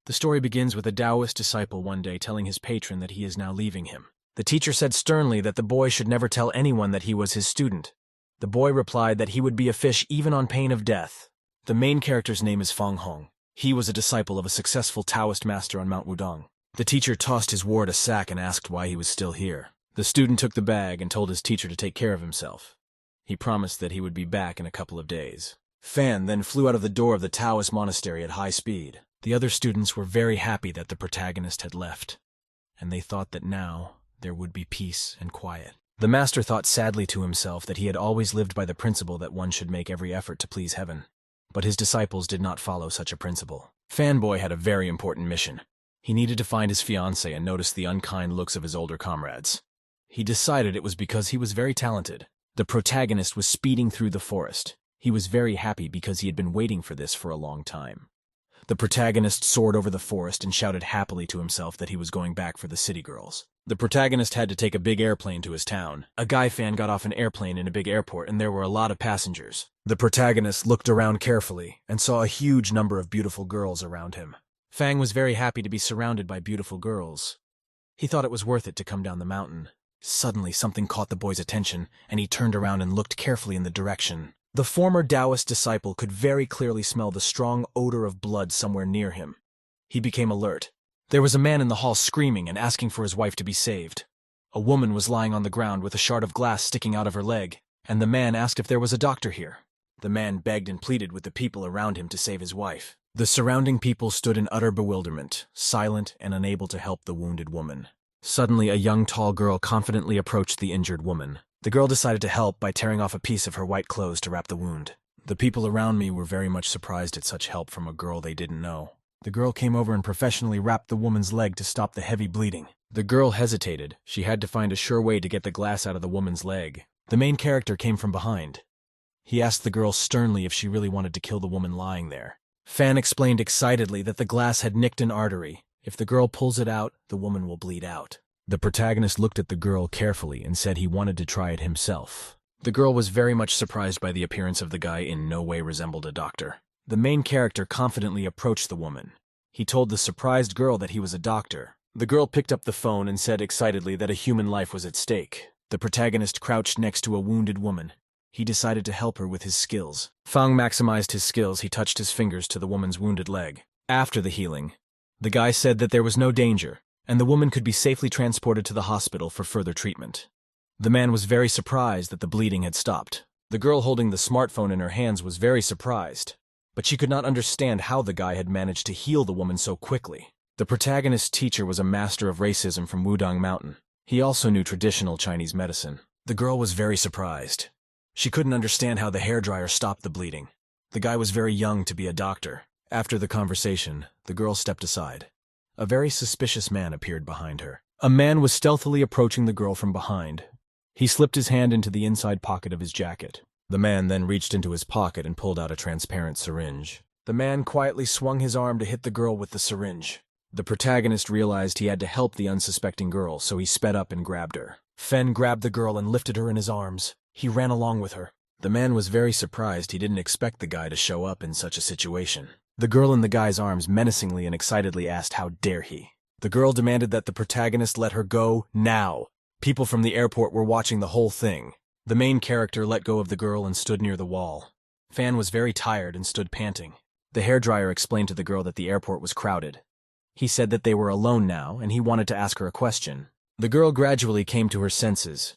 The story begins with a Taoist disciple one day telling his patron that he is now leaving him. The teacher said sternly that the boy should never tell anyone that he was his student. The boy replied that he would be a fish even on pain of death. The main character's name is Feng Hong. He was a disciple of a successful Taoist master on Mount Wudong. The teacher tossed his ward a sack and asked why he was still here. The student took the bag and told his teacher to take care of himself. He promised that he would be back in a couple of days. Fan then flew out of the door of the Taoist monastery at high speed. The other students were very happy that the protagonist had left, and they thought that now there would be peace and quiet. The master thought sadly to himself that he had always lived by the principle that one should make every effort to please heaven. But his disciples did not follow such a principle. Fanboy had a very important mission. He needed to find his fiancée and noticed the unkind looks of his older comrades. He decided it was because he was very talented. The protagonist was speeding through the forest. He was very happy because he had been waiting for this for a long time. The protagonist soared over the forest and shouted happily to himself that he was going back for the city girls. The protagonist had to take a big airplane to his town. A guy fan got off an airplane in a big airport and there were a lot of passengers. The protagonist looked around carefully and saw a huge number of beautiful girls around him. Fang was very happy to be surrounded by beautiful girls. He thought it was worth it to come down the mountain. Suddenly something caught the boy's attention and he turned around and looked carefully in the direction. The former Taoist disciple could very clearly smell the strong odor of blood somewhere near him. He became alert. There was a man in the hall screaming and asking for his wife to be saved. A woman was lying on the ground with a shard of glass sticking out of her leg, and the man asked if there was a doctor here. The man begged and pleaded with the people around him to save his wife. The surrounding people stood in utter bewilderment, silent and unable to help the wounded woman. Suddenly, a young, tall girl confidently approached the injured woman. The girl decided to help by tearing off a piece of her white clothes to wrap the wound. The people around me were very much surprised at such help from a girl they didn't know. The girl came over and professionally wrapped the woman's leg to stop the heavy bleeding. The girl hesitated. She had to find a sure way to get the glass out of the woman's leg. The main character came from behind. He asked the girl sternly if she really wanted to kill the woman lying there. Fan explained excitedly that the glass had nicked an artery. If the girl pulls it out, the woman will bleed out. The protagonist looked at the girl carefully and said he wanted to try it himself. The girl was very much surprised by the appearance of the guy in no way resembled a doctor. The main character confidently approached the woman. He told the surprised girl that he was a doctor. The girl picked up the phone and said excitedly that a human life was at stake. The protagonist crouched next to a wounded woman. He decided to help her with his skills. Fang maximized his skills. He touched his fingers to the woman's wounded leg. After the healing, the guy said that there was no danger, and the woman could be safely transported to the hospital for further treatment. The man was very surprised that the bleeding had stopped. The girl holding the smartphone in her hands was very surprised, but she could not understand how the guy had managed to heal the woman so quickly. The protagonist's teacher was a master of racism from Wudong Mountain. He also knew traditional Chinese medicine. The girl was very surprised. She couldn't understand how the hairdryer stopped the bleeding. The guy was very young to be a doctor. After the conversation, the girl stepped aside. A very suspicious man appeared behind her. A man was stealthily approaching the girl from behind. He slipped his hand into the inside pocket of his jacket. The man then reached into his pocket and pulled out a transparent syringe. The man quietly swung his arm to hit the girl with the syringe. The protagonist realized he had to help the unsuspecting girl, so he sped up and grabbed her. Fen grabbed the girl and lifted her in his arms. He ran along with her. The man was very surprised. He didn't expect the guy to show up in such a situation. The girl in the guy's arms menacingly and excitedly asked how dare he. The girl demanded that the protagonist let her go now. People from the airport were watching the whole thing. The main character let go of the girl and stood near the wall. Fan was very tired and stood panting. The hairdryer explained to the girl that the airport was crowded. He said that they were alone now and he wanted to ask her a question. The girl gradually came to her senses.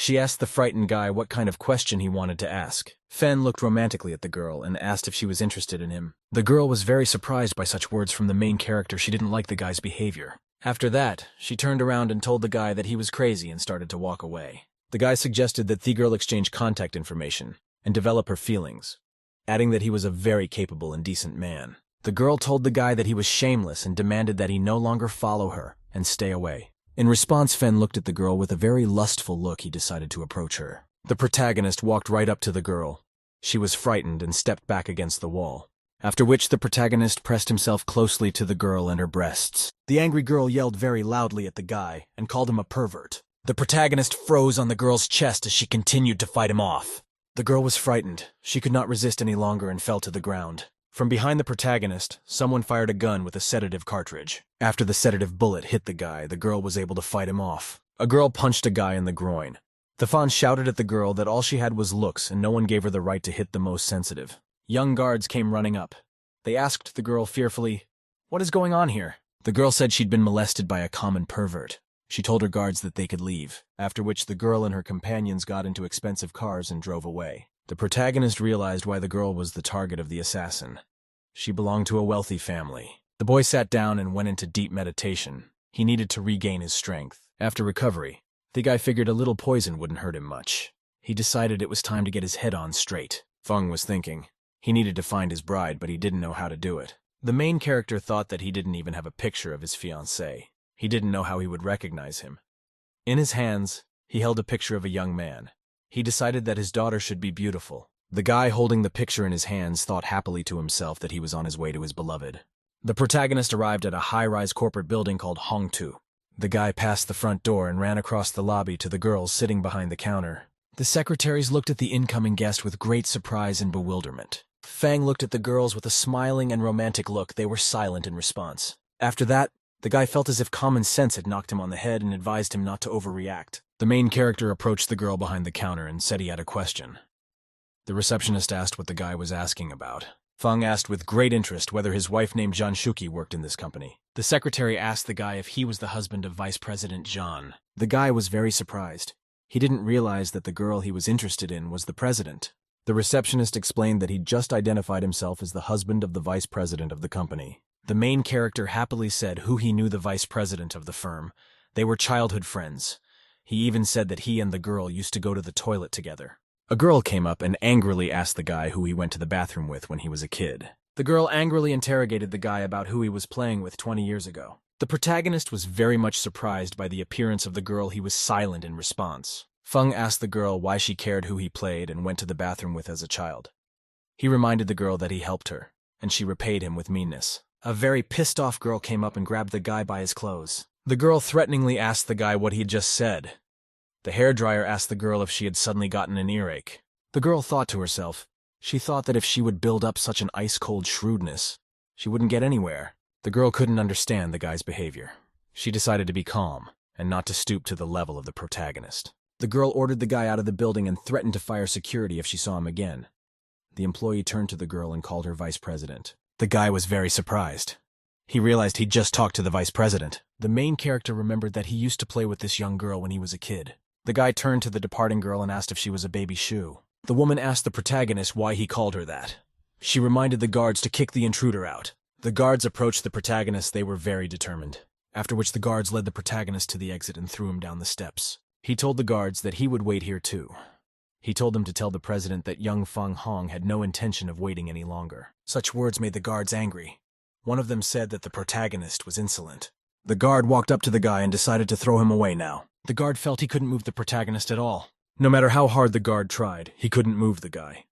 She asked the frightened guy what kind of question he wanted to ask. Fen looked romantically at the girl and asked if she was interested in him. The girl was very surprised by such words from the main character. She didn't like the guy's behavior. After that, she turned around and told the guy that he was crazy and started to walk away. The guy suggested that the girl exchange contact information and develop her feelings, adding that he was a very capable and decent man. The girl told the guy that he was shameless and demanded that he no longer follow her and stay away. In response, Fen looked at the girl with a very lustful look. He decided to approach her. The protagonist walked right up to the girl. She was frightened and stepped back against the wall, after which the protagonist pressed himself closely to the girl and her breasts. The angry girl yelled very loudly at the guy and called him a pervert. The protagonist froze on the girl's chest as she continued to fight him off. The girl was frightened. She could not resist any longer and fell to the ground. From behind the protagonist, someone fired a gun with a sedative cartridge. After the sedative bullet hit the guy, the girl was able to fight him off. A girl punched a guy in the groin. The fawn shouted at the girl that all she had was looks and no one gave her the right to hit the most sensitive. Young guards came running up. They asked the girl fearfully, "What is going on here?" The girl said she'd been molested by a common pervert. She told her guards that they could leave, after which the girl and her companions got into expensive cars and drove away. The protagonist realized why the girl was the target of the assassin. She belonged to a wealthy family. The boy sat down and went into deep meditation. He needed to regain his strength. After recovery, the guy figured a little poison wouldn't hurt him much. He decided it was time to get his head on straight. Feng was thinking. He needed to find his bride, but he didn't know how to do it. The main character thought that he didn't even have a picture of his fiancée. He didn't know how he would recognize him. In his hands, he held a picture of a young man. He decided that his daughter should be beautiful. The guy holding the picture in his hands thought happily to himself that he was on his way to his beloved. The protagonist arrived at a high-rise corporate building called Hongtu. The guy passed the front door and ran across the lobby to the girls sitting behind the counter. The secretaries looked at the incoming guest with great surprise and bewilderment. Fang looked at the girls with a smiling and romantic look. They were silent in response. After that, the guy felt as if common sense had knocked him on the head and advised him not to overreact. The main character approached the girl behind the counter and said he had a question. The receptionist asked what the guy was asking about. Feng asked with great interest whether his wife named John Shuki worked in this company. The secretary asked the guy if he was the husband of Vice President John. The guy was very surprised. He didn't realize that the girl he was interested in was the president. The receptionist explained that he'd just identified himself as the husband of the vice president of the company. The main character happily said who he knew the vice president of the firm. They were childhood friends. He even said that he and the girl used to go to the toilet together. A girl came up and angrily asked the guy who he went to the bathroom with when he was a kid. The girl angrily interrogated the guy about who he was playing with 20 years ago. The protagonist was very much surprised by the appearance of the girl. He was silent in response. Feng asked the girl why she cared who he played and went to the bathroom with as a child. He reminded the girl that he helped her, and she repaid him with meanness. A very pissed-off girl came up and grabbed the guy by his clothes. The girl threateningly asked the guy what he had just said. The hairdryer asked the girl if she had suddenly gotten an earache. The girl thought to herself. She thought that if she would build up such an ice-cold shrewdness, she wouldn't get anywhere. The girl couldn't understand the guy's behavior. She decided to be calm and not to stoop to the level of the protagonist. The girl ordered the guy out of the building and threatened to fire security if she saw him again. The employee turned to the girl and called her vice president. The guy was very surprised. He realized he'd just talked to the vice president. The main character remembered that he used to play with this young girl when he was a kid. The guy turned to the departing girl and asked if she was a baby shoe. The woman asked the protagonist why he called her that. She reminded the guards to kick the intruder out. The guards approached the protagonist. They were very determined. After which the guards led the protagonist to the exit and threw him down the steps. He told the guards that he would wait here too. He told them to tell the president that young Feng Hong had no intention of waiting any longer. Such words made the guards angry. One of them said that the protagonist was insolent. The guard walked up to the guy and decided to throw him away now. The guard felt he couldn't move the protagonist at all. No matter how hard the guard tried, he couldn't move the guy.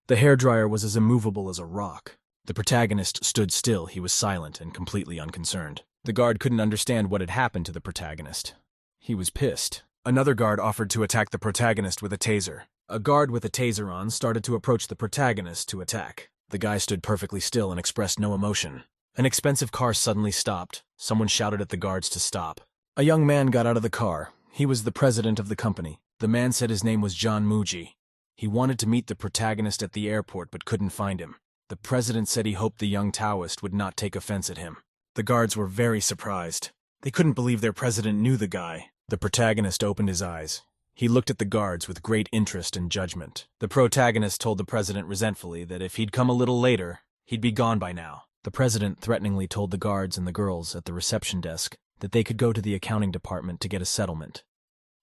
The hairdryer was as immovable as a rock. The protagonist stood still. He was silent and completely unconcerned. The guard couldn't understand what had happened to the protagonist. He was pissed. Another guard offered to attack the protagonist with a taser. A guard with a taser on started to approach the protagonist to attack. The guy stood perfectly still and expressed no emotion. An expensive car suddenly stopped. Someone shouted at the guards to stop. A young man got out of the car. He was the president of the company. The man said his name was John Muji. He wanted to meet the protagonist at the airport but couldn't find him. The president said he hoped the young Taoist would not take offense at him. The guards were very surprised. They couldn't believe their president knew the guy. The protagonist opened his eyes. He looked at the guards with great interest and judgment. The protagonist told the president resentfully that if he'd come a little later, he'd be gone by now. The president threateningly told the guards and the girls at the reception desk that they could go to the accounting department to get a settlement.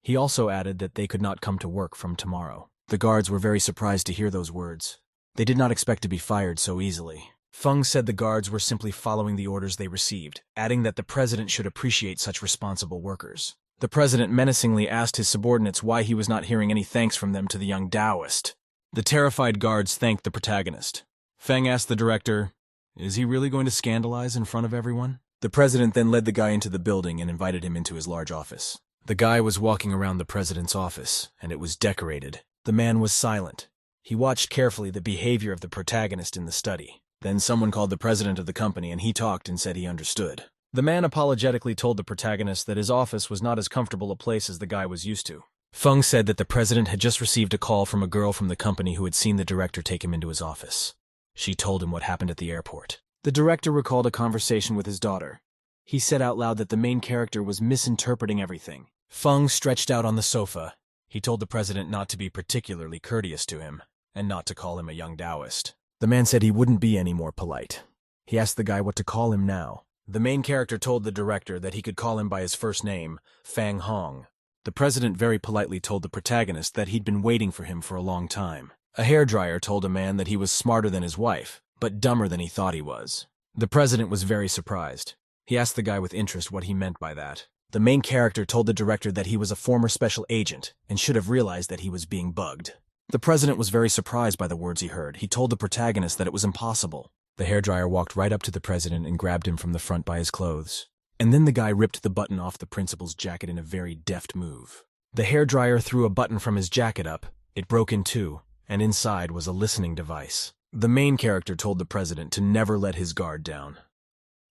He also added that they could not come to work from tomorrow. The guards were very surprised to hear those words. They did not expect to be fired so easily. Feng said the guards were simply following the orders they received, adding that the president should appreciate such responsible workers. The president menacingly asked his subordinates why he was not hearing any thanks from them to the young Taoist. The terrified guards thanked the protagonist. Feng asked the director, "Is he really going to scandalize in front of everyone?" The president then led the guy into the building and invited him into his large office. The guy was walking around the president's office, and it was decorated. The man was silent. He watched carefully the behavior of the protagonist in the study. Then someone called the president of the company and he talked and said he understood. The man apologetically told the protagonist that his office was not as comfortable a place as the guy was used to. Feng said that the president had just received a call from a girl from the company who had seen the director take him into his office. She told him what happened at the airport. The director recalled a conversation with his daughter. He said out loud that the main character was misinterpreting everything. Feng stretched out on the sofa. He told the president not to be particularly courteous to him, and not to call him a young Taoist. The man said he wouldn't be any more polite. He asked the guy what to call him now. The main character told the director that he could call him by his first name, Fang Hong. The president very politely told the protagonist that he'd been waiting for him for a long time. A hairdryer told a man that he was smarter than his wife, but dumber than he thought he was. The president was very surprised. He asked the guy with interest what he meant by that. The main character told the director that he was a former special agent and should have realized that he was being bugged. The president was very surprised by the words he heard. He told the protagonist that it was impossible. The hairdryer walked right up to the president and grabbed him from the front by his clothes. And then the guy ripped the button off the principal's jacket in a very deft move. The hairdryer threw a button from his jacket up. It broke in two, and inside was a listening device. The main character told the president to never let his guard down.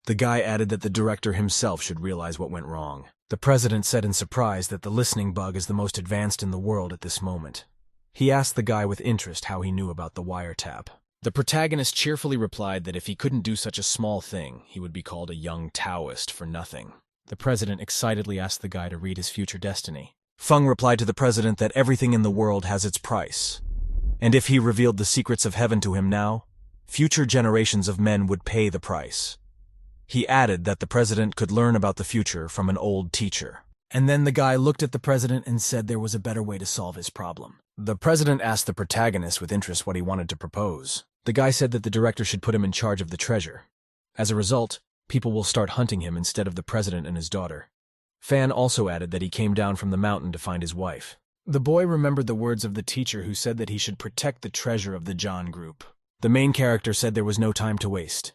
The guy added that the director himself should realize what went wrong. The president said in surprise that the listening bug is the most advanced in the world at this moment. He asked the guy with interest how he knew about the wiretap. The protagonist cheerfully replied that if he couldn't do such a small thing, he would be called a young Taoist for nothing. The president excitedly asked the guy to read his future destiny. Feng replied to the president that everything in the world has its price, and if he revealed the secrets of heaven to him now, future generations of men would pay the price. He added that the president could learn about the future from an old teacher. And then the guy looked at the president and said there was a better way to solve his problem. The president asked the protagonist with interest what he wanted to propose. The guy said that the director should put him in charge of the treasure. As a result, people will start hunting him instead of the president and his daughter. Fan also added that he came down from the mountain to find his wife. The boy remembered the words of the teacher who said that he should protect the treasure of the John group. The main character said there was no time to waste.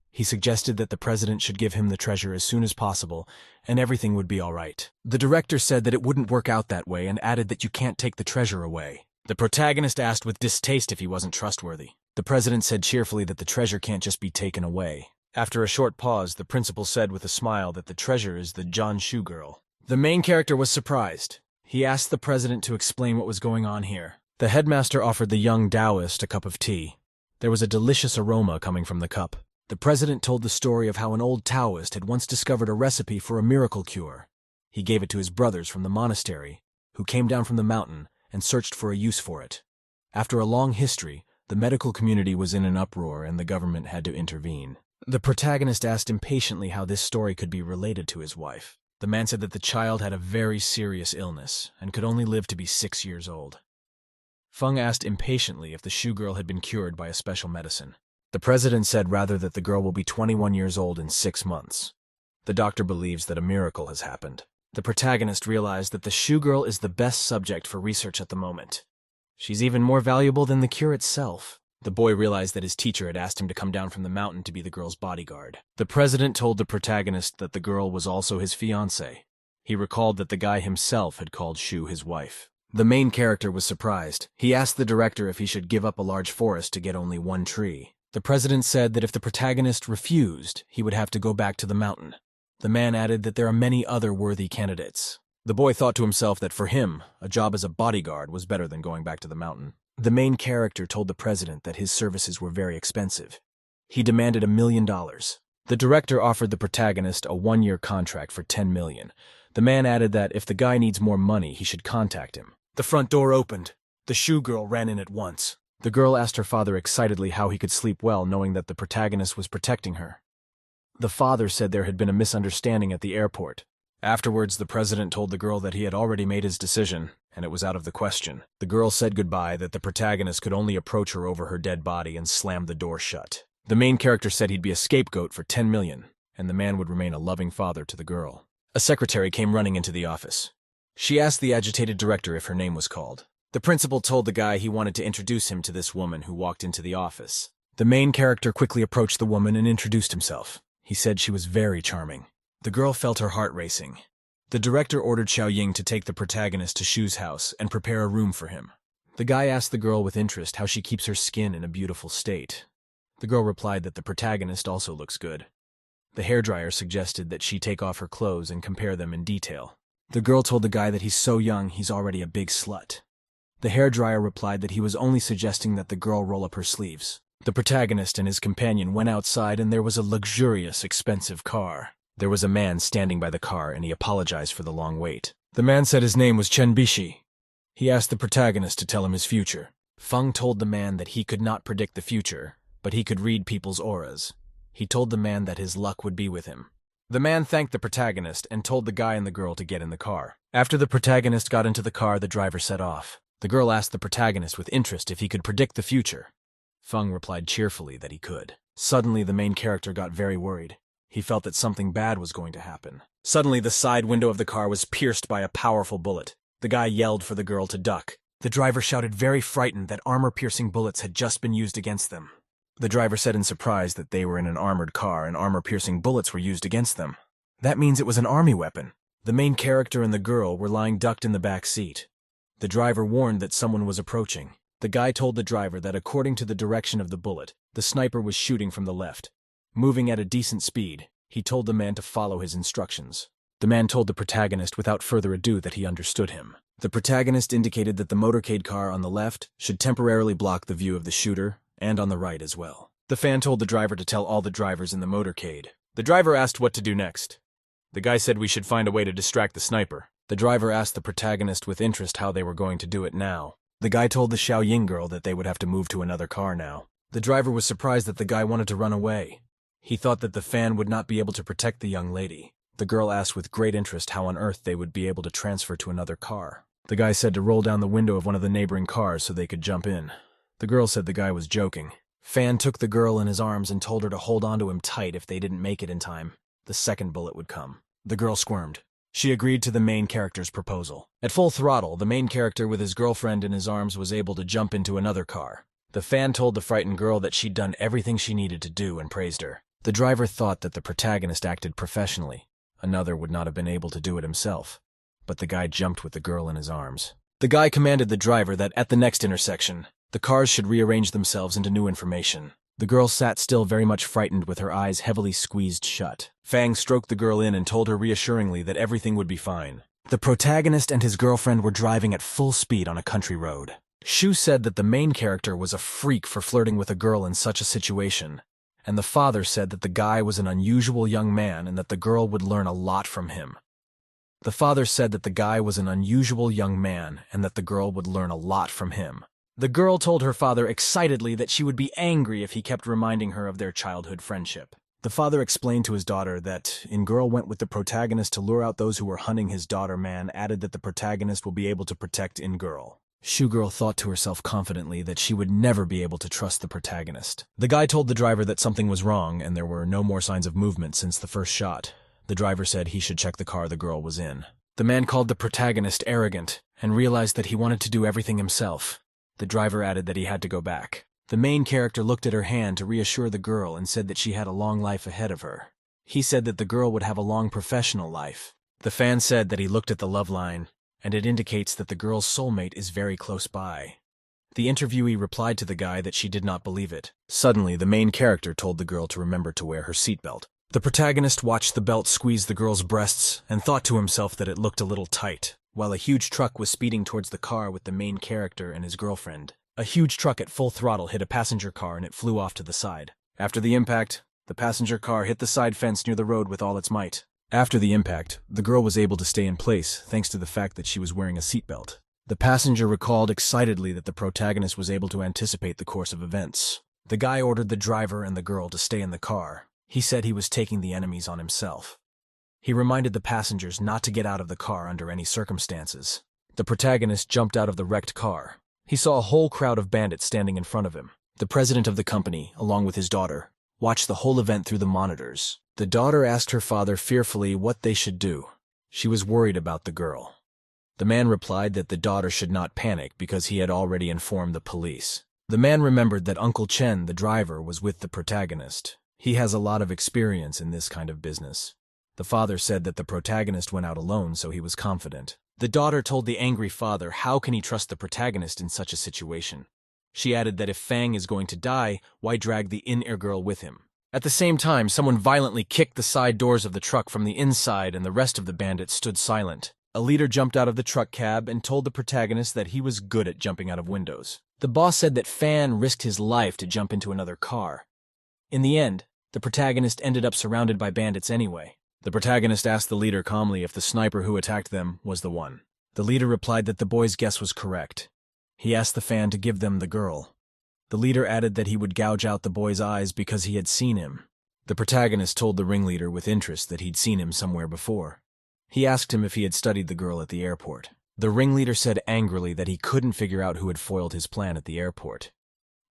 He suggested that the president should give him the treasure as soon as possible, and everything would be all right. The director said that it wouldn't work out that way and added that you can't take the treasure away. The protagonist asked with distaste if he wasn't trustworthy. The president said cheerfully that the treasure can't just be taken away. After a short pause, the principal said with a smile that the treasure is the John Shoe girl. The main character was surprised. He asked the president to explain what was going on here. The headmaster offered the young Taoist a cup of tea. There was a delicious aroma coming from the cup. The president told the story of how an old Taoist had once discovered a recipe for a miracle cure. He gave it to his brothers from the monastery, who came down from the mountain and searched for a use for it. After a long history, the medical community was in an uproar and the government had to intervene. The protagonist asked impatiently how this story could be related to his wife. The man said that the child had a very serious illness and could only live to be 6 years old. Feng asked impatiently if the shoe girl had been cured by a special medicine. The president said rather that the girl will be 21 years old in 6 months. The doctor believes that a miracle has happened. The protagonist realized that the shoe girl is the best subject for research at the moment. She's even more valuable than the cure itself. The boy realized that his teacher had asked him to come down from the mountain to be the girl's bodyguard. The president told the protagonist that the girl was also his fiancée. He recalled that the guy himself had called Shu his wife. The main character was surprised. He asked the director if he should give up a large forest to get only one tree. The president said that if the protagonist refused, he would have to go back to the mountain. The man added that there are many other worthy candidates. The boy thought to himself that for him, a job as a bodyguard was better than going back to the mountain. The main character told the president that his services were very expensive. He demanded $1 million. The director offered the protagonist a 1-year contract for $10 million. The man added that if the guy needs more money, he should contact him. The front door opened. The shoe girl ran in at once. The girl asked her father excitedly how he could sleep well knowing that the protagonist was protecting her. The father said there had been a misunderstanding at the airport. Afterwards, the president told the girl that he had already made his decision, and it was out of the question. The girl said goodbye, that the protagonist could only approach her over her dead body, and slammed the door shut. The main character said he'd be a scapegoat for $10 million, and the man would remain a loving father to the girl. A secretary came running into the office. She asked the agitated director if her name was called. The principal told the guy he wanted to introduce him to this woman who walked into the office. The main character quickly approached the woman and introduced himself. He said she was very charming. The girl felt her heart racing. The director ordered Xiao Ying to take the protagonist to Shu's house and prepare a room for him. The guy asked the girl with interest how she keeps her skin in a beautiful state. The girl replied that the protagonist also looks good. The hairdryer suggested that she take off her clothes and compare them in detail. The girl told the guy that he's so young he's already a big slut. The hairdryer replied that he was only suggesting that the girl roll up her sleeves. The protagonist and his companion went outside and there was a luxurious, expensive car. There was a man standing by the car and he apologized for the long wait. The man said his name was Chen Bishi. He asked the protagonist to tell him his future. Feng told the man that he could not predict the future, but he could read people's auras. He told the man that his luck would be with him. The man thanked the protagonist and told the guy and the girl to get in the car. After the protagonist got into the car, the driver set off. The girl asked the protagonist with interest if he could predict the future. Feng replied cheerfully that he could. Suddenly, the main character got very worried. He felt that something bad was going to happen. Suddenly, the side window of the car was pierced by a powerful bullet. The guy yelled for the girl to duck. The driver shouted very frightened that armor-piercing bullets had just been used against them. The driver said in surprise that they were in an armored car and armor-piercing bullets were used against them. That means it was an army weapon. The main character and the girl were lying ducked in the back seat. The driver warned that someone was approaching. The guy told the driver that according to the direction of the bullet, the sniper was shooting from the left. Moving at a decent speed, he told the man to follow his instructions. The man told the protagonist without further ado that he understood him. The protagonist indicated that the motorcade car on the left should temporarily block the view of the shooter, and on the right as well. The fan told the driver to tell all the drivers in the motorcade. The driver asked what to do next. The guy said we should find a way to distract the sniper. The driver asked the protagonist with interest how they were going to do it now. The guy told the Xiaoying girl that they would have to move to another car now. The driver was surprised that the guy wanted to run away. He thought that the fan would not be able to protect the young lady. The girl asked with great interest how on earth they would be able to transfer to another car. The guy said to roll down the window of one of the neighboring cars so they could jump in. The girl said the guy was joking. Fan took the girl in his arms and told her to hold onto him tight if they didn't make it in time. The second bullet would come. The girl squirmed. She agreed to the main character's proposal. At full throttle, the main character with his girlfriend in his arms was able to jump into another car. The fan told the frightened girl that she'd done everything she needed to do and praised her. The driver thought that the protagonist acted professionally. Another would not have been able to do it himself. But the guy jumped with the girl in his arms. The guy commanded the driver that at the next intersection, the cars should rearrange themselves into new information. The girl sat still very much frightened with her eyes heavily squeezed shut. Fang stroked the girl in and told her reassuringly that everything would be fine. The protagonist and his girlfriend were driving at full speed on a country road. Shu said that the main character was a freak for flirting with a girl in such a situation, and the father said that the guy was an unusual young man and that the girl would learn a lot from him. The father said that the guy was an unusual young man and that the girl would learn a lot from him. The girl told her father excitedly that she would be angry if he kept reminding her of their childhood friendship. The father explained to his daughter that In-girl went with the protagonist to lure out those who were hunting his daughter. Man added that the protagonist will be able to protect In-girl. Shu-girl thought to herself confidently that she would never be able to trust the protagonist. The guy told the driver that something was wrong and there were no more signs of movement since the first shot. The driver said he should check the car the girl was in. The man called the protagonist arrogant and realized that he wanted to do everything himself. The driver added that he had to go back. The main character looked at her hand to reassure the girl and said that she had a long life ahead of her. He said that the girl would have a long professional life. The fan said that he looked at the love line, and it indicates that the girl's soulmate is very close by. The interviewee replied to the guy that she did not believe it. Suddenly, the main character told the girl to remember to wear her seatbelt. The protagonist watched the belt squeeze the girl's breasts and thought to himself that it looked a little tight, while a huge truck was speeding towards the car with the main character and his girlfriend. A huge truck at full throttle hit a passenger car and it flew off to the side. After the impact, the passenger car hit the side fence near the road with all its might. After the impact, the girl was able to stay in place thanks to the fact that she was wearing a seatbelt. The passenger recalled excitedly that the protagonist was able to anticipate the course of events. The guy ordered the driver and the girl to stay in the car. He said he was taking the enemies on himself. He reminded the passengers not to get out of the car under any circumstances. The protagonist jumped out of the wrecked car. He saw a whole crowd of bandits standing in front of him. The president of the company, along with his daughter, watched the whole event through the monitors. The daughter asked her father fearfully what they should do. She was worried about the girl. The man replied that the daughter should not panic because he had already informed the police. The man remembered that Uncle Chen, the driver, was with the protagonist. He has a lot of experience in this kind of business. The father said that the protagonist went out alone, so he was confident. The daughter told the angry father how can he trust the protagonist in such a situation. She added that if Fang is going to die, why drag the in-ear girl with him? At the same time, someone violently kicked the side doors of the truck from the inside and the rest of the bandits stood silent. A leader jumped out of the truck cab and told the protagonist that he was good at jumping out of windows. The boss said that Fan risked his life to jump into another car. In the end, the protagonist ended up surrounded by bandits anyway. The protagonist asked the leader calmly if the sniper who attacked them was the one. The leader replied that the boy's guess was correct. He asked the Fan to give them the girl. The leader added that he would gouge out the boy's eyes because he had seen him. The protagonist told the ringleader with interest that he'd seen him somewhere before. He asked him if he had studied the girl at the airport. The ringleader said angrily that he couldn't figure out who had foiled his plan at the airport.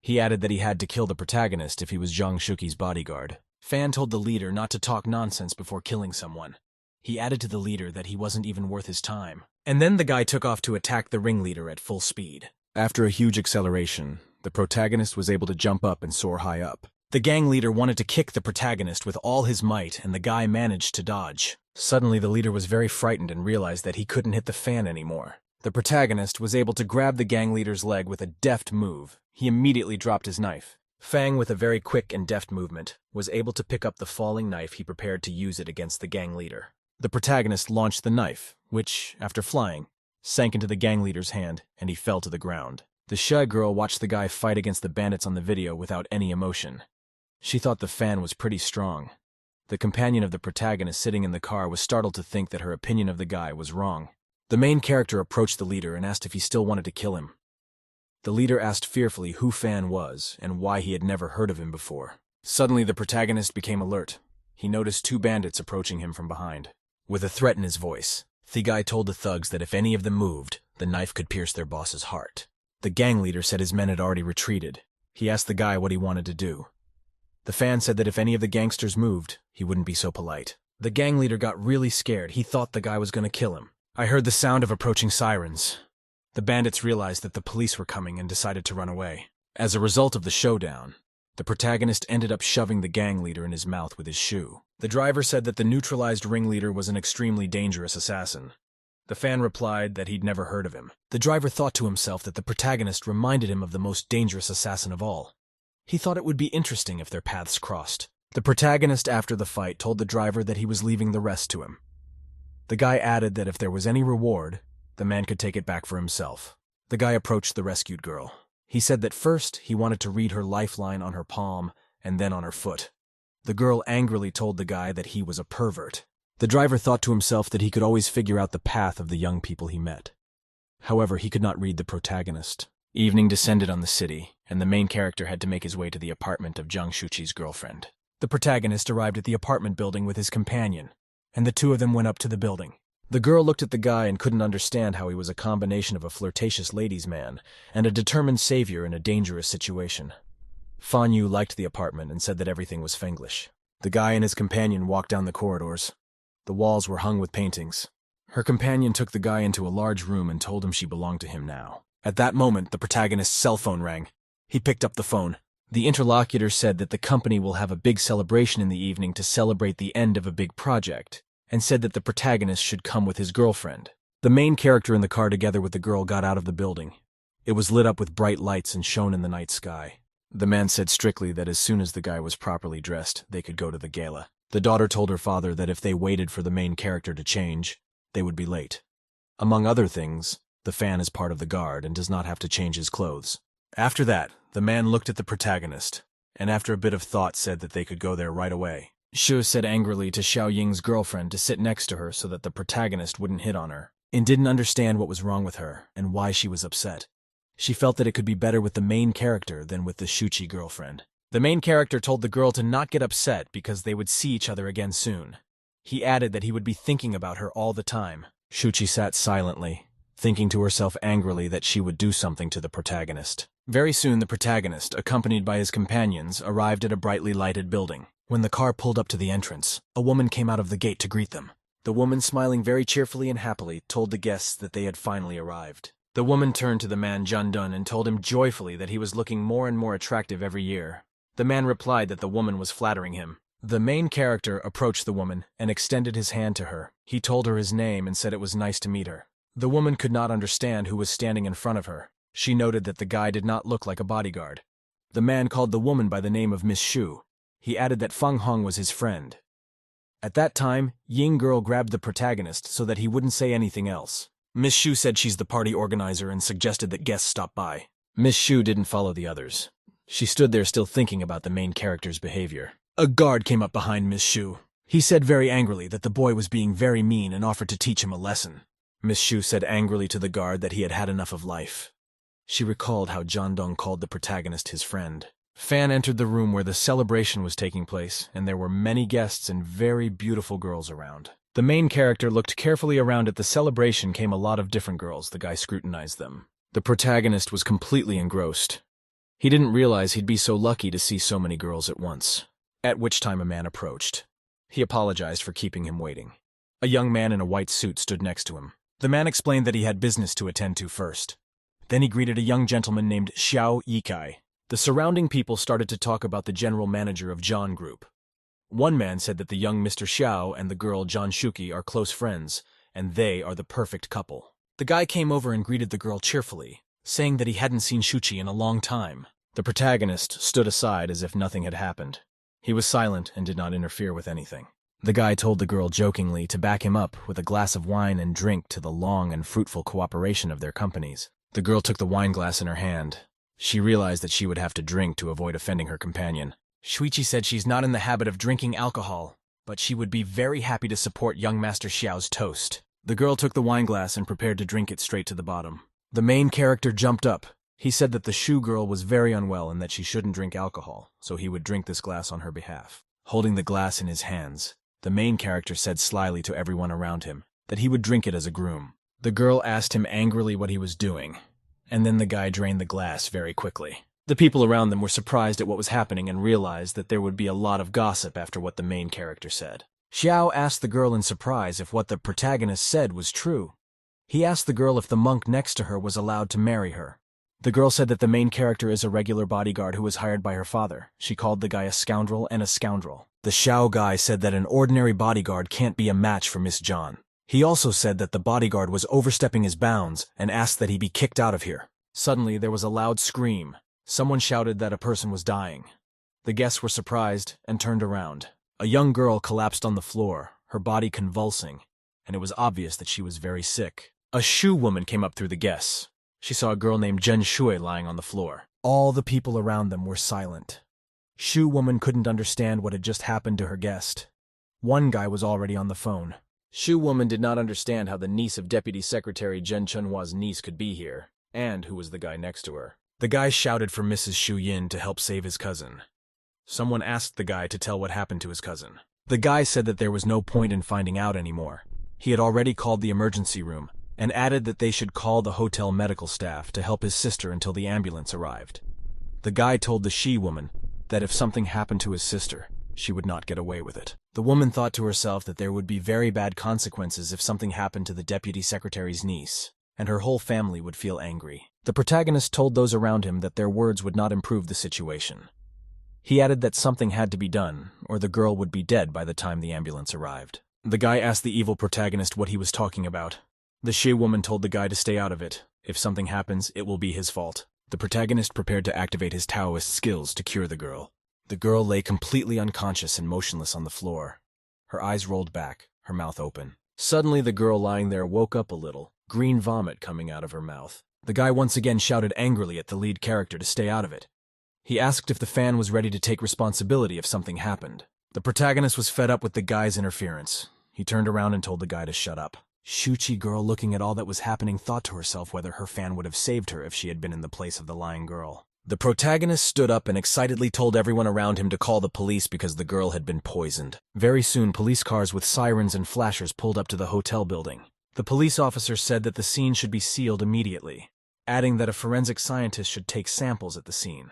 He added that he had to kill the protagonist if he was Shuki's bodyguard. Fan told the leader not to talk nonsense before killing someone. He added to the leader that he wasn't even worth his time. And then the guy took off to attack the ringleader at full speed. After a huge acceleration, the protagonist was able to jump up and soar high up. The gang leader wanted to kick the protagonist with all his might, and the guy managed to dodge. Suddenly, the leader was very frightened and realized that he couldn't hit the Fan anymore. The protagonist was able to grab the gang leader's leg with a deft move. He immediately dropped his knife. Fang, with a very quick and deft movement, was able to pick up the falling knife he prepared to use it against the gang leader. The protagonist launched the knife, which, after flying, sank into the gang leader's hand, and he fell to the ground. The shy girl watched the guy fight against the bandits on the video without any emotion. She thought the Fan was pretty strong. The companion of the protagonist sitting in the car was startled to think that her opinion of the guy was wrong. The main character approached the leader and asked if he still wanted to kill him. The leader asked fearfully who Fan was and why he had never heard of him before. Suddenly, the protagonist became alert. He noticed two bandits approaching him from behind. With a threat in his voice, the guy told the thugs that if any of them moved, the knife could pierce their boss's heart. The gang leader said his men had already retreated. He asked the guy what he wanted to do. The Fan said that if any of the gangsters moved, he wouldn't be so polite. The gang leader got really scared. He thought the guy was going to kill him. I heard the sound of approaching sirens. The bandits realized that the police were coming and decided to run away. As a result of the showdown, the protagonist ended up shoving the gang leader in his mouth with his shoe. The driver said that the neutralized ringleader was an extremely dangerous assassin. The Fan replied that he'd never heard of him. The driver thought to himself that the protagonist reminded him of the most dangerous assassin of all. He thought it would be interesting if their paths crossed. The protagonist, after the fight, told the driver that he was leaving the rest to him. The guy added that if there was any reward, the man could take it back for himself. The guy approached the rescued girl. He said that first he wanted to read her lifeline on her palm and then on her foot. The girl angrily told the guy that he was a pervert. The driver thought to himself that he could always figure out the path of the young people he met. However, he could not read the protagonist. Evening descended on the city, and the main character had to make his way to the apartment of Jang Shuchi's girlfriend. The protagonist arrived at the apartment building with his companion, and the two of them went up to the building. The girl looked at the guy and couldn't understand how he was a combination of a flirtatious ladies' man and a determined savior in a dangerous situation. Fan Yu liked the apartment and said that everything was Fenglish. The guy and his companion walked down the corridors. The walls were hung with paintings. Her companion took the guy into a large room and told him she belonged to him now. At that moment, the protagonist's cell phone rang. He picked up the phone. The interlocutor said that the company will have a big celebration in the evening to celebrate the end of a big project, and said that the protagonist should come with his girlfriend. The main character in the car together with the girl got out of the building. It was lit up with bright lights and shone in the night sky. The man said strictly that as soon as the guy was properly dressed, they could go to the gala. The daughter told her father that if they waited for the main character to change, they would be late. Among other things, the Fan is part of the guard and does not have to change his clothes. After that, the man looked at the protagonist, and after a bit of thought said that they could go there right away. Shu said angrily to Xiao Ying's girlfriend to sit next to her so that the protagonist wouldn't hit on her, and didn't understand what was wrong with her and why she was upset. She felt that it could be better with the main character than with the Shuchi girlfriend. The main character told the girl to not get upset because they would see each other again soon. He added that he would be thinking about her all the time. Shuchi sat silently, thinking to herself angrily that she would do something to the protagonist. Very soon the protagonist, accompanied by his companions, arrived at a brightly lighted building. When the car pulled up to the entrance, a woman came out of the gate to greet them. The woman, smiling very cheerfully and happily, told the guests that they had finally arrived. The woman turned to the man Jundun and told him joyfully that he was looking more and more attractive every year. The man replied that the woman was flattering him. The main character approached the woman and extended his hand to her. He told her his name and said it was nice to meet her. The woman could not understand who was standing in front of her. She noted that the guy did not look like a bodyguard. The man called the woman by the name of Miss Shu. He added that Feng Hong was his friend. At that time, Ying Girl grabbed the protagonist so that he wouldn't say anything else. Miss Shu said she's the party organizer and suggested that guests stop by. Miss Shu didn't follow the others. She stood there still thinking about the main character's behavior. A guard came up behind Miss Shu. He said very angrily that the boy was being very mean and offered to teach him a lesson. Miss Shu said angrily to the guard that he had had enough of life. She recalled how John Dong called the protagonist his friend. Fan entered the room where the celebration was taking place, and there were many guests and very beautiful girls around. The main character looked carefully around. At the celebration came a lot of different girls. The guy scrutinized them. The protagonist was completely engrossed. He didn't realize he'd be so lucky to see so many girls at once. At which time a man approached. He apologized for keeping him waiting. A young man in a white suit stood next to him. The man explained that he had business to attend to first. Then he greeted a young gentleman named Xiao Yikai. The surrounding people started to talk about the general manager of John Group. One man said that the young Mr. Xiao and the girl John Shuki are close friends, and they are the perfect couple. The guy came over and greeted the girl cheerfully, saying that he hadn't seen Shuchi in a long time. The protagonist stood aside as if nothing had happened. He was silent and did not interfere with anything. The guy told the girl jokingly to back him up with a glass of wine and drink to the long and fruitful cooperation of their companies. The girl took the wine glass in her hand. She realized that she would have to drink to avoid offending her companion. Shuichi said she's not in the habit of drinking alcohol, but she would be very happy to support young Master Xiao's toast. The girl took the wine glass and prepared to drink it straight to the bottom. The main character jumped up. He said that the Shu girl was very unwell and that she shouldn't drink alcohol, so he would drink this glass on her behalf. Holding the glass in his hands, the main character said slyly to everyone around him that he would drink it as a groom. The girl asked him angrily what he was doing, and then the guy drained the glass very quickly. The people around them were surprised at what was happening and realized that there would be a lot of gossip after what the main character said. Xiao asked the girl in surprise if what the protagonist said was true. He asked the girl if the monk next to her was allowed to marry her. The girl said that the main character is a regular bodyguard who was hired by her father. She called the guy a scoundrel and a scoundrel. The Xiao guy said that an ordinary bodyguard can't be a match for Miss John. He also said that the bodyguard was overstepping his bounds and asked that he be kicked out of here. Suddenly, there was a loud scream. Someone shouted that a person was dying. The guests were surprised and turned around. A young girl collapsed on the floor, her body convulsing, and it was obvious that she was very sick. A Shu woman came up through the guests. She saw a girl named Zhen Shui lying on the floor. All the people around them were silent. Shu woman couldn't understand what had just happened to her guest. One guy was already on the phone. Shu woman did not understand how the niece of Deputy Secretary Zhen Chunhua's niece could be here, and who was the guy next to her. The guy shouted for Mrs. Shu Yin to help save his cousin. Someone asked the guy to tell what happened to his cousin. The guy said that there was no point in finding out anymore. He had already called the emergency room, and added that they should call the hotel medical staff to help his sister until the ambulance arrived. The guy told the Shi woman that if something happened to his sister, she would not get away with it. The woman thought to herself that there would be very bad consequences if something happened to the deputy secretary's niece, and her whole family would feel angry. The protagonist told those around him that their words would not improve the situation. He added that something had to be done, or the girl would be dead by the time the ambulance arrived. The guy asked the evil protagonist what he was talking about. The Shi woman told the guy to stay out of it. If something happens, it will be his fault. The protagonist prepared to activate his Taoist skills to cure the girl. The girl lay completely unconscious and motionless on the floor. Her eyes rolled back, her mouth open. Suddenly the girl lying there woke up a little, green vomit coming out of her mouth. The guy once again shouted angrily at the lead character to stay out of it. He asked if the fan was ready to take responsibility if something happened. The protagonist was fed up with the guy's interference. He turned around and told the guy to shut up. Shuchi girl, looking at all that was happening, thought to herself whether her fan would have saved her if she had been in the place of the lying girl. The protagonist stood up and excitedly told everyone around him to call the police because the girl had been poisoned. Very soon, police cars with sirens and flashers pulled up to the hotel building. The police officer said that the scene should be sealed immediately, adding that a forensic scientist should take samples at the scene.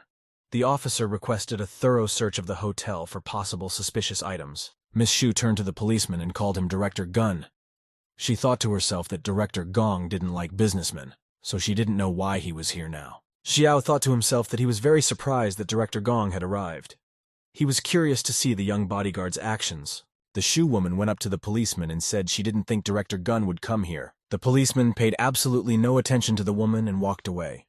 The officer requested a thorough search of the hotel for possible suspicious items. Miss Shu turned to the policeman and called him Director Gun. She thought to herself that Director Gong didn't like businessmen, so she didn't know why he was here now. Xiao thought to himself that he was very surprised that Director Gong had arrived. He was curious to see the young bodyguard's actions. The Shu woman went up to the policeman and said she didn't think Director Gun would come here. The policeman paid absolutely no attention to the woman and walked away.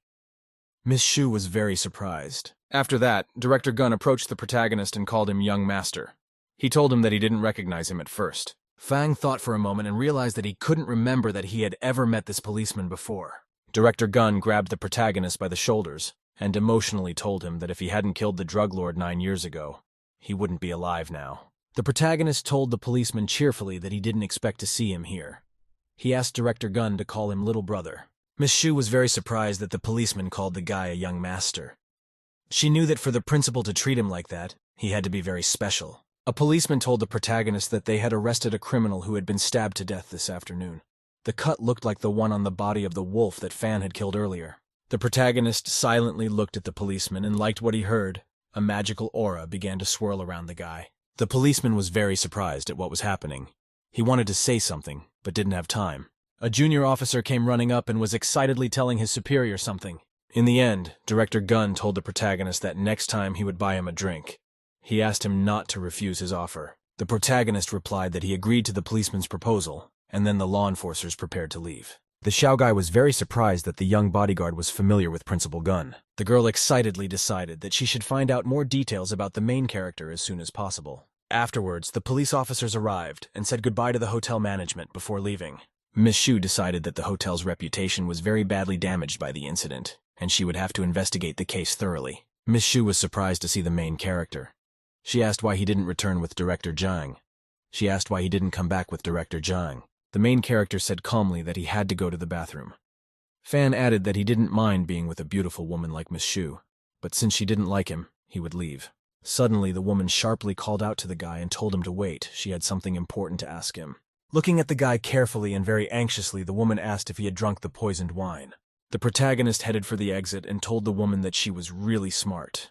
Miss Shu was very surprised. After that, Director Gun approached the protagonist and called him Young Master. He told him that he didn't recognize him at first. Fang thought for a moment and realized that he couldn't remember that he had ever met this policeman before. Director Gun grabbed the protagonist by the shoulders and emotionally told him that if he hadn't killed the drug lord 9 years ago, he wouldn't be alive now. The protagonist told the policeman cheerfully that he didn't expect to see him here. He asked Director Gun to call him Little Brother. Miss Shu was very surprised that the policeman called the guy a young master. She knew that for the principal to treat him like that, he had to be very special. A policeman told the protagonist that they had arrested a criminal who had been stabbed to death this afternoon. The cut looked like the one on the body of the wolf that Fan had killed earlier. The protagonist silently looked at the policeman and liked what he heard. A magical aura began to swirl around the guy. The policeman was very surprised at what was happening. He wanted to say something, but didn't have time. A junior officer came running up and was excitedly telling his superior something. In the end, Director Gun told the protagonist that next time he would buy him a drink. He asked him not to refuse his offer. The protagonist replied that he agreed to the policeman's proposal, and then the law enforcers prepared to leave. The Xiao guy was very surprised that the young bodyguard was familiar with Principal Gun. The girl excitedly decided that she should find out more details about the main character as soon as possible. Afterwards, the police officers arrived and said goodbye to the hotel management before leaving. Miss Shu decided that the hotel's reputation was very badly damaged by the incident, and she would have to investigate the case thoroughly. Miss Shu was surprised to see the main character. She asked why he didn't return with Director Zhang. She asked why he didn't come back with Director Zhang. The main character said calmly that he had to go to the bathroom. Fan added that he didn't mind being with a beautiful woman like Miss Shu, but since she didn't like him, he would leave. Suddenly, the woman sharply called out to the guy and told him to wait. She had something important to ask him. Looking at the guy carefully and very anxiously, the woman asked if he had drunk the poisoned wine. The protagonist headed for the exit and told the woman that she was really smart.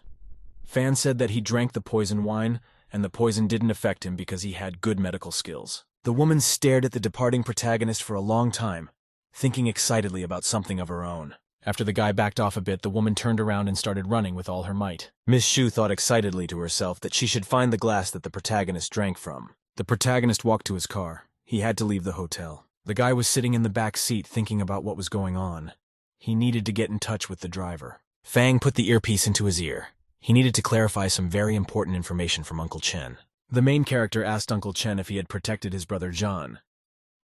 Fan said that he drank the poison wine, and the poison didn't affect him because he had good medical skills. The woman stared at the departing protagonist for a long time, thinking excitedly about something of her own. After the guy backed off a bit, the woman turned around and started running with all her might. Miss Shu thought excitedly to herself that she should find the glass that the protagonist drank from. The protagonist walked to his car. He had to leave the hotel. The guy was sitting in the back seat thinking about what was going on. He needed to get in touch with the driver. Fang put the earpiece into his ear. He needed to clarify some very important information from Uncle Chen. The main character asked Uncle Chen if he had protected his brother John.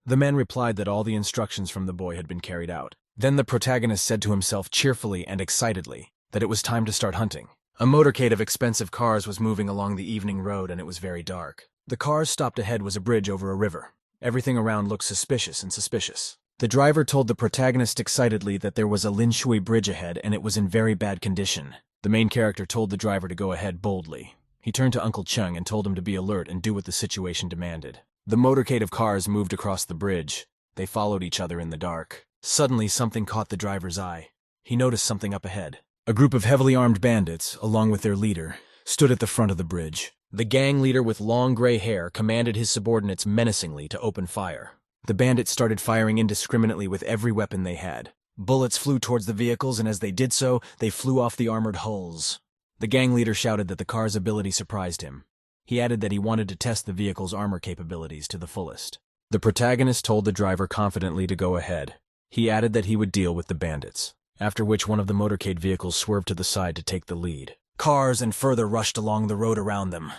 The man replied that all the instructions from the boy had been carried out. Then the protagonist said to himself cheerfully and excitedly that it was time to start hunting. A motorcade of expensive cars was moving along the evening road and it was very dark. The cars stopped ahead was a bridge over a river. Everything around looked suspicious and suspicious. The driver told the protagonist excitedly that there was a Linshui bridge ahead and it was in very bad condition. The main character told the driver to go ahead boldly. He turned to Uncle Chung and told him to be alert and do what the situation demanded. The motorcade of cars moved across the bridge. They followed each other in the dark. Suddenly, something caught the driver's eye. He noticed something up ahead. A group of heavily armed bandits, along with their leader, stood at the front of the bridge. The gang leader with long gray hair commanded his subordinates menacingly to open fire. The bandits started firing indiscriminately with every weapon they had. Bullets flew towards the vehicles, and as they did so, they flew off the armored hulls. The gang leader shouted that the car's ability surprised him. He added that he wanted to test the vehicle's armor capabilities to the fullest. The protagonist told the driver confidently to go ahead. He added that he would deal with the bandits, after which one of the motorcade vehicles swerved to the side to take the lead. Cars and further rushed along the road around them.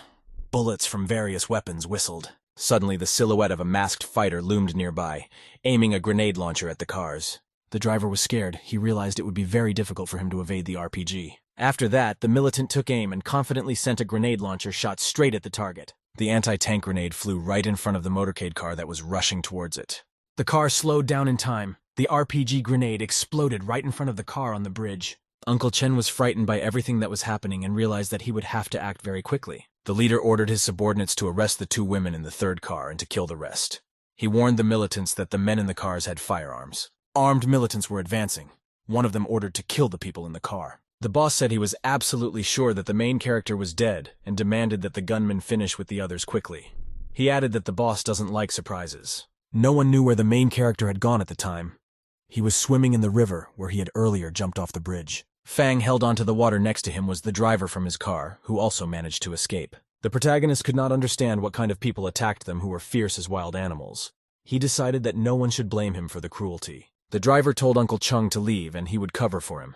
Bullets from various weapons whistled. Suddenly, the silhouette of a masked fighter loomed nearby, aiming a grenade launcher at the cars. The driver was scared. He realized it would be very difficult for him to evade the RPG. After that, the militant took aim and confidently sent a grenade launcher shot straight at the target. The anti-tank grenade flew right in front of the motorcade car that was rushing towards it. The car slowed down in time. The RPG grenade exploded right in front of the car on the bridge. Uncle Chen was frightened by everything that was happening and realized that he would have to act very quickly. The leader ordered his subordinates to arrest the 2 women in the third car and to kill the rest. He warned the militants that the men in the cars had firearms. Armed militants were advancing. One of them ordered to kill the people in the car. The boss said he was absolutely sure that the main character was dead and demanded that the gunmen finish with the others quickly. He added that the boss doesn't like surprises. No one knew where the main character had gone at the time. He was swimming in the river where he had earlier jumped off the bridge. Fang held onto the water next to him was the driver from his car, who also managed to escape. The protagonist could not understand what kind of people attacked them who were fierce as wild animals. He decided that no one should blame him for the cruelty. The driver told Uncle Chung to leave and he would cover for him.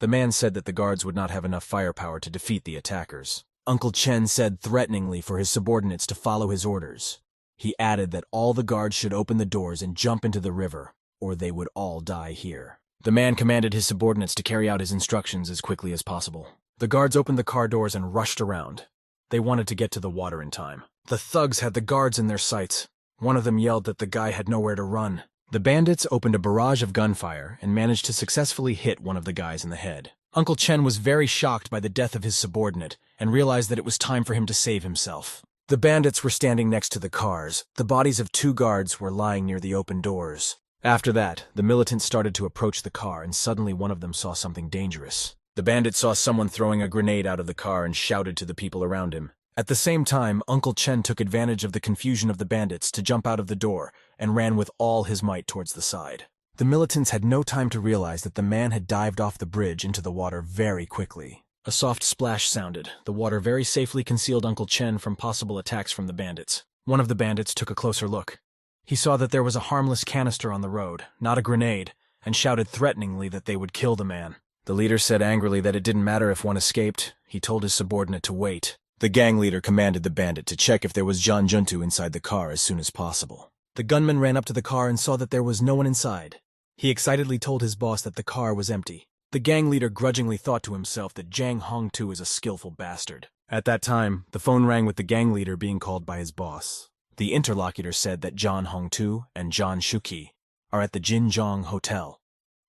The man said that the guards would not have enough firepower to defeat the attackers. Uncle Chen said threateningly for his subordinates to follow his orders. He added that all the guards should open the doors and jump into the river, or they would all die here. The man commanded his subordinates to carry out his instructions as quickly as possible. The guards opened the car doors and rushed around. They wanted to get to the water in time. The thugs had the guards in their sights. One of them yelled that the guy had nowhere to run. The bandits opened a barrage of gunfire and managed to successfully hit one of the guys in the head. Uncle Chen was very shocked by the death of his subordinate and realized that it was time for him to save himself. The bandits were standing next to the cars. The bodies of 2 guards were lying near the open doors. After that, the militants started to approach the car, and suddenly one of them saw something dangerous. The bandit saw someone throwing a grenade out of the car and shouted to the people around him. At the same time, Uncle Chen took advantage of the confusion of the bandits to jump out of the door and ran with all his might towards the side. The militants had no time to realize that the man had dived off the bridge into the water very quickly. A soft splash sounded. The water very safely concealed Uncle Chen from possible attacks from the bandits. One of the bandits took a closer look. He saw that there was a harmless canister on the road, not a grenade, and shouted threateningly that they would kill the man. The leader said angrily that it didn't matter if one escaped. He told his subordinate to wait. The gang leader commanded the bandit to check if there was John Juntu inside the car as soon as possible. The gunman ran up to the car and saw that there was no one inside. He excitedly told his boss that the car was empty. The gang leader grudgingly thought to himself that Jang Hongtu is a skillful bastard. At that time, the phone rang with the gang leader being called by his boss. The interlocutor said that John Hongtu and John Shuki are at the Jinjiang Hotel.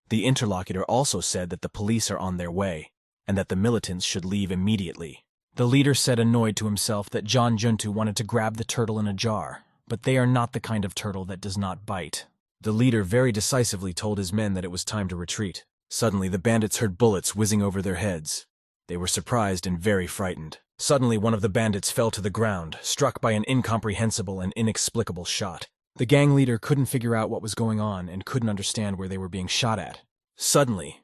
The interlocutor also said that the police are on their way, and that the militants should leave immediately. The leader said annoyed to himself that John Juntu wanted to grab the turtle in a jar, but they are not the kind of turtle that does not bite. The leader very decisively told his men that it was time to retreat. Suddenly, the bandits heard bullets whizzing over their heads. They were surprised and very frightened. Suddenly, one of the bandits fell to the ground, struck by an incomprehensible and inexplicable shot. The gang leader couldn't figure out what was going on and couldn't understand where they were being shot at. Suddenly,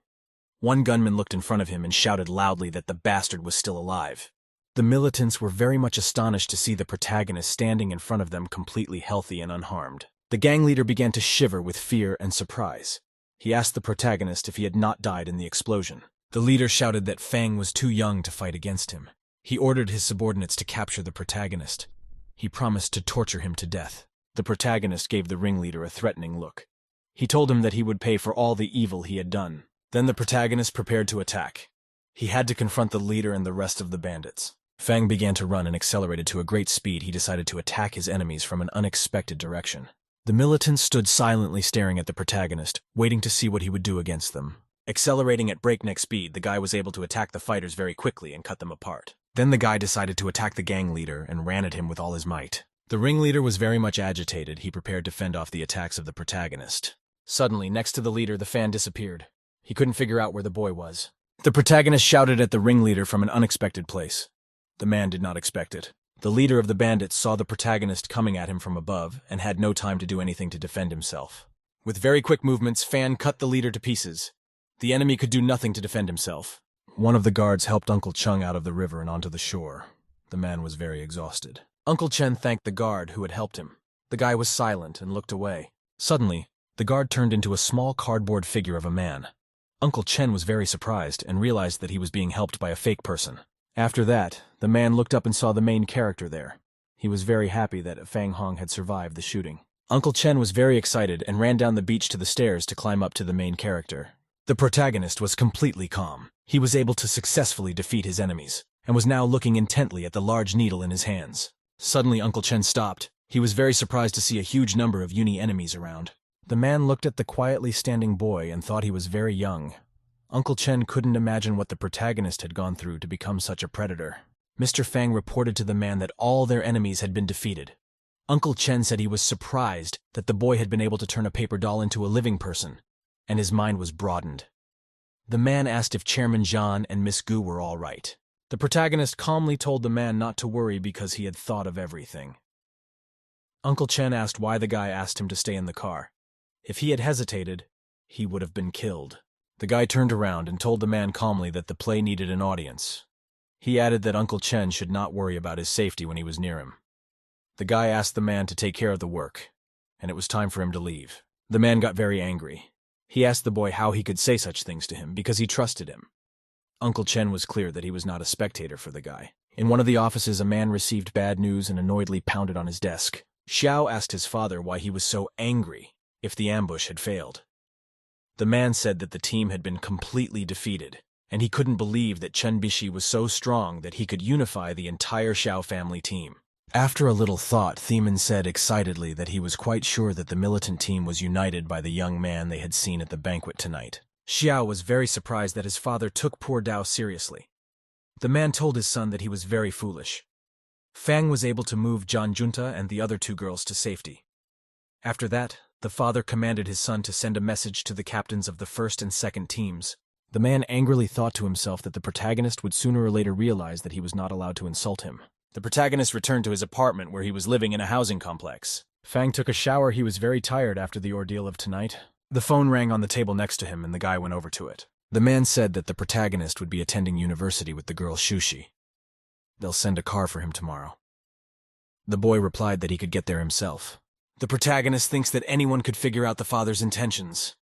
one gunman looked in front of him and shouted loudly that the bastard was still alive. The militants were very much astonished to see the protagonist standing in front of them completely healthy and unharmed. The gang leader began to shiver with fear and surprise. He asked the protagonist if he had not died in the explosion. The leader shouted that Fang was too young to fight against him. He ordered his subordinates to capture the protagonist. He promised to torture him to death. The protagonist gave the ringleader a threatening look. He told him that he would pay for all the evil he had done. Then the protagonist prepared to attack. He had to confront the leader and the rest of the bandits. Fang began to run and accelerated to a great speed. He decided to attack his enemies from an unexpected direction. The militants stood silently staring at the protagonist, waiting to see what he would do against them. Accelerating at breakneck speed, the guy was able to attack the fighters very quickly and cut them apart. Then the guy decided to attack the gang leader and ran at him with all his might. The ringleader was very much agitated. He prepared to fend off the attacks of the protagonist. Suddenly, next to the leader, the fan disappeared. He couldn't figure out where the boy was. The protagonist shouted at the ringleader from an unexpected place. The man did not expect it. The leader of the bandits saw the protagonist coming at him from above and had no time to do anything to defend himself. With very quick movements, Fan cut the leader to pieces. The enemy could do nothing to defend himself. One of the guards helped Uncle Chung out of the river and onto the shore. The man was very exhausted. Uncle Chen thanked the guard who had helped him. The guy was silent and looked away. Suddenly, the guard turned into a small cardboard figure of a man. Uncle Chen was very surprised and realized that he was being helped by a fake person. After that, the man looked up and saw the main character there. He was very happy that Fang Hong had survived the shooting. Uncle Chen was very excited and ran down the beach to the stairs to climb up to the main character. The protagonist was completely calm. He was able to successfully defeat his enemies, and was now looking intently at the large needle in his hands. Suddenly, Uncle Chen stopped. He was very surprised to see a huge number of uni enemies around. The man looked at the quietly standing boy and thought he was very young. Uncle Chen couldn't imagine what the protagonist had gone through to become such a predator. Mr. Fang reported to the man that all their enemies had been defeated. Uncle Chen said he was surprised that the boy had been able to turn a paper doll into a living person, and his mind was broadened. The man asked if Chairman Zhan and Miss Gu were all right. The protagonist calmly told the man not to worry because he had thought of everything. Uncle Chen asked why the guy asked him to stay in the car. If he had hesitated, he would have been killed. The guy turned around and told the man calmly that the play needed an audience. He added that Uncle Chen should not worry about his safety when he was near him. The guy asked the man to take care of the work, and it was time for him to leave. The man got very angry. He asked the boy how he could say such things to him because he trusted him. Uncle Chen was clear that he was not a spectator for the guy. In one of the offices, a man received bad news and annoyedly pounded on his desk. Xiao asked his father why he was so angry if the ambush had failed. The man said that the team had been completely defeated, and he couldn't believe that Chen Bishi was so strong that he could unify the entire Xiao family team. After a little thought, Theman said excitedly that he was quite sure that the militant team was united by the young man they had seen at the banquet tonight. Xiao was very surprised that his father took poor Dao seriously. The man told his son that he was very foolish. Fang was able to move Zhan Junta and the other two girls to safety. After that, the father commanded his son to send a message to the captains of the first and second teams. The man angrily thought to himself that the protagonist would sooner or later realize that he was not allowed to insult him. The protagonist returned to his apartment where he was living in a housing complex. Fang took a shower. He was very tired after the ordeal of tonight. The phone rang on the table next to him and the guy went over to it. The man said that the protagonist would be attending university with the girl Shuki. They'll send a car for him tomorrow. The boy replied that he could get there himself. The protagonist thinks that anyone could figure out the father's intentions.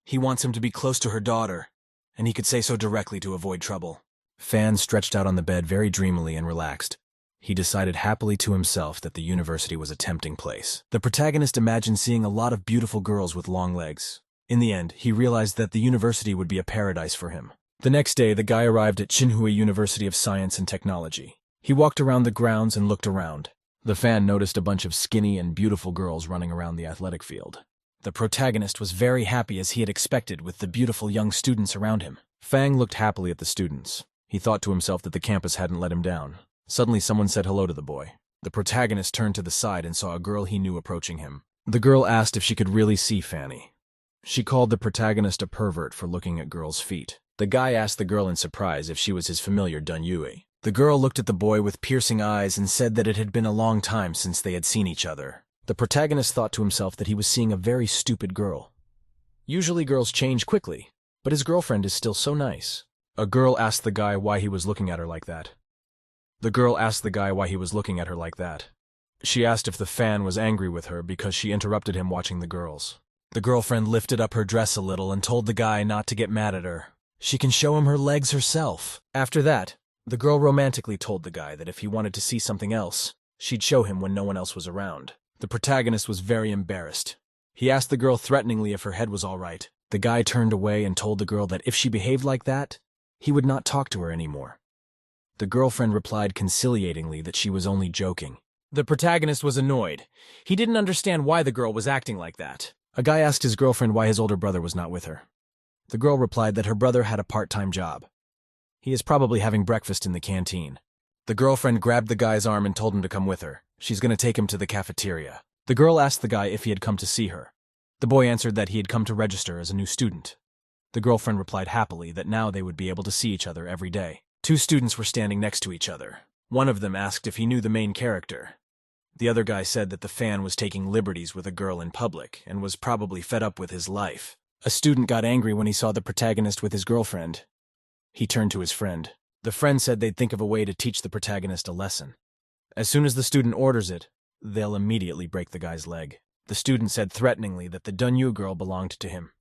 He wants him to be close to her daughter, and he could say so directly to avoid trouble. Fan stretched out on the bed very dreamily and relaxed. He decided happily to himself that the university was a tempting place. The protagonist imagined seeing a lot of beautiful girls with long legs. In the end, he realized that the university would be a paradise for him. The next day, the guy arrived at Tsinghua University of Science and Technology. He walked around the grounds and looked around. The fan noticed a bunch of skinny and beautiful girls running around the athletic field. The protagonist was very happy as he had expected with the beautiful young students around him. Fang looked happily at the students. He thought to himself that the campus hadn't let him down. Suddenly someone said hello to the boy. The protagonist turned to the side and saw a girl he knew approaching him. The girl asked if she could really see Fanny. She called the protagonist a pervert for looking at girls' feet. The guy asked the girl in surprise if she was his familiar Dun Yue. The girl looked at the boy with piercing eyes and said that it had been a long time since they had seen each other. The protagonist thought to himself that he was seeing a very stupid girl. Usually girls change quickly, but his girlfriend is still so nice. A girl asked the guy why he was looking at her like that. The girl asked the guy why he was looking at her like that. She asked if the fan was angry with her because she interrupted him watching the girls. The girlfriend lifted up her dress a little and told the guy not to get mad at her. She can show him her legs herself. After that, the girl romantically told the guy that if he wanted to see something else, she'd show him when no one else was around. The protagonist was very embarrassed. He asked the girl threateningly if her head was all right. The guy turned away and told the girl that if she behaved like that, he would not talk to her anymore. The girlfriend replied conciliatingly that she was only joking. The protagonist was annoyed. He didn't understand why the girl was acting like that. A guy asked his girlfriend why his older brother was not with her. The girl replied that her brother had a part-time job. He is probably having breakfast in the canteen. The girlfriend grabbed the guy's arm and told him to come with her. She's going to take him to the cafeteria. The girl asked the guy if he had come to see her. The boy answered that he had come to register as a new student. The girlfriend replied happily that now they would be able to see each other every day. Two students were standing next to each other. One of them asked if he knew the main character. The other guy said that the fan was taking liberties with a girl in public and was probably fed up with his life. A student got angry when he saw the protagonist with his girlfriend. He turned to his friend. The friend said they'd think of a way to teach the protagonist a lesson. As soon as the student orders it, they'll immediately break the guy's leg. The student said threateningly that the Dunyu girl belonged to him.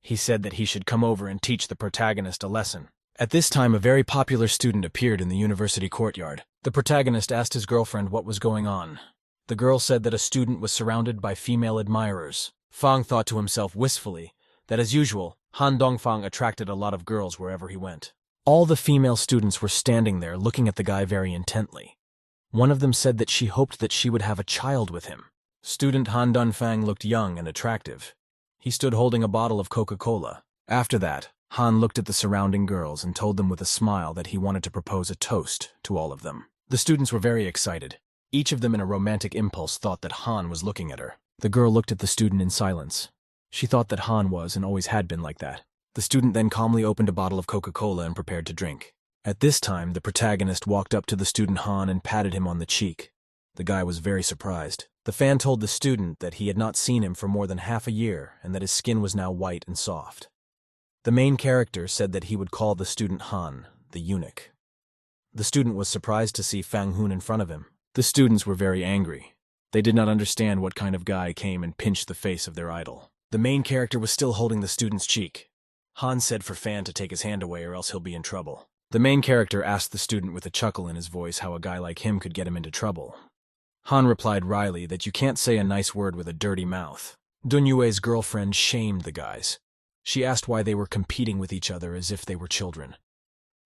He said that he should come over and teach the protagonist a lesson. At this time, a very popular student appeared in the university courtyard. The protagonist asked his girlfriend what was going on. The girl said that a student was surrounded by female admirers. Fang thought to himself wistfully that, as usual, Han Dongfang attracted a lot of girls wherever he went. All the female students were standing there looking at the guy very intently. One of them said that she hoped that she would have a child with him. Student Han Dongfang looked young and attractive. He stood holding a bottle of Coca-Cola. After that, Han looked at the surrounding girls and told them with a smile that he wanted to propose a toast to all of them. The students were very excited. Each of them in a romantic impulse thought that Han was looking at her. The girl looked at the student in silence. She thought that Han was and always had been like that. The student then calmly opened a bottle of Coca-Cola and prepared to drink. At this time, the protagonist walked up to the student Han and patted him on the cheek. The guy was very surprised. The fan told the student that he had not seen him for more than half a year and that his skin was now white and soft. The main character said that he would call the student Han, the eunuch. The student was surprised to see Fang Hun in front of him. The students were very angry. They did not understand what kind of guy came and pinched the face of their idol. The main character was still holding the student's cheek. Han said for Fan to take his hand away or else he'll be in trouble. The main character asked the student with a chuckle in his voice how a guy like him could get him into trouble. Han replied wryly that you can't say a nice word with a dirty mouth. Dunyue's girlfriend shamed the guys. She asked why they were competing with each other as if they were children.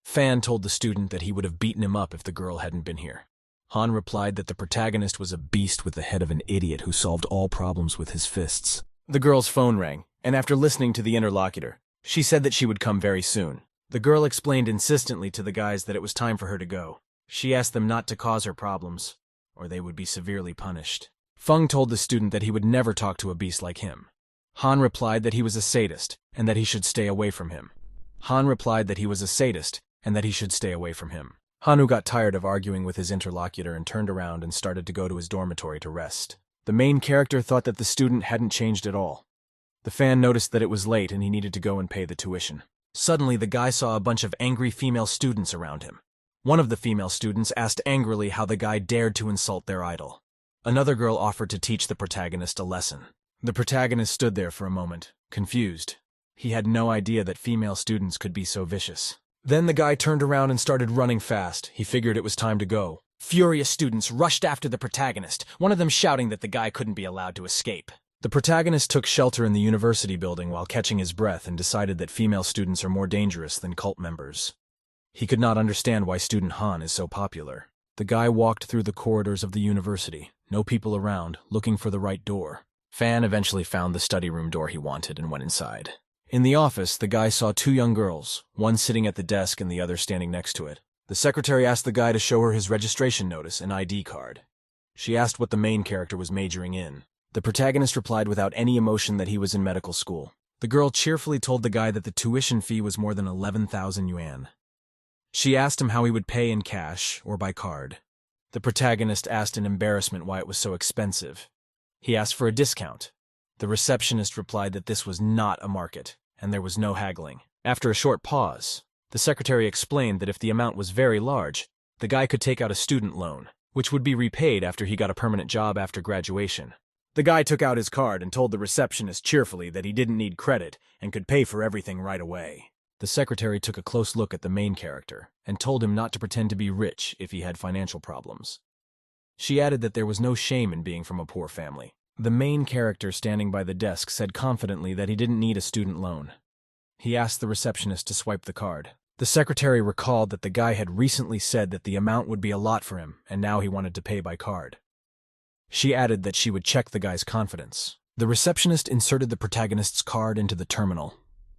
Fan told the student that he would have beaten him up if the girl hadn't been here. Han replied that the protagonist was a beast with the head of an idiot who solved all problems with his fists. The girl's phone rang, and after listening to the interlocutor, she said that she would come very soon. The girl explained insistently to the guys that it was time for her to go. She asked them not to cause her problems, or they would be severely punished. Feng told the student that he would never talk to a beast like him. Han replied that he was a sadist, and that he should stay away from him. Hanu got tired of arguing with his interlocutor and turned around and started to go to his dormitory to rest. The main character thought that the student hadn't changed at all. The fan noticed that it was late and he needed to go and pay the tuition. Suddenly, the guy saw a bunch of angry female students around him. One of the female students asked angrily how the guy dared to insult their idol. Another girl offered to teach the protagonist a lesson. The protagonist stood there for a moment, confused. He had no idea that female students could be so vicious. Then the guy turned around and started running fast. He figured it was time to go. Furious students rushed after the protagonist, one of them shouting that the guy couldn't be allowed to escape. The protagonist took shelter in the university building while catching his breath and decided that female students are more dangerous than cult members. He could not understand why student Han is so popular. The guy walked through the corridors of the university, no people around, looking for the right door. Fan eventually found the study room door he wanted and went inside. In the office, the guy saw two young girls, one sitting at the desk and the other standing next to it. The secretary asked the guy to show her his registration notice and ID card. She asked what the main character was majoring in. The protagonist replied without any emotion that he was in medical school. The girl cheerfully told the guy that the tuition fee was more than 11,000 yuan. She asked him how he would pay in cash or by card. The protagonist asked in embarrassment why it was so expensive. He asked for a discount. The receptionist replied that this was not a market, and there was no haggling. After a short pause, the secretary explained that if the amount was very large, the guy could take out a student loan, which would be repaid after he got a permanent job after graduation. The guy took out his card and told the receptionist cheerfully that he didn't need credit and could pay for everything right away. The secretary took a close look at the main character and told him not to pretend to be rich if he had financial problems. She added that there was no shame in being from a poor family. The main character standing by the desk said confidently that he didn't need a student loan. He asked the receptionist to swipe the card. The secretary recalled that the guy had recently said that the amount would be a lot for him, and now he wanted to pay by card. She added that she would check the guy's confidence. The receptionist inserted the protagonist's card into the terminal.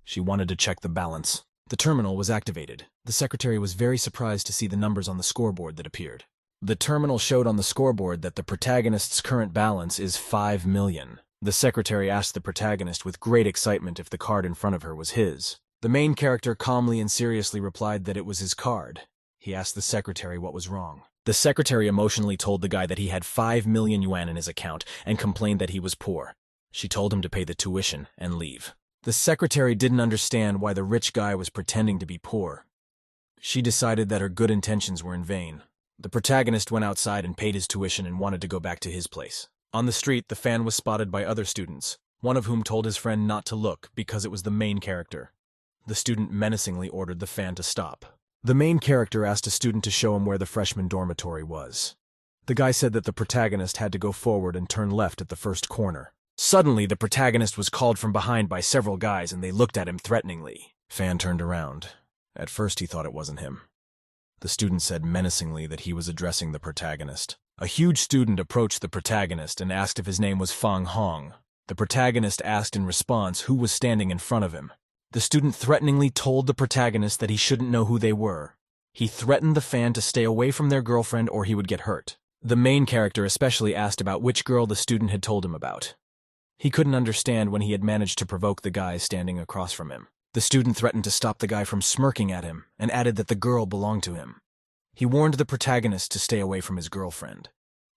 She wanted to check the balance. The terminal was activated. The secretary was very surprised to see the numbers on the scoreboard that appeared. The terminal showed on the scoreboard that the protagonist's current balance is 5 million. The secretary asked the protagonist with great excitement if the card in front of her was his. The main character calmly and seriously replied that it was his card. He asked the secretary what was wrong. The secretary emotionally told the guy that he had 5 million yuan in his account and complained that he was poor. She told him to pay the tuition and leave. The secretary didn't understand why the rich guy was pretending to be poor. She decided that her good intentions were in vain. The protagonist went outside and paid his tuition and wanted to go back to his place. On the street, the fan was spotted by other students, one of whom told his friend not to look because it was the main character. The student menacingly ordered the fan to stop. The main character asked a student to show him where the freshman dormitory was. The guy said that the protagonist had to go forward and turn left at the first corner. Suddenly, the protagonist was called from behind by several guys and they looked at him threateningly. Fan turned around. At first, he thought it wasn't him. The student said menacingly that he was addressing the protagonist. A huge student approached the protagonist and asked if his name was Fang Hong. The protagonist asked in response who was standing in front of him. The student threateningly told the protagonist that he shouldn't know who they were. He threatened the fan to stay away from their girlfriend or he would get hurt. The main character especially asked about which girl the student had told him about. He couldn't understand when he had managed to provoke the guy standing across from him. The student threatened to stop the guy from smirking at him and added that the girl belonged to him. He warned the protagonist to stay away from his girlfriend.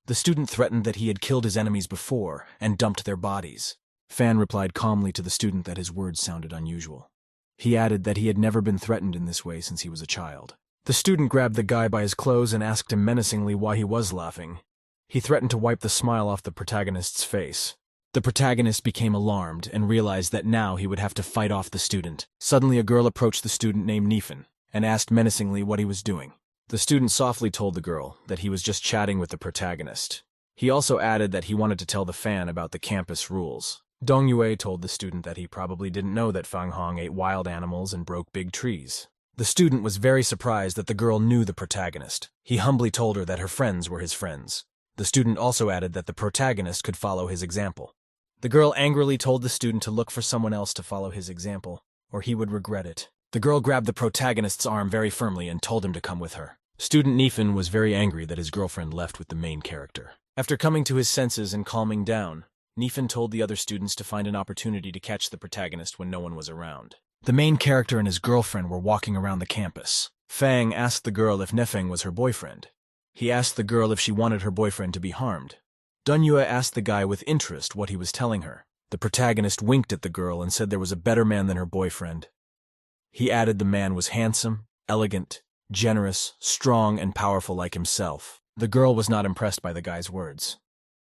The student threatened that he had killed his enemies before and dumped their bodies. Fan replied calmly to the student that his words sounded unusual. He added that he had never been threatened in this way since he was a child. The student grabbed the guy by his clothes and asked him menacingly why he was laughing. He threatened to wipe the smile off the protagonist's face. The protagonist became alarmed and realized that now he would have to fight off the student. Suddenly, a girl approached the student named Nifan and asked menacingly what he was doing. The student softly told the girl that he was just chatting with the protagonist. He also added that he wanted to tell the fan about the campus rules. Dong Yue told the student that he probably didn't know that Fang Hong ate wild animals and broke big trees. The student was very surprised that the girl knew the protagonist. He humbly told her that her friends were his friends. The student also added that the protagonist could follow his example. The girl angrily told the student to look for someone else to follow his example, or he would regret it. The girl grabbed the protagonist's arm very firmly and told him to come with her. Student Nifan was very angry that his girlfriend left with the main character. After coming to his senses and calming down, Nifan told the other students to find an opportunity to catch the protagonist when no one was around. The main character and his girlfriend were walking around the campus. Fang asked the girl if Nefeng was her boyfriend. He asked the girl if she wanted her boyfriend to be harmed. Dunyue asked the guy with interest what he was telling her. The protagonist winked at the girl and said there was a better man than her boyfriend. He added the man was handsome, elegant, generous, strong, and powerful like himself. The girl was not impressed by the guy's words.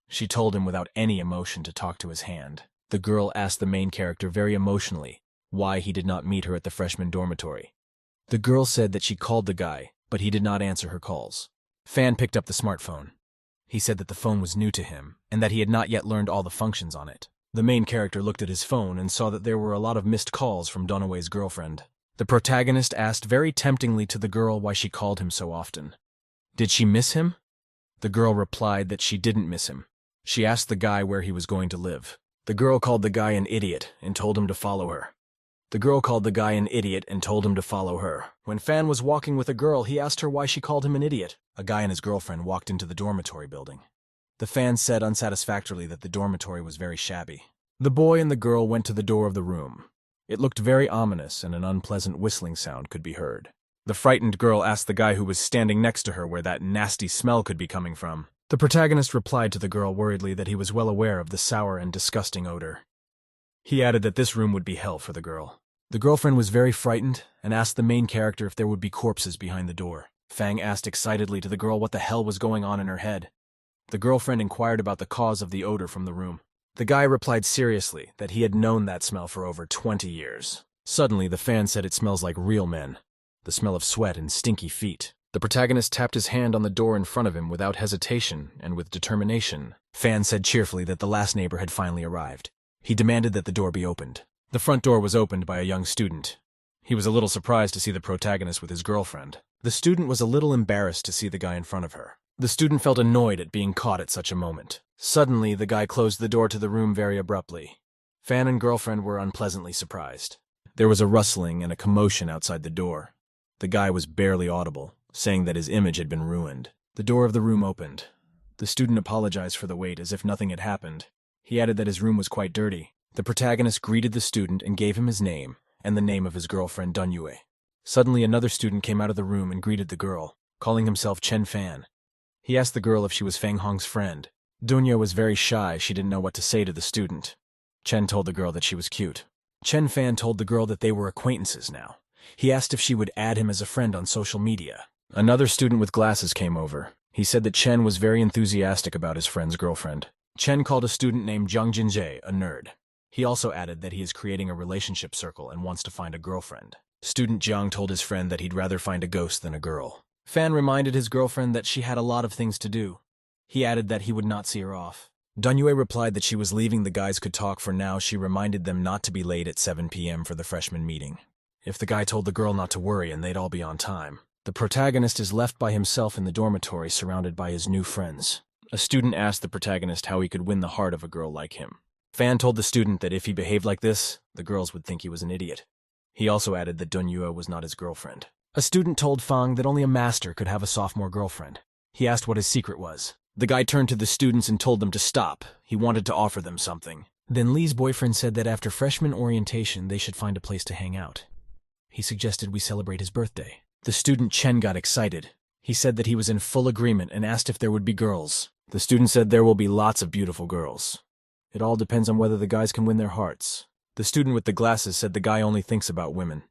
She told him without any emotion to talk to his hand. The girl asked the main character very emotionally why he did not meet her at the freshman dormitory. The girl said that she called the guy, but he did not answer her calls. Fan picked up the smartphone. He said that the phone was new to him, and that he had not yet learned all the functions on it. The main character looked at his phone and saw that there were a lot of missed calls from Donohue's girlfriend. The protagonist asked very temptingly to the girl why she called him so often. Did she miss him? The girl replied that she didn't miss him. She asked the guy where he was going to live. The girl called the guy an idiot and told him to follow her. The girl called the guy an idiot and told him to follow her. When Fan was walking with a girl, he asked her why she called him an idiot. A guy and his girlfriend walked into the dormitory building. The Fan said unsatisfactorily that the dormitory was very shabby. The boy and the girl went to the door of the room. It looked very ominous and an unpleasant whistling sound could be heard. The frightened girl asked the guy who was standing next to her where that nasty smell could be coming from. The protagonist replied to the girl worriedly that he was well aware of the sour and disgusting odor. He added that this room would be hell for the girl. The girlfriend was very frightened and asked the main character if there would be corpses behind the door. Fang asked excitedly to the girl what the hell was going on in her head. The girlfriend inquired about the cause of the odor from the room. The guy replied seriously that he had known that smell for over 20 years. Suddenly, the Fan said it smells like real men. The smell of sweat and stinky feet. The protagonist tapped his hand on the door in front of him without hesitation and with determination. Fan said cheerfully that the last neighbor had finally arrived. He demanded that the door be opened. The front door was opened by a young student. He was a little surprised to see the protagonist with his girlfriend. The student was a little embarrassed to see the guy in front of her. The student felt annoyed at being caught at such a moment. Suddenly, the guy closed the door to the room very abruptly. Fan and girlfriend were unpleasantly surprised. There was a rustling and a commotion outside the door. The guy was barely audible, saying that his image had been ruined. The door of the room opened. The student apologized for the wait as if nothing had happened. He added that his room was quite dirty. The protagonist greeted the student and gave him his name and the name of his girlfriend Dunyue. Suddenly another student came out of the room and greeted the girl, calling himself Chen Fan. He asked the girl if she was Fang Hong's friend. Dunyue was very shy, she didn't know what to say to the student. Chen told the girl that she was cute. Chen Fan told the girl that they were acquaintances now. He asked if she would add him as a friend on social media. Another student with glasses came over. He said that Chen was very enthusiastic about his friend's girlfriend. Chen called a student named Zhang Jinjie a nerd. He also added that he is creating a relationship circle and wants to find a girlfriend. Student Jiang told his friend that he'd rather find a ghost than a girl. Fan reminded his girlfriend that she had a lot of things to do. He added that he would not see her off. Dunyue replied that she was leaving the guys could talk for now. She reminded them not to be late at 7 p.m. for the freshman meeting. If the guy told the girl not to worry and they'd all be on time. The protagonist is left by himself in the dormitory surrounded by his new friends. A student asked the protagonist how he could win the heart of a girl like him. Fan told the student that if he behaved like this, the girls would think he was an idiot. He also added that Dunyue was not his girlfriend. A student told Fang that only a master could have a sophomore girlfriend. He asked what his secret was. The guy turned to the students and told them to stop. He wanted to offer them something. Then Lee's boyfriend said that after freshman orientation, they should find a place to hang out. He suggested we celebrate his birthday. The student Chen got excited. He said that he was in full agreement and asked if there would be girls. The student said there will be lots of beautiful girls. It all depends on whether the guys can win their hearts. The student with the glasses said the guy only thinks about women.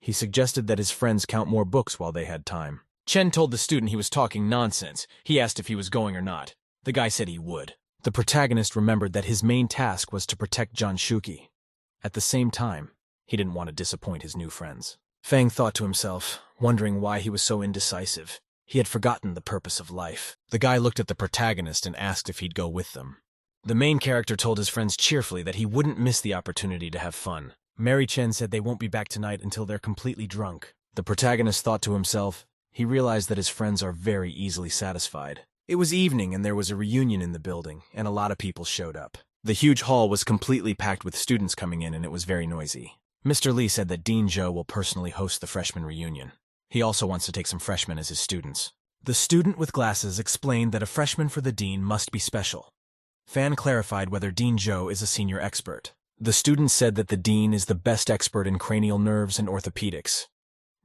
He suggested that his friends count more books while they had time. Chen told the student he was talking nonsense. He asked if he was going or not. The guy said he would. The protagonist remembered that his main task was to protect Shuki. At the same time, he didn't want to disappoint his new friends. Fang thought to himself, wondering why he was so indecisive. He had forgotten the purpose of life. The guy looked at the protagonist and asked if he'd go with them. The main character told his friends cheerfully that he wouldn't miss the opportunity to have fun. Mary Chen said they won't be back tonight until they're completely drunk. The protagonist thought to himself. He realized that his friends are very easily satisfied. It was evening and there was a reunion in the building, and a lot of people showed up. The huge hall was completely packed with students coming in and it was very noisy. Mr. Lee said that Dean Zhou will personally host the freshman reunion. He also wants to take some freshmen as his students. The student with glasses explained that a freshman for the dean must be special. Fan clarified whether Dean Zhou is a senior expert. The student said that the dean is the best expert in cranial nerves and orthopedics.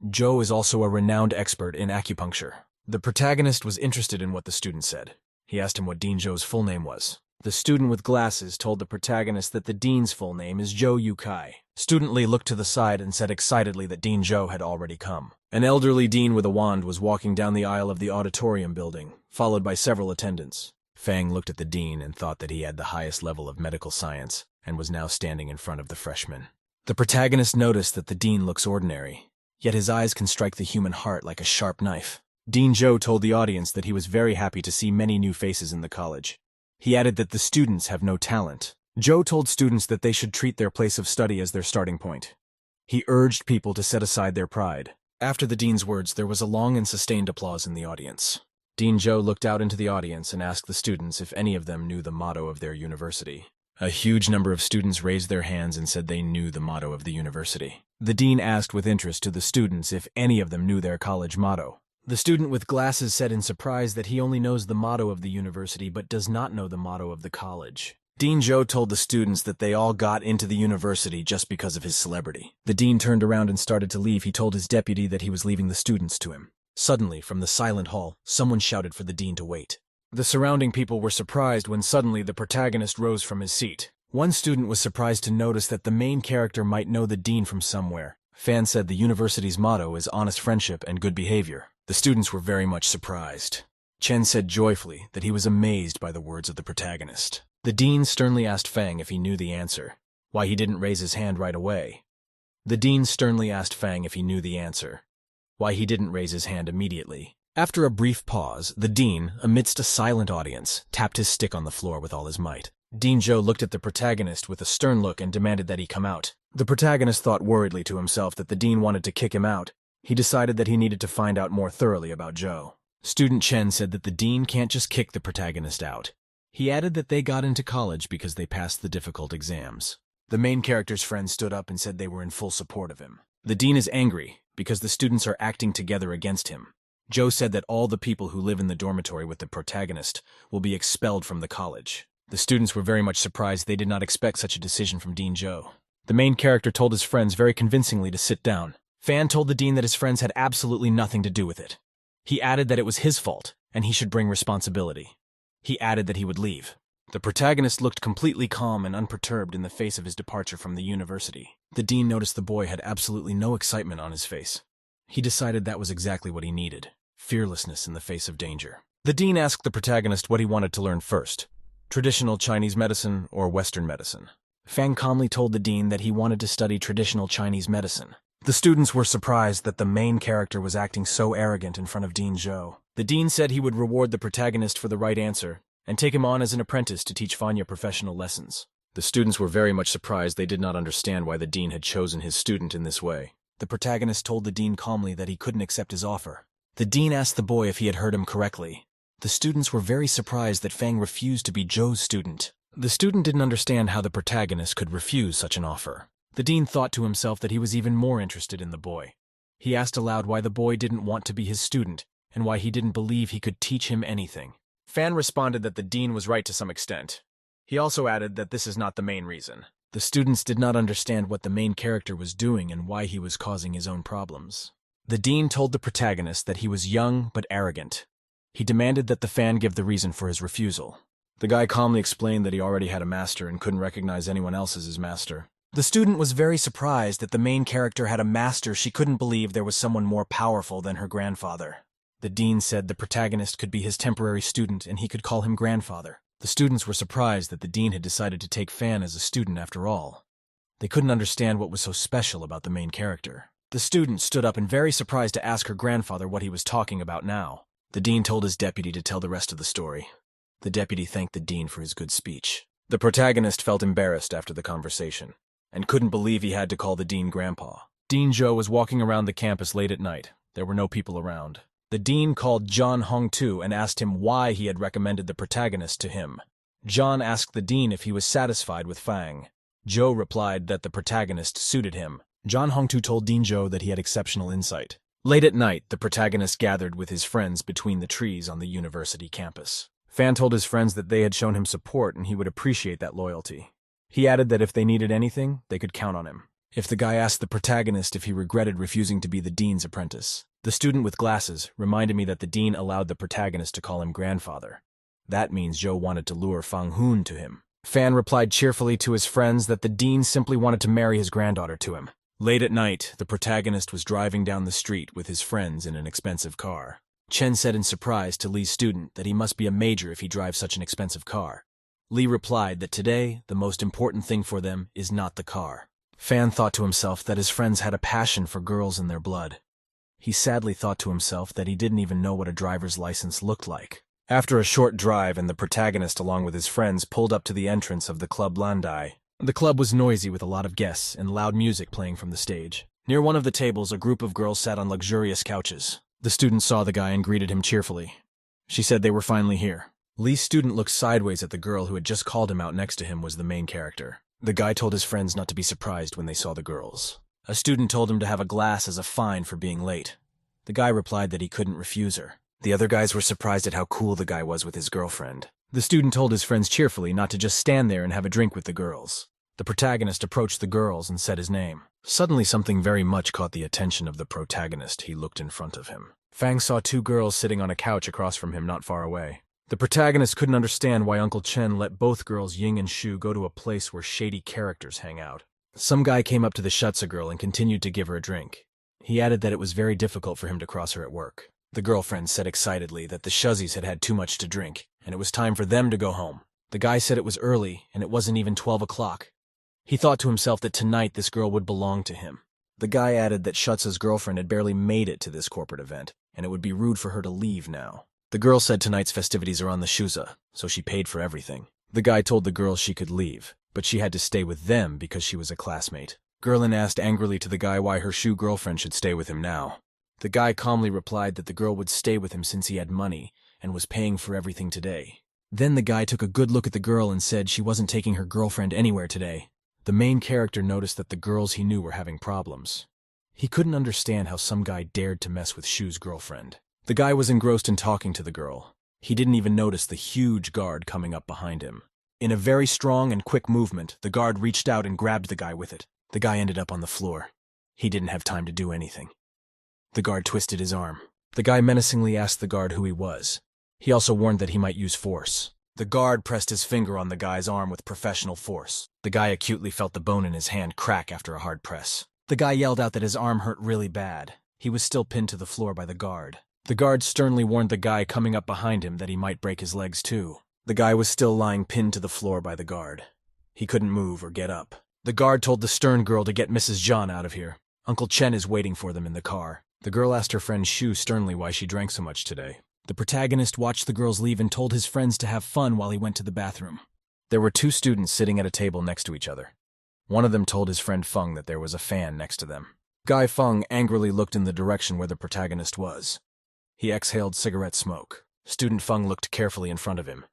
Zhou is also a renowned expert in acupuncture. The protagonist was interested in what the student said. He asked him what Dean Zhou's full name was. The student with glasses told the protagonist that the dean's full name is Zhou Yukai. Student Lee looked to the side and said excitedly that Dean Zhou had already come. An elderly dean with a wand was walking down the aisle of the auditorium building, followed by several attendants. Fang looked at the dean and thought that he had the highest level of medical science, and was now standing in front of the freshmen. The protagonist noticed that the dean looks ordinary, yet his eyes can strike the human heart like a sharp knife. Dean Zhou told the audience that he was very happy to see many new faces in the college. He added that the students have no talent. Zhou told students that they should treat their place of study as their starting point. He urged people to set aside their pride. After the dean's words, there was a long and sustained applause in the audience. Dean Zhou looked out into the audience and asked the students if any of them knew the motto of their university. A huge number of students raised their hands and said they knew the motto of the university. The dean asked with interest to the students if any of them knew their college motto. The student with glasses said in surprise that he only knows the motto of the university but does not know the motto of the college. Dean Zhou told the students that they all got into the university just because of his celebrity. The dean turned around and started to leave. He told his deputy that he was leaving the students to him. Suddenly, from the silent hall, someone shouted for the dean to wait. The surrounding people were surprised when suddenly the protagonist rose from his seat. One student was surprised to notice that the main character might know the dean from somewhere. Fan said the university's motto is honest friendship and good behavior. The students were very much surprised. Chen said joyfully that he was amazed by the words of the protagonist. The dean sternly asked Fang if he knew the answer, why he didn't raise his hand right away. The dean sternly asked Fang if he knew the answer, why he didn't raise his hand immediately. After a brief pause, the dean, amidst a silent audience, tapped his stick on the floor with all his might. Dean Zhou looked at the protagonist with a stern look and demanded that he come out. The protagonist thought worriedly to himself that the dean wanted to kick him out. He decided that he needed to find out more thoroughly about Zhou. Student Chen said that the dean can't just kick the protagonist out. He added that they got into college because they passed the difficult exams. The main character's friends stood up and said they were in full support of him. The dean is angry because the students are acting together against him. Zhou said that all the people who live in the dormitory with the protagonist will be expelled from the college. The students were very much surprised. They did not expect such a decision from Dean Zhou. The main character told his friends very convincingly to sit down. Fan told the dean that his friends had absolutely nothing to do with it. He added that it was his fault, and he should bring responsibility. He added that he would leave. The protagonist looked completely calm and unperturbed in the face of his departure from the university. The dean noticed the boy had absolutely no excitement on his face. He decided that was exactly what he needed, fearlessness in the face of danger. The dean asked the protagonist what he wanted to learn first, traditional Chinese medicine or Western medicine. Fang calmly told the dean that he wanted to study traditional Chinese medicine. The students were surprised that the main character was acting so arrogant in front of Dean Zhou. The dean said he would reward the protagonist for the right answer and take him on as an apprentice to teach Fanya professional lessons. The students were very much surprised. They did not understand why the dean had chosen his student in this way. The protagonist told the dean calmly that he couldn't accept his offer. The dean asked the boy if he had heard him correctly. The students were very surprised that Fang refused to be Zhou's student. The student didn't understand how the protagonist could refuse such an offer. The dean thought to himself that he was even more interested in the boy. He asked aloud why the boy didn't want to be his student and why he didn't believe he could teach him anything. Fan responded that the dean was right to some extent. He also added that this is not the main reason. The students did not understand what the main character was doing and why he was causing his own problems. The dean told the protagonist that he was young but arrogant. He demanded that the fan give the reason for his refusal. The guy calmly explained that he already had a master and couldn't recognize anyone else as his master. The student was very surprised that the main character had a master. She couldn't believe there was someone more powerful than her grandfather. The dean said the protagonist could be his temporary student and he could call him grandfather. The students were surprised that the dean had decided to take Fan as a student after all. They couldn't understand what was so special about the main character. The student stood up and very surprised to ask her grandfather what he was talking about now. The dean told his deputy to tell the rest of the story. The deputy thanked the dean for his good speech. The protagonist felt embarrassed after the conversation, and couldn't believe he had to call the dean grandpa. Dean Zhou was walking around the campus late at night. There were no people around. The dean called John Hongtu and asked him why he had recommended the protagonist to him. John asked the dean if he was satisfied with Fang. Zhou replied that the protagonist suited him. John Hongtu told Dean Zhou that he had exceptional insight. Late at night, the protagonist gathered with his friends between the trees on the university campus. Fan told his friends that they had shown him support and he would appreciate that loyalty. He added that if they needed anything, they could count on him. If the guy asked the protagonist if he regretted refusing to be the dean's apprentice. The student with glasses reminded me that the dean allowed the protagonist to call him grandfather. That means Zhou wanted to lure Fang Hun to him. Fan replied cheerfully to his friends that the dean simply wanted to marry his granddaughter to him. Late at night, the protagonist was driving down the street with his friends in an expensive car. Chen said in surprise to Lee's student that he must be a major if he drives such an expensive car. Lee replied that today, the most important thing for them is not the car. Fan thought to himself that his friends had a passion for girls in their blood. He sadly thought to himself that he didn't even know what a driver's license looked like. After a short drive and the protagonist along with his friends pulled up to the entrance of the Club Landai. The club was noisy with a lot of guests and loud music playing from the stage. Near one of the tables, a group of girls sat on luxurious couches. The student saw the guy and greeted him cheerfully. She said they were finally here. Lee's student looked sideways at the girl who had just called him out. Next to him was the main character. The guy told his friends not to be surprised when they saw the girls. A student told him to have a glass as a fine for being late. The guy replied that he couldn't refuse her. The other guys were surprised at how cool the guy was with his girlfriend. The student told his friends cheerfully not to just stand there and have a drink with the girls. The protagonist approached the girls and said his name. Suddenly something very much caught the attention of the protagonist. He looked in front of him. Fang saw two girls sitting on a couch across from him not far away. The protagonist couldn't understand why Uncle Chen let both girls, Ying and Shu, go to a place where shady characters hang out. Some guy came up to the Shutsa girl and continued to give her a drink. He added that it was very difficult for him to cross her at work. The girlfriend said excitedly that the Shuzzies had had too much to drink, and it was time for them to go home. The guy said it was early, and it wasn't even 12 o'clock. He thought to himself that tonight this girl would belong to him. The guy added that Shutsa's girlfriend had barely made it to this corporate event, and it would be rude for her to leave now. The girl said tonight's festivities are on the Shuza, so she paid for everything. The guy told the girl she could leave, but she had to stay with them because she was a classmate. Gerlin asked angrily to the guy why her Shu girlfriend should stay with him now. The guy calmly replied that the girl would stay with him since he had money and was paying for everything today. Then the guy took a good look at the girl and said she wasn't taking her girlfriend anywhere today. The main character noticed that the girls he knew were having problems. He couldn't understand how some guy dared to mess with Shu's girlfriend. The guy was engrossed in talking to the girl. He didn't even notice the huge guard coming up behind him. In a very strong and quick movement, the guard reached out and grabbed the guy with it. The guy ended up on the floor. He didn't have time to do anything. The guard twisted his arm. The guy menacingly asked the guard who he was. He also warned that he might use force. The guard pressed his finger on the guy's arm with professional force. The guy acutely felt the bone in his hand crack after a hard press. The guy yelled out that his arm hurt really bad. He was still pinned to the floor by the guard. The guard sternly warned the guy coming up behind him that he might break his legs too. The guy was still lying pinned to the floor by the guard. He couldn't move or get up. The guard told the stern girl to get Mrs. John out of here. Uncle Chen is waiting for them in the car. The girl asked her friend Shu sternly why she drank so much today. The protagonist watched the girls leave and told his friends to have fun while he went to the bathroom. There were two students sitting at a table next to each other. One of them told his friend Feng that there was a fan next to them. Guy Feng angrily looked in the direction where the protagonist was. He exhaled cigarette smoke. Student Feng looked carefully in front of him.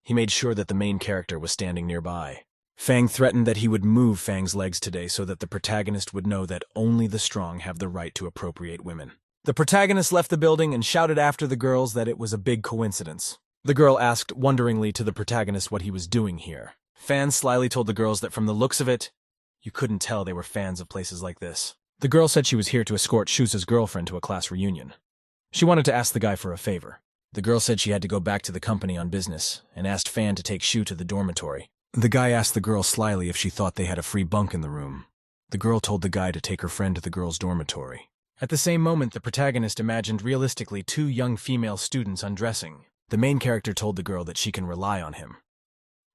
He made sure that the main character was standing nearby. Fang threatened that he would move Fang's legs today so that the protagonist would know that only the strong have the right to appropriate women. The protagonist left the building and shouted after the girls that it was a big coincidence. The girl asked wonderingly to the protagonist what he was doing here. Fan slyly told the girls that from the looks of it, you couldn't tell they were fans of places like this. The girl said she was here to escort Shusa's girlfriend to a class reunion. She wanted to ask the guy for a favor. The girl said she had to go back to the company on business and asked Fan to take Shu to the dormitory. The guy asked the girl slyly if she thought they had a free bunk in the room. The girl told the guy to take her friend to the girl's dormitory. At the same moment, the protagonist imagined realistically two young female students undressing. The main character told the girl that she can rely on him.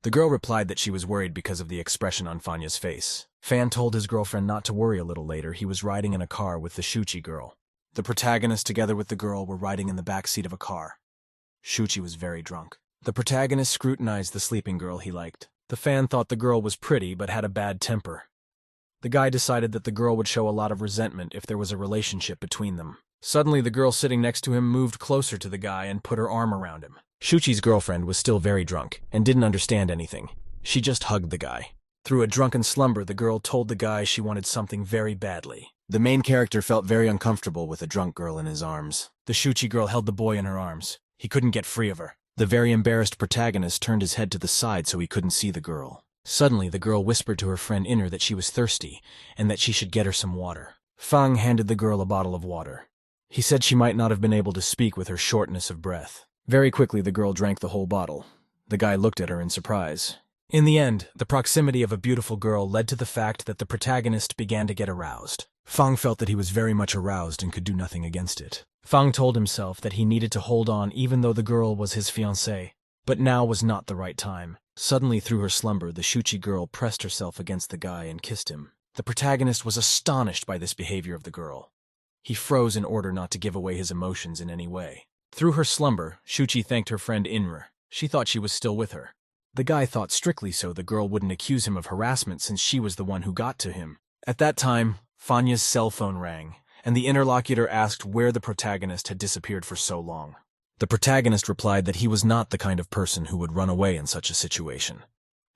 The girl replied that she was worried because of the expression on Fanya's face. Fan told his girlfriend not to worry. A little later, he was riding in a car with the Shuki girl. The protagonist, together with the girl, were riding in the back seat of a car. Shuki was very drunk. The protagonist scrutinized the sleeping girl he liked. The fan thought the girl was pretty but had a bad temper. The guy decided that the girl would show a lot of resentment if there was a relationship between them. Suddenly, the girl sitting next to him moved closer to the guy and put her arm around him. Shuchi's girlfriend was still very drunk and didn't understand anything. She just hugged the guy. Through a drunken slumber, the girl told the guy she wanted something very badly. The main character felt very uncomfortable with a drunk girl in his arms. The Shuchi girl held the boy in her arms. He couldn't get free of her. The very embarrassed protagonist turned his head to the side so he couldn't see the girl. Suddenly, the girl whispered to her friend Inner that she was thirsty and that she should get her some water. Fang handed the girl a bottle of water. He said she might not have been able to speak with her shortness of breath. Very quickly, the girl drank the whole bottle. The guy looked at her in surprise. In the end, the proximity of a beautiful girl led to the fact that the protagonist began to get aroused. Fang felt that he was very much aroused and could do nothing against it. Fang told himself that he needed to hold on even though the girl was his fiancée. But now was not the right time. Suddenly, through her slumber, the Shuchi girl pressed herself against the guy and kissed him. The protagonist was astonished by this behavior of the girl. He froze in order not to give away his emotions in any way. Through her slumber, Shuchi thanked her friend Inra. She thought she was still with her. The guy thought strictly so the girl wouldn't accuse him of harassment since she was the one who got to him. At that time, Fanya's cell phone rang, and the interlocutor asked where the protagonist had disappeared for so long. The protagonist replied that he was not the kind of person who would run away in such a situation.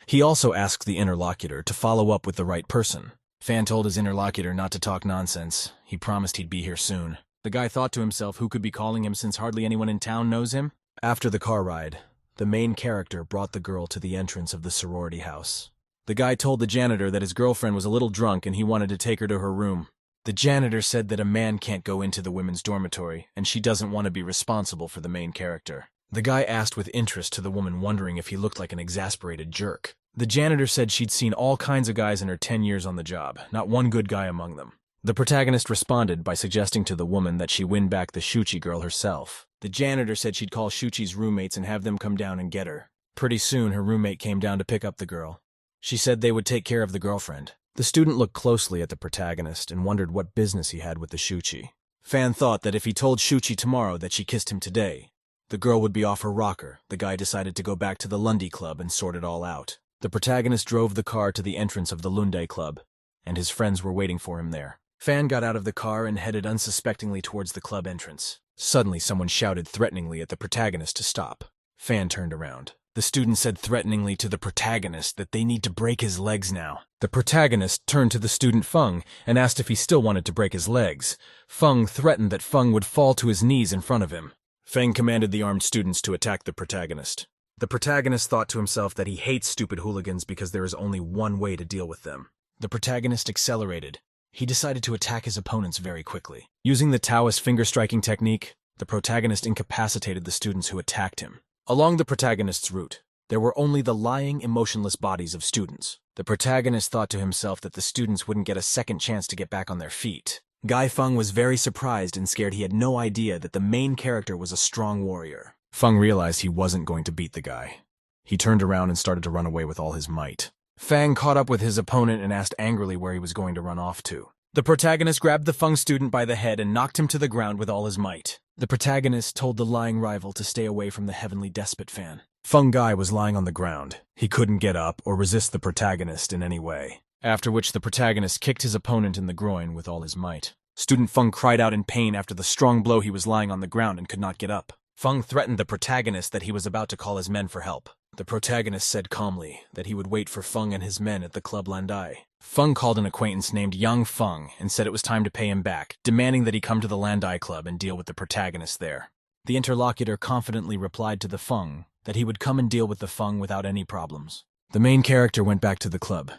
He also asked the interlocutor to follow up with the right person. Fan told his interlocutor not to talk nonsense. He promised he'd be here soon. The guy thought to himself who could be calling him since hardly anyone in town knows him. After the car ride, the main character brought the girl to the entrance of the sorority house. The guy told the janitor that his girlfriend was a little drunk and he wanted to take her to her room. The janitor said that a man can't go into the women's dormitory, and she doesn't want to be responsible for the main character. The guy asked with interest to the woman, wondering if he looked like an exasperated jerk. The janitor said she'd seen all kinds of guys in her 10 years on the job, not one good guy among them. The protagonist responded by suggesting to the woman that she win back the Shuchi girl herself. The janitor said she'd call Shuchi's roommates and have them come down and get her. Pretty soon, her roommate came down to pick up the girl. She said they would take care of the girlfriend. The student looked closely at the protagonist and wondered what business he had with the Shuchi. Fan thought that if he told Shuchi tomorrow that she kissed him today, the girl would be off her rocker. The guy decided to go back to the Lundy Club and sort it all out. The protagonist drove the car to the entrance of the Lunde Club, and his friends were waiting for him there. Fan got out of the car and headed unsuspectingly towards the club entrance. Suddenly, someone shouted threateningly at the protagonist to stop. Fan turned around. The student said threateningly to the protagonist that they need to break his legs now. The protagonist turned to the student Feng and asked if he still wanted to break his legs. Feng threatened that Feng would fall to his knees in front of him. Feng commanded the armed students to attack the protagonist. The protagonist thought to himself that he hates stupid hooligans because there is only one way to deal with them. The protagonist accelerated. He decided to attack his opponents very quickly. Using the Taoist finger-striking technique, the protagonist incapacitated the students who attacked him. Along the protagonist's route, there were only the lying, emotionless bodies of students. The protagonist thought to himself that the students wouldn't get a second chance to get back on their feet. Guy Feng was very surprised and scared. He had no idea that the main character was a strong warrior. Feng realized he wasn't going to beat the guy. He turned around and started to run away with all his might. Fang caught up with his opponent and asked angrily where he was going to run off to. The protagonist grabbed the Feng student by the head and knocked him to the ground with all his might. The protagonist told the lying rival to stay away from the heavenly despot Fan. Feng Guy was lying on the ground. He couldn't get up or resist the protagonist in any way. After which the protagonist kicked his opponent in the groin with all his might. Student Feng cried out in pain after the strong blow. He was lying on the ground and could not get up. Feng threatened the protagonist that he was about to call his men for help. The protagonist said calmly that he would wait for Feng and his men at the Club Landai. Feng called an acquaintance named Yang Feng and said it was time to pay him back, demanding that he come to the Landai Club and deal with the protagonist there. The interlocutor confidently replied to the Feng that he would come and deal with the Feng without any problems. The main character went back to the club.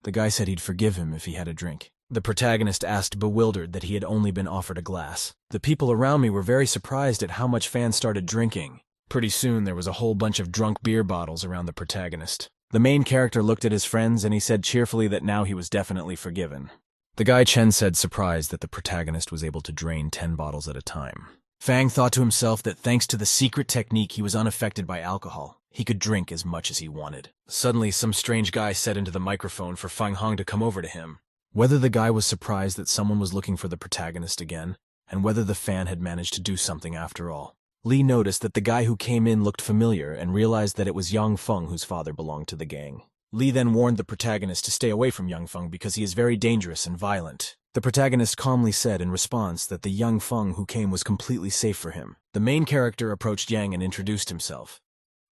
The guy said he'd forgive him if he had a drink. The protagonist asked, bewildered, that he had only been offered a glass. The people around me were very surprised at how much Fan started drinking. Pretty soon there was a whole bunch of drunk beer bottles around the protagonist. The main character looked at his friends and he said cheerfully that now he was definitely forgiven. The guy Chen said, surprised that the protagonist was able to drain 10 bottles at a time. Fang thought to himself that thanks to the secret technique he was unaffected by alcohol. He could drink as much as he wanted. Suddenly, some strange guy said into the microphone for Feng Hong to come over to him. Whether the guy was surprised that someone was looking for the protagonist again, and whether the fan had managed to do something after all. Lee noticed that the guy who came in looked familiar and realized that it was Yang Feng whose father belonged to the gang. Lee then warned the protagonist to stay away from Yang Feng because he is very dangerous and violent. The protagonist calmly said in response that the Yang Feng who came was completely safe for him. The main character approached Yang and introduced himself.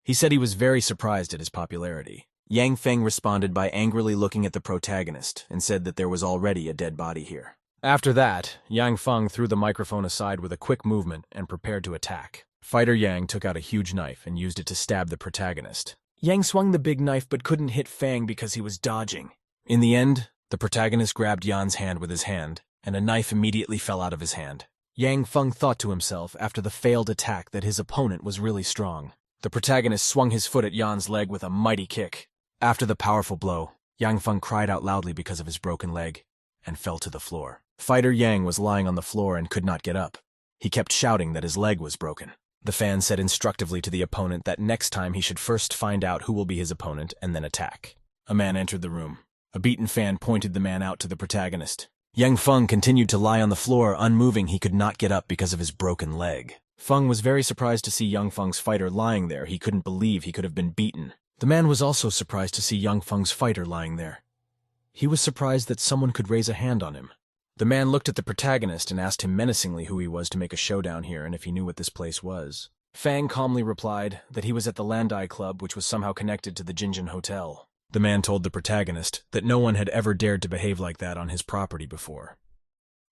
He said he was very surprised at his popularity. Yang Feng responded by angrily looking at the protagonist and said that there was already a dead body here. After that, Yang Feng threw the microphone aside with a quick movement and prepared to attack. Fighter Yang took out a huge knife and used it to stab the protagonist. Yang swung the big knife but couldn't hit Fang because he was dodging. In the end, the protagonist grabbed Yan's hand with his hand, and a knife immediately fell out of his hand. Yang Feng thought to himself after the failed attack that his opponent was really strong. The protagonist swung his foot at Yan's leg with a mighty kick. After the powerful blow, Yang Feng cried out loudly because of his broken leg and fell to the floor. Fighter Yang was lying on the floor and could not get up. He kept shouting that his leg was broken. The fan said instructively to the opponent that next time he should first find out who will be his opponent and then attack. A man entered the room. A beaten fan pointed the man out to the protagonist. Yang Feng continued to lie on the floor, unmoving. He could not get up because of his broken leg. Feng was very surprised to see Yang Feng's fighter lying there. He couldn't believe he could have been beaten. The man was also surprised to see Yang Feng's fighter lying there. He was surprised that someone could raise a hand on him. The man looked at the protagonist and asked him menacingly who he was to make a showdown here and if he knew what this place was. Fang calmly replied that he was at the Landai Club, which was somehow connected to the Jinjin Hotel. The man told the protagonist that no one had ever dared to behave like that on his property before.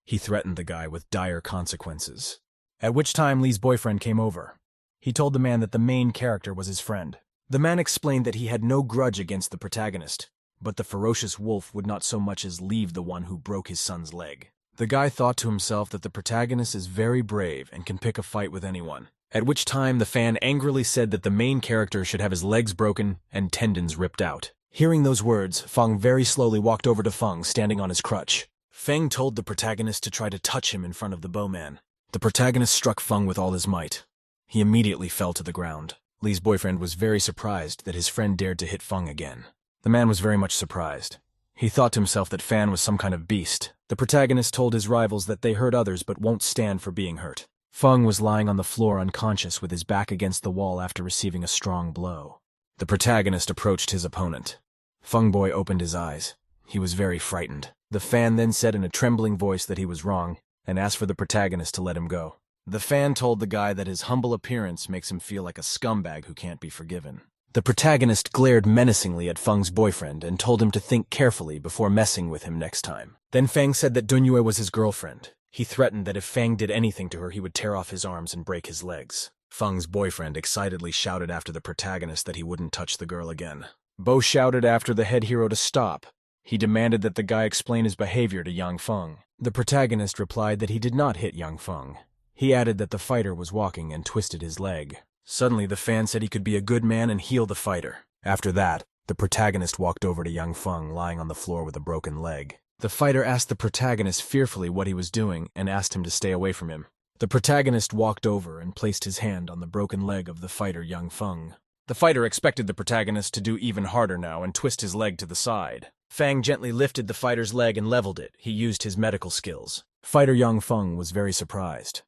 He threatened the guy with dire consequences. At which time Lee's boyfriend came over. He told the man that the main character was his friend. The man explained that he had no grudge against the protagonist, but the ferocious wolf would not so much as leave the one who broke his son's leg. The guy thought to himself that the protagonist is very brave and can pick a fight with anyone, at which time the fan angrily said that the main character should have his legs broken and tendons ripped out. Hearing those words, Feng very slowly walked over to Feng, standing on his crutch. Feng told the protagonist to try to touch him in front of the bowman. The protagonist struck Feng with all his might. He immediately fell to the ground. Lee's boyfriend was very surprised that his friend dared to hit Feng again. The man was very much surprised. He thought to himself that Fan was some kind of beast. The protagonist told his rivals that they hurt others but won't stand for being hurt. Feng was lying on the floor unconscious with his back against the wall after receiving a strong blow. The protagonist approached his opponent. Feng Boy opened his eyes. He was very frightened. The fan then said in a trembling voice that he was wrong and asked for the protagonist to let him go. The fan told the guy that his humble appearance makes him feel like a scumbag who can't be forgiven. The protagonist glared menacingly at Feng's boyfriend and told him to think carefully before messing with him next time. Then Feng said that Dunyue was his girlfriend. He threatened that if Feng did anything to her, he would tear off his arms and break his legs. Feng's boyfriend excitedly shouted after the protagonist that he wouldn't touch the girl again. Bo shouted after the head hero to stop. He demanded that the guy explain his behavior to Yang Feng. The protagonist replied that he did not hit Yang Feng. He added that the fighter was walking and twisted his leg. Suddenly, the fan said he could be a good man and heal the fighter. After that, the protagonist walked over to Yang Feng, lying on the floor with a broken leg. The fighter asked the protagonist fearfully what he was doing and asked him to stay away from him. The protagonist walked over and placed his hand on the broken leg of the fighter Yang Feng. The fighter expected the protagonist to do even harder now and twist his leg to the side. Fang gently lifted the fighter's leg and leveled it. He used his medical skills. Fighter Yang Feng was very surprised.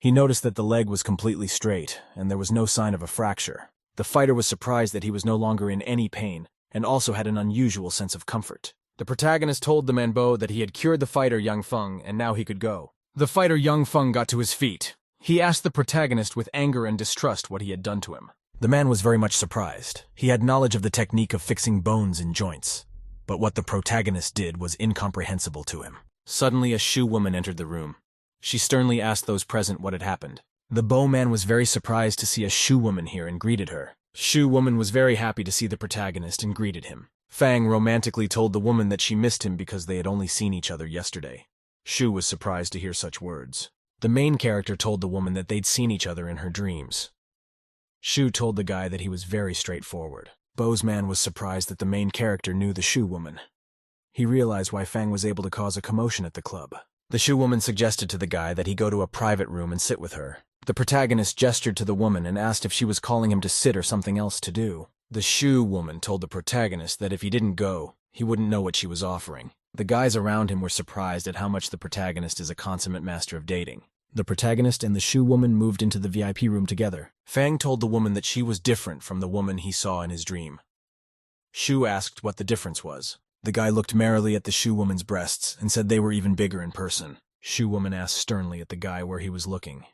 He noticed that the leg was completely straight, and there was no sign of a fracture. The fighter was surprised that he was no longer in any pain, and also had an unusual sense of comfort. The protagonist told the Manbo that he had cured the fighter Yang Feng, and now he could go. The fighter Yang Feng got to his feet. He asked the protagonist with anger and distrust what he had done to him. The man was very much surprised. He had knowledge of the technique of fixing bones in joints, but what the protagonist did was incomprehensible to him. Suddenly, a shoe woman entered the room. She sternly asked those present what had happened. The bowman was very surprised to see a shoe woman here and greeted her. Shoe woman was very happy to see the protagonist and greeted him. Fang romantically told the woman that she missed him because they had only seen each other yesterday. Shu was surprised to hear such words. The main character told the woman that they'd seen each other in her dreams. Shu told the guy that he was very straightforward. Bo's man was surprised that the main character knew the shoe woman. He realized why Fang was able to cause a commotion at the club. The shoe woman suggested to the guy that he go to a private room and sit with her. The protagonist gestured to the woman and asked if she was calling him to sit or something else to do. The shoe woman told the protagonist that if he didn't go, he wouldn't know what she was offering. The guys around him were surprised at how much the protagonist is a consummate master of dating. The protagonist and the shoe woman moved into the VIP room together. Fang told the woman that she was different from the woman he saw in his dream. Shu asked what the difference was. The guy looked merrily at the shoe woman's breasts and said they were even bigger in person. Shoe woman asked sternly at the guy where he was looking.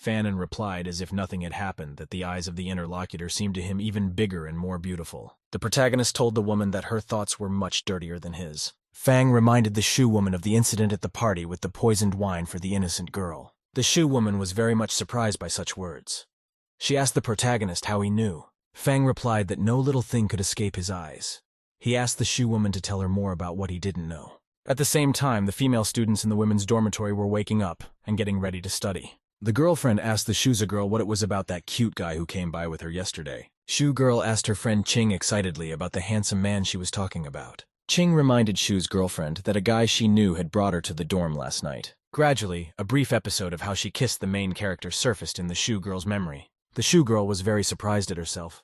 Fanon replied as if nothing had happened that the eyes of the interlocutor seemed to him even bigger and more beautiful. The protagonist told the woman that her thoughts were much dirtier than his. Fang reminded the shoe woman of the incident at the party with the poisoned wine for the innocent girl. The shoe woman was very much surprised by such words. She asked the protagonist how he knew. Fang replied that no little thing could escape his eyes. He asked the shoe woman to tell her more about what he didn't know. At the same time, the female students in the women's dormitory were waking up and getting ready to study. The girlfriend asked the shoes girl what it was about that cute guy who came by with her yesterday. Shoe girl asked her friend Ching excitedly about the handsome man she was talking about. Ching reminded Shu's girlfriend that a guy she knew had brought her to the dorm last night. Gradually, a brief episode of how she kissed the main character surfaced in the shoe girl's memory. The shoe girl was very surprised at herself.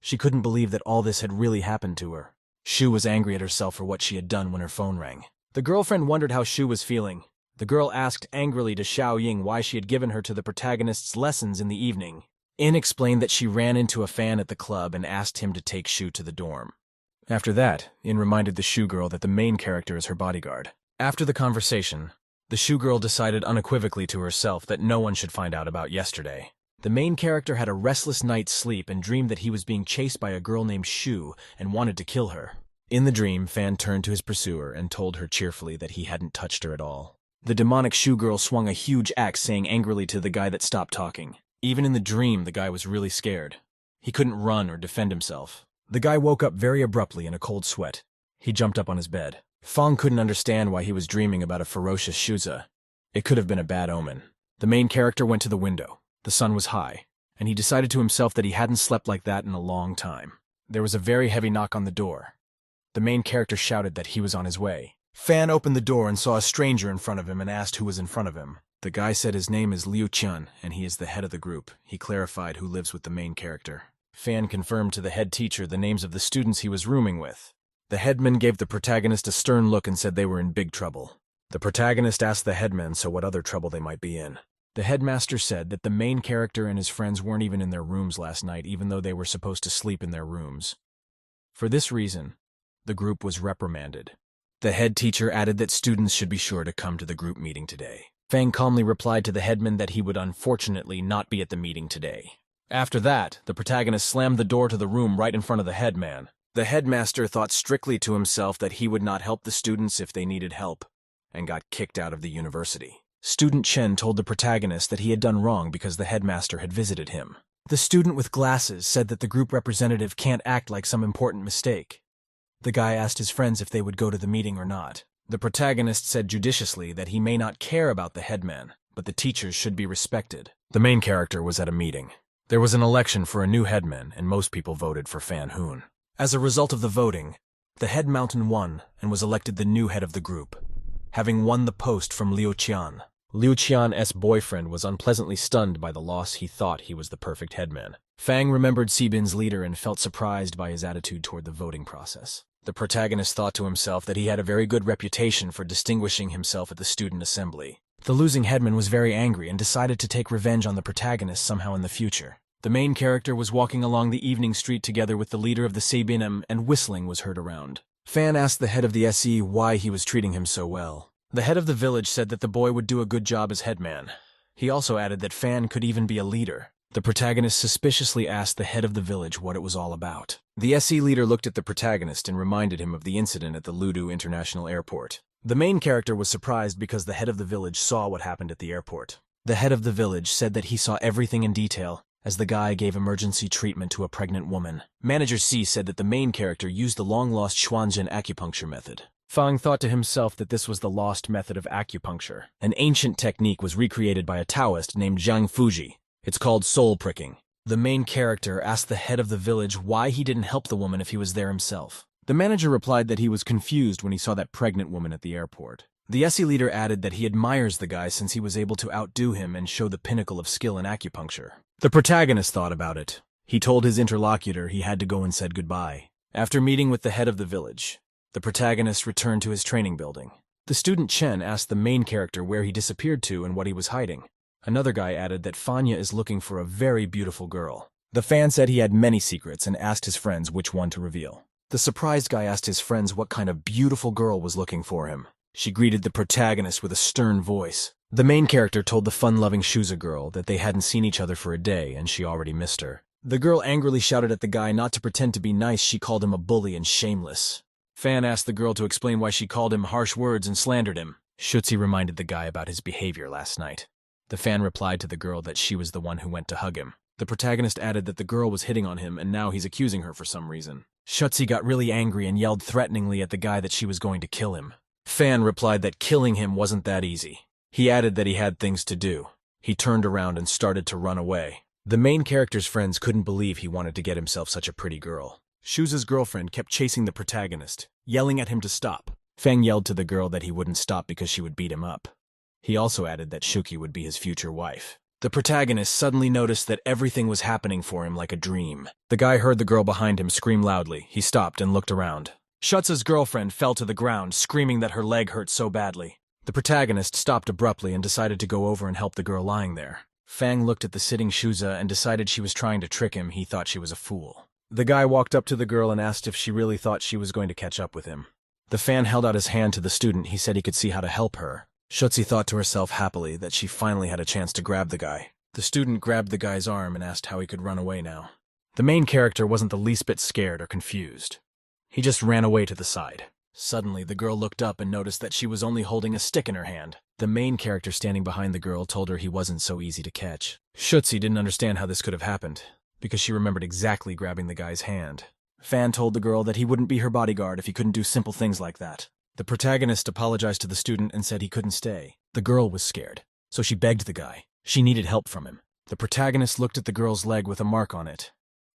She couldn't believe that all this had really happened to her. Shu was angry at herself for what she had done when her phone rang. The girlfriend wondered how Shu was feeling. The girl asked angrily to Xiao Ying why she had given her to the protagonist's lessons in the evening. In explained that she ran into a fan at the club and asked him to take Shu to the dorm. After that, In reminded the shoe girl that the main character is her bodyguard. After the conversation, the shoe girl decided unequivocally to herself that no one should find out about yesterday. The main character had a restless night's sleep and dreamed that he was being chased by a girl named Shu and wanted to kill her. In the dream, Fan turned to his pursuer and told her cheerfully that he hadn't touched her at all. The demonic shoe girl swung a huge axe, saying angrily to the guy that stopped talking. Even in the dream, the guy was really scared. He couldn't run or defend himself. The guy woke up very abruptly in a cold sweat. He jumped up on his bed. Fong couldn't understand why he was dreaming about a ferocious Shuza. It could have been a bad omen. The main character went to the window. The sun was high, and he decided to himself that he hadn't slept like that in a long time. There was a very heavy knock on the door. The main character shouted that he was on his way. Fan opened the door and saw a stranger in front of him and asked who was in front of him. The guy said his name is Liu Qian, and he is the head of the group. He clarified who lives with the main character. Fan confirmed to the head teacher the names of the students he was rooming with. The headman gave the protagonist a stern look and said they were in big trouble. The protagonist asked the headman what other trouble they might be in. The headmaster said that the main character and his friends weren't even in their rooms last night, even though they were supposed to sleep in their rooms. For this reason, the group was reprimanded. The head teacher added that students should be sure to come to the group meeting today. Fang calmly replied to the headman that he would unfortunately not be at the meeting today. After that, the protagonist slammed the door to the room right in front of the headman. The headmaster thought strictly to himself that he would not help the students if they needed help, and got kicked out of the university. Student Chen told the protagonist that he had done wrong because the headmaster had visited him. The student with glasses said that the group representative can't act like some important mistake. The guy asked his friends if they would go to the meeting or not. The protagonist said judiciously that he may not care about the headman, but the teachers should be respected. The main character was at a meeting. There was an election for a new headman, and most people voted for Fan Hoon. As a result of the voting, the head mountain won and was elected the new head of the group, having won the post from Liu Qian. Liu Qian's boyfriend was unpleasantly stunned by the loss. He thought he was the perfect headman. Fang remembered Sibin's leader and felt surprised by his attitude toward the voting process. The protagonist thought to himself that he had a very good reputation for distinguishing himself at the student assembly. The losing headman was very angry and decided to take revenge on the protagonist somehow in the future. The main character was walking along the evening street together with the leader of the Sabinem, and whistling was heard around. Fan asked the head of the SE why he was treating him so well. The head of the village said that the boy would do a good job as headman. He also added that Fan could even be a leader. The protagonist suspiciously asked the head of the village what it was all about. The SE leader looked at the protagonist and reminded him of the incident at the Ludu International Airport. The main character was surprised because the head of the village saw what happened at the airport. The head of the village said that he saw everything in detail, as the guy gave emergency treatment to a pregnant woman. Manager C said that the main character used the long-lost Xuanzhen acupuncture method. Fang thought to himself that this was the lost method of acupuncture. An ancient technique was recreated by a Taoist named Zhang Fuji. It's called soul pricking. The main character asked the head of the village why he didn't help the woman if he was there himself. The manager replied that he was confused when he saw that pregnant woman at the airport. The SE leader added that he admires the guy since he was able to outdo him and show the pinnacle of skill in acupuncture. The protagonist thought about it. He told his interlocutor he had to go and said goodbye. After meeting with the head of the village, the protagonist returned to his training building. The student Chen asked the main character where he disappeared to and what he was hiding. Another guy added that Fanya is looking for a very beautiful girl. The fan said he had many secrets and asked his friends which one to reveal. The surprised guy asked his friends what kind of beautiful girl was looking for him. She greeted the protagonist with a stern voice. The main character told the fun-loving Shuza girl that they hadn't seen each other for a day and she already missed her. The girl angrily shouted at the guy not to pretend to be nice. She called him a bully and shameless. Fan asked the girl to explain why she called him harsh words and slandered him. Shutzi reminded the guy about his behavior last night. The fan replied to the girl that she was the one who went to hug him. The protagonist added that the girl was hitting on him and now he's accusing her for some reason. Shutzi got really angry and yelled threateningly at the guy that she was going to kill him. Fan replied that killing him wasn't that easy. He added that he had things to do. He turned around and started to run away. The main character's friends couldn't believe he wanted to get himself such a pretty girl. Shuza's girlfriend kept chasing the protagonist, yelling at him to stop. Fang yelled to the girl that he wouldn't stop because she would beat him up. He also added that Shuki would be his future wife. The protagonist suddenly noticed that everything was happening for him like a dream. The guy heard the girl behind him scream loudly. He stopped and looked around. Shutza's girlfriend fell to the ground, screaming that her leg hurt so badly. The protagonist stopped abruptly and decided to go over and help the girl lying there. Fang looked at the sitting Shuza and decided she was trying to trick him. He thought she was a fool. The guy walked up to the girl and asked if she really thought she was going to catch up with him. The fan held out his hand to the student. He said he could see how to help her. Shutzi thought to herself happily that she finally had a chance to grab the guy. The student grabbed the guy's arm and asked how he could run away now. The main character wasn't the least bit scared or confused. He just ran away to the side. Suddenly, the girl looked up and noticed that she was only holding a stick in her hand. The main character standing behind the girl told her he wasn't so easy to catch. Shutzi didn't understand how this could have happened, because she remembered exactly grabbing the guy's hand. Fan told the girl that he wouldn't be her bodyguard if he couldn't do simple things like that. The protagonist apologized to the student and said he couldn't stay. The girl was scared, so she begged the guy. She needed help from him. The protagonist looked at the girl's leg with a mark on it.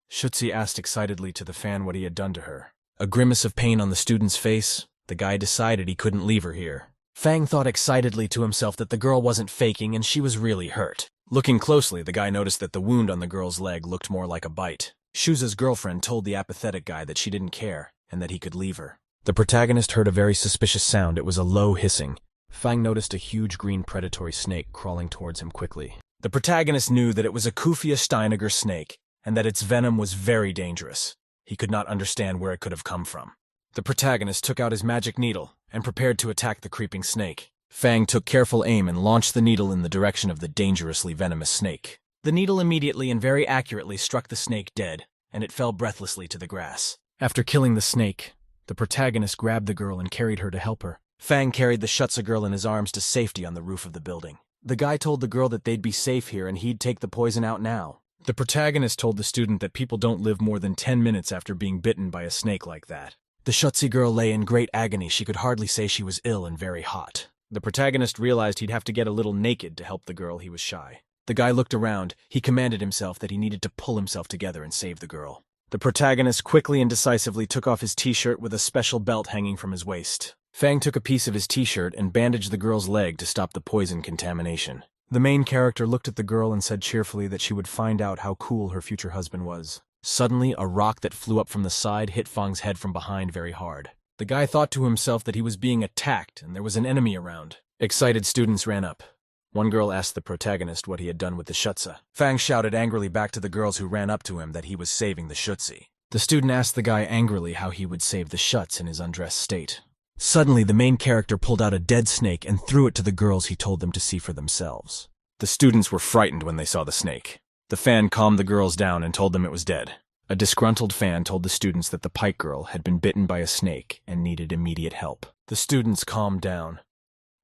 Shutzi asked excitedly to the fan what he had done to her. A grimace of pain on the student's face, the guy decided he couldn't leave her here. Fang thought excitedly to himself that the girl wasn't faking and she was really hurt. Looking closely, the guy noticed that the wound on the girl's leg looked more like a bite. Shuza's girlfriend told the apathetic guy that she didn't care and that he could leave her. The protagonist heard a very suspicious sound. It was a low hissing. Fang noticed a huge green predatory snake crawling towards him quickly. The protagonist knew that it was a Kufia Steiniger snake and that its venom was very dangerous. He could not understand where it could have come from. The protagonist took out his magic needle and prepared to attack the creeping snake. Fang took careful aim and launched the needle in the direction of the dangerously venomous snake. The needle immediately and very accurately struck the snake dead, and it fell breathlessly to the grass. After killing the snake, the protagonist grabbed the girl and carried her to help her. Fang carried the Shutza girl in his arms to safety on the roof of the building. The guy told the girl that they'd be safe here and he'd take the poison out now. The protagonist told the student that people don't live more than 10 minutes after being bitten by a snake like that. The Shutzi girl lay in great agony. She could hardly say she was ill and very hot. The protagonist realized he'd have to get a little naked to help the girl. He was shy. The guy looked around. He commanded himself that he needed to pull himself together and save the girl. The protagonist quickly and decisively took off his t-shirt with a special belt hanging from his waist. Fang took a piece of his t-shirt and bandaged the girl's leg to stop the poison contamination. The main character looked at the girl and said cheerfully that she would find out how cool her future husband was. Suddenly, a rock that flew up from the side hit Fang's head from behind very hard. The guy thought to himself that he was being attacked and there was an enemy around. Excited students ran up. One girl asked the protagonist what he had done with the Shutza. Fang shouted angrily back to the girls who ran up to him that he was saving the Shutzi. The student asked the guy angrily how he would save the Shutz in his undressed state. Suddenly, the main character pulled out a dead snake and threw it to the girls. He told them to see for themselves. The students were frightened when they saw the snake. The fan calmed the girls down and told them it was dead. A disgruntled fan told the students that the pike girl had been bitten by a snake and needed immediate help. The students calmed down.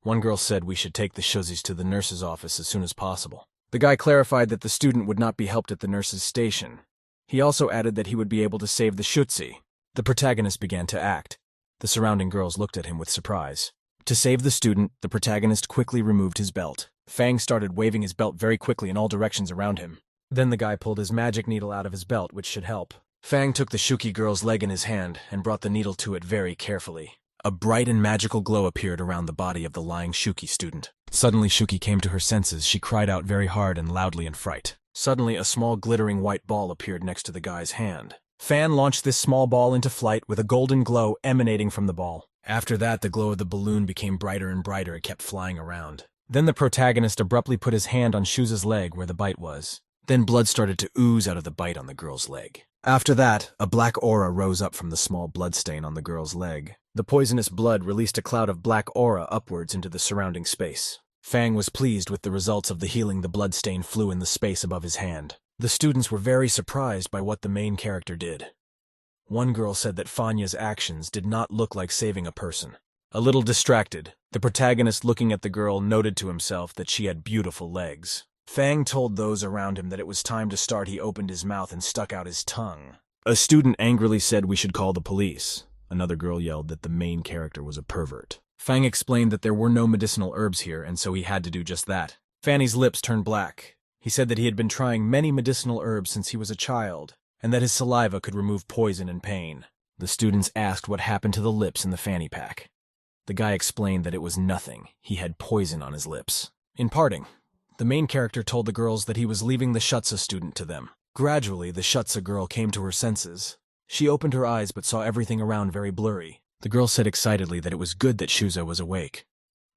One girl said we should take the Shuzis to the nurse's office as soon as possible. The guy clarified that the student would not be helped at the nurse's station. He also added that he would be able to save the Shutzi. The protagonist began to act. The surrounding girls looked at him with surprise. To save the student, the protagonist quickly removed his belt. Fang started waving his belt very quickly in all directions around him. Then the guy pulled his magic needle out of his belt, which should help. Fang took the Shuki girl's leg in his hand and brought the needle to it very carefully. A bright and magical glow appeared around the body of the lying Shuki student. Suddenly Shuki came to her senses. She cried out very hard and loudly in fright. Suddenly a small glittering white ball appeared next to the guy's hand. Fan launched this small ball into flight with a golden glow emanating from the ball. After that, the glow of the balloon became brighter and brighter. It kept flying around. Then the protagonist abruptly put his hand on Shuza's leg where the bite was. Then blood started to ooze out of the bite on the girl's leg. After that, a black aura rose up from the small blood stain on the girl's leg. The poisonous blood released a cloud of black aura upwards into the surrounding space. Fang was pleased with the results of the healing. The blood stain flew in the space above his hand. The students were very surprised by what the main character did. One girl said that Fanya's actions did not look like saving a person. A little distracted, the protagonist looking at the girl noted to himself that she had beautiful legs. Fang told those around him that it was time to start. He opened his mouth and stuck out his tongue. A student angrily said we should call the police. Another girl yelled that the main character was a pervert. Fang explained that there were no medicinal herbs here, and so he had to do just that. Fanny's lips turned black. He said that he had been trying many medicinal herbs since he was a child, and that his saliva could remove poison and pain. The students asked what happened to the lips in the fanny pack. The guy explained that it was nothing. He had poison on his lips. In parting, the main character told the girls that he was leaving the Shutsa student to them. Gradually, the Shutsa girl came to her senses. She opened her eyes but saw everything around very blurry. The girl said excitedly that it was good that Shuza was awake.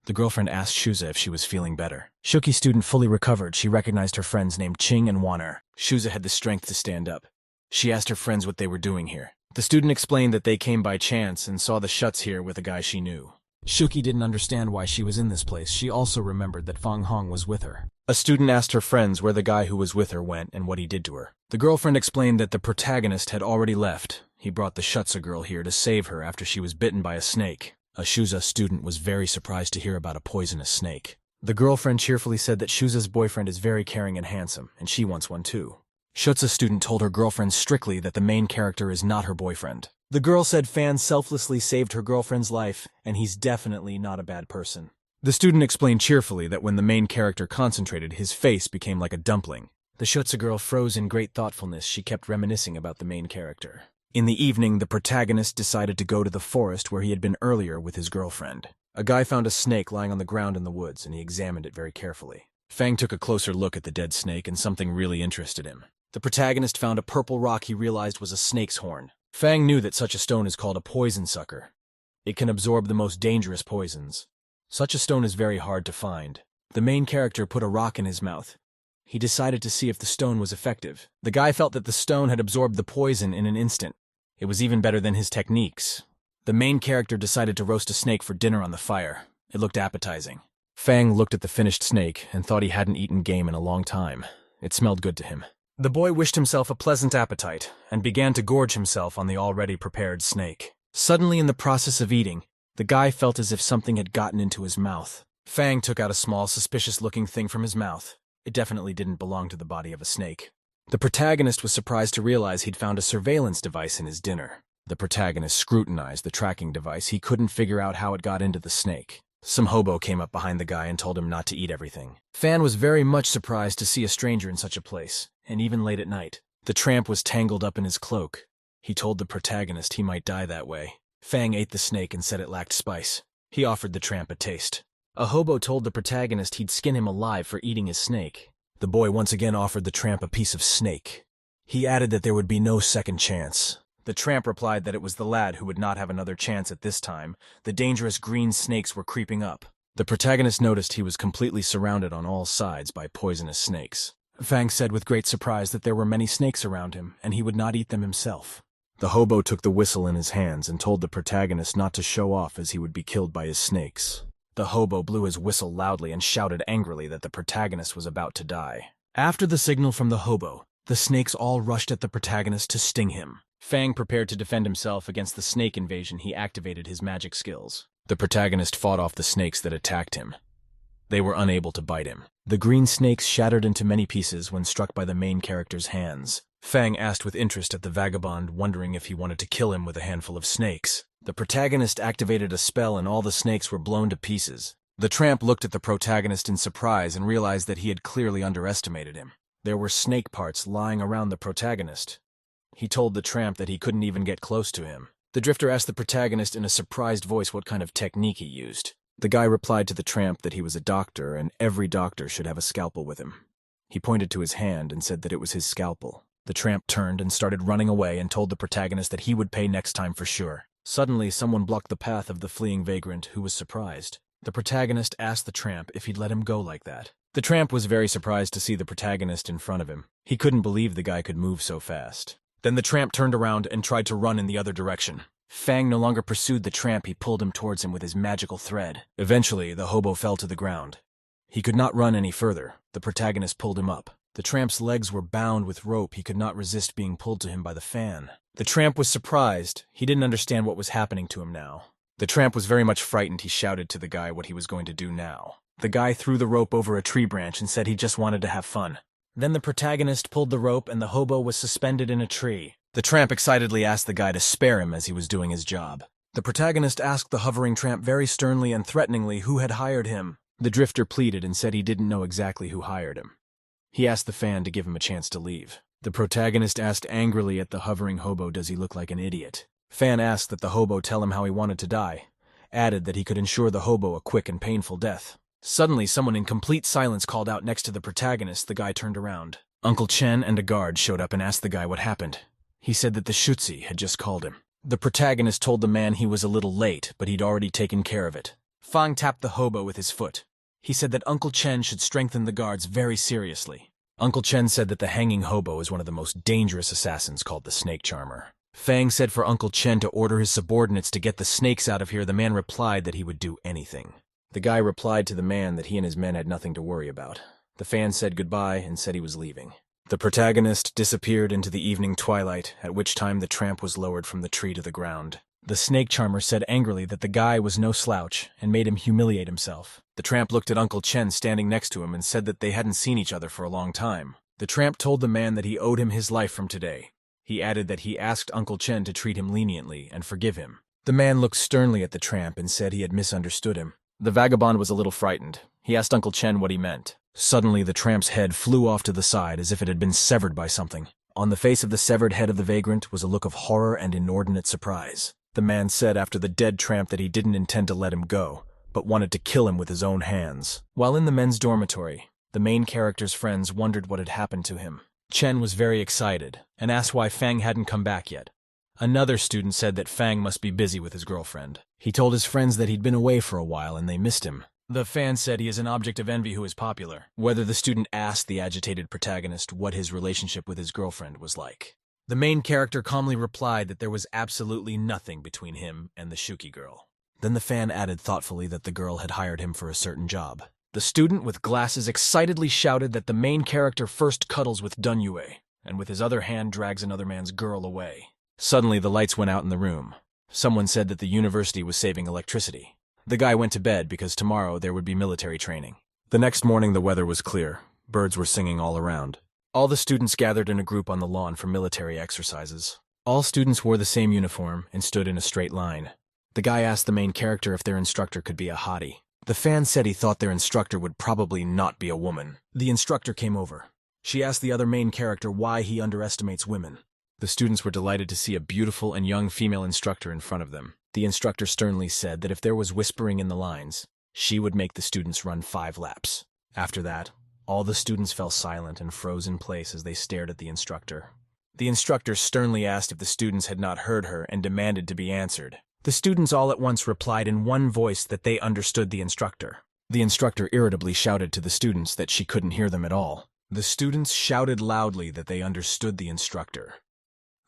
The girlfriend asked Shuza if she was feeling better. Shuki student fully recovered. She recognized her friends named Ching and Waner. Shuza had the strength to stand up. She asked her friends what they were doing here. The student explained that they came by chance and saw the Shuts here with a guy she knew. Shuki didn't understand why she was in this place. She also remembered that Fang Hong was with her. A student asked her friends where the guy who was with her went and what he did to her. The girlfriend explained that the protagonist had already left. He brought the Shutsa girl here to save her after she was bitten by a snake. A Shuza student was very surprised to hear about a poisonous snake. The girlfriend cheerfully said that Shuza's boyfriend is very caring and handsome, and she wants one too. Shutsa student told her girlfriend strictly that the main character is not her boyfriend. The girl said Fan selflessly saved her girlfriend's life, and he's definitely not a bad person. The student explained cheerfully that when the main character concentrated, his face became like a dumpling. The Shutsa girl froze in great thoughtfulness. She kept reminiscing about the main character. In the evening, the protagonist decided to go to the forest where he had been earlier with his girlfriend. A guy found a snake lying on the ground in the woods, and he examined it very carefully. Fang took a closer look at the dead snake, and something really interested him. The protagonist found a purple rock he realized was a snake's horn. Fang knew that such a stone is called a poison sucker. It can absorb the most dangerous poisons. Such a stone is very hard to find. The main character put a rock in his mouth. He decided to see if the stone was effective. The guy felt that the stone had absorbed the poison in an instant. It was even better than his techniques. The main character decided to roast a snake for dinner on the fire. It looked appetizing. Fang looked at the finished snake and thought he hadn't eaten game in a long time. It smelled good to him. The boy wished himself a pleasant appetite and began to gorge himself on the already prepared snake. Suddenly, in the process of eating, the guy felt as if something had gotten into his mouth. Fang took out a small, suspicious-looking thing from his mouth. It definitely didn't belong to the body of a snake. The protagonist was surprised to realize he'd found a surveillance device in his dinner. The protagonist scrutinized the tracking device. He couldn't figure out how it got into the snake. Some hobo came up behind the guy and told him not to eat everything. Fan was very much surprised to see a stranger in such a place, and even late at night. The tramp was tangled up in his cloak. He told the protagonist he might die that way. Fang ate the snake and said it lacked spice. He offered the tramp a taste. A hobo told the protagonist he'd skin him alive for eating his snake. The boy once again offered the tramp a piece of snake. He added that there would be no second chance. The tramp replied that it was the lad who would not have another chance at this time. The dangerous green snakes were creeping up. The protagonist noticed he was completely surrounded on all sides by poisonous snakes. Fang said with great surprise that there were many snakes around him, and he would not eat them himself. The hobo took the whistle in his hands and told the protagonist not to show off as he would be killed by his snakes. The hobo blew his whistle loudly and shouted angrily that the protagonist was about to die. After the signal from the hobo, the snakes all rushed at the protagonist to sting him. Fang prepared to defend himself against the snake invasion. He activated his magic skills. The protagonist fought off the snakes that attacked him. They were unable to bite him. The green snakes shattered into many pieces when struck by the main character's hands. Fang asked with interest at the vagabond, wondering if he wanted to kill him with a handful of snakes. The protagonist activated a spell and all the snakes were blown to pieces. The tramp looked at the protagonist in surprise and realized that he had clearly underestimated him. There were snake parts lying around the protagonist. He told the tramp that he couldn't even get close to him. The drifter asked the protagonist in a surprised voice what kind of technique he used. The guy replied to the tramp that he was a doctor and every doctor should have a scalpel with him. He pointed to his hand and said that it was his scalpel. The tramp turned and started running away and told the protagonist that he would pay next time for sure. Suddenly, someone blocked the path of the fleeing vagrant, who was surprised. The protagonist asked the tramp if he'd let him go like that. The tramp was very surprised to see the protagonist in front of him. He couldn't believe the guy could move so fast. Then the tramp turned around and tried to run in the other direction. Fang no longer pursued the tramp, he pulled him towards him with his magical thread. Eventually, the hobo fell to the ground. He could not run any further. The protagonist pulled him up. The tramp's legs were bound with rope. He could not resist being pulled to him by the fan. The tramp was surprised. He didn't understand what was happening to him now. The tramp was very much frightened. He shouted to the guy what he was going to do now. The guy threw the rope over a tree branch and said he just wanted to have fun. Then the protagonist pulled the rope and the hobo was suspended in a tree. The tramp excitedly asked the guy to spare him as he was doing his job. The protagonist asked the hovering tramp very sternly and threateningly who had hired him. The drifter pleaded and said he didn't know exactly who hired him. He asked the fan to give him a chance to leave. The protagonist asked angrily at the hovering hobo, does he look like an idiot? Fan asked that the hobo tell him how he wanted to die, added that he could ensure the hobo a quick and painful death. Suddenly, someone in complete silence called out next to the protagonist. The guy turned around. Uncle Chen and a guard showed up and asked the guy what happened. He said that the Shutsi had just called him. The protagonist told the man he was a little late, but he'd already taken care of it. Fang tapped the hobo with his foot. He said that Uncle Chen should strengthen the guards very seriously. Uncle Chen said that the hanging hobo is one of the most dangerous assassins called the Snake Charmer. Fang said for Uncle Chen to order his subordinates to get the snakes out of here. The man replied that he would do anything. The guy replied to the man that he and his men had nothing to worry about. The fan said goodbye and said he was leaving. The protagonist disappeared into the evening twilight, at which time the tramp was lowered from the tree to the ground. The snake charmer said angrily that the guy was no slouch and made him humiliate himself. The tramp looked at Uncle Chen standing next to him and said that they hadn't seen each other for a long time. The tramp told the man that he owed him his life from today. He added that he asked Uncle Chen to treat him leniently and forgive him. The man looked sternly at the tramp and said he had misunderstood him. The vagabond was a little frightened. He asked Uncle Chen what he meant. Suddenly, the tramp's head flew off to the side as if it had been severed by something. On the face of the severed head of the vagrant was a look of horror and inordinate surprise. The man said after the dead tramp that he didn't intend to let him go, but wanted to kill him with his own hands. While in the men's dormitory, the main character's friends wondered what had happened to him. Chen was very excited and asked why Fang hadn't come back yet. Another student said that Fang must be busy with his girlfriend. He told his friends that he'd been away for a while and they missed him. The fan said he is an object of envy who is popular. Whether the student asked the agitated protagonist what his relationship with his girlfriend was like. The main character calmly replied that there was absolutely nothing between him and the Shuki girl. Then the fan added thoughtfully that the girl had hired him for a certain job. The student with glasses excitedly shouted that the main character first cuddles with Dunyue, and with his other hand drags another man's girl away. Suddenly the lights went out in the room. Someone said that the university was saving electricity. The guy went to bed because tomorrow there would be military training. The next morning the weather was clear. Birds were singing all around. All the students gathered in a group on the lawn for military exercises. All students wore the same uniform and stood in a straight line. The guy asked the main character if their instructor could be a hottie. The fan said he thought their instructor would probably not be a woman. The instructor came over. She asked the other main character why he underestimates women. The students were delighted to see a beautiful and young female instructor in front of them. The instructor sternly said that if there was whispering in the lines, she would make the students run 5 laps. After that, all the students fell silent and froze in place as they stared at the instructor. The instructor sternly asked if the students had not heard her and demanded to be answered. The students all at once replied in one voice that they understood the instructor. The instructor irritably shouted to the students that she couldn't hear them at all. The students shouted loudly that they understood the instructor.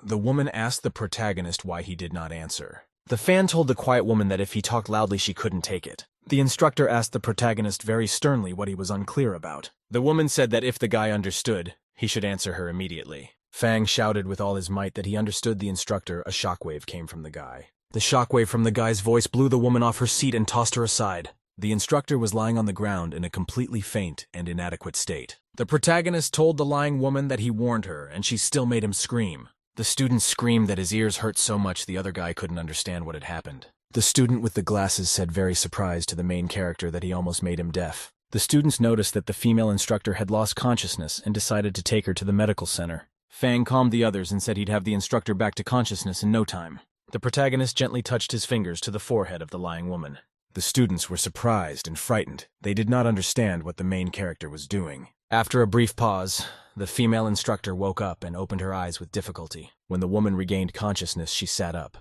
The woman asked the protagonist why he did not answer. The fan told the quiet woman that if he talked loudly she couldn't take it. The instructor asked the protagonist very sternly what he was unclear about. The woman said that if the guy understood, he should answer her immediately. Fang shouted with all his might that he understood the instructor. A shockwave came from the guy. The shockwave from the guy's voice blew the woman off her seat and tossed her aside. The instructor was lying on the ground in a completely faint and inadequate state. The protagonist told the lying woman that he warned her, and she still made him scream. The student screamed that his ears hurt so much the other guy couldn't understand what had happened. The student with the glasses said very surprised to the main character that he almost made him deaf. The students noticed that the female instructor had lost consciousness and decided to take her to the medical center. Fang calmed the others and said he'd have the instructor back to consciousness in no time. The protagonist gently touched his fingers to the forehead of the lying woman. The students were surprised and frightened. They did not understand what the main character was doing. After a brief pause, the female instructor woke up and opened her eyes with difficulty. When the woman regained consciousness, she sat up.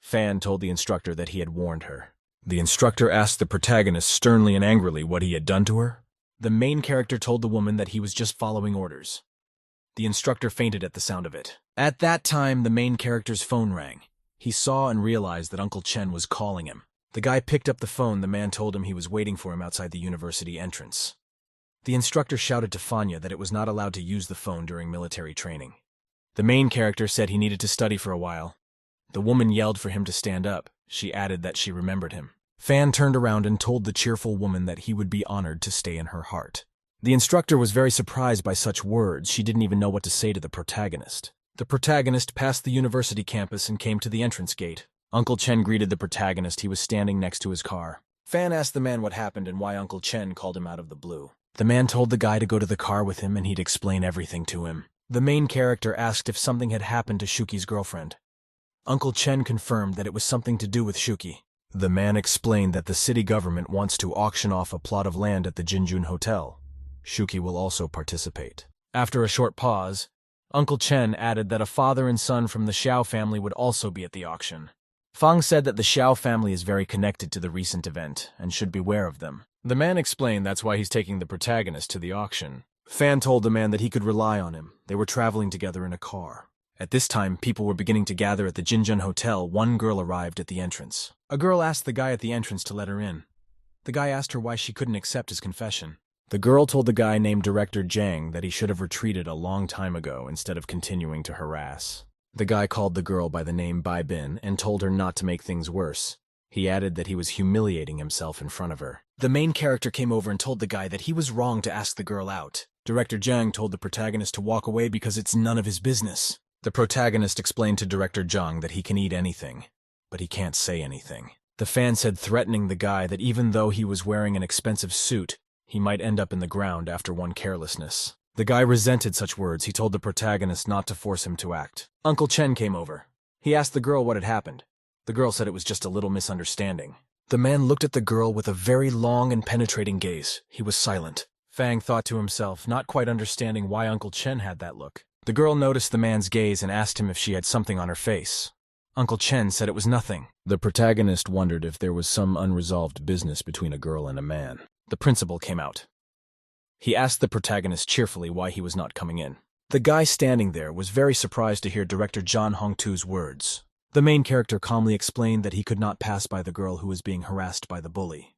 Fan told the instructor that he had warned her. The instructor asked the protagonist sternly and angrily what he had done to her. The main character told the woman that he was just following orders. The instructor fainted at the sound of it. At that time, the main character's phone rang. He saw and realized that Uncle Chen was calling him. The guy picked up the phone. The man told him he was waiting for him outside the university entrance. The instructor shouted to Fanya that it was not allowed to use the phone during military training. The main character said he needed to study for a while. The woman yelled for him to stand up. She added that she remembered him. Fan turned around and told the cheerful woman that he would be honored to stay in her heart. The instructor was very surprised by such words. She didn't even know what to say to the protagonist. The protagonist passed the university campus and came to the entrance gate. Uncle Chen greeted the protagonist. He was standing next to his car. Fan asked the man what happened and why Uncle Chen called him out of the blue. The man told the guy to go to the car with him and he'd explain everything to him. The main character asked if something had happened to Shuki's girlfriend. Uncle Chen confirmed that it was something to do with Shuki. The man explained that the city government wants to auction off a plot of land at the Jinjun Hotel. Shuki will also participate. After a short pause, Uncle Chen added that a father and son from the Xiao family would also be at the auction. Fang said that the Xiao family is very connected to the recent event and should beware of them. The man explained that's why he's taking the protagonist to the auction. Fan told the man that he could rely on him. They were traveling together in a car. At this time, people were beginning to gather at the Jinjun Hotel. One girl arrived at the entrance. A girl asked the guy at the entrance to let her in. The guy asked her why she couldn't accept his confession. The girl told the guy named Director Zhang that he should have retreated a long time ago instead of continuing to harass. The guy called the girl by the name Bai Bin and told her not to make things worse. He added that he was humiliating himself in front of her. The main character came over and told the guy that he was wrong to ask the girl out. Director Zhang told the protagonist to walk away because it's none of his business. The protagonist explained to Director Zhang that he can eat anything, but he can't say anything. The fan said threatening the guy that even though he was wearing an expensive suit, he might end up in the ground after one carelessness. The guy resented such words. He told the protagonist not to force him to act. Uncle Chen came over. He asked the girl what had happened. The girl said it was just a little misunderstanding. The man looked at the girl with a very long and penetrating gaze. He was silent. Fang thought to himself, not quite understanding why Uncle Chen had that look. The girl noticed the man's gaze and asked him if she had something on her face. Uncle Chen said it was nothing. The protagonist wondered if there was some unresolved business between a girl and a man. The principal came out. He asked the protagonist cheerfully why he was not coming in. The guy standing there was very surprised to hear Director Zhan Hongtu's words. The main character calmly explained that he could not pass by the girl who was being harassed by the bully.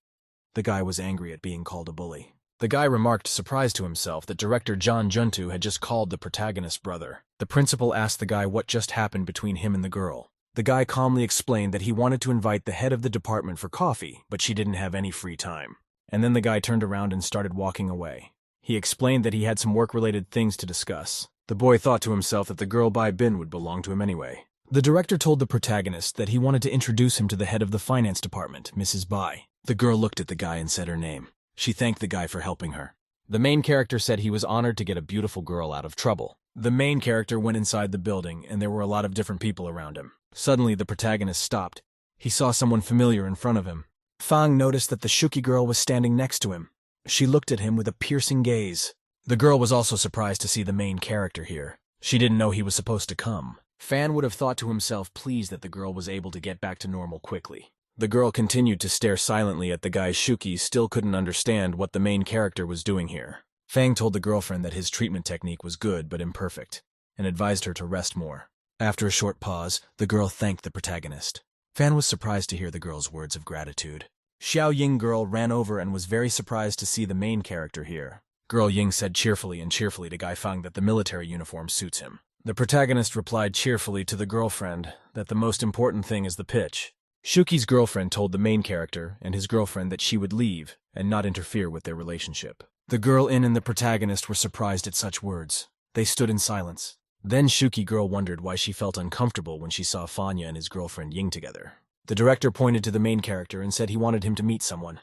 The guy was angry at being called a bully. The guy remarked, surprised to himself, that Director Zhan Juntu had just called the protagonist's brother. The principal asked the guy what just happened between him and the girl. The guy calmly explained that he wanted to invite the head of the department for coffee, but she didn't have any free time. And then the guy turned around and started walking away. He explained that he had some work-related things to discuss. The boy thought to himself that the girl Bai Bin would belong to him anyway. The director told the protagonist that he wanted to introduce him to the head of the finance department, Mrs. Bai. The girl looked at the guy and said her name. She thanked the guy for helping her. The main character said he was honored to get a beautiful girl out of trouble. The main character went inside the building, and there were a lot of different people around him. Suddenly, the protagonist stopped. He saw someone familiar in front of him. Fang noticed that the Shuki girl was standing next to him. She looked at him with a piercing gaze. The girl was also surprised to see the main character here. She didn't know he was supposed to come. Fan would have thought to himself pleased that the girl was able to get back to normal quickly. The girl continued to stare silently at the guy. Shuki still couldn't understand what the main character was doing here. Fang told the girlfriend that his treatment technique was good but imperfect, and advised her to rest more. After a short pause, the girl thanked the protagonist. Fan was surprised to hear the girl's words of gratitude. Xiao Ying girl ran over and was very surprised to see the main character here. Girl Ying said cheerfully to Guy Fang that the military uniform suits him. The protagonist replied cheerfully to the girlfriend that the most important thing is the pitch. Shuki's girlfriend told the main character and his girlfriend that she would leave and not interfere with their relationship. The girl and the protagonist were surprised at such words. They stood in silence. Then Shuki girl wondered why she felt uncomfortable when she saw Fanya and his girlfriend Ying together. The director pointed to the main character and said he wanted him to meet someone.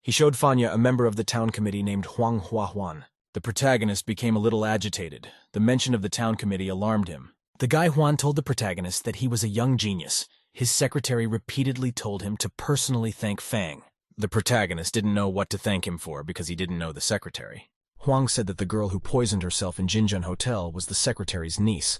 He showed Fanya a member of the town committee named Huang Hua Huan. The protagonist became a little agitated. The mention of the town committee alarmed him. The guy Huan told the protagonist that he was a young genius. His secretary repeatedly told him to personally thank Fang. The protagonist didn't know what to thank him for because he didn't know the secretary. Huang said that the girl who poisoned herself in Jinjun Hotel was the secretary's niece,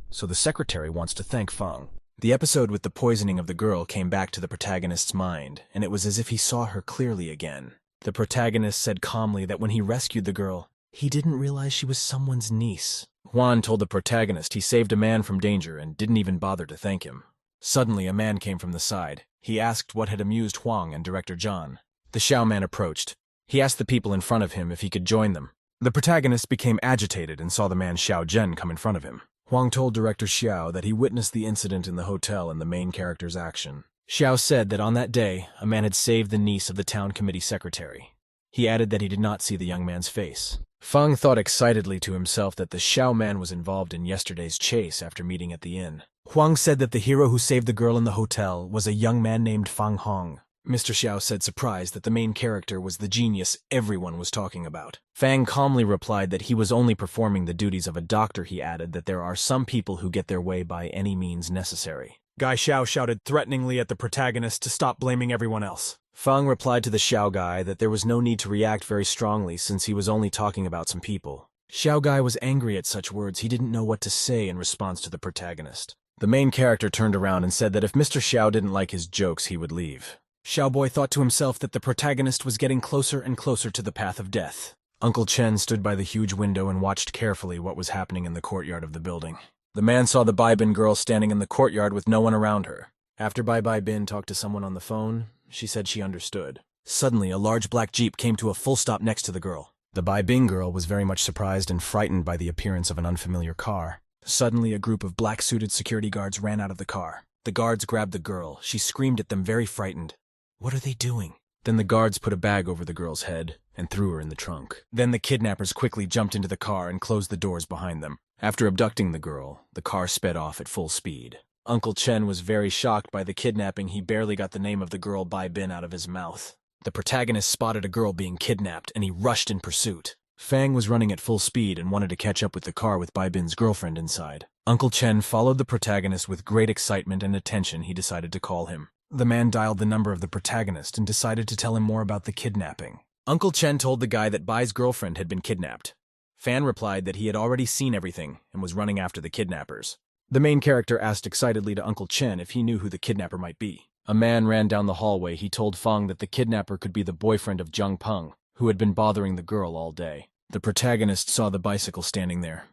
so the secretary wants to thank Fang. The episode with the poisoning of the girl came back to the protagonist's mind, and it was as if he saw her clearly again. The protagonist said calmly that when he rescued the girl, he didn't realize she was someone's niece. Huan told the protagonist he saved a man from danger and didn't even bother to thank him. Suddenly, a man came from the side. He asked what had amused Huang and Director John. The Xiao man approached. He asked the people in front of him if he could join them. The protagonist became agitated and saw the man Xiao Zhen come in front of him. Huang told Director Xiao that he witnessed the incident in the hotel and the main character's action. Xiao said that on that day, a man had saved the niece of the town committee secretary. He added that he did not see the young man's face. Feng thought excitedly to himself that the Xiao man was involved in yesterday's chase after meeting at the inn. Huang said that the hero who saved the girl in the hotel was a young man named Fang Hong. Mr. Xiao said surprised that the main character was the genius everyone was talking about. Fang calmly replied that he was only performing the duties of a doctor. He added that there are some people who get their way by any means necessary. Guy Xiao shouted threateningly at the protagonist to stop blaming everyone else. Fang replied to the Xiao guy that there was no need to react very strongly since he was only talking about some people. Xiao guy was angry at such words. He didn't know what to say in response to the protagonist. The main character turned around and said that if Mr. Xiao didn't like his jokes, he would leave. Xiao Boy thought to himself that the protagonist was getting closer and closer to the path of death. Uncle Chen stood by the huge window and watched carefully what was happening in the courtyard of the building. The man saw the Bai Bin girl standing in the courtyard with no one around her. After Bai Bin talked to someone on the phone, she said she understood. Suddenly, a large black jeep came to a full stop next to the girl. The Bai Bin girl was very much surprised and frightened by the appearance of an unfamiliar car. Suddenly, a group of black-suited security guards ran out of the car. The guards grabbed the girl. She screamed at them, very frightened. What are they doing? Then the guards put a bag over the girl's head and threw her in the trunk. Then the kidnappers quickly jumped into the car and closed the doors behind them. After abducting the girl, the car sped off at full speed. Uncle Chen was very shocked by the kidnapping. He barely got the name of the girl Bai Bin out of his mouth. The protagonist spotted a girl being kidnapped, and he rushed in pursuit. Fang was running at full speed and wanted to catch up with the car with Bai Bin's girlfriend inside. Uncle Chen followed the protagonist with great excitement and attention. He decided to call him. The man dialed the number of the protagonist and decided to tell him more about the kidnapping. Uncle Chen told the guy that Bai's girlfriend had been kidnapped. Fan replied that he had already seen everything and was running after the kidnappers. The main character asked excitedly to Uncle Chen if he knew who the kidnapper might be. A man ran down the hallway. He told Feng that the kidnapper could be the boyfriend of Zheng Peng, who had been bothering the girl all day. The protagonist saw the bicycle standing there.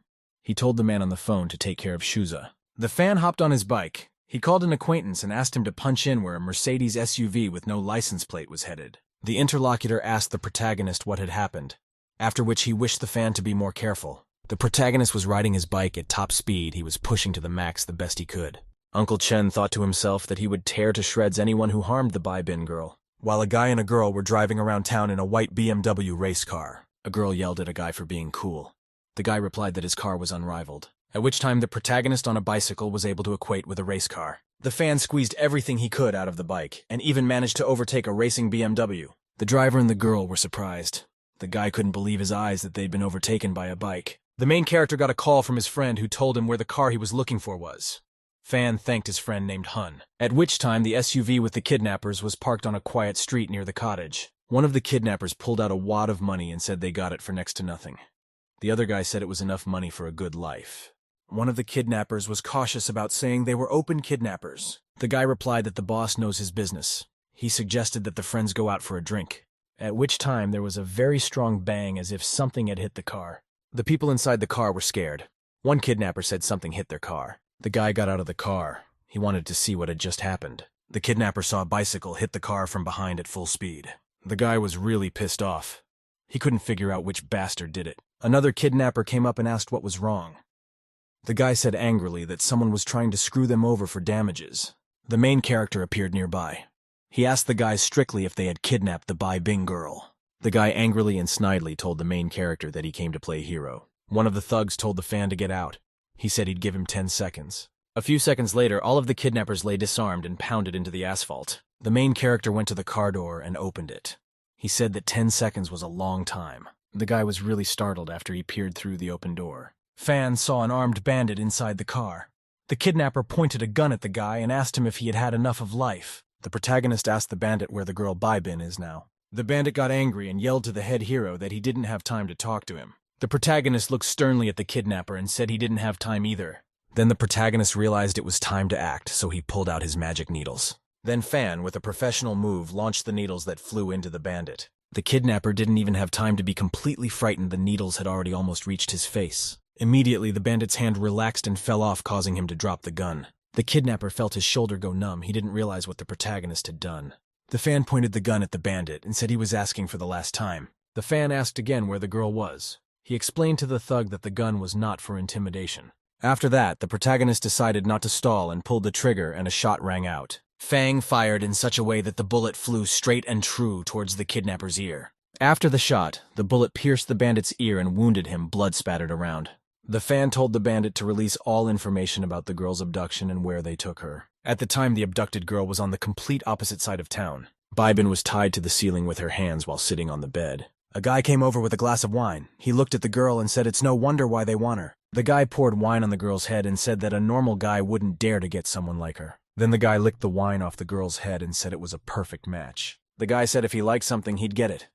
He told the man on the phone to take care of Shuza. The fan hopped on his bike. He called an acquaintance and asked him to punch in where a Mercedes SUV with no license plate was headed. The interlocutor asked the protagonist what had happened, after which he wished the fan to be more careful. The protagonist was riding his bike at top speed. He was pushing to the max the best he could. Uncle Chen thought to himself that he would tear to shreds anyone who harmed the Bai Bin girl, while a guy and a girl were driving around town in a white BMW race car. A girl yelled at a guy for being cool. The guy replied that his car was unrivaled, at which time the protagonist on a bicycle was able to equate with a race car. The fan squeezed everything he could out of the bike, and even managed to overtake a racing BMW. The driver and the girl were surprised. The guy couldn't believe his eyes that they'd been overtaken by a bike. The main character got a call from his friend who told him where the car he was looking for was. Fan thanked his friend named Hun, at which time the SUV with the kidnappers was parked on a quiet street near the cottage. One of the kidnappers pulled out a wad of money and said they got it for next to nothing. The other guy said it was enough money for a good life. One of the kidnappers was cautious about saying they were open kidnappers. The guy replied that the boss knows his business. He suggested that the friends go out for a drink, at which time there was a very strong bang as if something had hit the car. The people inside the car were scared. One kidnapper said something hit their car. The guy got out of the car. He wanted to see what had just happened. The kidnapper saw a bicycle hit the car from behind at full speed. The guy was really pissed off. He couldn't figure out which bastard did it. Another kidnapper came up and asked what was wrong. The guy said angrily that someone was trying to screw them over for damages. The main character appeared nearby. He asked the guys strictly if they had kidnapped the Bai Bing girl. The guy angrily and snidely told the main character that he came to play hero. One of the thugs told the fan to get out. He said he'd give him 10 seconds. A few seconds later, all of the kidnappers lay disarmed and pounded into the asphalt. The main character went to the car door and opened it. He said that 10 seconds was a long time. The guy was really startled after he peered through the open door. Fan saw an armed bandit inside the car. The kidnapper pointed a gun at the guy and asked him if he had had enough of life. The protagonist asked the bandit where the girl Bai-bin is now. The bandit got angry and yelled to the head hero that he didn't have time to talk to him. The protagonist looked sternly at the kidnapper and said he didn't have time either. Then the protagonist realized it was time to act, so he pulled out his magic needles. Then Fan, with a professional move, launched the needles that flew into the bandit. The kidnapper didn't even have time to be completely frightened. The needles had already almost reached his face. Immediately, the bandit's hand relaxed and fell off, causing him to drop the gun. The kidnapper felt his shoulder go numb. He didn't realize what the protagonist had done. The Fan pointed the gun at the bandit and said he was asking for the last time. The Fan asked again where the girl was. He explained to the thug that the gun was not for intimidation. After that, the protagonist decided not to stall and pulled the trigger, and a shot rang out. Fang fired in such a way that the bullet flew straight and true towards the kidnapper's ear. After the shot, the bullet pierced the bandit's ear and wounded him, blood spattered around. The Fan told the bandit to release all information about the girl's abduction and where they took her. At the time, the abducted girl was on the complete opposite side of town. Bai-bin was tied to the ceiling with her hands while sitting on the bed. A guy came over with a glass of wine. He looked at the girl and said it's no wonder why they want her. The guy poured wine on the girl's head and said that a normal guy wouldn't dare to get someone like her. Then the guy licked the wine off the girl's head and said it was a perfect match. The guy said if he liked something, he'd get it.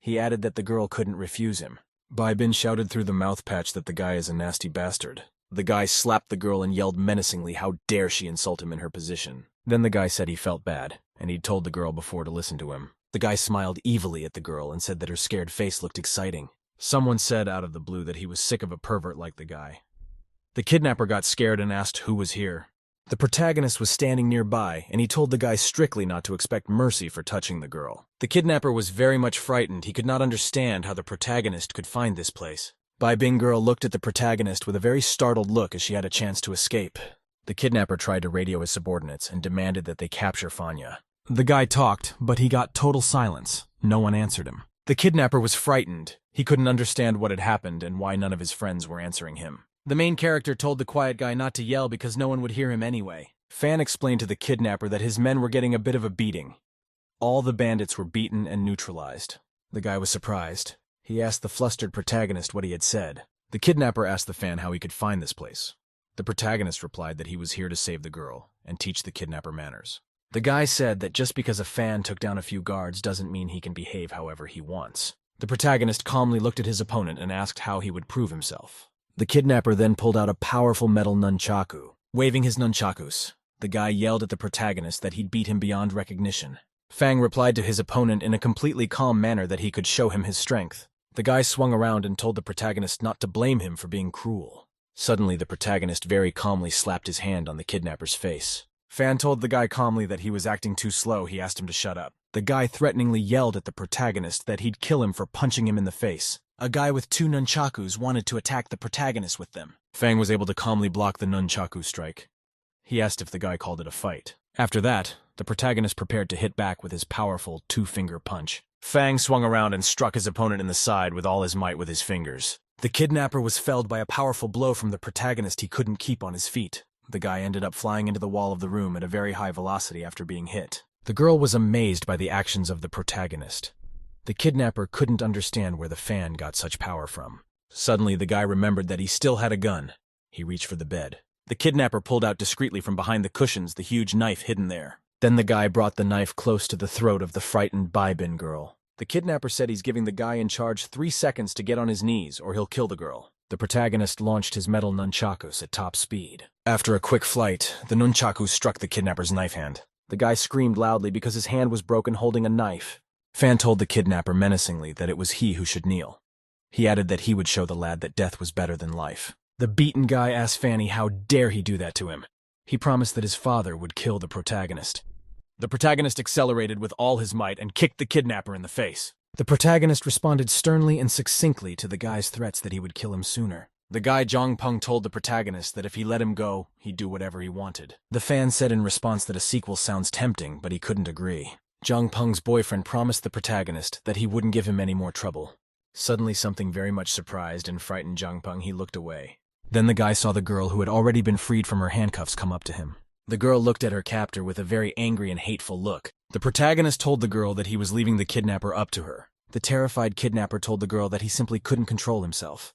He added that the girl couldn't refuse him. Bai-bin shouted through the mouth patch that the guy is a nasty bastard. The guy slapped the girl and yelled menacingly how dare she insult him in her position. Then the guy said he felt bad, and he'd told the girl before to listen to him. The guy smiled evilly at the girl and said that her scared face looked exciting. Someone said out of the blue that he was sick of a pervert like the guy. The kidnapper got scared and asked who was here. The protagonist was standing nearby, and he told the guy strictly not to expect mercy for touching the girl. The kidnapper was very much frightened. He could not understand how the protagonist could find this place. Bai-bin girl looked at the protagonist with a very startled look as she had a chance to escape. The kidnapper tried to radio his subordinates and demanded that they capture Fanya. The guy talked, but he got total silence. No one answered him. The kidnapper was frightened. He couldn't understand what had happened and why none of his friends were answering him. The main character told the quiet guy not to yell because no one would hear him anyway. Fan explained to the kidnapper that his men were getting a bit of a beating. All the bandits were beaten and neutralized. The guy was surprised. He asked the flustered protagonist what he had said. The kidnapper asked the Fan how he could find this place. The protagonist replied that he was here to save the girl and teach the kidnapper manners. The guy said that just because a Fan took down a few guards doesn't mean he can behave however he wants. The protagonist calmly looked at his opponent and asked how he would prove himself. The kidnapper then pulled out a powerful metal nunchaku. Waving his nunchakus, the guy yelled at the protagonist that he'd beat him beyond recognition. Fang replied to his opponent in a completely calm manner that he could show him his strength. The guy swung around and told the protagonist not to blame him for being cruel. Suddenly, the protagonist very calmly slapped his hand on the kidnapper's face. Fan told the guy calmly that he was acting too slow. He asked him to shut up. The guy threateningly yelled at the protagonist that he'd kill him for punching him in the face. A guy with 2 nunchakus wanted to attack the protagonist with them. Fang was able to calmly block the nunchaku strike. He asked if the guy called it a fight. After that, the protagonist prepared to hit back with his powerful 2-finger punch. Fang swung around and struck his opponent in the side with all his might with his fingers. The kidnapper was felled by a powerful blow from the protagonist he couldn't keep on his feet. The guy ended up flying into the wall of the room at a very high velocity after being hit. The girl was amazed by the actions of the protagonist. The kidnapper couldn't understand where the Fan got such power from. Suddenly, the guy remembered that he still had a gun. He reached for the bed. The kidnapper pulled out discreetly from behind the cushions the huge knife hidden there. Then the guy brought the knife close to the throat of the frightened Bai-bin girl. The kidnapper said he's giving the guy in charge 3 seconds to get on his knees or he'll kill the girl. The protagonist launched his metal nunchakus at top speed. After a quick flight, the nunchaku struck the kidnapper's knife hand. The guy screamed loudly because his hand was broken holding a knife. Fan told the kidnapper menacingly that it was he who should kneel. He added that he would show the lad that death was better than life. The beaten guy asked Fanny how dare he do that to him. He promised that his father would kill the protagonist. The protagonist accelerated with all his might and kicked the kidnapper in the face. The protagonist responded sternly and succinctly to the guy's threats that he would kill him sooner. The guy Jongpeng told the protagonist that if he let him go, he'd do whatever he wanted. The Fan said in response that a sequel sounds tempting, but he couldn't agree. Jongpeng's boyfriend promised the protagonist that he wouldn't give him any more trouble. Suddenly, something very much surprised and frightened Jongpeng. He looked away. Then the guy saw the girl who had already been freed from her handcuffs come up to him. The girl looked at her captor with a very angry and hateful look. The protagonist told the girl that he was leaving the kidnapper up to her. The terrified kidnapper told the girl that he simply couldn't control himself.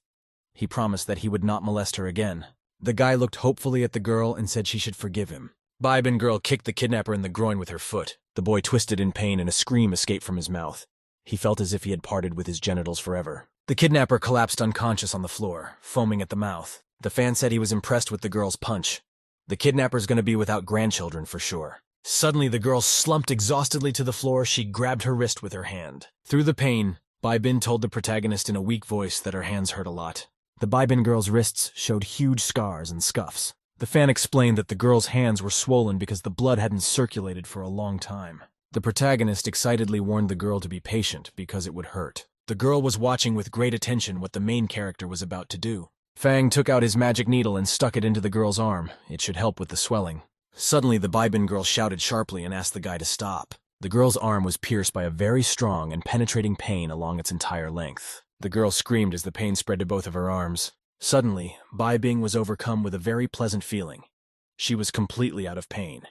He promised that he would not molest her again. The guy looked hopefully at the girl and said she should forgive him. Bybin girl kicked the kidnapper in the groin with her foot. The boy twisted in pain and a scream escaped from his mouth. He felt as if he had parted with his genitals forever. The kidnapper collapsed unconscious on the floor, foaming at the mouth. The fan said he was impressed with the girl's punch. The kidnapper's gonna be without grandchildren for sure. Suddenly the girl slumped exhaustedly to the floor. She grabbed her wrist with her hand. Through the pain, Bybin told the protagonist in a weak voice that her hands hurt a lot. The Bybin girl's wrists showed huge scars and scuffs. The fan explained that the girl's hands were swollen because the blood hadn't circulated for a long time. The protagonist excitedly warned the girl to be patient because it would hurt. The girl was watching with great attention what the main character was about to do. Fang took out his magic needle and stuck it into the girl's arm. It should help with the swelling. Suddenly, the Bybin girl shouted sharply and asked the guy to stop. The girl's arm was pierced by a very strong and penetrating pain along its entire length. The girl screamed as the pain spread to both of her arms. Suddenly, Bybin was overcome with a very pleasant feeling. She was completely out of pain.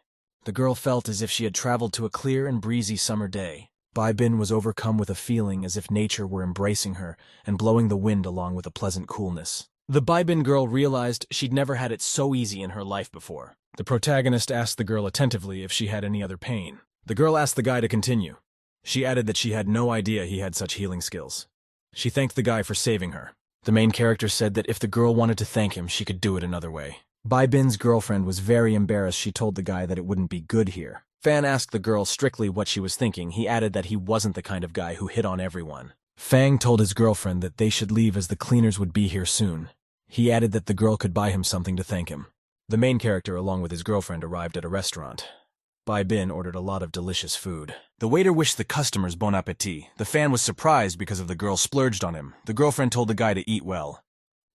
The girl felt as if she had traveled to a clear and breezy summer day. Bybin was overcome with a feeling as if nature were embracing her and blowing the wind along with a pleasant coolness. The Bybin girl realized she'd never had it so easy in her life before. The protagonist asked the girl attentively if she had any other pain. The girl asked the guy to continue. She added that she had no idea he had such healing skills. She thanked the guy for saving her. The main character said that if the girl wanted to thank him, she could do it another way. Bybin's girlfriend was very embarrassed. She told the guy that it wouldn't be good here. Fan asked the girl strictly what she was thinking. He added that he wasn't the kind of guy who hit on everyone. Fang told his girlfriend that they should leave as the cleaners would be here soon. He added that the girl could buy him something to thank him. The main character, along with his girlfriend, arrived at a restaurant. Bybin ordered a lot of delicious food. The waiter wished the customers bon appetit. The fan was surprised because of the girl splurged on him. The girlfriend told the guy to eat well.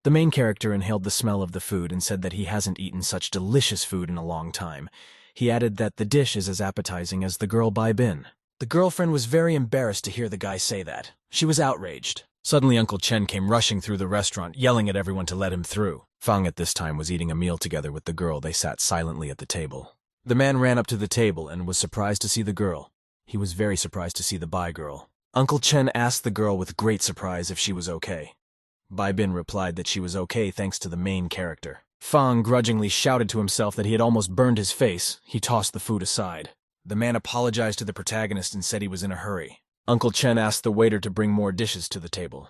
The main character inhaled the smell of the food and said that he hasn't eaten such delicious food in a long time. He added that the dish is as appetizing as the girl Bybin. The girlfriend was very embarrassed to hear the guy say that. She was outraged. Suddenly Uncle Chen came rushing through the restaurant, yelling at everyone to let him through. Fang at this time was eating a meal together with the girl. They sat silently at the table. The man ran up to the table and was surprised to see the girl. He was very surprised to see the Bai girl. Uncle Chen asked the girl with great surprise if she was okay. Bybin replied that she was okay thanks to the main character. Fang grudgingly shouted to himself that he had almost burned his face. He tossed the food aside. The man apologized to the protagonist and said he was in a hurry. Uncle Chen asked the waiter to bring more dishes to the table.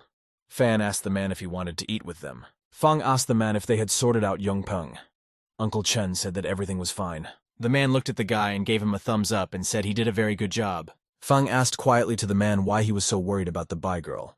Fan asked the man if he wanted to eat with them. Fang asked the man if they had sorted out Yongpeng. Uncle Chen said that everything was fine. The man looked at the guy and gave him a thumbs up and said he did a very good job. Fang asked quietly to the man why he was so worried about the Bai girl.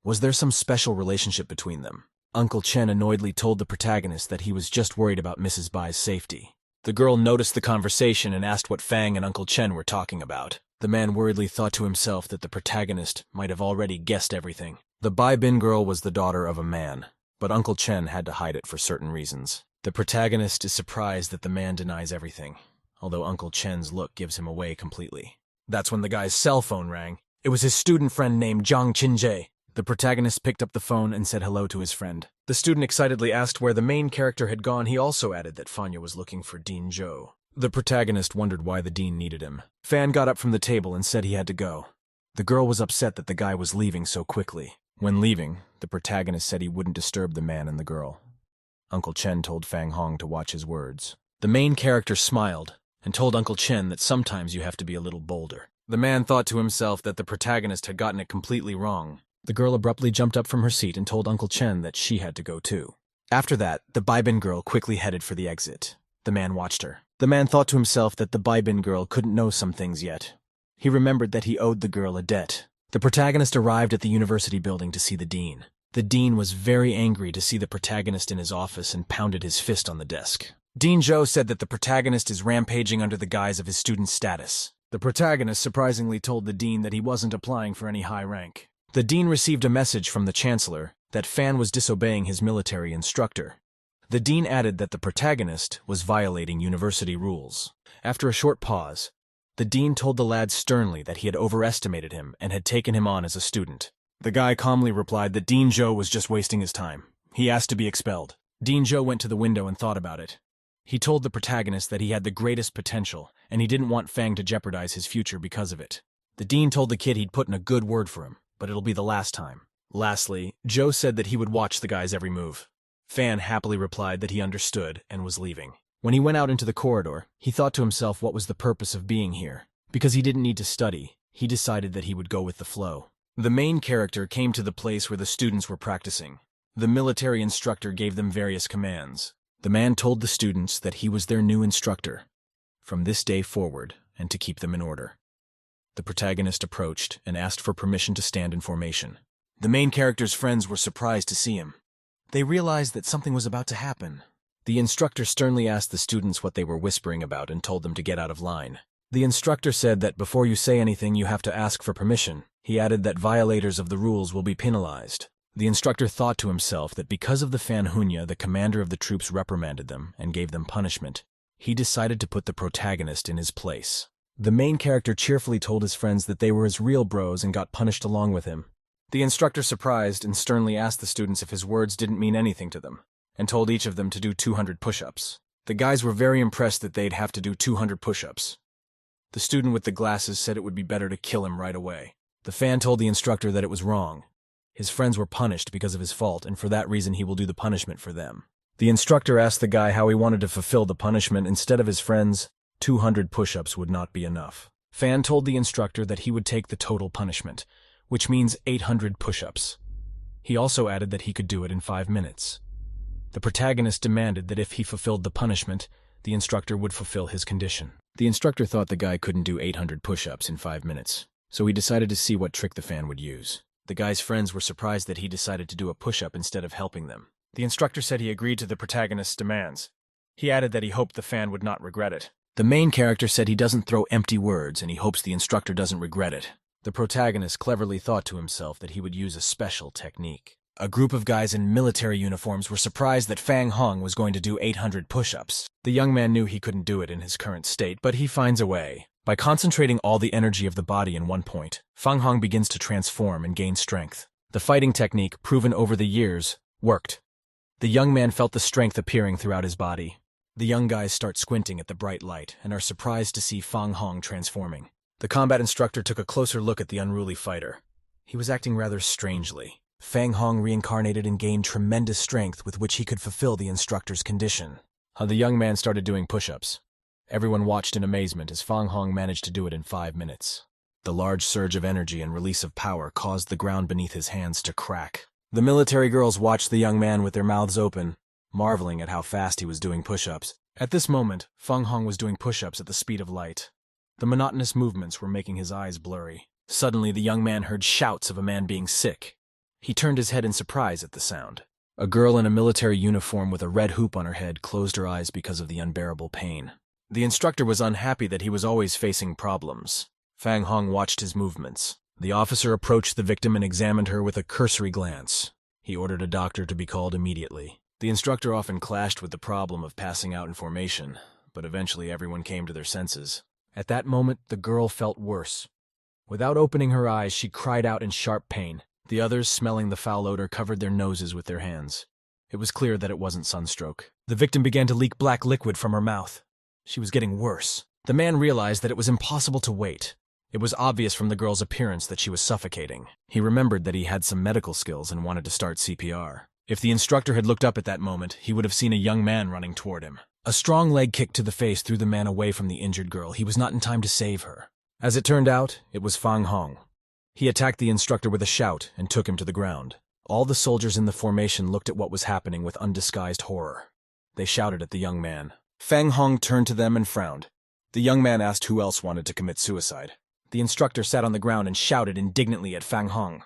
Was there some special relationship between them? Uncle Chen annoyedly told the protagonist that he was just worried about Mrs. Bai's safety. The girl noticed the conversation and asked what Fang and Uncle Chen were talking about. The man worriedly thought to himself that the protagonist might have already guessed everything. The Bybin girl was the daughter of a man, but Uncle Chen had to hide it for certain reasons. The protagonist is surprised that the man denies everything, although Uncle Chen's look gives him away completely. That's when the guy's cell phone rang. It was his student friend named Zhang Qinjie. The protagonist picked up the phone and said hello to his friend. The student excitedly asked where the main character had gone. He also added that Fanya was looking for Dean Zhou. The protagonist wondered why the dean needed him. Fan got up from the table and said he had to go. The girl was upset that the guy was leaving so quickly. When leaving, the protagonist said he wouldn't disturb the man and the girl. Uncle Chen told Fang Hong to watch his words. The main character smiled and told Uncle Chen that sometimes you have to be a little bolder. The man thought to himself that the protagonist had gotten it completely wrong. The girl abruptly jumped up from her seat and told Uncle Chen that she had to go too. After that, the Bybin girl quickly headed for the exit. The man watched her. The man thought to himself that the Bybin girl couldn't know some things yet. He remembered that he owed the girl a debt. The protagonist arrived at the university building to see the dean. The dean was very angry to see the protagonist in his office and pounded his fist on the desk. Dean Zhou said that the protagonist is rampaging under the guise of his student status. The protagonist surprisingly told the dean that he wasn't applying for any high rank. The dean received a message from the chancellor that Fan was disobeying his military instructor. The dean added that the protagonist was violating university rules. After a short pause, the dean told the lad sternly that he had overestimated him and had taken him on as a student. The guy calmly replied that Dean Zhou was just wasting his time. He asked to be expelled. Dean Zhou went to the window and thought about it. He told the protagonist that he had the greatest potential, and he didn't want Fang to jeopardize his future because of it. The dean told the kid he'd put in a good word for him, but it'll be the last time. Lastly, Zhou said that he would watch the guy's every move. Fan happily replied that he understood and was leaving. When he went out into the corridor, he thought to himself what was the purpose of being here. Because he didn't need to study, he decided that he would go with the flow. The main character came to the place where the students were practicing. The military instructor gave them various commands. The man told the students that he was their new instructor, from this day forward, and to keep them in order. The protagonist approached and asked for permission to stand in formation. The main character's friends were surprised to see him. They realized that something was about to happen. The instructor sternly asked the students what they were whispering about and told them to get out of line. The instructor said that before you say anything, you have to ask for permission. He added that violators of the rules will be penalized. The instructor thought to himself that because of the Fanhunya, the commander of the troops reprimanded them and gave them punishment. He decided to put the protagonist in his place. The main character cheerfully told his friends that they were his real bros and got punished along with him. The instructor surprised and sternly asked the students if his words didn't mean anything to them, and told each of them to do 200 push-ups. The guys were very impressed that they'd have to do 200 push-ups. The student with the glasses said it would be better to kill him right away. The fan told the instructor that it was wrong. His friends were punished because of his fault, and for that reason he will do the punishment for them. The instructor asked the guy how he wanted to fulfill the punishment. Instead of his friends, 200 push-ups would not be enough. Fan told the instructor that he would take the total punishment, which means 800 push-ups. He also added that he could do it in 5 minutes. The protagonist demanded that if he fulfilled the punishment, the instructor would fulfill his condition. The instructor thought the guy couldn't do 800 push-ups in 5 minutes, so he decided to see what trick the fan would use. The guy's friends were surprised that he decided to do a push-up instead of helping them. The instructor said he agreed to the protagonist's demands. He added that he hoped the fan would not regret it. The main character said he doesn't throw empty words and he hopes the instructor doesn't regret it. The protagonist cleverly thought to himself that he would use a special technique. A group of guys in military uniforms were surprised that Fang Hong was going to do 800 push-ups. The young man knew he couldn't do it in his current state, but he finds a way. By concentrating all the energy of the body in one point, Fang Hong begins to transform and gain strength. The fighting technique, proven over the years, worked. The young man felt the strength appearing throughout his body. The young guys start squinting at the bright light and are surprised to see Fang Hong transforming. The combat instructor took a closer look at the unruly fighter. He was acting rather strangely. Fang Hong reincarnated and gained tremendous strength with which he could fulfill the instructor's condition. The young man started doing push-ups. Everyone watched in amazement as Fang Hong managed to do it in 5 minutes. The large surge of energy and release of power caused the ground beneath his hands to crack. The military girls watched the young man with their mouths open, marveling at how fast he was doing push-ups. At this moment, Fang Hong was doing push-ups at the speed of light. The monotonous movements were making his eyes blurry. Suddenly, the young man heard shouts of a man being sick. He turned his head in surprise at the sound. A girl in a military uniform with a red hoop on her head closed her eyes because of the unbearable pain. The instructor was unhappy that he was always facing problems. Fang Hong watched his movements. The officer approached the victim and examined her with a cursory glance. He ordered a doctor to be called immediately. The instructor often clashed with the problem of passing out in formation, but eventually everyone came to their senses. At that moment, the girl felt worse. Without opening her eyes, she cried out in sharp pain. The others, smelling the foul odor, covered their noses with their hands. It was clear that it wasn't sunstroke. The victim began to leak black liquid from her mouth. She was getting worse. The man realized that it was impossible to wait. It was obvious from the girl's appearance that she was suffocating. He remembered that he had some medical skills and wanted to start CPR. If the instructor had looked up at that moment, he would have seen a young man running toward him. A strong leg kick to the face threw the man away from the injured girl. He was not in time to save her. As it turned out, it was Fang Hong. He attacked the instructor with a shout and took him to the ground. All the soldiers in the formation looked at what was happening with undisguised horror. They shouted at the young man. Fang Hong turned to them and frowned. The young man asked who else wanted to commit suicide. The instructor sat on the ground and shouted indignantly at Fang Hong.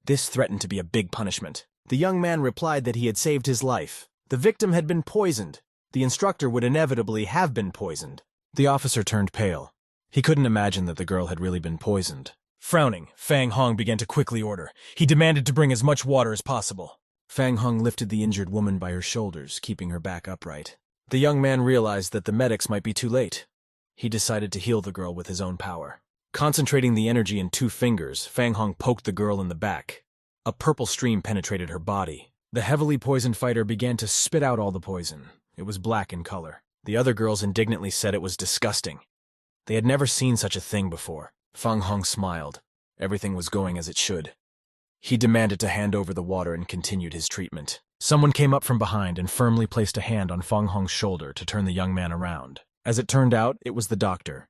This threatened to be a big punishment. The young man replied that he had saved his life. The victim had been poisoned. The instructor would inevitably have been poisoned. The officer turned pale. He couldn't imagine that the girl had really been poisoned. Frowning, Fang Hong began to quickly order. He demanded to bring as much water as possible. Fang Hong lifted the injured woman by her shoulders, keeping her back upright. The young man realized that the medics might be too late. He decided to heal the girl with his own power. Concentrating the energy in 2 fingers, Fang Hong poked the girl in the back. A purple stream penetrated her body. The heavily poisoned fighter began to spit out all the poison. It was black in color. The other girls indignantly said it was disgusting. They had never seen such a thing before. Fang Hong smiled. Everything was going as it should. He demanded to hand over the water and continued his treatment. Someone came up from behind and firmly placed a hand on Fang Hong's shoulder to turn the young man around. As it turned out, it was the doctor.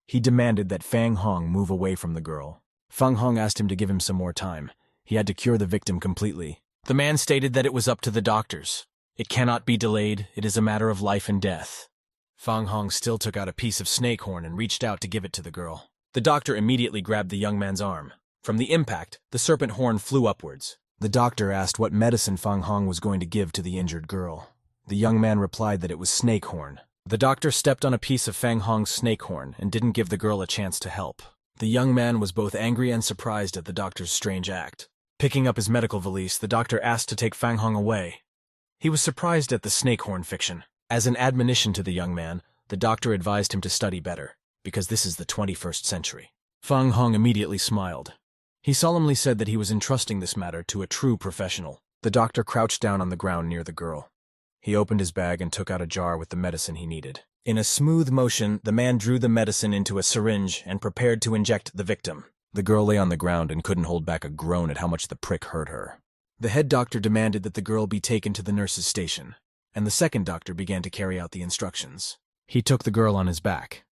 He demanded that Fang Hong move away from the girl. Fang Hong asked him to give him some more time. He had to cure the victim completely. The man stated that it was up to the doctors. It cannot be delayed. It is a matter of life and death. Fang Hong still took out a piece of snake horn and reached out to give it to the girl. The doctor immediately grabbed the young man's arm. From the impact, the serpent horn flew upwards. The doctor asked what medicine Fang Hong was going to give to the injured girl. The young man replied that it was snake horn. The doctor stepped on a piece of Fang Hong's snake horn and didn't give the girl a chance to help. The young man was both angry and surprised at the doctor's strange act. Picking up his medical valise, the doctor asked to take Fang Hong away. He was surprised at the snake horn fiction. As an admonition to the young man, the doctor advised him to study better, because this is the 21st century. Fang Hong immediately smiled. He solemnly said that he was entrusting this matter to a true professional. The doctor crouched down on the ground near the girl. He opened his bag and took out a jar with the medicine he needed. In a smooth motion, the man drew the medicine into a syringe and prepared to inject the victim. The girl lay on the ground and couldn't hold back a groan at how much the prick hurt her. The head doctor demanded that the girl be taken to the nurse's station, and the second doctor began to carry out the instructions. He took the girl on his back.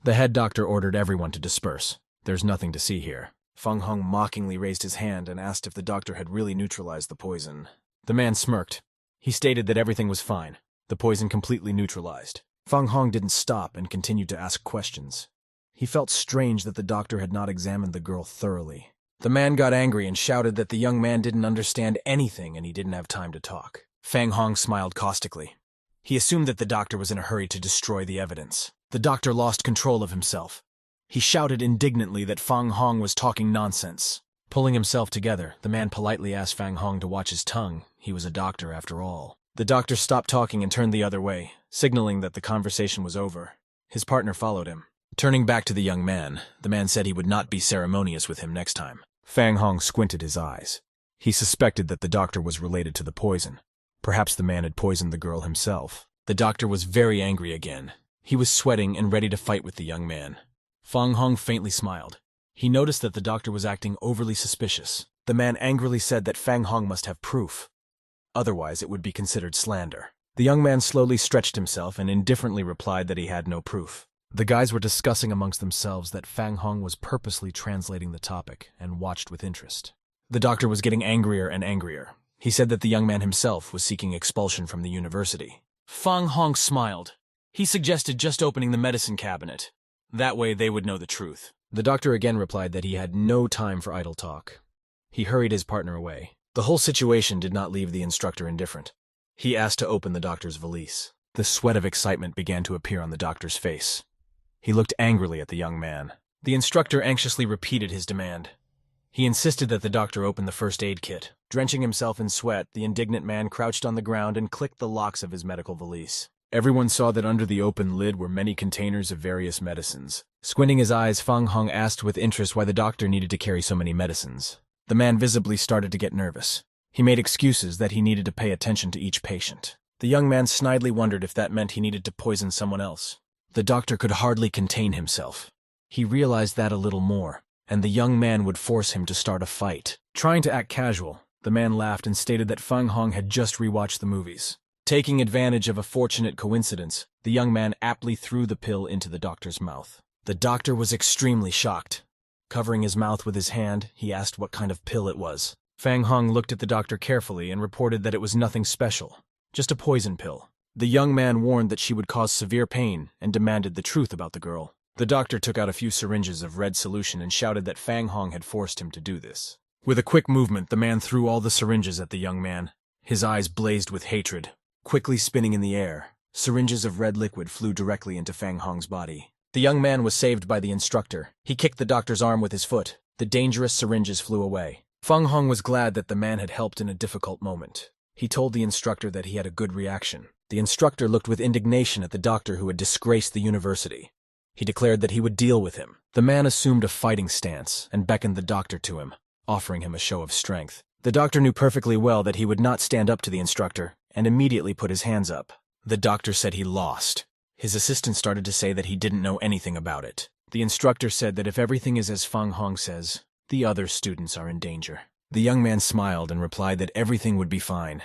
The head doctor ordered everyone to disperse. There's nothing to see here. Fang Hong mockingly raised his hand and asked if the doctor had really neutralized the poison. The man smirked. He stated that everything was fine, the poison completely neutralized. Fang Hong didn't stop and continued to ask questions. He felt strange that the doctor had not examined the girl thoroughly. The man got angry and shouted that the young man didn't understand anything and he didn't have time to talk. Fang Hong smiled caustically. He assumed that the doctor was in a hurry to destroy the evidence. The doctor lost control of himself. He shouted indignantly that Fang Hong was talking nonsense. Pulling himself together, the man politely asked Fang Hong to watch his tongue. He was a doctor after all. The doctor stopped talking and turned the other way, signaling that the conversation was over. His partner followed him. Turning back to the young man, the man said he would not be ceremonious with him next time. Fang Hong squinted his eyes. He suspected that the doctor was related to the poison. Perhaps the man had poisoned the girl himself. The doctor was very angry again. He was sweating and ready to fight with the young man. Fang Hong faintly smiled. He noticed that the doctor was acting overly suspicious. The man angrily said that Fang Hong must have proof. Otherwise, it would be considered slander. The young man slowly stretched himself and indifferently replied that he had no proof. The guys were discussing amongst themselves that Fang Hong was purposely translating the topic and watched with interest. The doctor was getting angrier and angrier. He said that the young man himself was seeking expulsion from the university. Fang Hong smiled. He suggested just opening the medicine cabinet. That way they would know the truth. The doctor again replied that he had no time for idle talk. He hurried his partner away. The whole situation did not leave the instructor indifferent. He asked to open the doctor's valise. The sweat of excitement began to appear on the doctor's face. He looked angrily at the young man. The instructor anxiously repeated his demand. He insisted that the doctor open the first aid kit. Drenching himself in sweat, the indignant man crouched on the ground and clicked the locks of his medical valise. Everyone saw that under the open lid were many containers of various medicines. Squinting his eyes, Fang Hong asked with interest why the doctor needed to carry so many medicines. The man visibly started to get nervous. He made excuses that he needed to pay attention to each patient. The young man snidely wondered if that meant he needed to poison someone else. The doctor could hardly contain himself. He realized that a little more, and the young man would force him to start a fight. Trying to act casual, the man laughed and stated that Fang Hong had just rewatched the movies. Taking advantage of a fortunate coincidence, the young man aptly threw the pill into the doctor's mouth. The doctor was extremely shocked. Covering his mouth with his hand, he asked what kind of pill it was. Fang Hong looked at the doctor carefully and reported that it was nothing special, just a poison pill. The young man warned that she would cause severe pain and demanded the truth about the girl. The doctor took out a few syringes of red solution and shouted that Fang Hong had forced him to do this. With a quick movement, the man threw all the syringes at the young man. His eyes blazed with hatred. Quickly spinning in the air, syringes of red liquid flew directly into Fang Hong's body. The young man was saved by the instructor. He kicked the doctor's arm with his foot. The dangerous syringes flew away. Fang Hong was glad that the man had helped in a difficult moment. He told the instructor that he had a good reaction. The instructor looked with indignation at the doctor who had disgraced the university. He declared that he would deal with him. The man assumed a fighting stance and beckoned the doctor to him, offering him a show of strength. The doctor knew perfectly well that he would not stand up to the instructor, and immediately put his hands up. The doctor said he lost. His assistant started to say that he didn't know anything about it. The instructor said that if everything is as Fang Hong says, the other students are in danger. The young man smiled and replied that everything would be fine.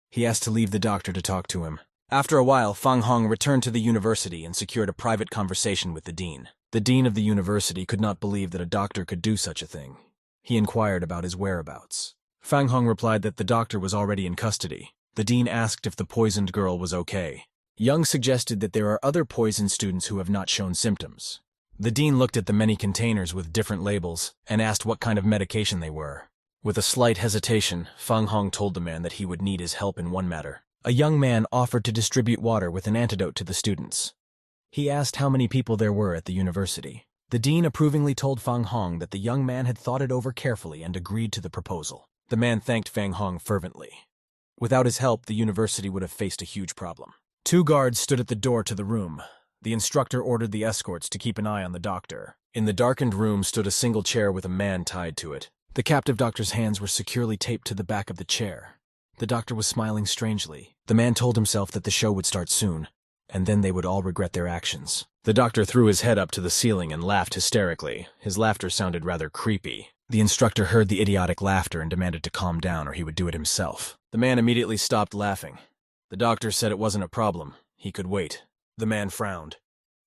He asked to leave the doctor to talk to him. After a while, Fang Hong returned to the university and secured a private conversation with the dean. The dean of the university could not believe that a doctor could do such a thing. He inquired about his whereabouts. Fang Hong replied that the doctor was already in custody. The dean asked if the poisoned girl was okay. Young suggested that there are other poisoned students who have not shown symptoms. The dean looked at the many containers with different labels and asked what kind of medication they were. With a slight hesitation, Fang Hong told the man that he would need his help in one matter. A young man offered to distribute water with an antidote to the students. He asked how many people there were at the university. The dean approvingly told Fang Hong that the young man had thought it over carefully and agreed to the proposal. The man thanked Fang Hong fervently. Without his help, the university would have faced a huge problem. 2 guards stood at the door to the room. The instructor ordered the escorts to keep an eye on the doctor. In the darkened room stood a single chair with a man tied to it. The captive doctor's hands were securely taped to the back of the chair. The doctor was smiling strangely. The man told himself that the show would start soon, and then they would all regret their actions. The doctor threw his head up to the ceiling and laughed hysterically. His laughter sounded rather creepy. The instructor heard the idiotic laughter and demanded to calm down or he would do it himself. The man immediately stopped laughing. The doctor said it wasn't a problem. He could wait. The man frowned.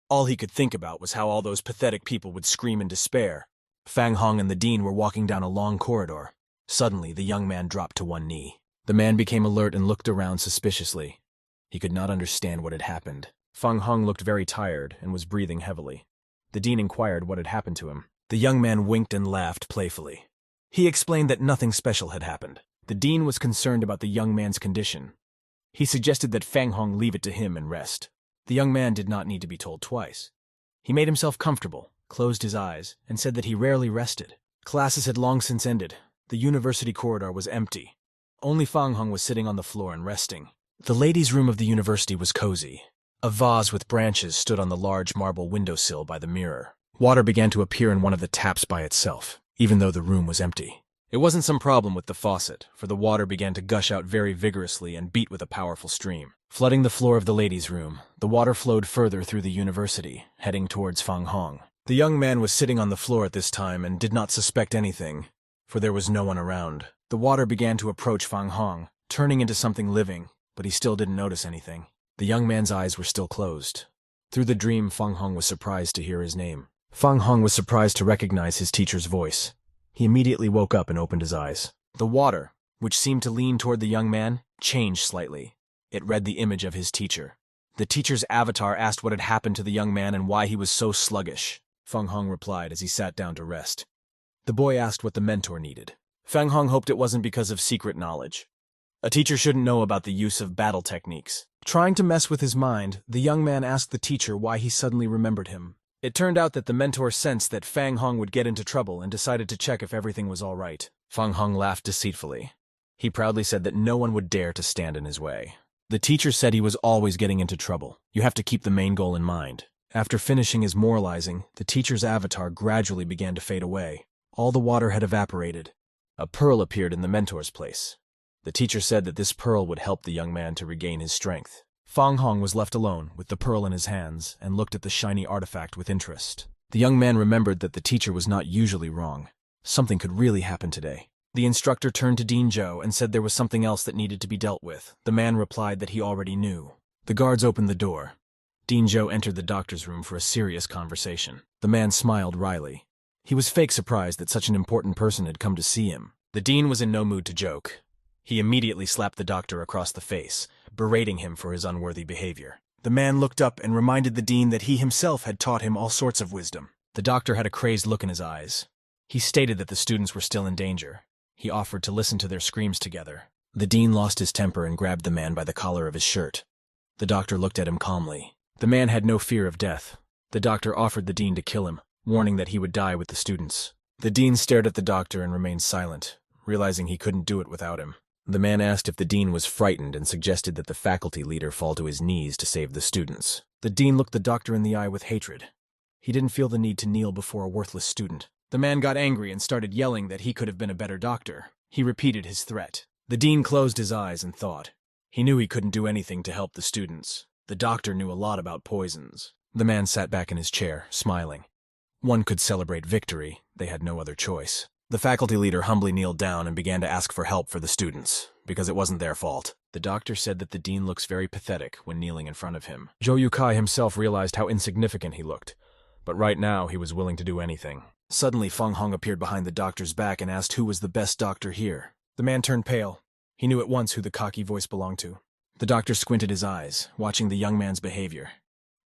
All he could think about was how all those pathetic people would scream in despair. Fang Hong and the dean were walking down a long corridor. Suddenly, the young man dropped to one knee. The man became alert and looked around suspiciously. He could not understand what had happened. Fang Hong looked very tired and was breathing heavily. The dean inquired what had happened to him. The young man winked and laughed playfully. He explained that nothing special had happened. The dean was concerned about the young man's condition. He suggested that Fang Hong leave it to him and rest. The young man did not need to be told twice. He made himself comfortable, closed his eyes, and said that he rarely rested. Classes had long since ended. The university corridor was empty. Only Fang Hong was sitting on the floor and resting. The ladies' room of the university was cozy. A vase with branches stood on the large marble windowsill by the mirror. Water began to appear in one of the taps by itself, even though the room was empty. It wasn't some problem with the faucet, for the water began to gush out very vigorously and beat with a powerful stream. Flooding the floor of the ladies' room, the water flowed further through the university, heading towards Fang Hong. The young man was sitting on the floor at this time and did not suspect anything, for there was no one around. The water began to approach Fang Hong, turning into something living, but he still didn't notice anything. The young man's eyes were still closed. Through the dream, Fang Hong was surprised to hear his name. Fang Hong was surprised to recognize his teacher's voice. He immediately woke up and opened his eyes. The water, which seemed to lean toward the young man, changed slightly. It read the image of his teacher. The teacher's avatar asked what had happened to the young man and why he was so sluggish. Fang Hong replied as he sat down to rest. The boy asked what the mentor needed. Fang Hong hoped it wasn't because of secret knowledge. A teacher shouldn't know about the use of battle techniques. Trying to mess with his mind, the young man asked the teacher why he suddenly remembered him. It turned out that the mentor sensed that Fang Hong would get into trouble and decided to check if everything was all right. Fang Hong laughed deceitfully. He proudly said that no one would dare to stand in his way. The teacher said he was always getting into trouble. You have to keep the main goal in mind. After finishing his moralizing, the teacher's avatar gradually began to fade away. All the water had evaporated. A pearl appeared in the mentor's place. The teacher said that this pearl would help the young man to regain his strength. Fang Hong was left alone with the pearl in his hands and looked at the shiny artifact with interest. The young man remembered that the teacher was not usually wrong. Something could really happen today. The instructor turned to Dean Zhou and said there was something else that needed to be dealt with. The man replied that he already knew. The guards opened the door. Dean Zhou entered the doctor's room for a serious conversation. The man smiled wryly. He was fake surprised that such an important person had come to see him. The dean was in no mood to joke. He immediately slapped the doctor across the face, berating him for his unworthy behavior. The man looked up and reminded the dean that he himself had taught him all sorts of wisdom. The doctor had a crazed look in his eyes. He stated that the students were still in danger. He offered to listen to their screams together. The dean lost his temper and grabbed the man by the collar of his shirt. The doctor looked at him calmly. The man had no fear of death. The doctor offered the dean to kill him, warning that he would die with the students. The dean stared at the doctor and remained silent, realizing he couldn't do it without him. The man asked if the dean was frightened and suggested that the faculty leader fall to his knees to save the students. The dean looked the doctor in the eye with hatred. He didn't feel the need to kneel before a worthless student. The man got angry and started yelling that he could have been a better doctor. He repeated his threat. The dean closed his eyes and thought. He knew he couldn't do anything to help the students. The doctor knew a lot about poisons. The man sat back in his chair, smiling. One could celebrate victory. They had no other choice. The faculty leader humbly kneeled down and began to ask for help for the students, because it wasn't their fault. The doctor said that the dean looks very pathetic when kneeling in front of him. Zhou Yukai himself realized how insignificant he looked, but right now he was willing to do anything. Suddenly, Feng Hong appeared behind the doctor's back and asked who was the best doctor here. The man turned pale. He knew at once who the cocky voice belonged to. The doctor squinted his eyes, watching the young man's behavior.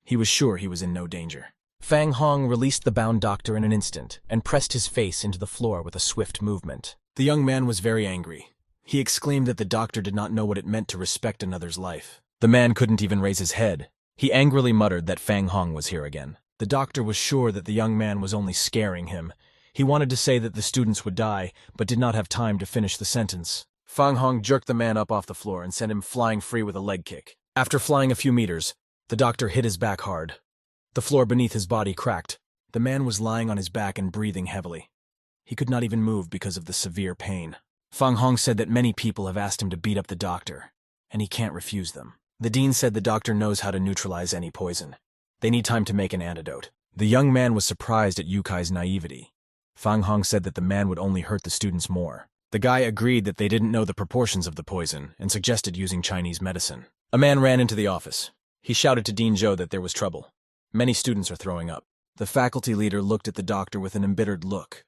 He was sure he was in no danger. Feng Hong released the bound doctor in an instant and pressed his face into the floor with a swift movement. The young man was very angry. He exclaimed that the doctor did not know what it meant to respect another's life. The man couldn't even raise his head. He angrily muttered that Feng Hong was here again. The doctor was sure that the young man was only scaring him. He wanted to say that the students would die, but did not have time to finish the sentence. Feng Hong jerked the man up off the floor and sent him flying free with a leg kick. After flying a few meters, the doctor hit his back hard. The floor beneath his body cracked. The man was lying on his back and breathing heavily. He could not even move because of the severe pain. Feng Hong said that many people have asked him to beat up the doctor, and he can't refuse them. The dean said the doctor knows how to neutralize any poison. They need time to make an antidote. The young man was surprised at Yukai's naivety. Feng Hong said that the man would only hurt the students more. The guy agreed that they didn't know the proportions of the poison and suggested using Chinese medicine. A man ran into the office. He shouted to Dean Zhou that there was trouble. Many students are throwing up. The faculty leader looked at the doctor with an embittered look.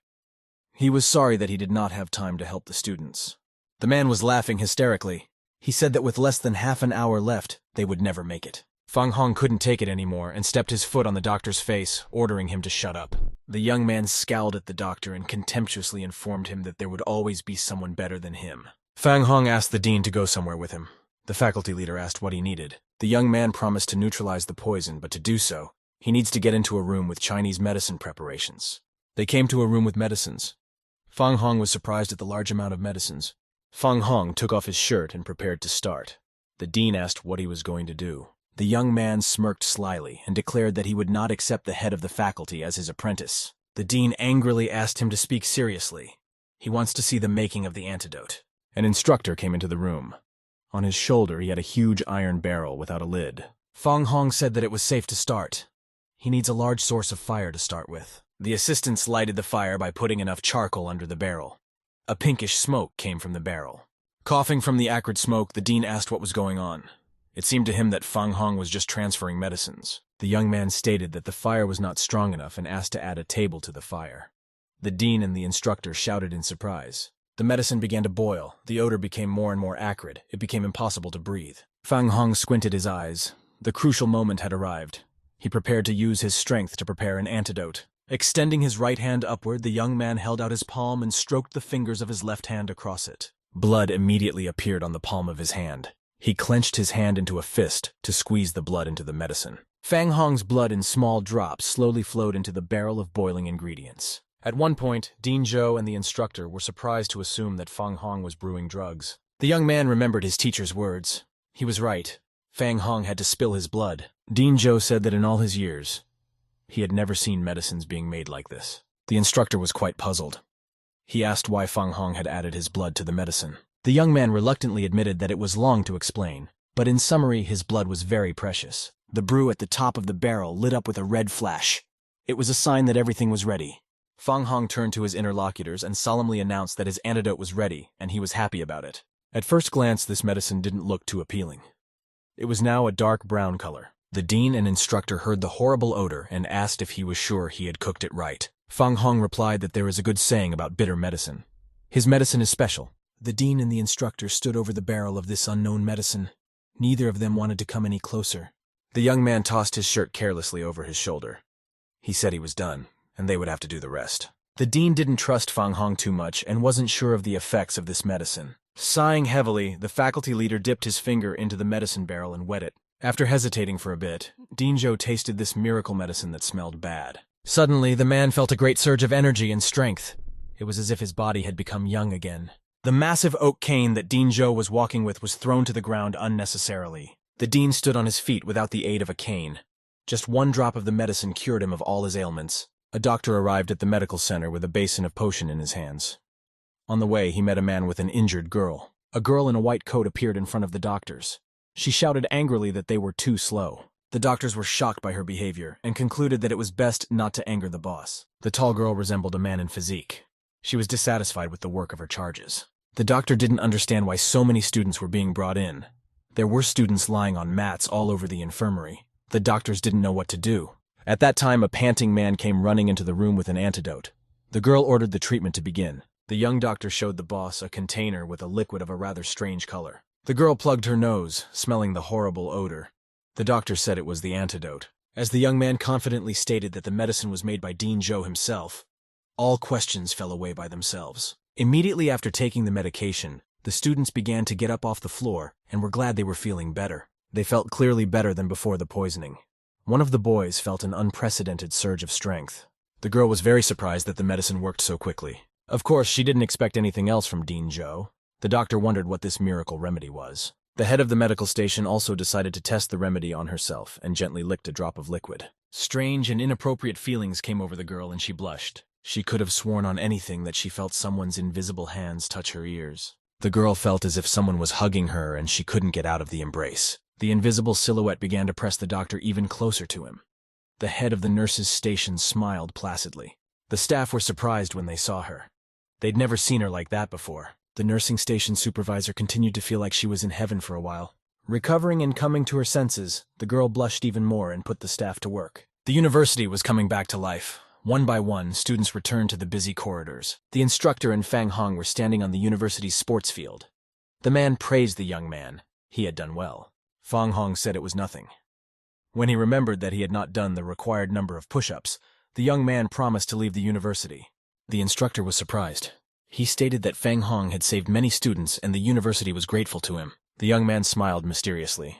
He was sorry that he did not have time to help the students. The man was laughing hysterically. He said that with less than half an hour left, they would never make it. Feng Hong couldn't take it anymore and stepped his foot on the doctor's face, ordering him to shut up. The young man scowled at the doctor and contemptuously informed him that there would always be someone better than him. Feng Hong asked the dean to go somewhere with him. The faculty leader asked what he needed. The young man promised to neutralize the poison, but to do so, he needs to get into a room with Chinese medicine preparations. They came to a room with medicines. Feng Hong was surprised at the large amount of medicines. Feng Hong took off his shirt and prepared to start. The dean asked what he was going to do. The young man smirked slyly and declared that he would not accept the head of the faculty as his apprentice. The dean angrily asked him to speak seriously. He wants to see the making of the antidote. An instructor came into the room. On his shoulder, he had a huge iron barrel without a lid. Feng Hong said that it was safe to start. He needs a large source of fire to start with. The assistants lighted the fire by putting enough charcoal under the barrel. A pinkish smoke came from the barrel. Coughing from the acrid smoke, the dean asked what was going on. It seemed to him that Feng Hong was just transferring medicines. The young man stated that the fire was not strong enough and asked to add a table to the fire. The dean and the instructor shouted in surprise. The medicine began to boil. The odor became more and more acrid. It became impossible to breathe. Feng Hong squinted his eyes. The crucial moment had arrived. He prepared to use his strength to prepare an antidote. Extending his right hand upward, the young man held out his palm and stroked the fingers of his left hand across it. Blood immediately appeared on the palm of his hand. He clenched his hand into a fist to squeeze the blood into the medicine. Feng Hong's blood in small drops slowly flowed into the barrel of boiling ingredients. At one point, Dean Zhou and the instructor were surprised to assume that Feng Hong was brewing drugs. The young man remembered his teacher's words. He was right. Feng Hong had to spill his blood. Dean Zhou said that in all his years, he had never seen medicines being made like this. The instructor was quite puzzled. He asked why Feng Hong had added his blood to the medicine. The young man reluctantly admitted that it was long to explain, but in summary, his blood was very precious. The brew at the top of the barrel lit up with a red flash. It was a sign that everything was ready. Feng Hong turned to his interlocutors and solemnly announced that his antidote was ready, and he was happy about it. At first glance, this medicine didn't look too appealing. It was now a dark brown color. The dean and instructor heard the horrible odor and asked if he was sure he had cooked it right. Feng Hong replied that there is a good saying about bitter medicine. His medicine is special. The dean and the instructor stood over the barrel of this unknown medicine. Neither of them wanted to come any closer. The young man tossed his shirt carelessly over his shoulder. He said he was done, and they would have to do the rest. The dean didn't trust Feng Hong too much and wasn't sure of the effects of this medicine. Sighing heavily, the faculty leader dipped his finger into the medicine barrel and wet it. After hesitating for a bit, Dean Zhou tasted this miracle medicine that smelled bad. Suddenly, the man felt a great surge of energy and strength. It was as if his body had become young again. The massive oak cane that Dean Zhou was walking with was thrown to the ground unnecessarily. The dean stood on his feet without the aid of a cane. Just one drop of the medicine cured him of all his ailments. A doctor arrived at the medical center with a basin of potion in his hands. On the way, he met a man with an injured girl. A girl in a white coat appeared in front of the doctors. She shouted angrily that they were too slow. The doctors were shocked by her behavior and concluded that it was best not to anger the boss. The tall girl resembled a man in physique. She was dissatisfied with the work of her charges. The doctor didn't understand why so many students were being brought in. There were students lying on mats all over the infirmary. The doctors didn't know what to do. At that time, a panting man came running into the room with an antidote. The girl ordered the treatment to begin. The young doctor showed the boss a container with a liquid of a rather strange color. The girl plugged her nose, smelling the horrible odor. The doctor said it was the antidote. As the young man confidently stated that the medicine was made by Dean Joe himself, all questions fell away by themselves. Immediately after taking the medication, the students began to get up off the floor and were glad they were feeling better. They felt clearly better than before the poisoning. One of the boys felt an unprecedented surge of strength. The girl was very surprised that the medicine worked so quickly. Of course, she didn't expect anything else from Dean Joe. The doctor wondered what this miracle remedy was. The head of the medical station also decided to test the remedy on herself and gently licked a drop of liquid. Strange and inappropriate feelings came over the girl and she blushed. She could have sworn on anything that she felt someone's invisible hands touch her ears. The girl felt as if someone was hugging her and she couldn't get out of the embrace. The invisible silhouette began to press the doctor even closer to him. The head of the nurse's station smiled placidly. The staff were surprised when they saw her. They'd never seen her like that before. The nursing station supervisor continued to feel like she was in heaven for a while. Recovering and coming to her senses, the girl blushed even more and put the staff to work. The university was coming back to life. One by one, students returned to the busy corridors. The instructor and Fang Hong were standing on the university's sports field. The man praised the young man. He had done well. Fang Hong said it was nothing. When he remembered that he had not done the required number of push-ups, the young man promised to leave the university. The instructor was surprised. He stated that Fang Hong had saved many students and the university was grateful to him. The young man smiled mysteriously.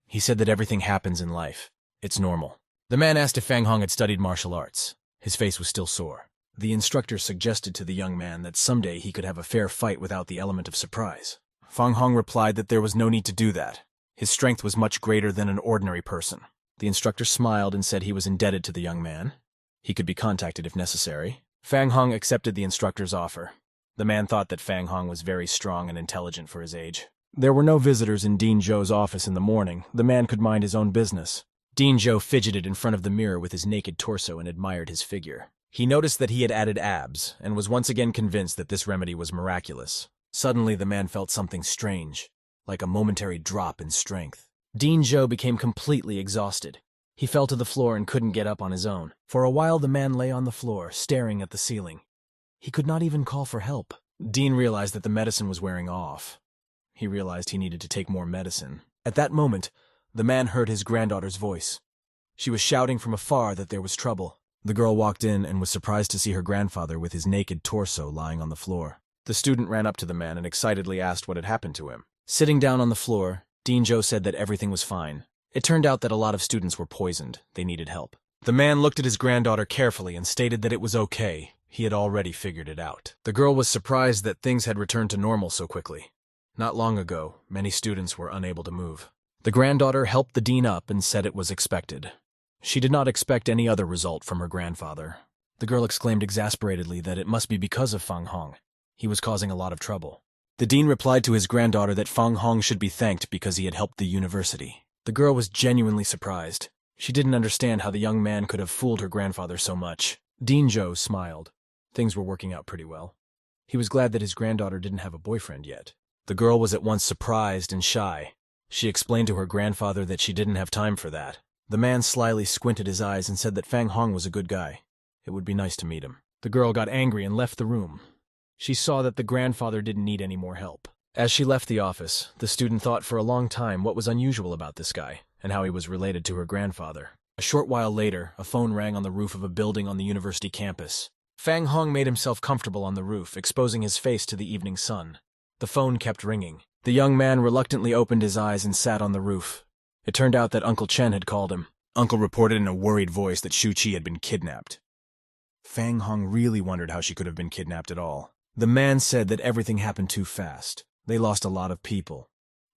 He said that everything happens in life. It's normal. The man asked if Fang Hong had studied martial arts. His face was still sore. The instructor suggested to the young man that someday he could have a fair fight without the element of surprise. Fang Hong replied that there was no need to do that. His strength was much greater than an ordinary person. The instructor smiled and said he was indebted to the young man. He could be contacted if necessary. Fang Hong accepted the instructor's offer. The man thought that Fang Hong was very strong and intelligent for his age. There were no visitors in Dean Joe's office in the morning. The man could mind his own business. Dean Joe fidgeted in front of the mirror with his naked torso and admired his figure. He noticed that he had added abs and was once again convinced that this remedy was miraculous. Suddenly, the man felt something strange, like a momentary drop in strength. Dean Joe became completely exhausted. He fell to the floor and couldn't get up on his own. For a while, the man lay on the floor, staring at the ceiling. He could not even call for help. Dean realized that the medicine was wearing off. He realized he needed to take more medicine. At that moment, the man heard his granddaughter's voice. She was shouting from afar that there was trouble. The girl walked in and was surprised to see her grandfather with his naked torso lying on the floor. The student ran up to the man and excitedly asked what had happened to him. Sitting down on the floor, Dean Joe said that everything was fine. It turned out that a lot of students were poisoned. They needed help. The man looked at his granddaughter carefully and stated that it was okay. He had already figured it out. The girl was surprised that things had returned to normal so quickly. Not long ago, many students were unable to move. The granddaughter helped the dean up and said it was expected. She did not expect any other result from her grandfather. The girl exclaimed exasperatedly that it must be because of Fang Hong. He was causing a lot of trouble. The dean replied to his granddaughter that Fang Hong should be thanked because he had helped the university. The girl was genuinely surprised. She didn't understand how the young man could have fooled her grandfather so much. Dean Joe smiled. Things were working out pretty well. He was glad that his granddaughter didn't have a boyfriend yet. The girl was at once surprised and shy. She explained to her grandfather that she didn't have time for that. The man slyly squinted his eyes and said that Fang Hong was a good guy. It would be nice to meet him. The girl got angry and left the room. She saw that the grandfather didn't need any more help. As she left the office, the student thought for a long time what was unusual about this guy and how he was related to her grandfather. A short while later, a phone rang on the roof of a building on the university campus. Fang Hong made himself comfortable on the roof, exposing his face to the evening sun. The phone kept ringing. The young man reluctantly opened his eyes and sat on the roof. It turned out that Uncle Chen had called him. Uncle reported in a worried voice that Shuki had been kidnapped. Fang Hong really wondered how she could have been kidnapped at all. The man said that everything happened too fast. They lost a lot of people.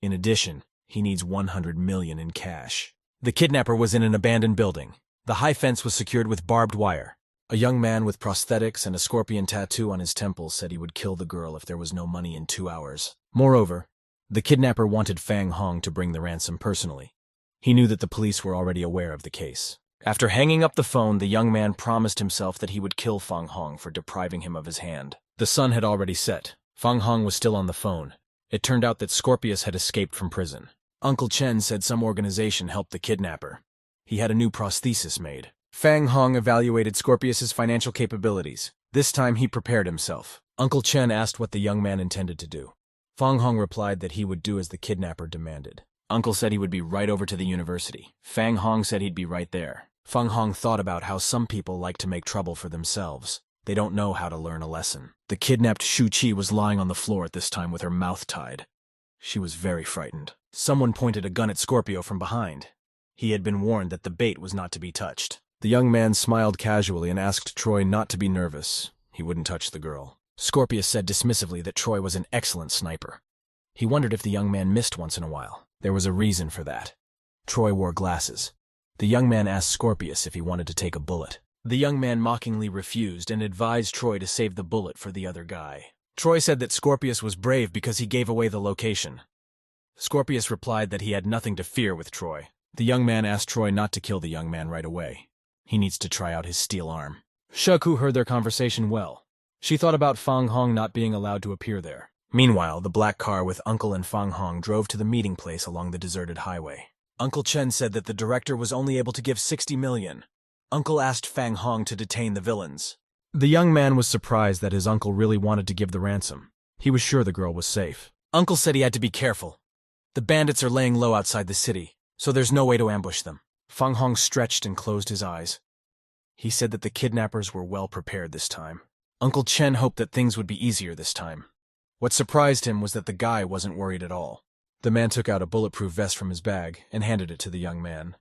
In addition, he needs 100 million in cash. The kidnapper was in an abandoned building. The high fence was secured with barbed wire. A young man with prosthetics and a scorpion tattoo on his temple said he would kill the girl if there was no money in 2 hours. Moreover, the kidnapper wanted Fang Hong to bring the ransom personally. He knew that the police were already aware of the case. After hanging up the phone, the young man promised himself that he would kill Fang Hong for depriving him of his hand. The sun had already set. Fang Hong was still on the phone. It turned out that Scorpius had escaped from prison. Uncle Chen said some organization helped the kidnapper. He had a new prosthesis made. Fang Hong evaluated Scorpius's financial capabilities. This time he prepared himself. Uncle Chen asked what the young man intended to do. Fang Hong replied that he would do as the kidnapper demanded. Uncle said he would be right over to the university. Fang Hong said he'd be right there. Fang Hong thought about how some people like to make trouble for themselves. They don't know how to learn a lesson. The kidnapped Shuki was lying on the floor at this time with her mouth tied. She was very frightened. Someone pointed a gun at Scorpio from behind. He had been warned that the bait was not to be touched. The young man smiled casually and asked Troy not to be nervous. He wouldn't touch the girl. Scorpius said dismissively that Troy was an excellent sniper. He wondered if the young man missed once in a while. There was a reason for that. Troy wore glasses. The young man asked Scorpius if he wanted to take a bullet. The young man mockingly refused and advised Troy to save the bullet for the other guy. Troy said that Scorpius was brave because he gave away the location. Scorpius replied that he had nothing to fear with Troy. The young man asked Troy not to kill the young man right away. He needs to try out his steel arm. Shuki heard their conversation well. She thought about Fang Hong not being allowed to appear there. Meanwhile, the black car with Uncle and Fang Hong drove to the meeting place along the deserted highway. Uncle Chen said that the director was only able to give 60 million. Uncle asked Fang Hong to detain the villains. The young man was surprised that his uncle really wanted to give the ransom. He was sure the girl was safe. Uncle said he had to be careful. The bandits are laying low outside the city, so there's no way to ambush them. Fang Hong stretched and closed his eyes. He said that the kidnappers were well prepared this time. Uncle Chen hoped that things would be easier this time. What surprised him was that the guy wasn't worried at all. The man took out a bulletproof vest from his bag and handed it to the young man.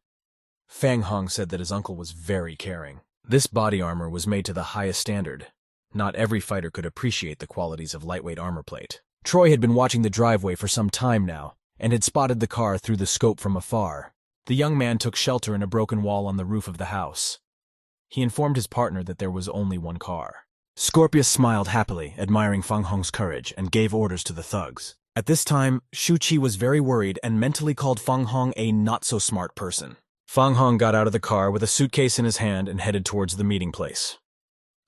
Fang Hong said that his uncle was very caring. This body armor was made to the highest standard. Not every fighter could appreciate the qualities of lightweight armor plate. Troy had been watching the driveway for some time now and had spotted the car through the scope from afar. The young man took shelter in a broken wall on the roof of the house. He informed his partner that there was only one car. Scorpius smiled happily, admiring Fang Hong's courage, and gave orders to the thugs. At this time, Shuki was very worried and mentally called Fang Hong a not-so-smart person. Fang Hong got out of the car with a suitcase in his hand and headed towards the meeting place.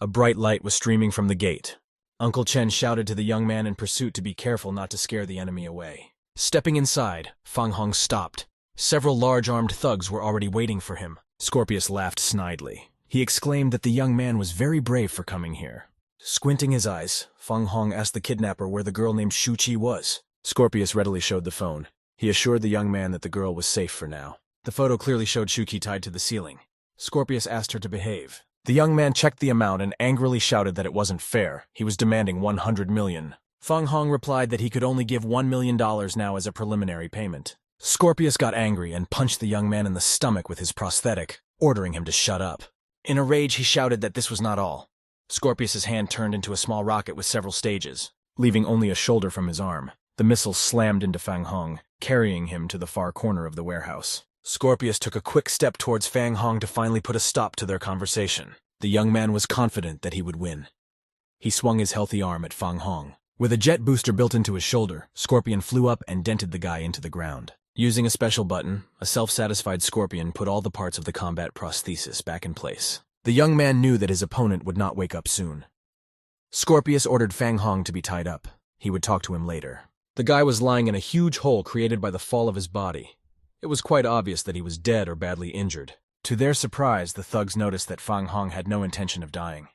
A bright light was streaming from the gate. Uncle Chen shouted to the young man in pursuit to be careful not to scare the enemy away. Stepping inside, Fang Hong stopped. Several large-armed thugs were already waiting for him. Scorpius laughed snidely. He exclaimed that the young man was very brave for coming here. Squinting his eyes, Fang Hong asked the kidnapper where the girl named Shuki was. Scorpius readily showed the phone. He assured the young man that the girl was safe for now. The photo clearly showed Shuki tied to the ceiling. Scorpius asked her to behave. The young man checked the amount and angrily shouted that it wasn't fair. He was demanding 100 million. Fang Hong replied that he could only give $1 million now as a preliminary payment. Scorpius got angry and punched the young man in the stomach with his prosthetic, ordering him to shut up. In a rage, he shouted that this was not all. Scorpius's hand turned into a small rocket with several stages, leaving only a shoulder from his arm. The missile slammed into Fang Hong, carrying him to the far corner of the warehouse. Scorpius took a quick step towards Fang Hong to finally put a stop to their conversation. The young man was confident that he would win. He swung his healthy arm at Fang Hong. With a jet booster built into his shoulder, Scorpion flew up and dented the guy into the ground. Using a special button, a self-satisfied Scorpion put all the parts of the combat prosthesis back in place. The young man knew that his opponent would not wake up soon. Scorpius ordered Fang Hong to be tied up. He would talk to him later. The guy was lying in a huge hole created by the fall of his body. It was quite obvious that he was dead or badly injured. To their surprise, the thugs noticed that Fang Hong had no intention of dying.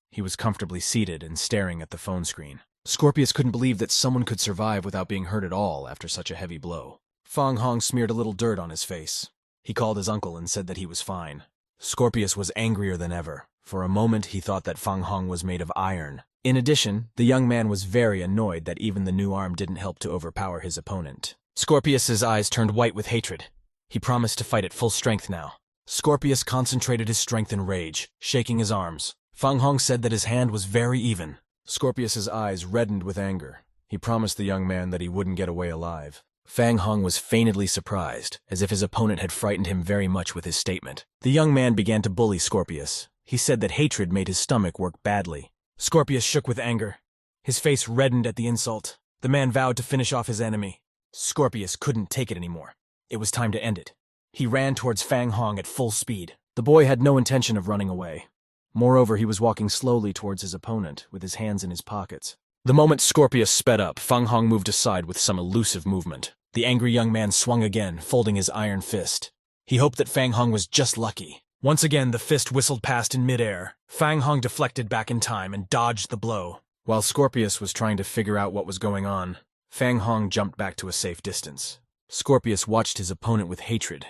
He was comfortably seated and staring at the phone screen. Scorpius couldn't believe that someone could survive without being hurt at all after such a heavy blow. Fang Hong smeared a little dirt on his face. He called his uncle and said that he was fine. Scorpius was angrier than ever. For a moment, he thought that Fang Hong was made of iron. In addition, the young man was very annoyed that even the new arm didn't help to overpower his opponent. Scorpius's eyes turned white with hatred. He promised to fight at full strength now. Scorpius concentrated his strength in rage, shaking his arms. Fang Hong said that his hand was very even. Scorpius's eyes reddened with anger. He promised the young man that he wouldn't get away alive. Fang Hong was feignedly surprised, as if his opponent had frightened him very much with his statement. The young man began to bully Scorpius. He said that hatred made his stomach work badly. Scorpius shook with anger. His face reddened at the insult. The man vowed to finish off his enemy. Scorpius couldn't take it anymore. It was time to end it. He ran towards Fang Hong at full speed. The The boy had no intention of running away. Moreover, he was walking slowly towards his opponent, with his hands in his pockets. The moment Scorpius sped up, Fang Hong moved aside with some elusive movement. The angry young man swung again, folding his iron fist. He hoped that Fang Hong was just lucky. Once again, the fist whistled past in midair. Fang Hong deflected back in time and dodged the blow. While Scorpius was trying to figure out what was going on, Fang Hong jumped back to a safe distance. Scorpius watched his opponent with hatred.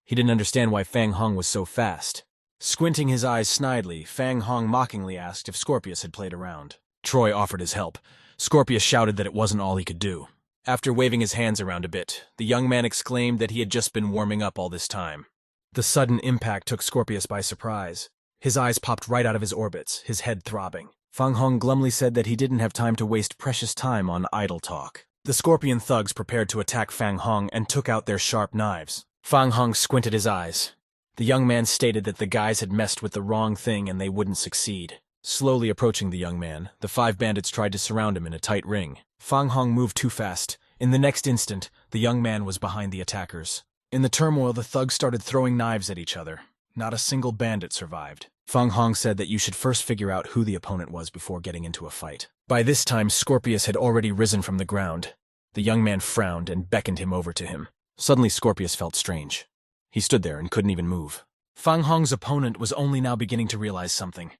He didn't understand why Fang Hong was so fast. Squinting his eyes snidely, Fang Hong mockingly asked if Scorpius had played around. Troy offered his help. Scorpius shouted that it wasn't all he could do. After waving his hands around a bit, the young man exclaimed that he had just been warming up all this time. The sudden impact took Scorpius by surprise. His eyes popped right out of his orbits, his head throbbing. Fang Hong glumly said that he didn't have time to waste precious time on idle talk. The scorpion thugs prepared to attack Fang Hong and took out their sharp knives. Fang Hong squinted his eyes. The young man stated that the guys had messed with the wrong thing and they wouldn't succeed. Slowly approaching the young man, the 5 bandits tried to surround him in a tight ring. Fang Hong moved too fast. In the next instant, the young man was behind the attackers. In the turmoil, the thugs started throwing knives at each other. Not a single bandit survived. Fang Hong said that you should first figure out who the opponent was before getting into a fight. By this time, Scorpius had already risen from the ground. The young man frowned and beckoned him over to him. Suddenly, Scorpius felt strange. He stood there and couldn't even move. Fang Hong's opponent was only now beginning to realize something.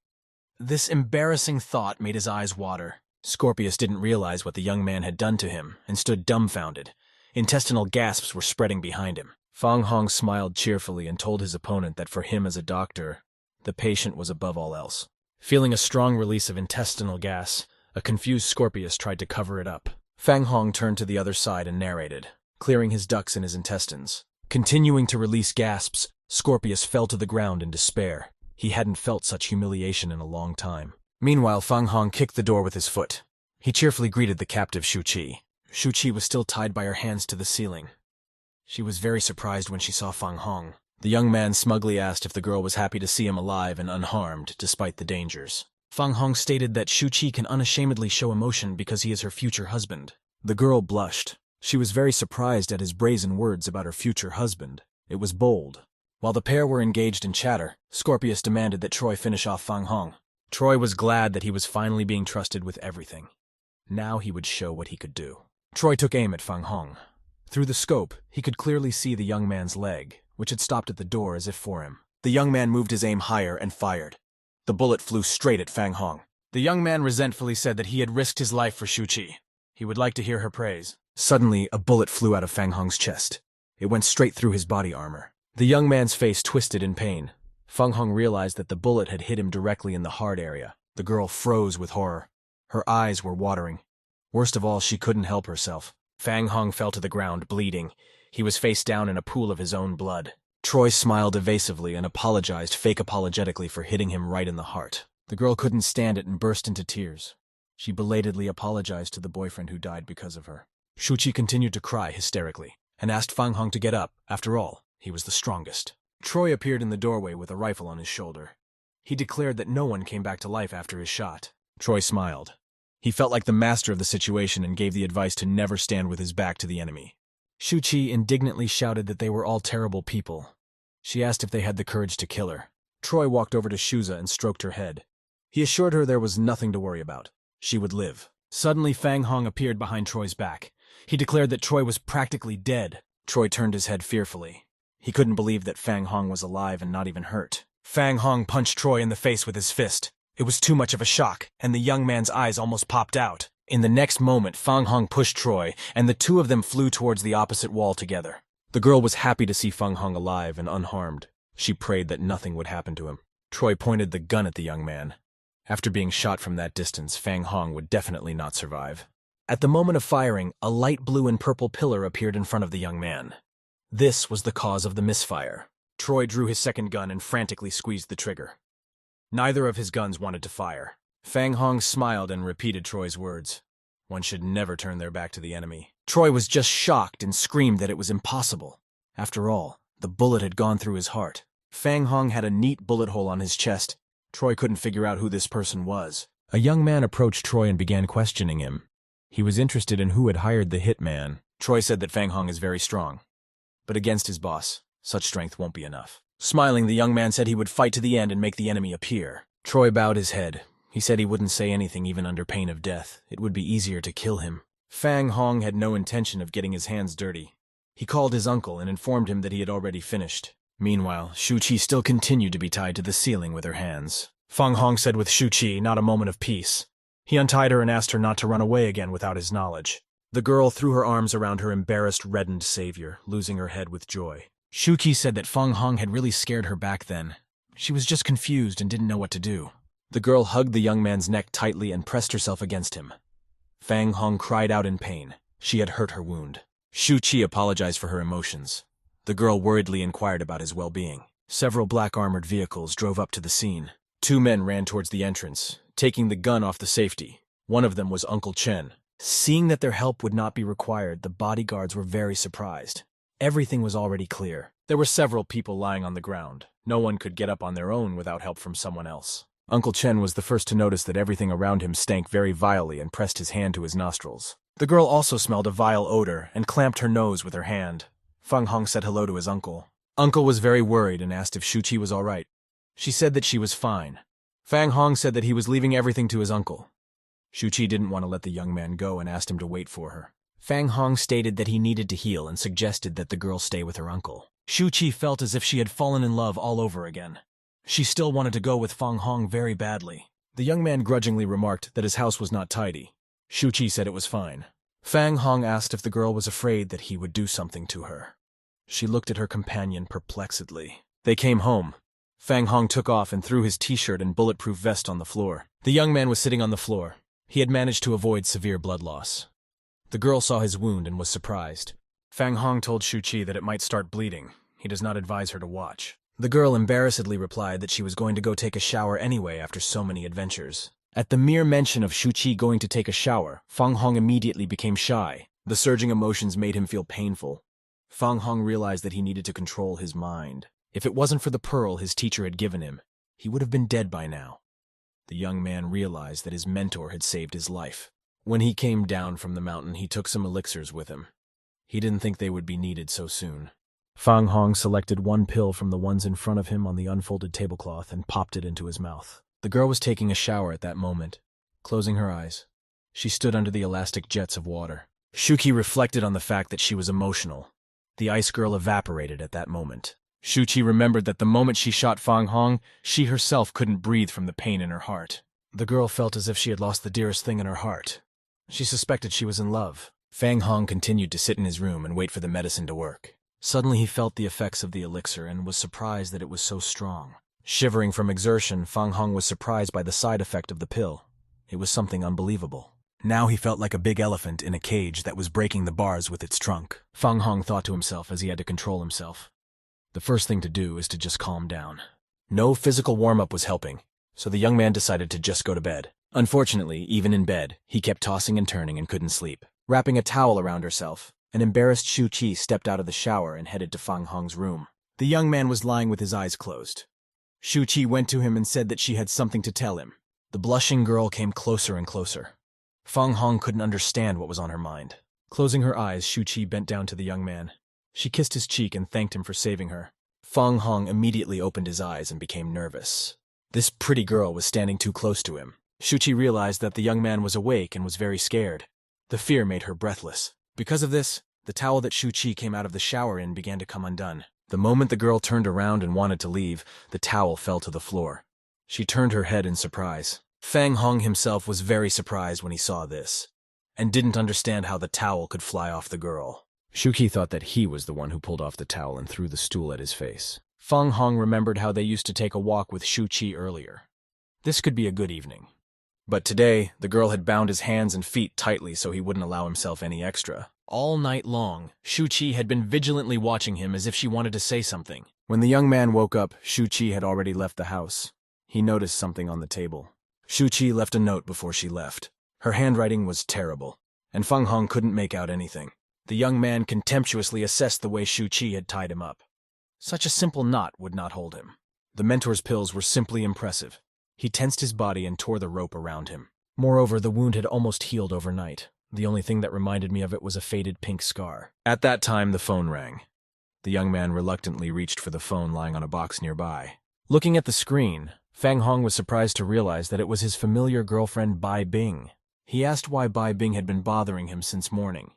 This embarrassing thought made his eyes water. Scorpius didn't realize what the young man had done to him and stood dumbfounded. Intestinal gasps were spreading behind him. Fang Hong smiled cheerfully and told his opponent that for him as a doctor, the patient was above all else. Feeling a strong release of intestinal gas, a confused Scorpius tried to cover it up. Fang Hong turned to the other side and narrated, clearing his ducts and his intestines. Continuing to release gasps, Scorpius fell to the ground in despair. He hadn't felt such humiliation in a long time. Meanwhile, Fang Hong kicked the door with his foot. He cheerfully greeted the captive Shuki. Shuki was still tied by her hands to the ceiling. She was very surprised when she saw Fang Hong. The young man smugly asked if the girl was happy to see him alive and unharmed, despite the dangers. Fang Hong stated that Shuki can unashamedly show emotion because he is her future husband. The girl blushed. She was very surprised at his brazen words about her future husband. It was bold. While the pair were engaged in chatter, Scorpius demanded that Troy finish off Fang Hong. Troy was glad that he was finally being trusted with everything. Now he would show what he could do. Troy took aim at Fang Hong. Through the scope, he could clearly see the young man's leg, which had stopped at the door as if for him. The young man moved his aim higher and fired. The bullet flew straight at Fang Hong. The young man resentfully said that he had risked his life for Shuki. He would like to hear her praise. Suddenly, a bullet flew out of Fang Hong's chest. It went straight through his body armor. The young man's face twisted in pain. Fang Hong realized that the bullet had hit him directly in the heart area. The girl froze with horror. Her eyes were watering. Worst of all, she couldn't help herself. Fang Hong fell to the ground, bleeding. He was face down in a pool of his own blood. Troy smiled evasively and apologized fake apologetically for hitting him right in the heart. The girl couldn't stand it and burst into tears. She belatedly apologized to the boyfriend who died because of her. Shuki continued to cry hysterically and asked Fang Hong to get up. After all, he was the strongest. Troy appeared in the doorway with a rifle on his shoulder. He declared that no one came back to life after his shot. Troy smiled. He felt like the master of the situation and gave the advice to never stand with his back to the enemy. Shuki indignantly shouted that they were all terrible people. She asked if they had the courage to kill her. Troy walked over to Shuza and stroked her head. He assured her there was nothing to worry about. She would live. Suddenly, Fang Hong appeared behind Troy's back. He declared that Troy was practically dead. Troy turned his head fearfully. He couldn't believe that Fang Hong was alive and not even hurt. Fang Hong punched Troy in the face with his fist. It was too much of a shock, and the young man's eyes almost popped out. In the next moment, Fang Hong pushed Troy, and the two of them flew towards the opposite wall together. The girl was happy to see Fang Hong alive and unharmed. She prayed that nothing would happen to him. Troy pointed the gun at the young man. After being shot from that distance, Fang Hong would definitely not survive. At the moment of firing, a light blue and purple pillar appeared in front of the young man. This was the cause of the misfire. Troy drew his second gun and frantically squeezed the trigger. Neither of his guns wanted to fire. Fang Hong smiled and repeated Troy's words. One should never turn their back to the enemy. Troy was just shocked and screamed that it was impossible. After all, the bullet had gone through his heart. Fang Hong had a neat bullet hole on his chest. Troy couldn't figure out who this person was. A young man approached Troy and began questioning him. He was interested in who had hired the hitman. Troy said that Fang Hong is very strong. But against his boss, such strength won't be enough. Smiling, the young man said he would fight to the end and make the enemy appear. Troy bowed his head. He said he wouldn't say anything even under pain of death. It would be easier to kill him. Fang Hong had no intention of getting his hands dirty. He called his uncle and informed him that he had already finished. Meanwhile, Shuki still continued to be tied to the ceiling with her hands. Fang Hong said with Shuki, not a moment of peace. He untied her and asked her not to run away again without his knowledge. The girl threw her arms around her embarrassed, reddened savior, losing her head with joy. Shuki said that Fang Hong had really scared her back then. She was just confused and didn't know what to do. The girl hugged the young man's neck tightly and pressed herself against him. Fang Hong cried out in pain. She had hurt her wound. Shuki apologized for her emotions. The girl worriedly inquired about his well-being. Several black-armored vehicles drove up to the scene. 2 men ran towards the entrance, taking the gun off the safety. One of them was Uncle Chen. Seeing that their help would not be required, the bodyguards were very surprised. Everything was already clear. There were several people lying on the ground. No one could get up on their own without help from someone else. Uncle Chen was the first to notice that everything around him stank very vilely and pressed his hand to his nostrils. The girl also smelled a vile odor and clamped her nose with her hand. Fang Hong said hello to his uncle. Uncle was very worried and asked if Shuki was all right. She said that she was fine. Fang Hong said that he was leaving everything to his uncle. Shuki didn't want to let the young man go and asked him to wait for her. Fang Hong stated that he needed to heal and suggested that the girl stay with her uncle. Shuki felt as if she had fallen in love all over again. She still wanted to go with Fang Hong very badly. The young man grudgingly remarked that his house was not tidy. Shuki said it was fine. Fang Hong asked if the girl was afraid that he would do something to her. She looked at her companion perplexedly. They came home. Fang Hong took off and threw his t-shirt and bulletproof vest on the floor. The young man was sitting on the floor. He had managed to avoid severe blood loss. The girl saw his wound and was surprised. Fang Hong told Shuki that it might start bleeding. He does not advise her to watch. The girl embarrassedly replied that she was going to go take a shower anyway after so many adventures. At the mere mention of Shuki going to take a shower, Fang Hong immediately became shy. The surging emotions made him feel painful. Fang Hong realized that he needed to control his mind. If it wasn't for the pearl his teacher had given him, he would have been dead by now. The young man realized that his mentor had saved his life. When he came down from the mountain, he took some elixirs with him. He didn't think they would be needed so soon. Fang Hong selected one pill from the ones in front of him on the unfolded tablecloth and popped it into his mouth. The girl was taking a shower at that moment. Closing her eyes, she stood under the elastic jets of water. Shuki reflected on the fact that she was emotional. The ice girl evaporated at that moment. Shuki remembered that the moment she shot Fang Hong, she herself couldn't breathe from the pain in her heart. The girl felt as if she had lost the dearest thing in her heart. She suspected she was in love. Fang Hong continued to sit in his room and wait for the medicine to work. Suddenly he felt the effects of the elixir and was surprised that it was so strong. Shivering from exertion, Fang Hong was surprised by the side effect of the pill. It was something unbelievable. Now he felt like a big elephant in a cage that was breaking the bars with its trunk. Fang Hong thought to himself as he had to control himself. The first thing to do is to just calm down. No physical warm-up was helping, so the young man decided to just go to bed. Unfortunately, even in bed, he kept tossing and turning and couldn't sleep. Wrapping a towel around herself, an embarrassed Shuki stepped out of the shower and headed to Fang Hong's room. The young man was lying with his eyes closed. Shuki went to him and said that she had something to tell him. The blushing girl came closer and closer. Fang Hong couldn't understand what was on her mind. Closing her eyes, Shuki bent down to the young man. She kissed his cheek and thanked him for saving her. Fang Hong immediately opened his eyes and became nervous. This pretty girl was standing too close to him. Shuki realized that the young man was awake and was very scared. The fear made her breathless. Because of this, the towel that Shuki came out of the shower in began to come undone. The moment the girl turned around and wanted to leave, the towel fell to the floor. She turned her head in surprise. Fang Hong himself was very surprised when he saw this, and didn't understand how the towel could fly off the girl. Shuki thought that he was the one who pulled off the towel and threw the stool at his face. Fang Hong remembered how they used to take a walk with Shuki earlier. This could be a good evening. But today, the girl had bound his hands and feet tightly so he wouldn't allow himself any extra. All night long, Shuki had been vigilantly watching him as if she wanted to say something. When the young man woke up, Shuki had already left the house. He noticed something on the table. Shuki left a note before she left. Her handwriting was terrible, and Fang Hong couldn't make out anything. The young man contemptuously assessed the way Shuki had tied him up. Such a simple knot would not hold him. The mentor's pills were simply impressive. He tensed his body and tore the rope around him. Moreover, the wound had almost healed overnight. The only thing that reminded me of it was a faded pink scar. At that time, the phone rang. The young man reluctantly reached for the phone lying on a box nearby. Looking at the screen, Fang Hong was surprised to realize that it was his familiar girlfriend Bai Bing. He asked why Bai Bing had been bothering him since morning.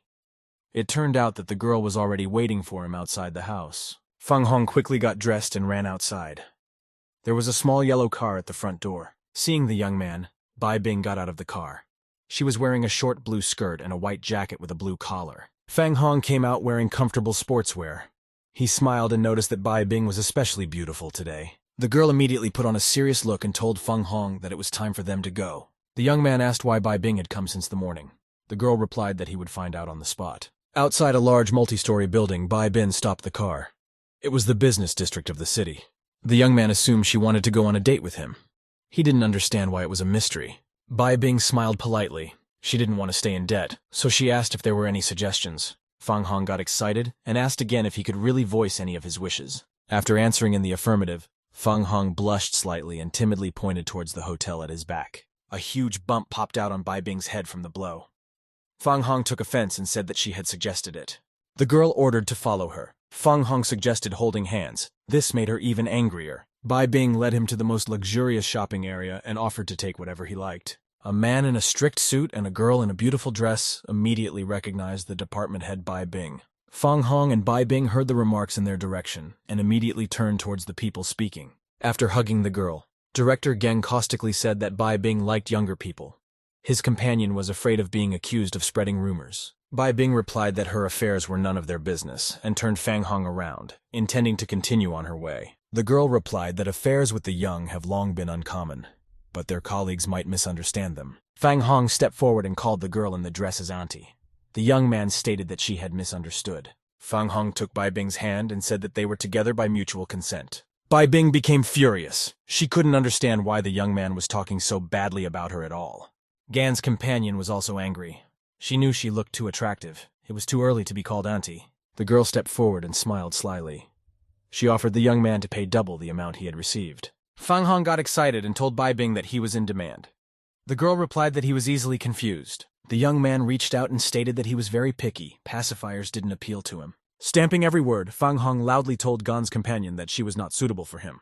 It turned out that the girl was already waiting for him outside the house. Fang Hong quickly got dressed and ran outside. There was a small yellow car at the front door. Seeing the young man, Bai Bing got out of the car. She was wearing a short blue skirt and a white jacket with a blue collar. Fang Hong came out wearing comfortable sportswear. He smiled and noticed that Bai Bing was especially beautiful today. The girl immediately put on a serious look and told Fang Hong that it was time for them to go. The young man asked why Bai Bing had come since the morning. The girl replied that he would find out on the spot. Outside a large multi-story building, Bai Bin stopped the car. It was the business district of the city. The young man assumed she wanted to go on a date with him. He didn't understand why it was a mystery. Bai Bing smiled politely. She didn't want to stay in debt, so she asked if there were any suggestions. Fang Hong got excited and asked again if he could really voice any of his wishes. After answering in the affirmative, Fang Hong blushed slightly and timidly pointed towards the hotel at his back. A huge bump popped out on Bai Bing's head from the blow. Fang Hong took offense and said that she had suggested it. The girl ordered to follow her. Fang Hong suggested holding hands. This made her even angrier. Bai Bing led him to the most luxurious shopping area and offered to take whatever he liked. A man in a strict suit and a girl in a beautiful dress immediately recognized the department head Bai Bing. Fang Hong and Bai Bing heard the remarks in their direction and immediately turned towards the people speaking. After hugging the girl, Director Geng caustically said that Bai Bing liked younger people. His companion was afraid of being accused of spreading rumors. Bai Bing replied that her affairs were none of their business and turned Fang Hong around, intending to continue on her way. The girl replied that affairs with the young have long been uncommon, but their colleagues might misunderstand them. Fang Hong stepped forward and called the girl in the dress his auntie. The young man stated that she had misunderstood. Fang Hong took Bai Bing's hand and said that they were together by mutual consent. Bai Bing became furious. She couldn't understand why the young man was talking so badly about her at all. Gan's companion was also angry. She knew she looked too attractive. It was too early to be called auntie. The girl stepped forward and smiled slyly. She offered the young man to pay double the amount he had received. Fang Hong got excited and told Bai Bing that he was in demand. The girl replied that he was easily confused. The young man reached out and stated that he was very picky. Pacifiers didn't appeal to him. Stamping every word, Fang Hong loudly told Gan's companion that she was not suitable for him.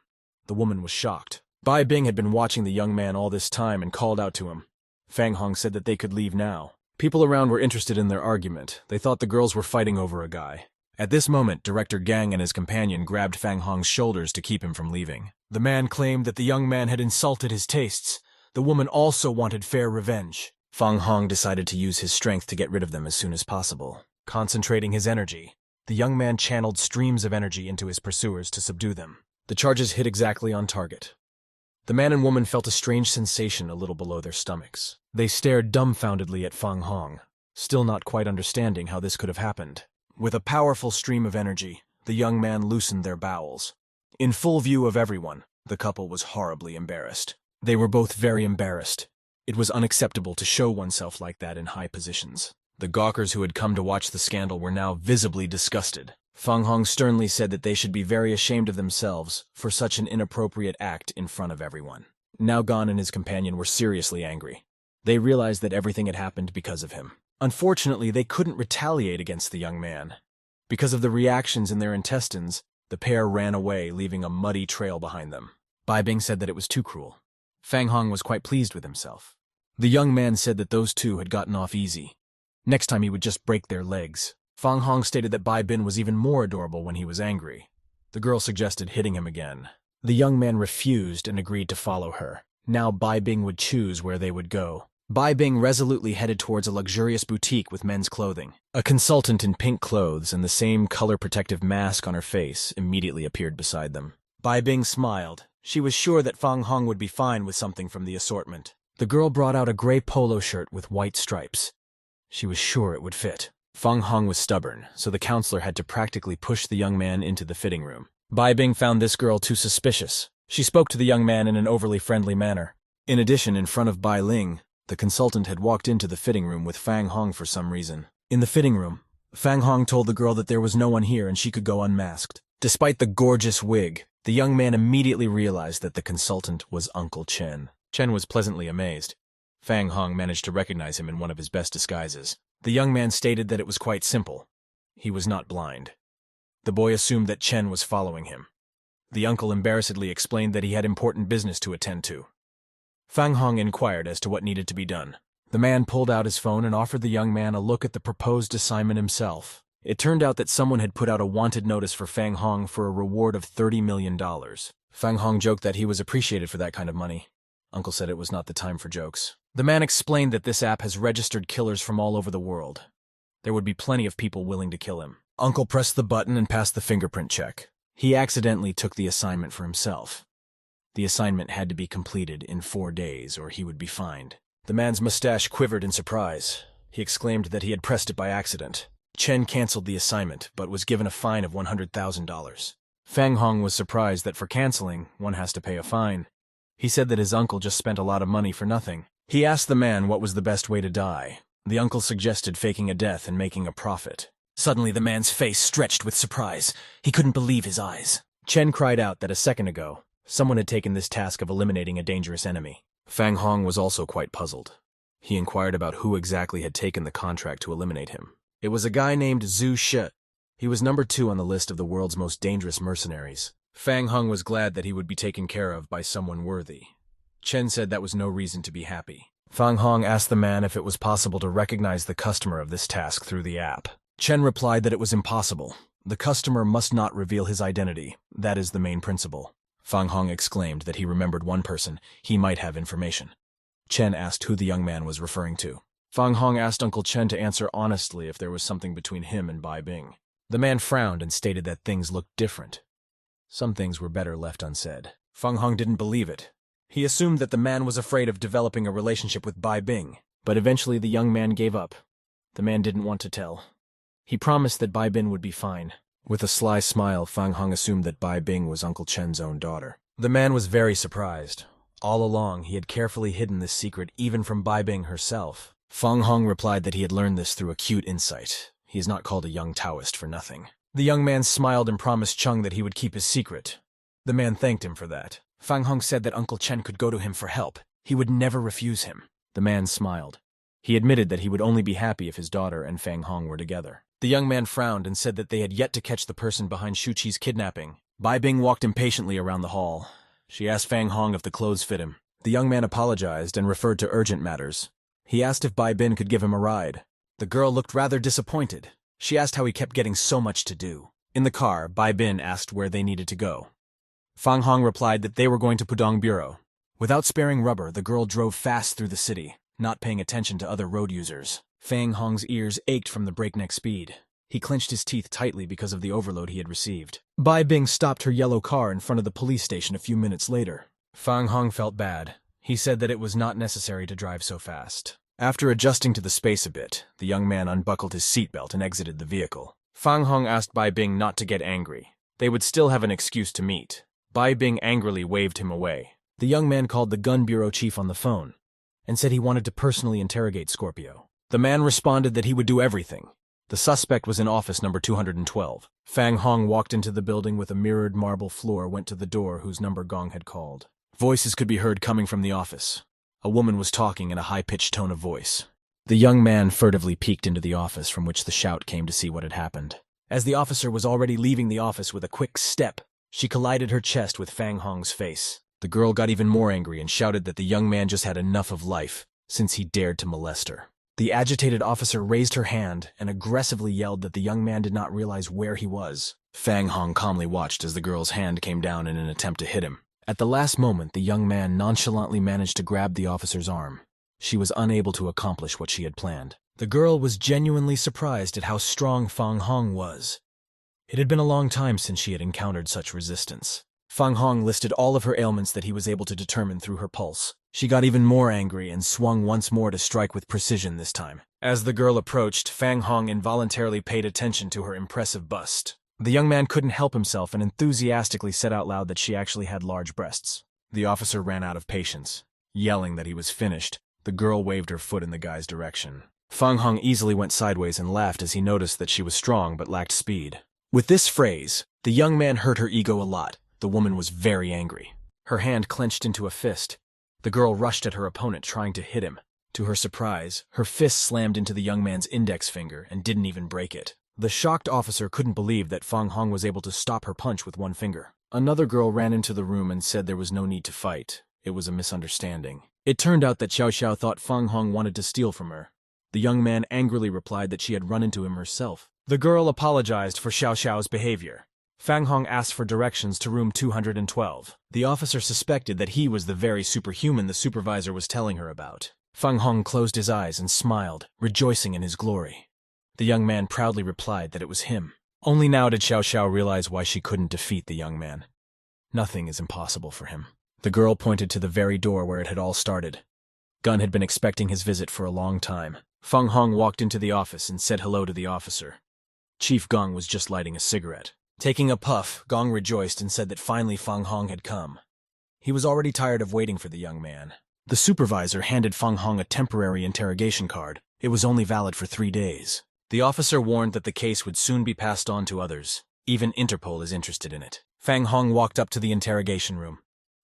The woman was shocked. Bai Bing had been watching the young man all this time and called out to him. Fang Hong said that they could leave now. People around were interested in their argument. They thought the girls were fighting over a guy. At this moment, Director Gang and his companion grabbed Fang Hong's shoulders to keep him from leaving. The man claimed that the young man had insulted his tastes. The woman also wanted fair revenge. Fang Hong decided to use his strength to get rid of them as soon as possible. Concentrating his energy, the young man channeled streams of energy into his pursuers to subdue them. The charges hit exactly on target. The man and woman felt a strange sensation a little below their stomachs. They stared dumbfoundedly at Fang Hong, still not quite understanding how this could have happened. With a powerful stream of energy, the young man loosened their bowels. In full view of everyone, the couple was horribly embarrassed. They were both very embarrassed. It was unacceptable to show oneself like that in high positions. The gawkers who had come to watch the scandal were now visibly disgusted. Fang Hong sternly said that they should be very ashamed of themselves for such an inappropriate act in front of everyone. Now Gan and his companion were seriously angry. They realized that everything had happened because of him. Unfortunately, they couldn't retaliate against the young man. Because of the reactions in their intestines, the pair ran away, leaving a muddy trail behind them. Bai Bing said that it was too cruel. Fang Hong was quite pleased with himself. The young man said that those two had gotten off easy. Next time he would just break their legs. Fang Hong stated that Bai Bin was even more adorable when he was angry. The girl suggested hitting him again. The young man refused and agreed to follow her. Now Bai Bing would choose where they would go. Bai Bing resolutely headed towards a luxurious boutique with men's clothing. A consultant in pink clothes and the same color-protective mask on her face immediately appeared beside them. Bai Bing smiled. She was sure that Fang Hong would be fine with something from the assortment. The girl brought out a gray polo shirt with white stripes. She was sure it would fit. Fang Hong was stubborn, so the counselor had to practically push the young man into the fitting room. Bai Bing found this girl too suspicious. She spoke to the young man in an overly friendly manner. In addition, in front of Bai Ling, the consultant had walked into the fitting room with Fang Hong for some reason. In the fitting room, Fang Hong told the girl that there was no one here and she could go unmasked. Despite the gorgeous wig, the young man immediately realized that the consultant was Uncle Chen. Chen was pleasantly amazed. Fang Hong managed to recognize him in one of his best disguises. The young man stated that it was quite simple. He was not blind. The boy assumed that Chen was following him. The uncle embarrassedly explained that he had important business to attend to. Fang Hong inquired as to what needed to be done. The man pulled out his phone and offered the young man a look at the proposed assignment himself. It turned out that someone had put out a wanted notice for Fang Hong for a reward of $30 million. Fang Hong joked that he was appreciated for that kind of money. Uncle said it was not the time for jokes. The man explained that this app has registered killers from all over the world. There would be plenty of people willing to kill him. Uncle pressed the button and passed the fingerprint check. He accidentally took the assignment for himself. The assignment had to be completed in 4 days or he would be fined. The man's mustache quivered in surprise. He exclaimed that he had pressed it by accident. Chen canceled the assignment, but was given a fine of $100,000. Fang Hong was surprised that for canceling, one has to pay a fine. He said that his uncle just spent a lot of money for nothing. He asked the man what was the best way to die. The uncle suggested faking a death and making a profit. Suddenly the man's face stretched with surprise. He couldn't believe his eyes. Chen cried out that a second ago, someone had taken this task of eliminating a dangerous enemy. Fang Hong was also quite puzzled. He inquired about who exactly had taken the contract to eliminate him. It was a guy named Zhu Shi. He was number 2 on the list of the world's most dangerous mercenaries. Fang Hong was glad that he would be taken care of by someone worthy. Chen said that was no reason to be happy. Fang Hong asked the man if it was possible to recognize the customer of this task through the app. Chen replied that it was impossible. The customer must not reveal his identity. That is the main principle. Fang Hong exclaimed that he remembered one person. He might have information. Chen asked who the young man was referring to. Fang Hong asked Uncle Chen to answer honestly if there was something between him and Bai Bing. The man frowned and stated that things looked different. Some things were better left unsaid. Fang Hong didn't believe it. He assumed that the man was afraid of developing a relationship with Bai Bing, but eventually the young man gave up. The man didn't want to tell. He promised that Bai Bing would be fine. With a sly smile, Fang Hong assumed that Bai Bing was Uncle Chen's own daughter. The man was very surprised. All along, he had carefully hidden this secret even from Bai Bing herself. Fang Hong replied that he had learned this through acute insight. He is not called a young Taoist for nothing. The young man smiled and promised Chung that he would keep his secret. The man thanked him for that. Fang Hong said that Uncle Chen could go to him for help. He would never refuse him. The man smiled. He admitted that he would only be happy if his daughter and Fang Hong were together. The young man frowned and said that they had yet to catch the person behind Shuqi's kidnapping. Bai Bing walked impatiently around the hall. She asked Fang Hong if the clothes fit him. The young man apologized and referred to urgent matters. He asked if Bai Bin could give him a ride. The girl looked rather disappointed. She asked how he kept getting so much to do. In the car, Bai Bin asked where they needed to go. Fang Hong replied that they were going to Pudong Bureau. Without sparing rubber, the girl drove fast through the city, not paying attention to other road users. Fang Hong's ears ached from the breakneck speed. He clenched his teeth tightly because of the overload he had received. Bai Bing stopped her yellow car in front of the police station a few minutes later. Fang Hong felt bad. He said that it was not necessary to drive so fast. After adjusting to the space a bit, the young man unbuckled his seatbelt and exited the vehicle. Fang Hong asked Bai Bing not to get angry. They would still have an excuse to meet. Bai Bing angrily waved him away. The young man called the gun bureau chief on the phone and said he wanted to personally interrogate Scorpio. The man responded that he would do everything. The suspect was in office number 212. Fang Hong walked into the building with a mirrored marble floor, went to the door whose number Gong had called. Voices could be heard coming from the office. A woman was talking in a high-pitched tone of voice. The young man furtively peeked into the office from which the shout came to see what had happened. As the officer was already leaving the office with a quick step, she collided her chest with Fang Hong's face. The girl got even more angry and shouted that the young man just had enough of life, since he dared to molest her. The agitated officer raised her hand and aggressively yelled that the young man did not realize where he was. Fang Hong calmly watched as the girl's hand came down in an attempt to hit him. At the last moment, the young man nonchalantly managed to grab the officer's arm. She was unable to accomplish what she had planned. The girl was genuinely surprised at how strong Fang Hong was. It had been a long time since she had encountered such resistance. Fang Hong listed all of her ailments that he was able to determine through her pulse. She got even more angry and swung once more to strike with precision this time. As the girl approached, Fang Hong involuntarily paid attention to her impressive bust. The young man couldn't help himself and enthusiastically said out loud that she actually had large breasts. The officer ran out of patience. Yelling that he was finished, the girl waved her foot in the guy's direction. Fang Hong easily went sideways and laughed as he noticed that she was strong but lacked speed. With this phrase, the young man hurt her ego a lot. The woman was very angry. Her hand clenched into a fist. The girl rushed at her opponent, trying to hit him. To her surprise, her fist slammed into the young man's index finger and didn't even break it. The shocked officer couldn't believe that Fang Hong was able to stop her punch with one finger. Another girl ran into the room and said there was no need to fight. It was a misunderstanding. It turned out that Xiao Xiao thought Fang Hong wanted to steal from her. The young man angrily replied that she had run into him herself. The girl apologized for Xiao Xiao's behavior. Fang Hong asked for directions to room 212. The officer suspected that he was the very superhuman the supervisor was telling her about. Fang Hong closed his eyes and smiled, rejoicing in his glory. The young man proudly replied that it was him. Only now did Xiao Xiao realize why she couldn't defeat the young man. Nothing is impossible for him. The girl pointed to the very door where it had all started. Gun had been expecting his visit for a long time. Fang Hong walked into the office and said hello to the officer. Chief Gong was just lighting a cigarette. Taking a puff, Gong rejoiced and said that finally Fang Hong had come. He was already tired of waiting for the young man. The supervisor handed Fang Hong a temporary interrogation card. It was only valid for 3 days. The officer warned that the case would soon be passed on to others. Even Interpol is interested in it. Fang Hong walked up to the interrogation room.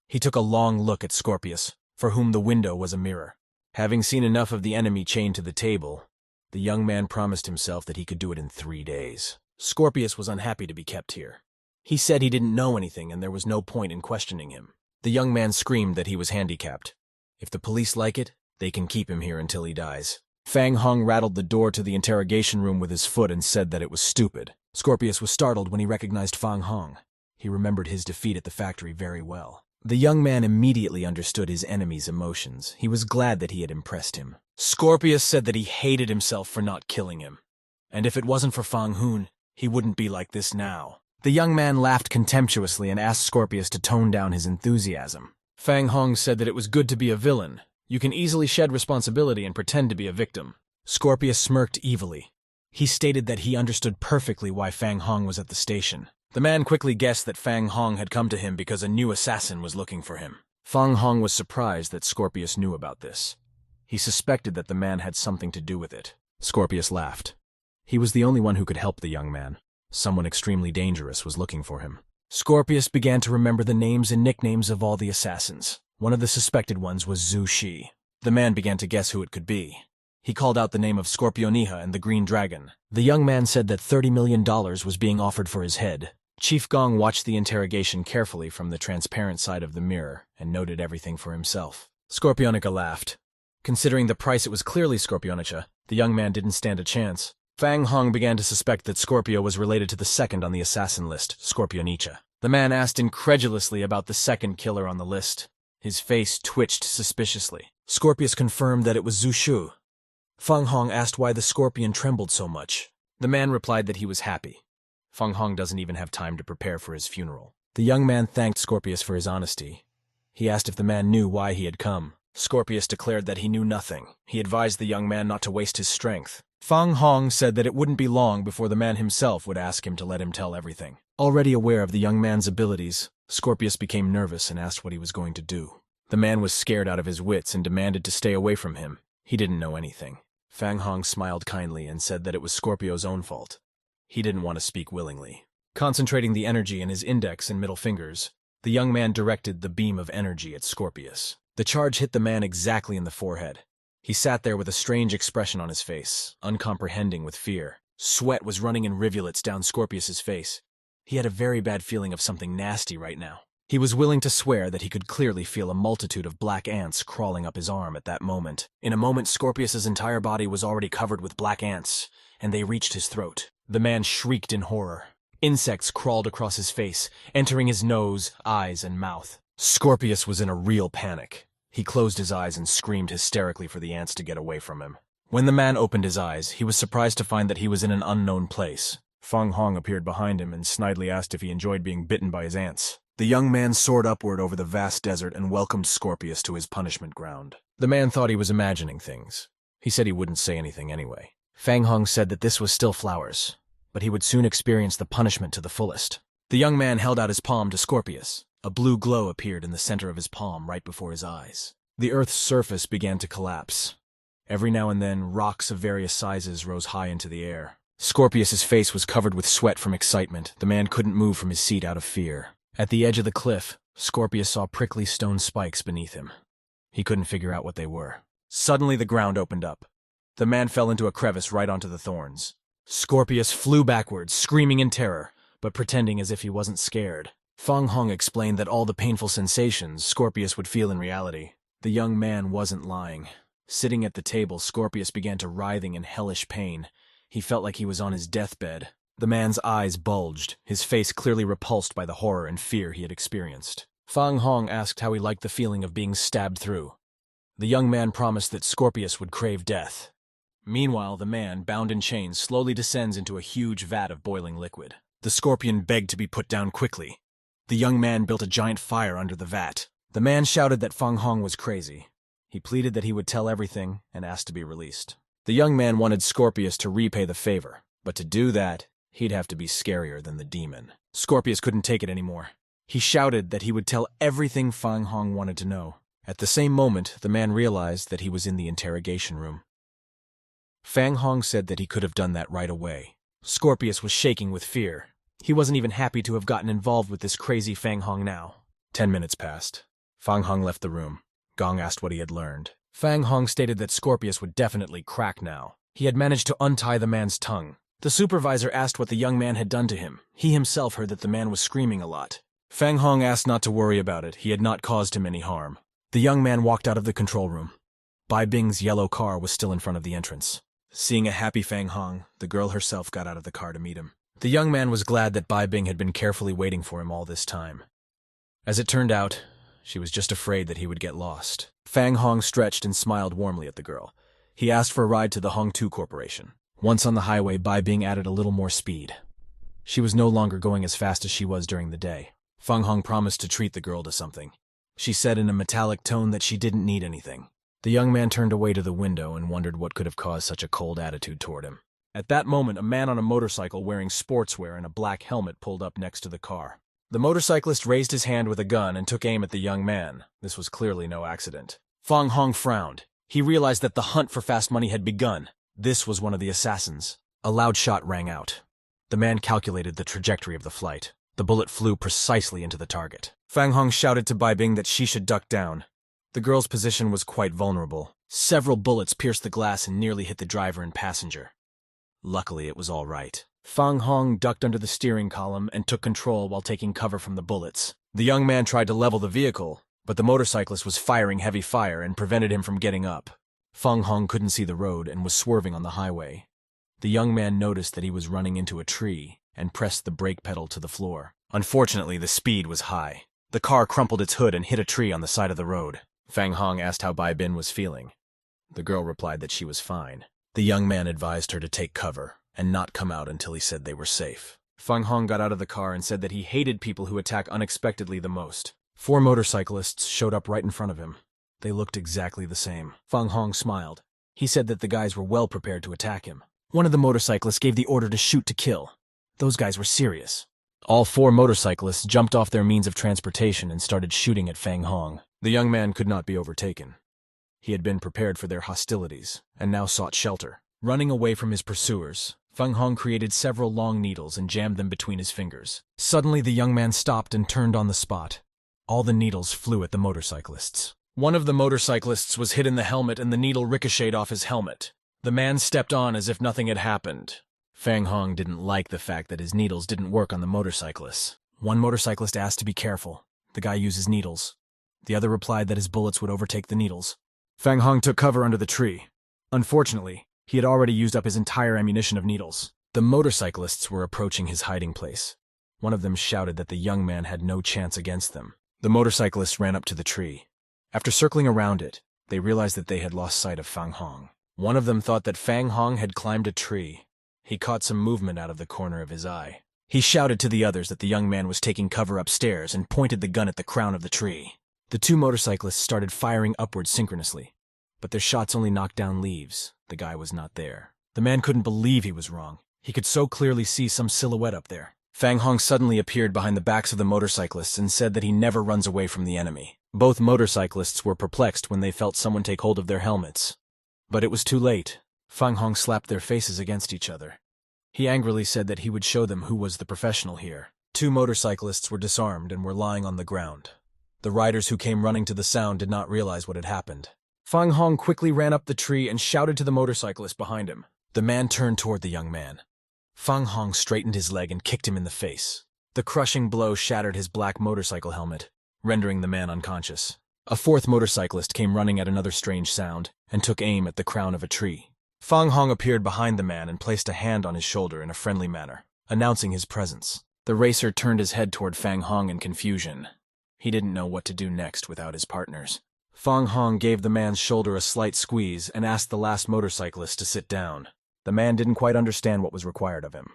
He took a long look at Scorpius, for whom the window was a mirror. Having seen enough of the enemy chained to the table, the young man promised himself that he could do it in 3 days. Scorpius was unhappy to be kept here. He said he didn't know anything and there was no point in questioning him. The young man screamed that he was handicapped. If the police like it, they can keep him here until he dies. Fang Hong rattled the door to the interrogation room with his foot and said that it was stupid. Scorpius was startled when he recognized Fang Hong. He remembered his defeat at the factory very well. The young man immediately understood his enemy's emotions. He was glad that he had impressed him. Scorpius said that he hated himself for not killing him. And if it wasn't for Fang Hun, he wouldn't be like this now. The young man laughed contemptuously and asked Scorpius to tone down his enthusiasm. Fang Hong said that it was good to be a villain. You can easily shed responsibility and pretend to be a victim. Scorpius smirked evilly. He stated that he understood perfectly why Fang Hong was at the station. The man quickly guessed that Fang Hong had come to him because a new assassin was looking for him. Fang Hong was surprised that Scorpius knew about this. He suspected that the man had something to do with it. Scorpius laughed. He was the only one who could help the young man. Someone extremely dangerous was looking for him. Scorpius began to remember the names and nicknames of all the assassins. One of the suspected ones was Zhu Shi. The man began to guess who it could be. He called out the name of Scorpioniha and the Green Dragon. The young man said that $30 million was being offered for his head. Chief Gong watched the interrogation carefully from the transparent side of the mirror and noted everything for himself. Scorpionica laughed. Considering the price, it was clearly Scorpionica. The young man didn't stand a chance. Fang Hong began to suspect that Scorpio was related to the second on the assassin list, Scorpionicha. The man asked incredulously about the second killer on the list. His face twitched suspiciously. Scorpius confirmed that it was Zhu Shu. Fang Hong asked why the scorpion trembled so much. The man replied that he was happy. Fang Hong doesn't even have time to prepare for his funeral. The young man thanked Scorpius for his honesty. He asked if the man knew why he had come. Scorpius declared that he knew nothing. He advised the young man not to waste his strength. Fang Hong said that it wouldn't be long before the man himself would ask him to let him tell everything. Already aware of the young man's abilities, Scorpius became nervous and asked what he was going to do. The man was scared out of his wits and demanded to stay away from him. He didn't know anything. Fang Hong smiled kindly and said that it was Scorpio's own fault. He didn't want to speak willingly. Concentrating the energy in his index and middle fingers, the young man directed the beam of energy at Scorpius. The charge hit the man exactly in the forehead. He sat there with a strange expression on his face, uncomprehending with fear. Sweat was running in rivulets down Scorpius's face. He had a very bad feeling of something nasty right now. He was willing to swear that he could clearly feel a multitude of black ants crawling up his arm at that moment. In a moment, Scorpius's entire body was already covered with black ants, and they reached his throat. The man shrieked in horror. Insects crawled across his face, entering his nose, eyes, and mouth. Scorpius was in a real panic. He closed his eyes and screamed hysterically for the ants to get away from him. When the man opened his eyes, he was surprised to find that he was in an unknown place. Fang Hong appeared behind him and snidely asked if he enjoyed being bitten by his ants. The young man soared upward over the vast desert and welcomed Scorpius to his punishment ground. The man thought he was imagining things. He said he wouldn't say anything anyway. Fang Hong said that this was still flowers, but he would soon experience the punishment to the fullest. The young man held out his palm to Scorpius. A blue glow appeared in the center of his palm right before his eyes. The Earth's surface began to collapse. Every now and then, rocks of various sizes rose high into the air. Scorpius's face was covered with sweat from excitement. The man couldn't move from his seat out of fear. At the edge of the cliff, Scorpius saw prickly stone spikes beneath him. He couldn't figure out what they were. Suddenly the ground opened up. The man fell into a crevice right onto the thorns. Scorpius flew backwards, screaming in terror, but pretending as if he wasn't scared. Fang Hong explained that all the painful sensations Scorpius would feel in reality. The young man wasn't lying. Sitting at the table, Scorpius began to writhing in hellish pain. He felt like he was on his deathbed. The man's eyes bulged, his face clearly repulsed by the horror and fear he had experienced. Fang Hong asked how he liked the feeling of being stabbed through. The young man promised that Scorpius would crave death. Meanwhile, the man, bound in chains, slowly descends into a huge vat of boiling liquid. The scorpion begged to be put down quickly. The young man built a giant fire under the vat. The man shouted that Fang Hong was crazy. He pleaded that he would tell everything and asked to be released. The young man wanted Scorpius to repay the favor, but to do that, he'd have to be scarier than the demon. Scorpius couldn't take it anymore. He shouted that he would tell everything Fang Hong wanted to know. At the same moment, the man realized that he was in the interrogation room. Fang Hong said that he could have done that right away. Scorpius was shaking with fear. He wasn't even happy to have gotten involved with this crazy Fang Hong now. 10 minutes passed. Fang Hong left the room. Gong asked what he had learned. Fang Hong stated that Scorpius would definitely crack now. He had managed to untie the man's tongue. The supervisor asked what the young man had done to him. He himself heard that the man was screaming a lot. Fang Hong asked not to worry about it. He had not caused him any harm. The young man walked out of the control room. Bai Bing's yellow car was still in front of the entrance. Seeing a happy Fang Hong, the girl herself got out of the car to meet him. The young man was glad that Bai Bing had been carefully waiting for him all this time. As it turned out, she was just afraid that he would get lost. Fang Hong stretched and smiled warmly at the girl. He asked for a ride to the Hong Tu Corporation. Once on the highway, Bai Bing added a little more speed. She was no longer going as fast as she was during the day. Fang Hong promised to treat the girl to something. She said in a metallic tone that she didn't need anything. The young man turned away to the window and wondered what could have caused such a cold attitude toward him. At that moment, a man on a motorcycle wearing sportswear and a black helmet pulled up next to the car. The motorcyclist raised his hand with a gun and took aim at the young man. This was clearly no accident. Fang Hong frowned. He realized that the hunt for fast money had begun. This was one of the assassins. A loud shot rang out. The man calculated the trajectory of the flight. The bullet flew precisely into the target. Fang Hong shouted to Bai Bing that she should duck down. The girl's position was quite vulnerable. Several bullets pierced the glass and nearly hit the driver and passenger. Luckily, it was all right. Fang Hong ducked under the steering column and took control while taking cover from the bullets. The young man tried to level the vehicle, but the motorcyclist was firing heavy fire and prevented him from getting up. Fang Hong couldn't see the road and was swerving on the highway. The young man noticed that he was running into a tree and pressed the brake pedal to the floor. Unfortunately, the speed was high. The car crumpled its hood and hit a tree on the side of the road. Fang Hong asked how Bai Bin was feeling. The girl replied that she was fine. The young man advised her to take cover and not come out until he said they were safe. Fang Hong got out of the car and said that he hated people who attack unexpectedly the most. 4 motorcyclists showed up right in front of him. They looked exactly the same. Fang Hong smiled. He said that the guys were well prepared to attack him. One of the motorcyclists gave the order to shoot to kill. Those guys were serious. All 4 motorcyclists jumped off their means of transportation and started shooting at Fang Hong. The young man could not be overtaken. He had been prepared for their hostilities, and now sought shelter. Running away from his pursuers, Fang Hong created several long needles and jammed them between his fingers. Suddenly, the young man stopped and turned on the spot. All the needles flew at the motorcyclists. One of the motorcyclists was hit in the helmet and the needle ricocheted off his helmet. The man stepped on as if nothing had happened. Fang Hong didn't like the fact that his needles didn't work on the motorcyclists. One motorcyclist asked to be careful. The guy uses needles. The other replied that his bullets would overtake the needles. Fang Hong took cover under the tree. Unfortunately, he had already used up his entire ammunition of needles. The motorcyclists were approaching his hiding place. One of them shouted that the young man had no chance against them. The motorcyclists ran up to the tree. After circling around it, they realized that they had lost sight of Fang Hong. One of them thought that Fang Hong had climbed a tree. He caught some movement out of the corner of his eye. He shouted to the others that the young man was taking cover upstairs and pointed the gun at the crown of the tree. The 2 motorcyclists started firing upwards synchronously, but their shots only knocked down leaves. The guy was not there. The man couldn't believe he was wrong. He could so clearly see some silhouette up there. Fang Hong suddenly appeared behind the backs of the motorcyclists and said that he never runs away from the enemy. Both motorcyclists were perplexed when they felt someone take hold of their helmets. But it was too late. Fang Hong slapped their faces against each other. He angrily said that he would show them who was the professional here. 2 motorcyclists were disarmed and were lying on the ground. The riders who came running to the sound did not realize what had happened. Fang Hong quickly ran up the tree and shouted to the motorcyclist behind him. The man turned toward the young man. Fang Hong straightened his leg and kicked him in the face. The crushing blow shattered his black motorcycle helmet, rendering the man unconscious. A fourth motorcyclist came running at another strange sound and took aim at the crown of a tree. Fang Hong appeared behind the man and placed a hand on his shoulder in a friendly manner, announcing his presence. The racer turned his head toward Fang Hong in confusion. He didn't know what to do next without his partners. Fang Hong gave the man's shoulder a slight squeeze and asked the last motorcyclist to sit down. The man didn't quite understand what was required of him.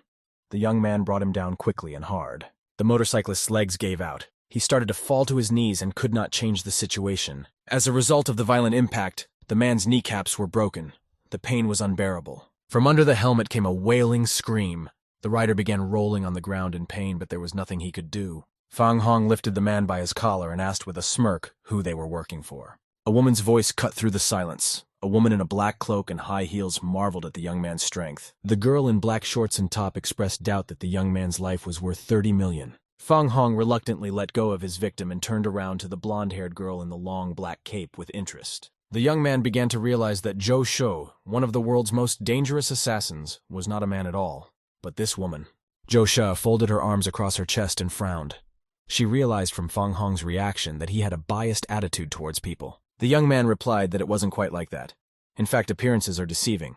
The young man brought him down quickly and hard. The motorcyclist's legs gave out. He started to fall to his knees and could not change the situation. As a result of the violent impact, the man's kneecaps were broken. The pain was unbearable. From under the helmet came a wailing scream. The rider began rolling on the ground in pain, but there was nothing he could do. Fang Hong lifted the man by his collar and asked with a smirk who they were working for. A woman's voice cut through the silence. A woman in a black cloak and high heels marveled at the young man's strength. The girl in black shorts and top expressed doubt that the young man's life was worth 30 million. Fang Hong reluctantly let go of his victim and turned around to the blonde-haired girl in the long black cape with interest. The young man began to realize that Zhou Shou, one of the world's most dangerous assassins, was not a man at all, but this woman. Zhou Shou folded her arms across her chest and frowned. She realized from Fang Hong's reaction that he had a biased attitude towards people. The young man replied that it wasn't quite like that. In fact, appearances are deceiving.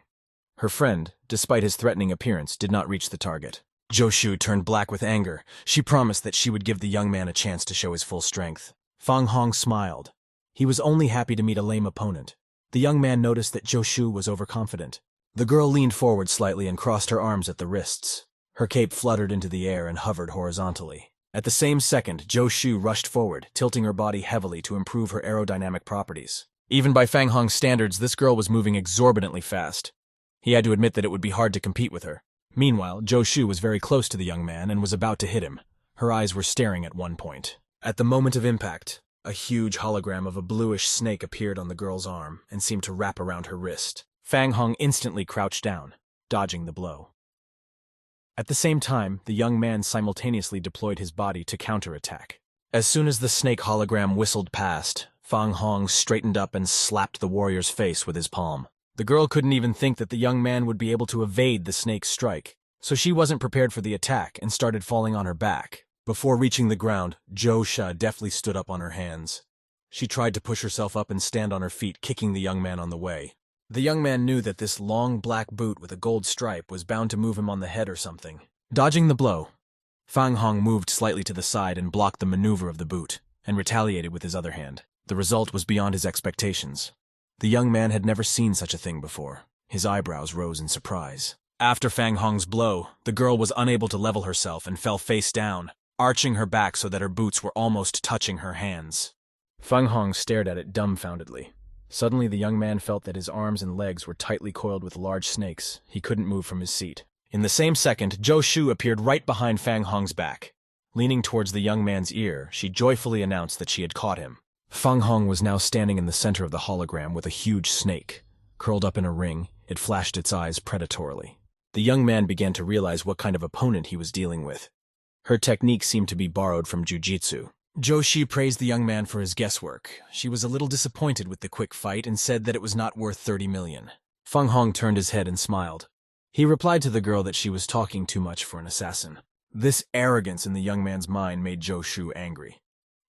Her friend, despite his threatening appearance, did not reach the target. Zhou Shou turned black with anger. She promised that she would give the young man a chance to show his full strength. Fang Hong smiled. He was only happy to meet a lame opponent. The young man noticed that Zhou Shou was overconfident. The girl leaned forward slightly and crossed her arms at the wrists. Her cape fluttered into the air and hovered horizontally. At the same second, Zhou Shou rushed forward, tilting her body heavily to improve her aerodynamic properties. Even by Fang Hong's standards, this girl was moving exorbitantly fast. He had to admit that it would be hard to compete with her. Meanwhile, Zhou Shou was very close to the young man and was about to hit him. Her eyes were staring at one point. At the moment of impact, a huge hologram of a bluish snake appeared on the girl's arm and seemed to wrap around her wrist. Fang Hong instantly crouched down, dodging the blow. At the same time, the young man simultaneously deployed his body to counterattack. As soon as the snake hologram whistled past, Fang Hong straightened up and slapped the warrior's face with his palm. The girl couldn't even think that the young man would be able to evade the snake's strike, so she wasn't prepared for the attack and started falling on her back. Before reaching the ground, Zhou Shou deftly stood up on her hands. She tried to push herself up and stand on her feet, kicking the young man on the way. The young man knew that this long black boot with a gold stripe was bound to move him on the head or something. Dodging the blow, Fang Hong moved slightly to the side and blocked the maneuver of the boot, and retaliated with his other hand. The result was beyond his expectations. The young man had never seen such a thing before. His eyebrows rose in surprise. After Fang Hong's blow, the girl was unable to level herself and fell face down, arching her back so that her boots were almost touching her hands. Fang Hong stared at it dumbfoundedly. Suddenly, the young man felt that his arms and legs were tightly coiled with large snakes. He couldn't move from his seat. In the same second, Zhou Shou appeared right behind Fang Hong's back. Leaning towards the young man's ear, she joyfully announced that she had caught him. Fang Hong was now standing in the center of the hologram with a huge snake. Curled up in a ring, it flashed its eyes predatorily. The young man began to realize what kind of opponent he was dealing with. Her technique seemed to be borrowed from jujitsu. Zhou Shou praised the young man for his guesswork. She was a little disappointed with the quick fight and said that it was not worth 30 million. Fang Hong turned his head and smiled. He replied to the girl that she was talking too much for an assassin. This arrogance in the young man's mind made Zhou Shou angry.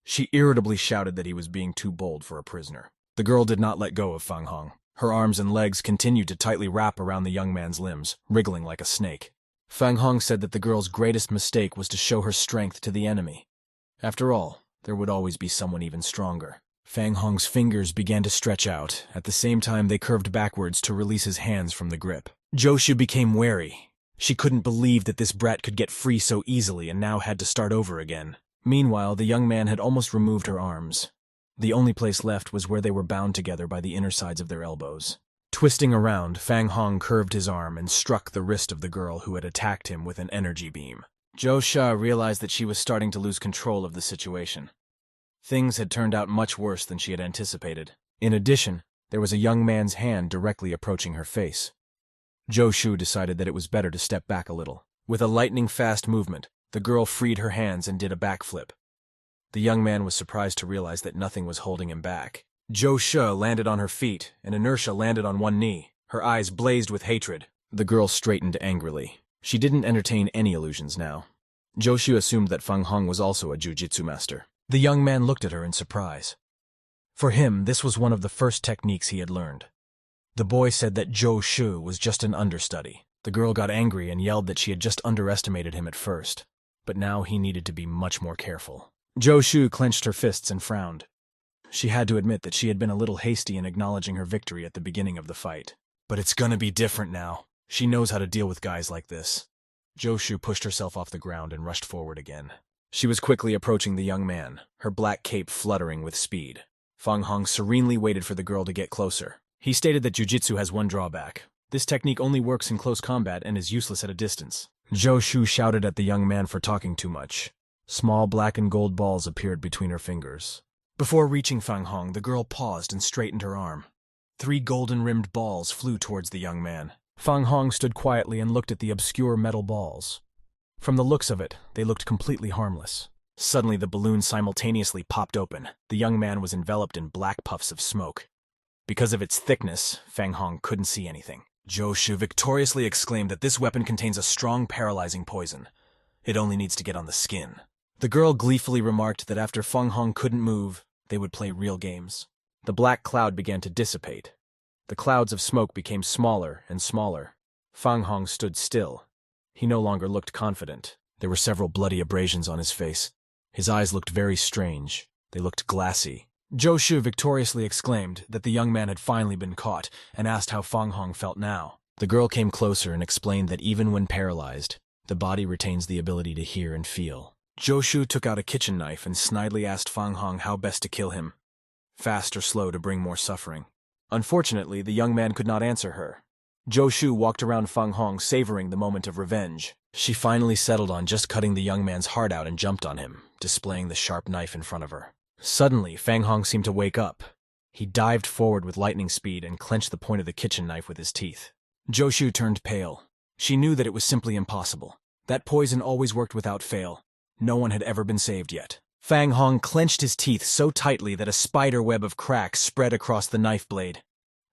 She irritably shouted that he was being too bold for a prisoner. The girl did not let go of Fang Hong. Her arms and legs continued to tightly wrap around the young man's limbs, wriggling like a snake. Fang Hong said that the girl's greatest mistake was to show her strength to the enemy. After all, there would always be someone even stronger. Fang Hong's fingers began to stretch out. At the same time, they curved backwards to release his hands from the grip. Zhou Shou became wary. She couldn't believe that this brat could get free so easily and now had to start over again. Meanwhile, the young man had almost removed her arms. The only place left was where they were bound together by the inner sides of their elbows. Twisting around, Fang Hong curved his arm and struck the wrist of the girl who had attacked him with an energy beam. Zhou Shou realized that she was starting to lose control of the situation. Things had turned out much worse than she had anticipated. In addition, there was a young man's hand directly approaching her face. Zhou Shou decided that it was better to step back a little. With a lightning-fast movement, the girl freed her hands and did a backflip. The young man was surprised to realize that nothing was holding him back. Zhou Shou landed on her feet, and Inertia landed on one knee. Her eyes blazed with hatred. The girl straightened angrily. She didn't entertain any illusions now. Joshu assumed that Fang Hong was also a jujitsu master. The young man looked at her in surprise. For him, this was one of the first techniques he had learned. The boy said that Joshu was just an understudy. The girl got angry and yelled that she had just underestimated him at first, but now he needed to be much more careful. Joshu clenched her fists and frowned. She had to admit that she had been a little hasty in acknowledging her victory at the beginning of the fight. But it's gonna be different now. She knows how to deal with guys like this. Joshu pushed herself off the ground and rushed forward again. She was quickly approaching the young man, her black cape fluttering with speed. Fang Hong serenely waited for the girl to get closer. He stated that jujitsu has one drawback. This technique only works in close combat and is useless at a distance. Joshu shouted at the young man for talking too much. Small black and gold balls appeared between her fingers. Before reaching Fang Hong, the girl paused and straightened her arm. 3 golden-rimmed balls flew towards the young man. Fang Hong stood quietly and looked at the obscure metal balls. From the looks of it, they looked completely harmless. Suddenly, the balloon simultaneously popped open. The young man was enveloped in black puffs of smoke. Because of its thickness, Fang Hong couldn't see anything. Joshu victoriously exclaimed that this weapon contains a strong paralyzing poison. It only needs to get on the skin. The girl gleefully remarked that after Fang Hong couldn't move, they would play real games. The black cloud began to dissipate. The clouds of smoke became smaller and smaller. Fang Hong stood still. He no longer looked confident. There were several bloody abrasions on his face. His eyes looked very strange. They looked glassy. Joshu victoriously exclaimed that the young man had finally been caught and asked how Fang Hong felt now. The girl came closer and explained that even when paralyzed, the body retains the ability to hear and feel. Joshu took out a kitchen knife and snidely asked Fang Hong how best to kill him. Fast or slow to bring more suffering. Unfortunately, the young man could not answer her. Joshu walked around Fang Hong, savoring the moment of revenge. She finally settled on just cutting the young man's heart out and jumped on him, displaying the sharp knife in front of her. Suddenly, Fang Hong seemed to wake up. He dived forward with lightning speed and clenched the point of the kitchen knife with his teeth. Joshu turned pale. She knew that it was simply impossible. That poison always worked without fail. No one had ever been saved yet. Fang Hong clenched his teeth so tightly that a spider web of cracks spread across the knife blade.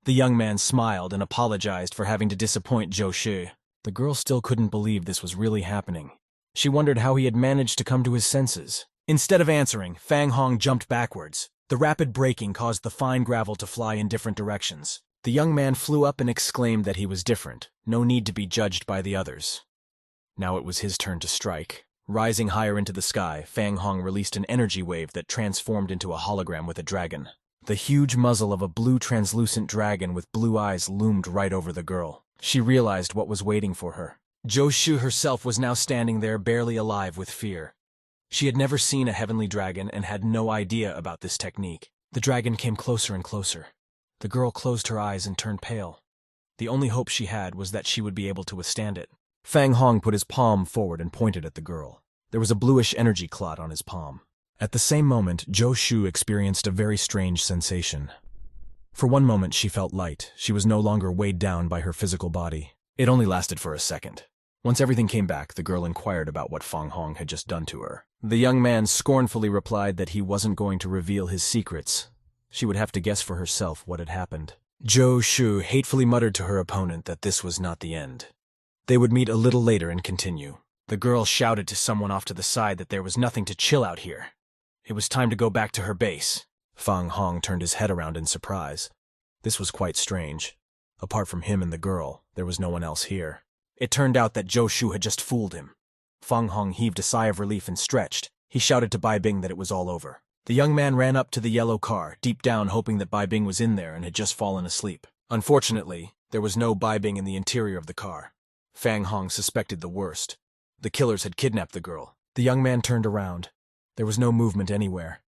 The young man smiled and apologized for having to disappoint Joshu. The girl still couldn't believe this was really happening. She wondered how he had managed to come to his senses. Instead of answering, Fang Hong jumped backwards. The rapid braking caused the fine gravel to fly in different directions. The young man flew up and exclaimed that he was different. No need to be judged by the others. Now it was his turn to strike. Rising higher into the sky, Fang Hong released an energy wave that transformed into a hologram with a dragon. The huge muzzle of a blue translucent dragon with blue eyes loomed right over the girl. She realized what was waiting for her. Joshu herself was now standing there, barely alive with fear. She had never seen a heavenly dragon and had no idea about this technique. The dragon came closer and closer. The girl closed her eyes and turned pale. The only hope she had was that she would be able to withstand it. Fang Hong put his palm forward and pointed at the girl. There was a bluish energy clot on his palm. At the same moment, Joshu experienced a very strange sensation. For one moment, she felt light. She was no longer weighed down by her physical body. It only lasted for a second. Once everything came back, the girl inquired about what Fang Hong had just done to her. The young man scornfully replied that he wasn't going to reveal his secrets. She would have to guess for herself what had happened. Joshu hatefully muttered to her opponent that this was not the end. They would meet a little later and continue. The girl shouted to someone off to the side that there was nothing to chill out here. It was time to go back to her base. Fang Hong turned his head around in surprise. This was quite strange. Apart from him and the girl, there was no one else here. It turned out that Joshu had just fooled him. Fang Hong heaved a sigh of relief and stretched. He shouted to Bai Bing that it was all over. The young man ran up to the yellow car, deep down hoping that Bai Bing was in there and had just fallen asleep. Unfortunately, there was no Bai Bing in the interior of the car. Fang Hong suspected the worst. The killers had kidnapped the girl. The young man turned around. There was no movement anywhere.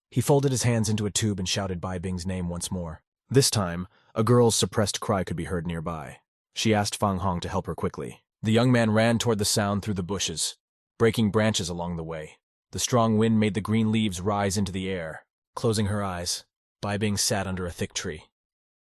He folded his hands into a tube and shouted Bai Bing's name once more. This time, a girl's suppressed cry could be heard nearby. She asked Fang Hong to help her quickly. The young man ran toward the sound through the bushes, breaking branches along the way. The strong wind made the green leaves rise into the air. Closing her eyes, Bai Bing sat under a thick tree.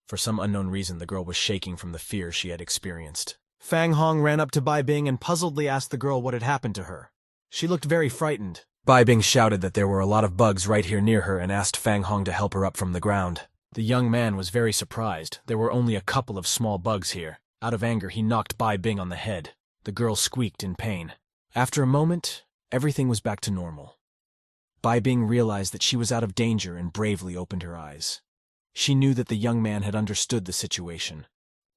For some unknown reason, the girl was shaking from the fear she had experienced. Fang Hong ran up to Bai Bing and puzzledly asked the girl what had happened to her. She looked very frightened. Bai Bing shouted that there were a lot of bugs right here near her and asked Fang Hong to help her up from the ground. The young man was very surprised. There were only a couple of small bugs here. Out of anger, he knocked Bai Bing on the head. The girl squeaked in pain. After a moment, everything was back to normal. Bai Bing realized that she was out of danger and bravely opened her eyes. She knew that the young man had understood the situation.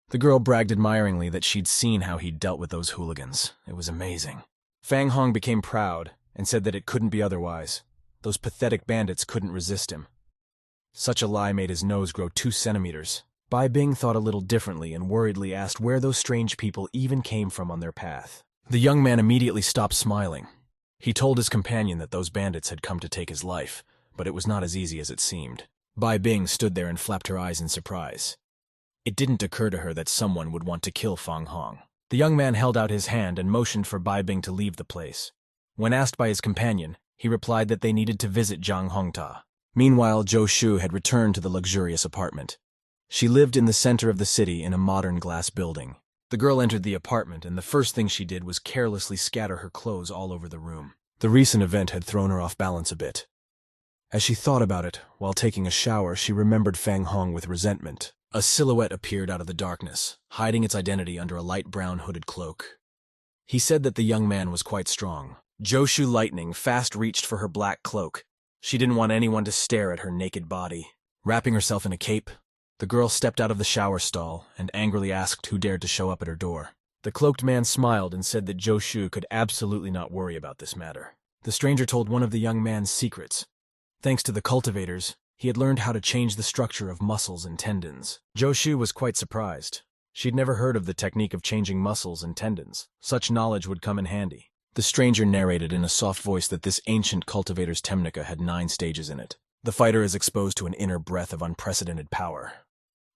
The girl bragged admiringly that she'd seen how he'd dealt with those hooligans. It was amazing. Fang Hong became proud and said that it couldn't be otherwise. Those pathetic bandits couldn't resist him. Such a lie made his nose grow 2 centimeters. Bai Bing thought a little differently and worriedly asked where those strange people even came from on their path. The young man immediately stopped smiling. He told his companion that those bandits had come to take his life, but it was not as easy as it seemed. Bai Bing stood there and flapped her eyes in surprise. It didn't occur to her that someone would want to kill Fang Hong. The young man held out his hand and motioned for Bai Bing to leave the place. When asked by his companion, he replied that they needed to visit Zhang Hongta. Meanwhile, Zhou Shu had returned to the luxurious apartment. She lived in the center of the city in a modern glass building. The girl entered the apartment, and the first thing she did was carelessly scatter her clothes all over the room. The recent event had thrown her off balance a bit. As she thought about it, while taking a shower, she remembered Fang Hong with resentment. A silhouette appeared out of the darkness, hiding its identity under a light brown hooded cloak. He said that the young man was quite strong. Zhou Shu Lightning fast reached for her black cloak. She didn't want anyone to stare at her naked body. Wrapping herself in a cape, the girl stepped out of the shower stall and angrily asked who dared to show up at her door. The cloaked man smiled and said that Zhou Shu could absolutely not worry about this matter. The stranger told one of the young man's secrets. Thanks to the cultivators, he had learned how to change the structure of muscles and tendons. Zhou Shu was quite surprised. She'd never heard of the technique of changing muscles and tendons. Such knowledge would come in handy. The stranger narrated in a soft voice that this ancient cultivator's Temnica had 9 stages in it. The fighter is exposed to an inner breath of unprecedented power.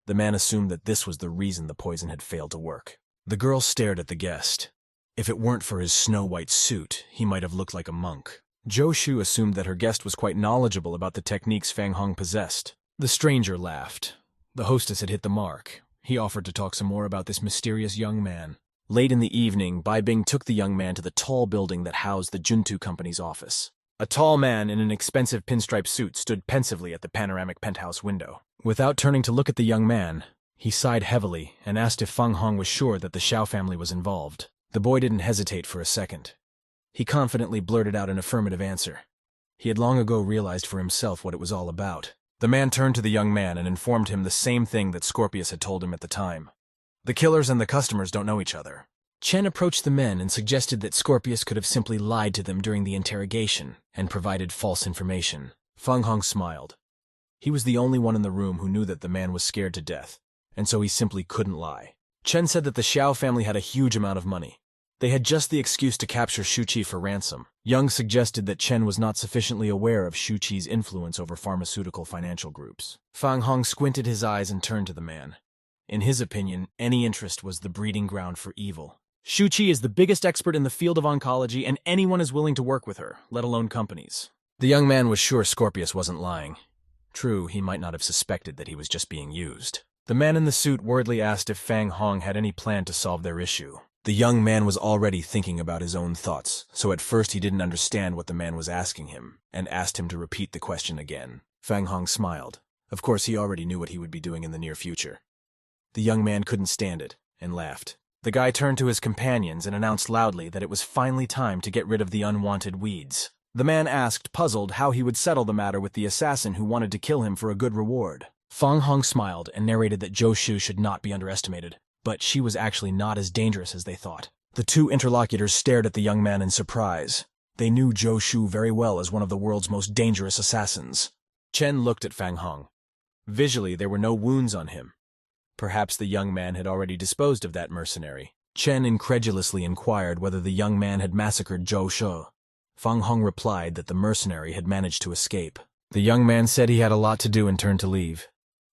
The man assumed that this was the reason the poison had failed to work. The girl stared at the guest. If it weren't for his snow-white suit, he might have looked like a monk. Zhou Shu assumed that her guest was quite knowledgeable about the techniques Fang Hong possessed. The stranger laughed. The hostess had hit the mark. He offered to talk some more about this mysterious young man. Late in the evening, Bai Bing took the young man to the tall building that housed the Juntu Company's office. A tall man in an expensive pinstripe suit stood pensively at the panoramic penthouse window. Without turning to look at the young man, he sighed heavily and asked if Fang Hong was sure that the Xiao family was involved. The boy didn't hesitate for a second. He confidently blurted out an affirmative answer. He had long ago realized for himself what it was all about. The man turned to the young man and informed him the same thing that Scorpius had told him at the time. The killers and the customers don't know each other. Chen approached the men and suggested that Scorpius could have simply lied to them during the interrogation and provided false information. Fang Hong smiled. He was the only one in the room who knew that the man was scared to death, and so he simply couldn't lie. Chen said that the Xiao family had a huge amount of money. They had just the excuse to capture Shuqi for ransom. Young suggested that Chen was not sufficiently aware of Shuqi's influence over pharmaceutical financial groups. Fang Hong squinted his eyes and turned to the man. In his opinion, any interest was the breeding ground for evil. Shuqi is the biggest expert in the field of oncology, and anyone is willing to work with her, let alone companies. The young man was sure Scorpius wasn't lying. True, he might not have suspected that he was just being used. The man in the suit worriedly asked if Fang Hong had any plan to solve their issue. The young man was already thinking about his own thoughts, so at first he didn't understand what the man was asking him, and asked him to repeat the question again. Fang Hong smiled. Of course, he already knew what he would be doing in the near future. The young man couldn't stand it, and laughed. The guy turned to his companions and announced loudly that it was finally time to get rid of the unwanted weeds. The man asked, puzzled, how he would settle the matter with the assassin who wanted to kill him for a good reward. Fang Hong smiled and narrated that Zhou Shu should not be underestimated, but she was actually not as dangerous as they thought. The two interlocutors stared at the young man in surprise. They knew Zhou Shu very well as one of the world's most dangerous assassins. Chen looked at Fang Hong. Visually, there were no wounds on him. Perhaps the young man had already disposed of that mercenary. Chen incredulously inquired whether the young man had massacred Zhou Shu. Fang Hong replied that the mercenary had managed to escape. The young man said he had a lot to do and turned to leave.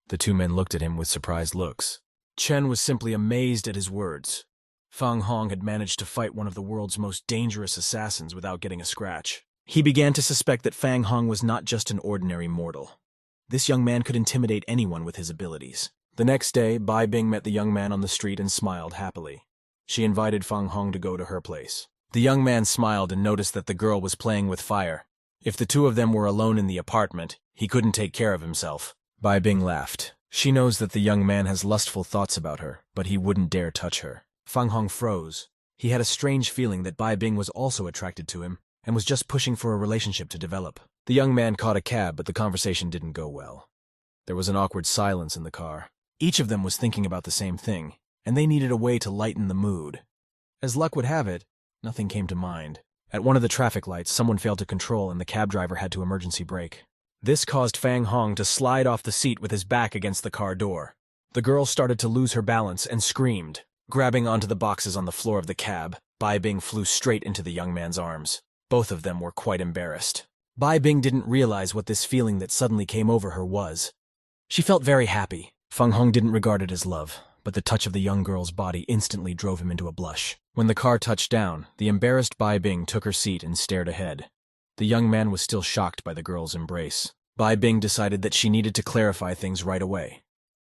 The two men looked at him with surprised looks. Chen was simply amazed at his words. Fang Hong had managed to fight one of the world's most dangerous assassins without getting a scratch. He began to suspect that Fang Hong was not just an ordinary mortal. This young man could intimidate anyone with his abilities. The next day, Bai Bing met the young man on the street and smiled happily. She invited Fang Hong to go to her place. The young man smiled and noticed that the girl was playing with fire. If the two of them were alone in the apartment, he couldn't take care of himself. Bai Bing laughed. She knows that the young man has lustful thoughts about her, but he wouldn't dare touch her. Fang Hong froze. He had a strange feeling that Bai Bing was also attracted to him and was just pushing for a relationship to develop. The young man caught a cab, but the conversation didn't go well. There was an awkward silence in the car. Each of them was thinking about the same thing, and they needed a way to lighten the mood. As luck would have it, nothing came to mind. At one of the traffic lights, someone failed to control and the cab driver had to emergency brake. This caused Fang Hong to slide off the seat with his back against the car door. The girl started to lose her balance and screamed. Grabbing onto the boxes on the floor of the cab, Bai Bing flew straight into the young man's arms. Both of them were quite embarrassed. Bai Bing didn't realize what this feeling that suddenly came over her was. She felt very happy. Fang Hong didn't regard it as love, but the touch of the young girl's body instantly drove him into a blush. When the car touched down, the embarrassed Bai Bing took her seat and stared ahead. The young man was still shocked by the girl's embrace. Bai Bing decided that she needed to clarify things right away.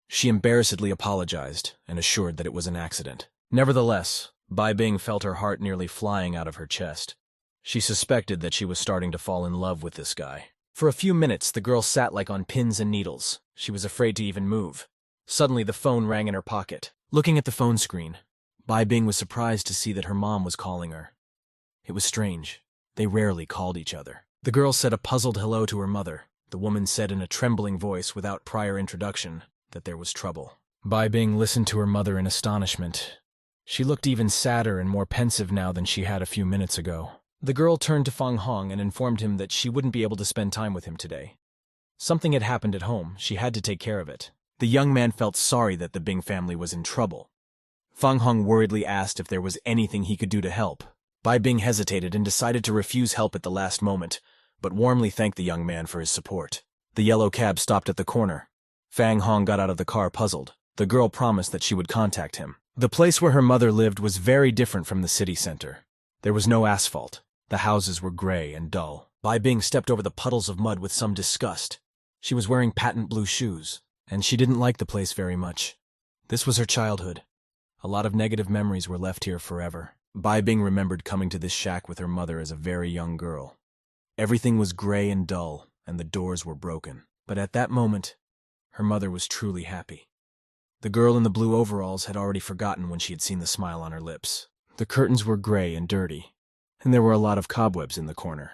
She embarrassedly apologized and assured that it was an accident. Nevertheless, Bai Bing felt her heart nearly flying out of her chest. She suspected that she was starting to fall in love with this guy. For a few minutes, the girl sat like on pins and needles. She was afraid to even move. Suddenly, the phone rang in her pocket. Looking at the phone screen, Bai Bing was surprised to see that her mom was calling her. It was strange. They rarely called each other. The girl said a puzzled hello to her mother. The woman said in a trembling voice without prior introduction that there was trouble. Bai Bing listened to her mother in astonishment. She looked even sadder and more pensive now than she had a few minutes ago. The girl turned to Fang Hong and informed him that she wouldn't be able to spend time with him today. Something had happened at home. She had to take care of it. The young man felt sorry that the Bing family was in trouble. Fang Hong worriedly asked if there was anything he could do to help. Bai Bing hesitated and decided to refuse help at the last moment, but warmly thanked the young man for his support. The yellow cab stopped at the corner. Fang Hong got out of the car puzzled. The girl promised that she would contact him. The place where her mother lived was very different from the city center. There was no asphalt. The houses were gray and dull. Bai Bing stepped over the puddles of mud with some disgust. She was wearing patent blue shoes, and she didn't like the place very much. This was her childhood. A lot of negative memories were left here forever. Bai Bing remembered coming to this shack with her mother as a very young girl. Everything was gray and dull, and the doors were broken. But at that moment, her mother was truly happy. The girl in the blue overalls had already forgotten when she had seen the smile on her lips. The curtains were gray and dirty, and there were a lot of cobwebs in the corner.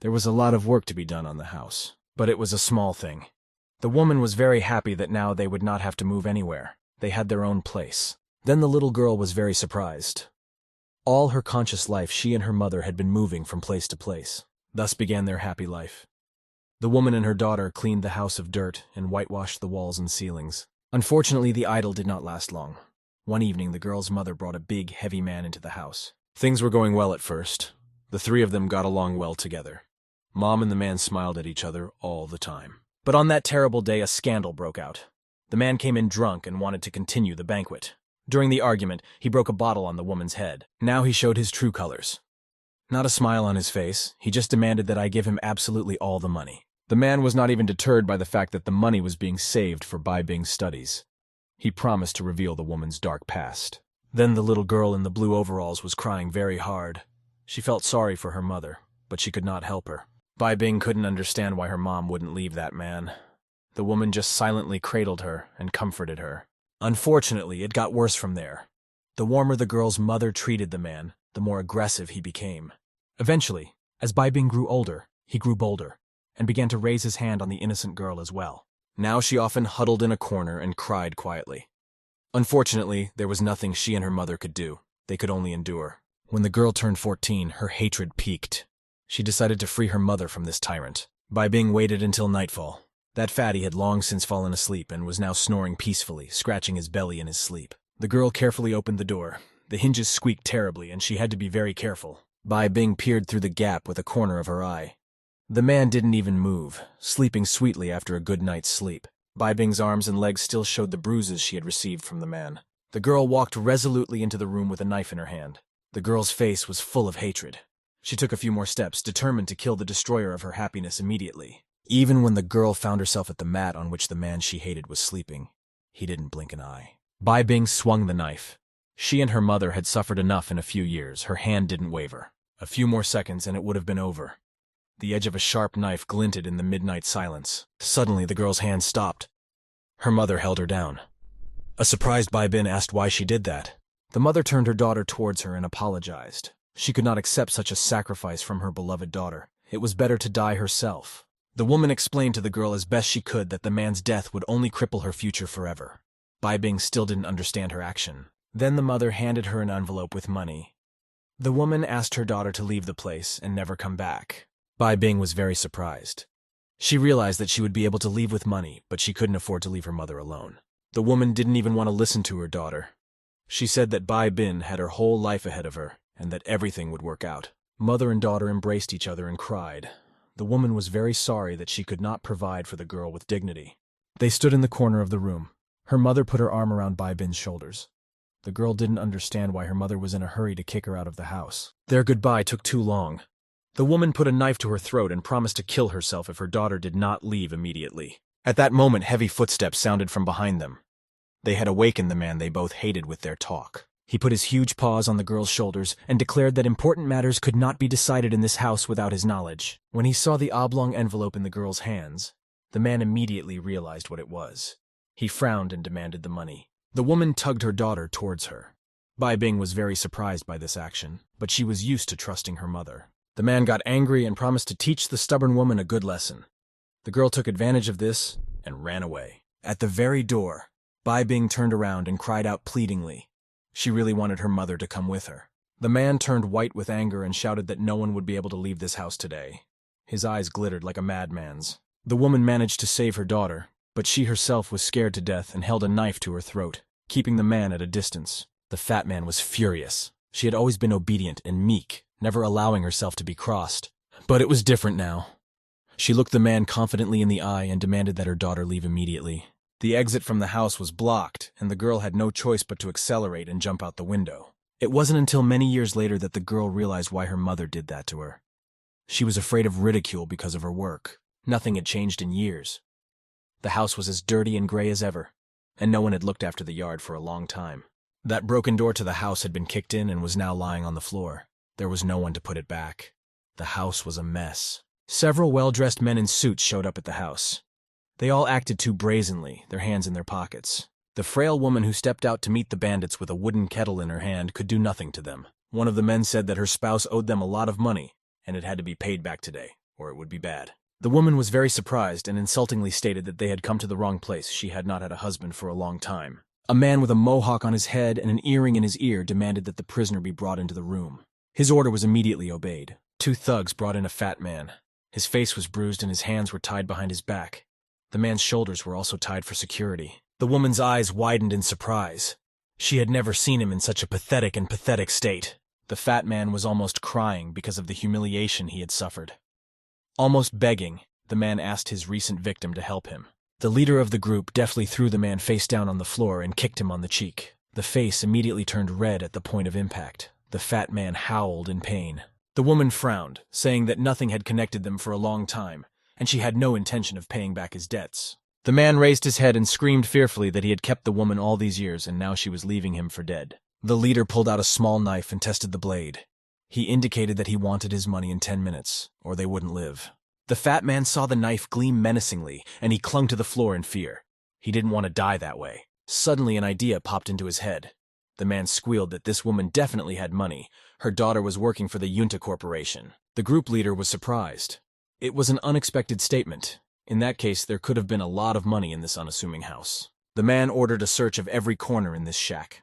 There was a lot of work to be done on the house, but it was a small thing. The woman was very happy that now they would not have to move anywhere. They had their own place. Then the little girl was very surprised. All her conscious life, she and her mother had been moving from place to place. Thus began their happy life. The woman and her daughter cleaned the house of dirt and whitewashed the walls and ceilings. Unfortunately, the idyll did not last long. One evening, the girl's mother brought a big, heavy man into the house. Things were going well at first. The three of them got along well together. Mom and the man smiled at each other all the time. But on that terrible day, a scandal broke out. The man came in drunk and wanted to continue the banquet. During the argument, he broke a bottle on the woman's head. Now he showed his true colors. Not a smile on his face, he just demanded that I give him absolutely all the money. The man was not even deterred by the fact that the money was being saved for Bai Bing's studies. He promised to reveal the woman's dark past. Then the little girl in the blue overalls was crying very hard. She felt sorry for her mother, but she could not help her. Bai Bing couldn't understand why her mom wouldn't leave that man. The woman just silently cradled her and comforted her. Unfortunately, it got worse from there. The warmer the girl's mother treated the man, the more aggressive he became. Eventually, as Bai Bing grew older, he grew bolder, and began to raise his hand on the innocent girl as well. Now she often huddled in a corner and cried quietly. Unfortunately, there was nothing she and her mother could do. They could only endure. When the girl turned 14, her hatred peaked. She decided to free her mother from this tyrant. Bai Bing waited until nightfall. That fatty had long since fallen asleep and was now snoring peacefully, scratching his belly in his sleep. The girl carefully opened the door. The hinges squeaked terribly, and she had to be very careful. Bai Bing peered through the gap with a corner of her eye. The man didn't even move, sleeping sweetly after a good night's sleep. Bai Bing's arms and legs still showed the bruises she had received from the man. The girl walked resolutely into the room with a knife in her hand. The girl's face was full of hatred. She took a few more steps, determined to kill the destroyer of her happiness immediately. Even when the girl found herself at the mat on which the man she hated was sleeping, he didn't blink an eye. Bai Bing swung the knife. She and her mother had suffered enough in a few years. Her hand didn't waver. A few more seconds and it would have been over. The edge of a sharp knife glinted in the midnight silence. Suddenly, the girl's hand stopped. Her mother held her down. A surprised Bai Bin asked why she did that. The mother turned her daughter towards her and apologized. She could not accept such a sacrifice from her beloved daughter. It was better to die herself. The woman explained to the girl as best she could that the man's death would only cripple her future forever. Bai Bing still didn't understand her action. Then the mother handed her an envelope with money. The woman asked her daughter to leave the place and never come back. Bai Bing was very surprised. She realized that she would be able to leave with money, but she couldn't afford to leave her mother alone. The woman didn't even want to listen to her daughter. She said that Bai Bin had her whole life ahead of her, and that everything would work out. Mother and daughter embraced each other and cried. The woman was very sorry that she could not provide for the girl with dignity. They stood in the corner of the room. Her mother put her arm around Bai Bin's shoulders. The girl didn't understand why her mother was in a hurry to kick her out of the house. Their goodbye took too long. The woman put a knife to her throat and promised to kill herself if her daughter did not leave immediately. At that moment, heavy footsteps sounded from behind them. They had awakened the man they both hated with their talk. He put his huge paws on the girl's shoulders and declared that important matters could not be decided in this house without his knowledge. When he saw the oblong envelope in the girl's hands, the man immediately realized what it was. He frowned and demanded the money. The woman tugged her daughter towards her. Bai Bing was very surprised by this action, but she was used to trusting her mother. The man got angry and promised to teach the stubborn woman a good lesson. The girl took advantage of this and ran away. At the very door, Bai Bing turned around and cried out pleadingly. She really wanted her mother to come with her. The man turned white with anger and shouted that no one would be able to leave this house today. His eyes glittered like a madman's. The woman managed to save her daughter, but she herself was scared to death and held a knife to her throat, keeping the man at a distance. The fat man was furious. She had always been obedient and meek, never allowing herself to be crossed. But it was different now. She looked the man confidently in the eye and demanded that her daughter leave immediately. The exit from the house was blocked, and the girl had no choice but to accelerate and jump out the window. It wasn't until many years later that the girl realized why her mother did that to her. She was afraid of ridicule because of her work. Nothing had changed in years. The house was as dirty and gray as ever, and no one had looked after the yard for a long time. That broken door to the house had been kicked in and was now lying on the floor. There was no one to put it back. The house was a mess. Several well-dressed men in suits showed up at the house. They all acted too brazenly, their hands in their pockets. The frail woman who stepped out to meet the bandits with a wooden kettle in her hand could do nothing to them. One of the men said that her spouse owed them a lot of money, and it had to be paid back today, or it would be bad. The woman was very surprised and insultingly stated that they had come to the wrong place. She had not had a husband for a long time. A man with a mohawk on his head and an earring in his ear demanded that the prisoner be brought into the room. His order was immediately obeyed. Two thugs brought in a fat man. His face was bruised and his hands were tied behind his back. The man's shoulders were also tied for security. The woman's eyes widened in surprise. She had never seen him in such a pathetic state. The fat man was almost crying because of the humiliation he had suffered. Almost begging, the man asked his recent victim to help him. The leader of the group deftly threw the man face down on the floor and kicked him on the cheek. The face immediately turned red at the point of impact. The fat man howled in pain. The woman frowned, saying that nothing had connected them for a long time, and she had no intention of paying back his debts. The man raised his head and screamed fearfully that he had kept the woman all these years and now she was leaving him for dead. The leader pulled out a small knife and tested the blade. He indicated that he wanted his money in 10 minutes, or they wouldn't live. The fat man saw the knife gleam menacingly, and he clung to the floor in fear. He didn't want to die that way. Suddenly an idea popped into his head. The man squealed that this woman definitely had money. Her daughter was working for the Junta Corporation. The group leader was surprised. It was an unexpected statement. In that case, there could have been a lot of money in this unassuming house. The man ordered a search of every corner in this shack.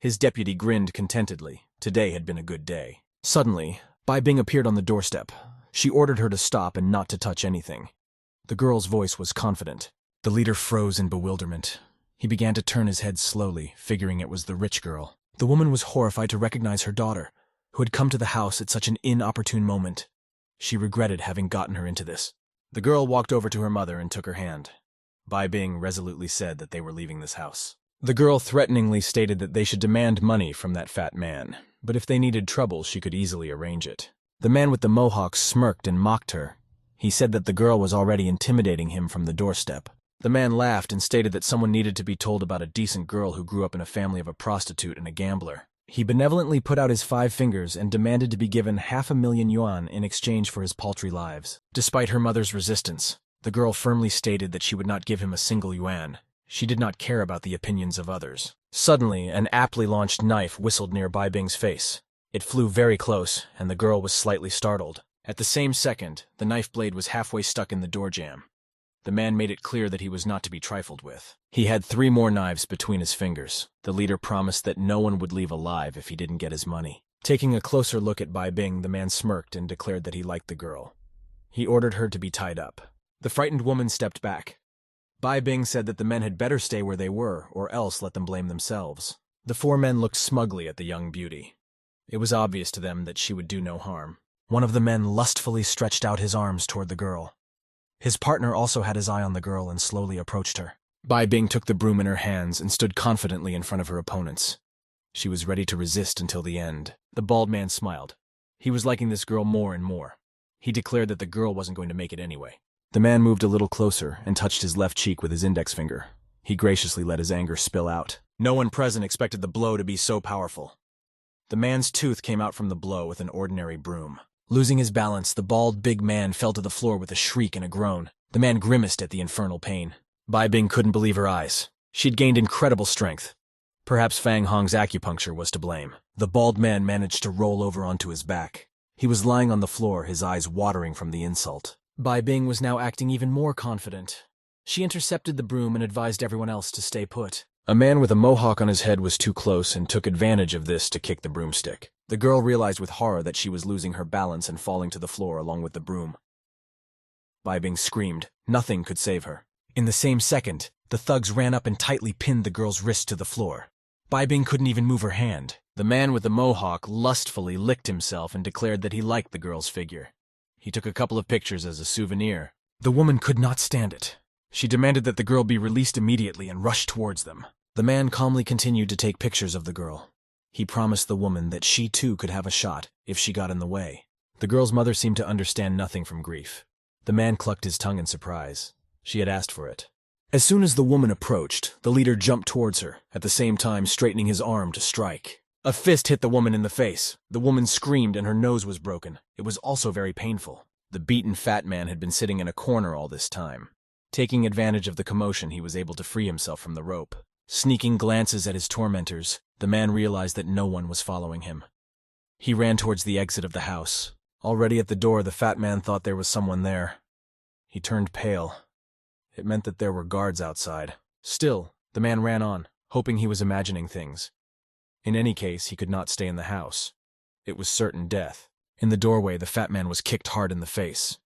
His deputy grinned contentedly. Today had been a good day. Suddenly, Bai Bing appeared on the doorstep. She ordered her to stop and not to touch anything. The girl's voice was confident. The leader froze in bewilderment. He began to turn his head slowly, figuring it was the rich girl. The woman was horrified to recognize her daughter, who had come to the house at such an inopportune moment. She regretted having gotten her into this. The girl walked over to her mother and took her hand. Bai Bing resolutely said that they were leaving this house. The girl threateningly stated that they should demand money from that fat man, but if they needed trouble, she could easily arrange it. The man with the mohawk smirked and mocked her. He said that the girl was already intimidating him from the doorstep. The man laughed and stated that someone needed to be told about a decent girl who grew up in a family of a prostitute and a gambler. He benevolently put out his 5 fingers and demanded to be given 500,000 yuan in exchange for his paltry lives. Despite her mother's resistance, the girl firmly stated that she would not give him a single yuan. She did not care about the opinions of others. Suddenly, an aptly launched knife whistled near Bai Bing's face. It flew very close, and the girl was slightly startled. At the same second, the knife blade was halfway stuck in the door jamb. The man made it clear that he was not to be trifled with. He had 3 more knives between his fingers. The leader promised that no one would leave alive if he didn't get his money. Taking a closer look at Bai Bing, the man smirked and declared that he liked the girl. He ordered her to be tied up. The frightened woman stepped back. Bai Bing said that the men had better stay where they were, or else let them blame themselves. The 4 men looked smugly at the young beauty. It was obvious to them that she would do no harm. One of the men lustfully stretched out his arms toward the girl. His partner also had his eye on the girl and slowly approached her. Bai Bing took the broom in her hands and stood confidently in front of her opponents. She was ready to resist until the end. The bald man smiled. He was liking this girl more and more. He declared that the girl wasn't going to make it anyway. The man moved a little closer and touched his left cheek with his index finger. He graciously let his anger spill out. No one present expected the blow to be so powerful. The man's tooth came out from the blow with an ordinary broom. Losing his balance, the bald big man fell to the floor with a shriek and a groan. The man grimaced at the infernal pain. Bai Bing couldn't believe her eyes. She'd gained incredible strength. Perhaps Fang Hong's acupuncture was to blame. The bald man managed to roll over onto his back. He was lying on the floor, his eyes watering from the insult. Bai Bing was now acting even more confident. She intercepted the broom and advised everyone else to stay put. A man with a mohawk on his head was too close and took advantage of this to kick the broomstick. The girl realized with horror that she was losing her balance and falling to the floor along with the broom. Bai Bing screamed. Nothing could save her. In the same second, the thugs ran up and tightly pinned the girl's wrist to the floor. Bai Bing couldn't even move her hand. The man with the mohawk lustfully licked himself and declared that he liked the girl's figure. He took a couple of pictures as a souvenir. The woman could not stand it. She demanded that the girl be released immediately and rushed towards them. The man calmly continued to take pictures of the girl. He promised the woman that she too could have a shot if she got in the way. The girl's mother seemed to understand nothing from grief. The man clucked his tongue in surprise. She had asked for it. As soon as the woman approached, the leader jumped towards her, at the same time straightening his arm to strike. A fist hit the woman in the face. The woman screamed and her nose was broken. It was also very painful. The beaten fat man had been sitting in a corner all this time. Taking advantage of the commotion, he was able to free himself from the rope. Sneaking glances at his tormentors, the man realized that no one was following him. He ran towards the exit of the house. Already at the door, the fat man thought there was someone there. He turned pale. It meant that there were guards outside. Still, the man ran on, hoping he was imagining things. In any case, he could not stay in the house. It was certain death. In the doorway, the fat man was kicked hard in the face.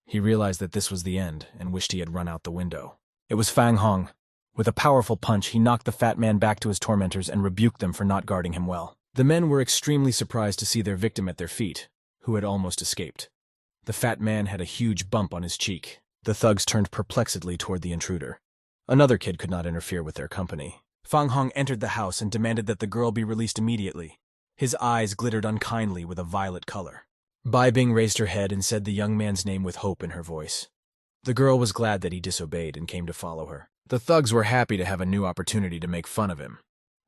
He realized that this was the end and wished he had run out the window. It was Fang Hong. With a powerful punch, he knocked the fat man back to his tormentors and rebuked them for not guarding him well. The men were extremely surprised to see their victim at their feet, who had almost escaped. The fat man had a huge bump on his cheek. The thugs turned perplexedly toward the intruder. Another kid could not interfere with their company. Fang Hong entered the house and demanded that the girl be released immediately. His eyes glittered unkindly with a violet color. Bai Bing raised her head and said the young man's name with hope in her voice. The girl was glad that he disobeyed and came to follow her. The thugs were happy to have a new opportunity to make fun of him.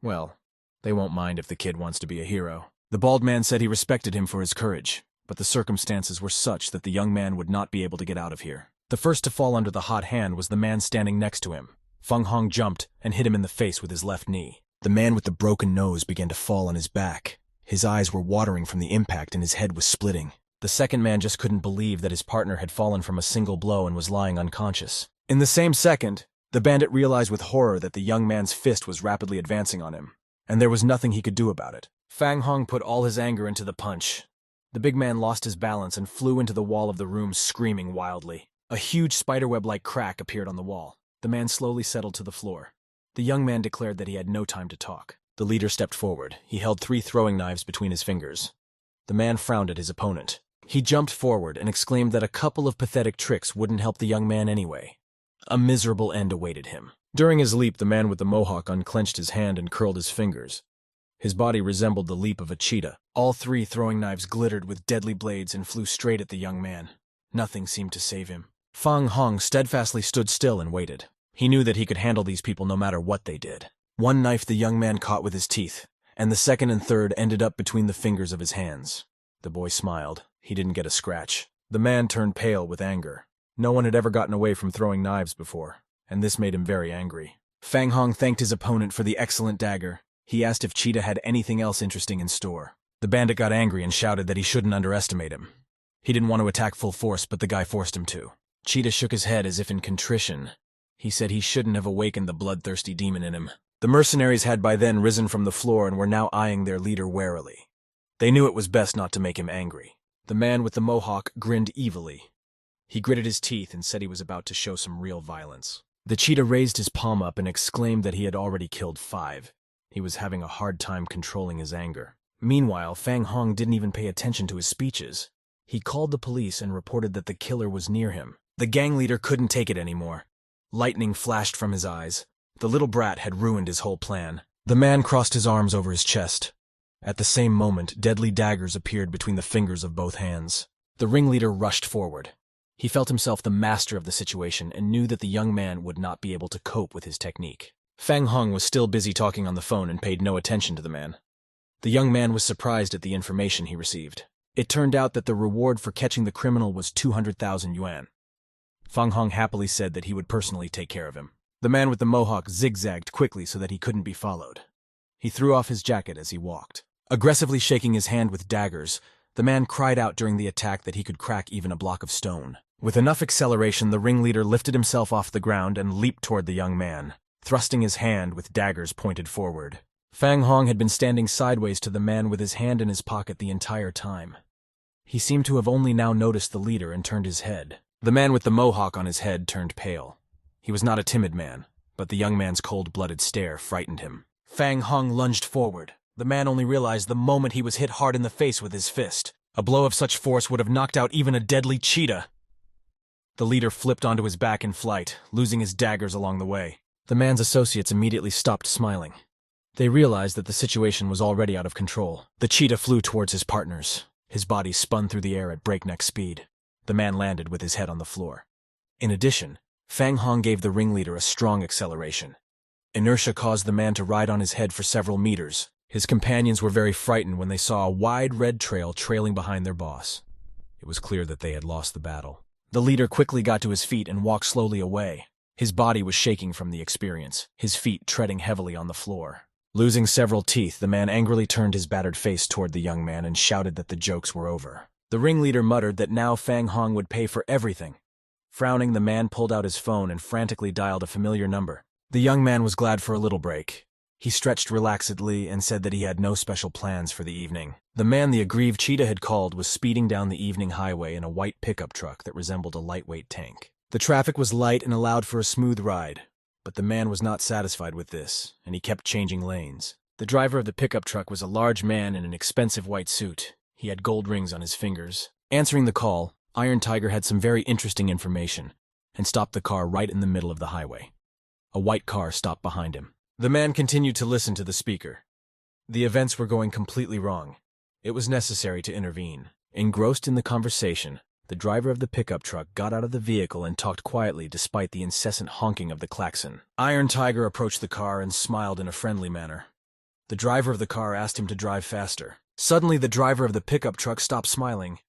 Well, they won't mind if the kid wants to be a hero. The bald man said he respected him for his courage, but the circumstances were such that the young man would not be able to get out of here. The first to fall under the hot hand was the man standing next to him. Fang Hong jumped and hit him in the face with his left knee. The man with the broken nose began to fall on his back. His eyes were watering from the impact and his head was splitting. The second man just couldn't believe that his partner had fallen from a single blow and was lying unconscious. In the same second, the bandit realized with horror that the young man's fist was rapidly advancing on him, and there was nothing he could do about it. Fang Hong put all his anger into the punch. The big man lost his balance and flew into the wall of the room screaming wildly. A huge spiderweb-like crack appeared on the wall. The man slowly settled to the floor. The young man declared that he had no time to talk. The leader stepped forward. He held 3 throwing knives between his fingers. The man frowned at his opponent. He jumped forward and exclaimed that a couple of pathetic tricks wouldn't help the young man anyway. A miserable end awaited him. During his leap, the man with the mohawk unclenched his hand and curled his fingers. His body resembled the leap of a cheetah. All 3 throwing knives glittered with deadly blades and flew straight at the young man. Nothing seemed to save him. Fang Hong steadfastly stood still and waited. He knew that he could handle these people no matter what they did. One knife the young man caught with his teeth, and the second and third ended up between the fingers of his hands. The boy smiled. He didn't get a scratch. The man turned pale with anger. No one had ever gotten away from throwing knives before, and this made him very angry. Fang Hong thanked his opponent for the excellent dagger. He asked if Cheetah had anything else interesting in store. The bandit got angry and shouted that he shouldn't underestimate him. He didn't want to attack full force, but the guy forced him to. Cheetah shook his head as if in contrition. He said he shouldn't have awakened the bloodthirsty demon in him. The mercenaries had by then risen from the floor and were now eyeing their leader warily. They knew it was best not to make him angry. The man with the mohawk grinned evilly. He gritted his teeth and said he was about to show some real violence. The cheetah raised his palm up and exclaimed that he had already killed 5. He was having a hard time controlling his anger. Meanwhile, Fang Hong didn't even pay attention to his speeches. He called the police and reported that the killer was near him. The gang leader couldn't take it anymore. Lightning flashed from his eyes. The little brat had ruined his whole plan. The man crossed his arms over his chest. At the same moment, deadly daggers appeared between the fingers of both hands. The ringleader rushed forward. He felt himself the master of the situation and knew that the young man would not be able to cope with his technique. Fang Hong was still busy talking on the phone and paid no attention to the man. The young man was surprised at the information he received. It turned out that the reward for catching the criminal was 200,000 yuan. Fang Hong happily said that he would personally take care of him. The man with the mohawk zigzagged quickly so that he couldn't be followed. He threw off his jacket as he walked. Aggressively shaking his hand with daggers, the man cried out during the attack that he could crack even a block of stone. With enough acceleration, the ringleader lifted himself off the ground and leaped toward the young man, thrusting his hand with daggers pointed forward. Fang Hong had been standing sideways to the man with his hand in his pocket the entire time. He seemed to have only now noticed the leader and turned his head. The man with the mohawk on his head turned pale. He was not a timid man, but the young man's cold-blooded stare frightened him. Fang Hong lunged forward. The man only realized the moment he was hit hard in the face with his fist. A blow of such force would have knocked out even a deadly cheetah. The leader flipped onto his back in flight, losing his daggers along the way. The man's associates immediately stopped smiling. They realized that the situation was already out of control. The cheetah flew towards his partners. His body spun through the air at breakneck speed. The man landed with his head on the floor. In addition, Fang Hong gave the ringleader a strong acceleration. Inertia caused the man to ride on his head for several meters. His companions were very frightened when they saw a wide red trail trailing behind their boss. It was clear that they had lost the battle. The leader quickly got to his feet and walked slowly away. His body was shaking from the experience, his feet treading heavily on the floor. Losing several teeth, the man angrily turned his battered face toward the young man and shouted that the jokes were over. The ringleader muttered that now Fang Hong would pay for everything. Frowning, the man pulled out his phone and frantically dialed a familiar number. The young man was glad for a little break. He stretched relaxedly and said that he had no special plans for the evening. The man the aggrieved cheetah had called was speeding down the evening highway in a white pickup truck that resembled a lightweight tank. The traffic was light and allowed for a smooth ride, but the man was not satisfied with this, and he kept changing lanes. The driver of the pickup truck was a large man in an expensive white suit. He had gold rings on his fingers. Answering the call, Iron Tiger had some very interesting information and stopped the car right in the middle of the highway. A white car stopped behind him. The man continued to listen to the speaker. The events were going completely wrong. It was necessary to intervene. Engrossed in the conversation, the driver of the pickup truck got out of the vehicle and talked quietly despite the incessant honking of the klaxon. Iron Tiger approached the car and smiled in a friendly manner. The driver of the car asked him to drive faster. Suddenly, the driver of the pickup truck stopped smiling.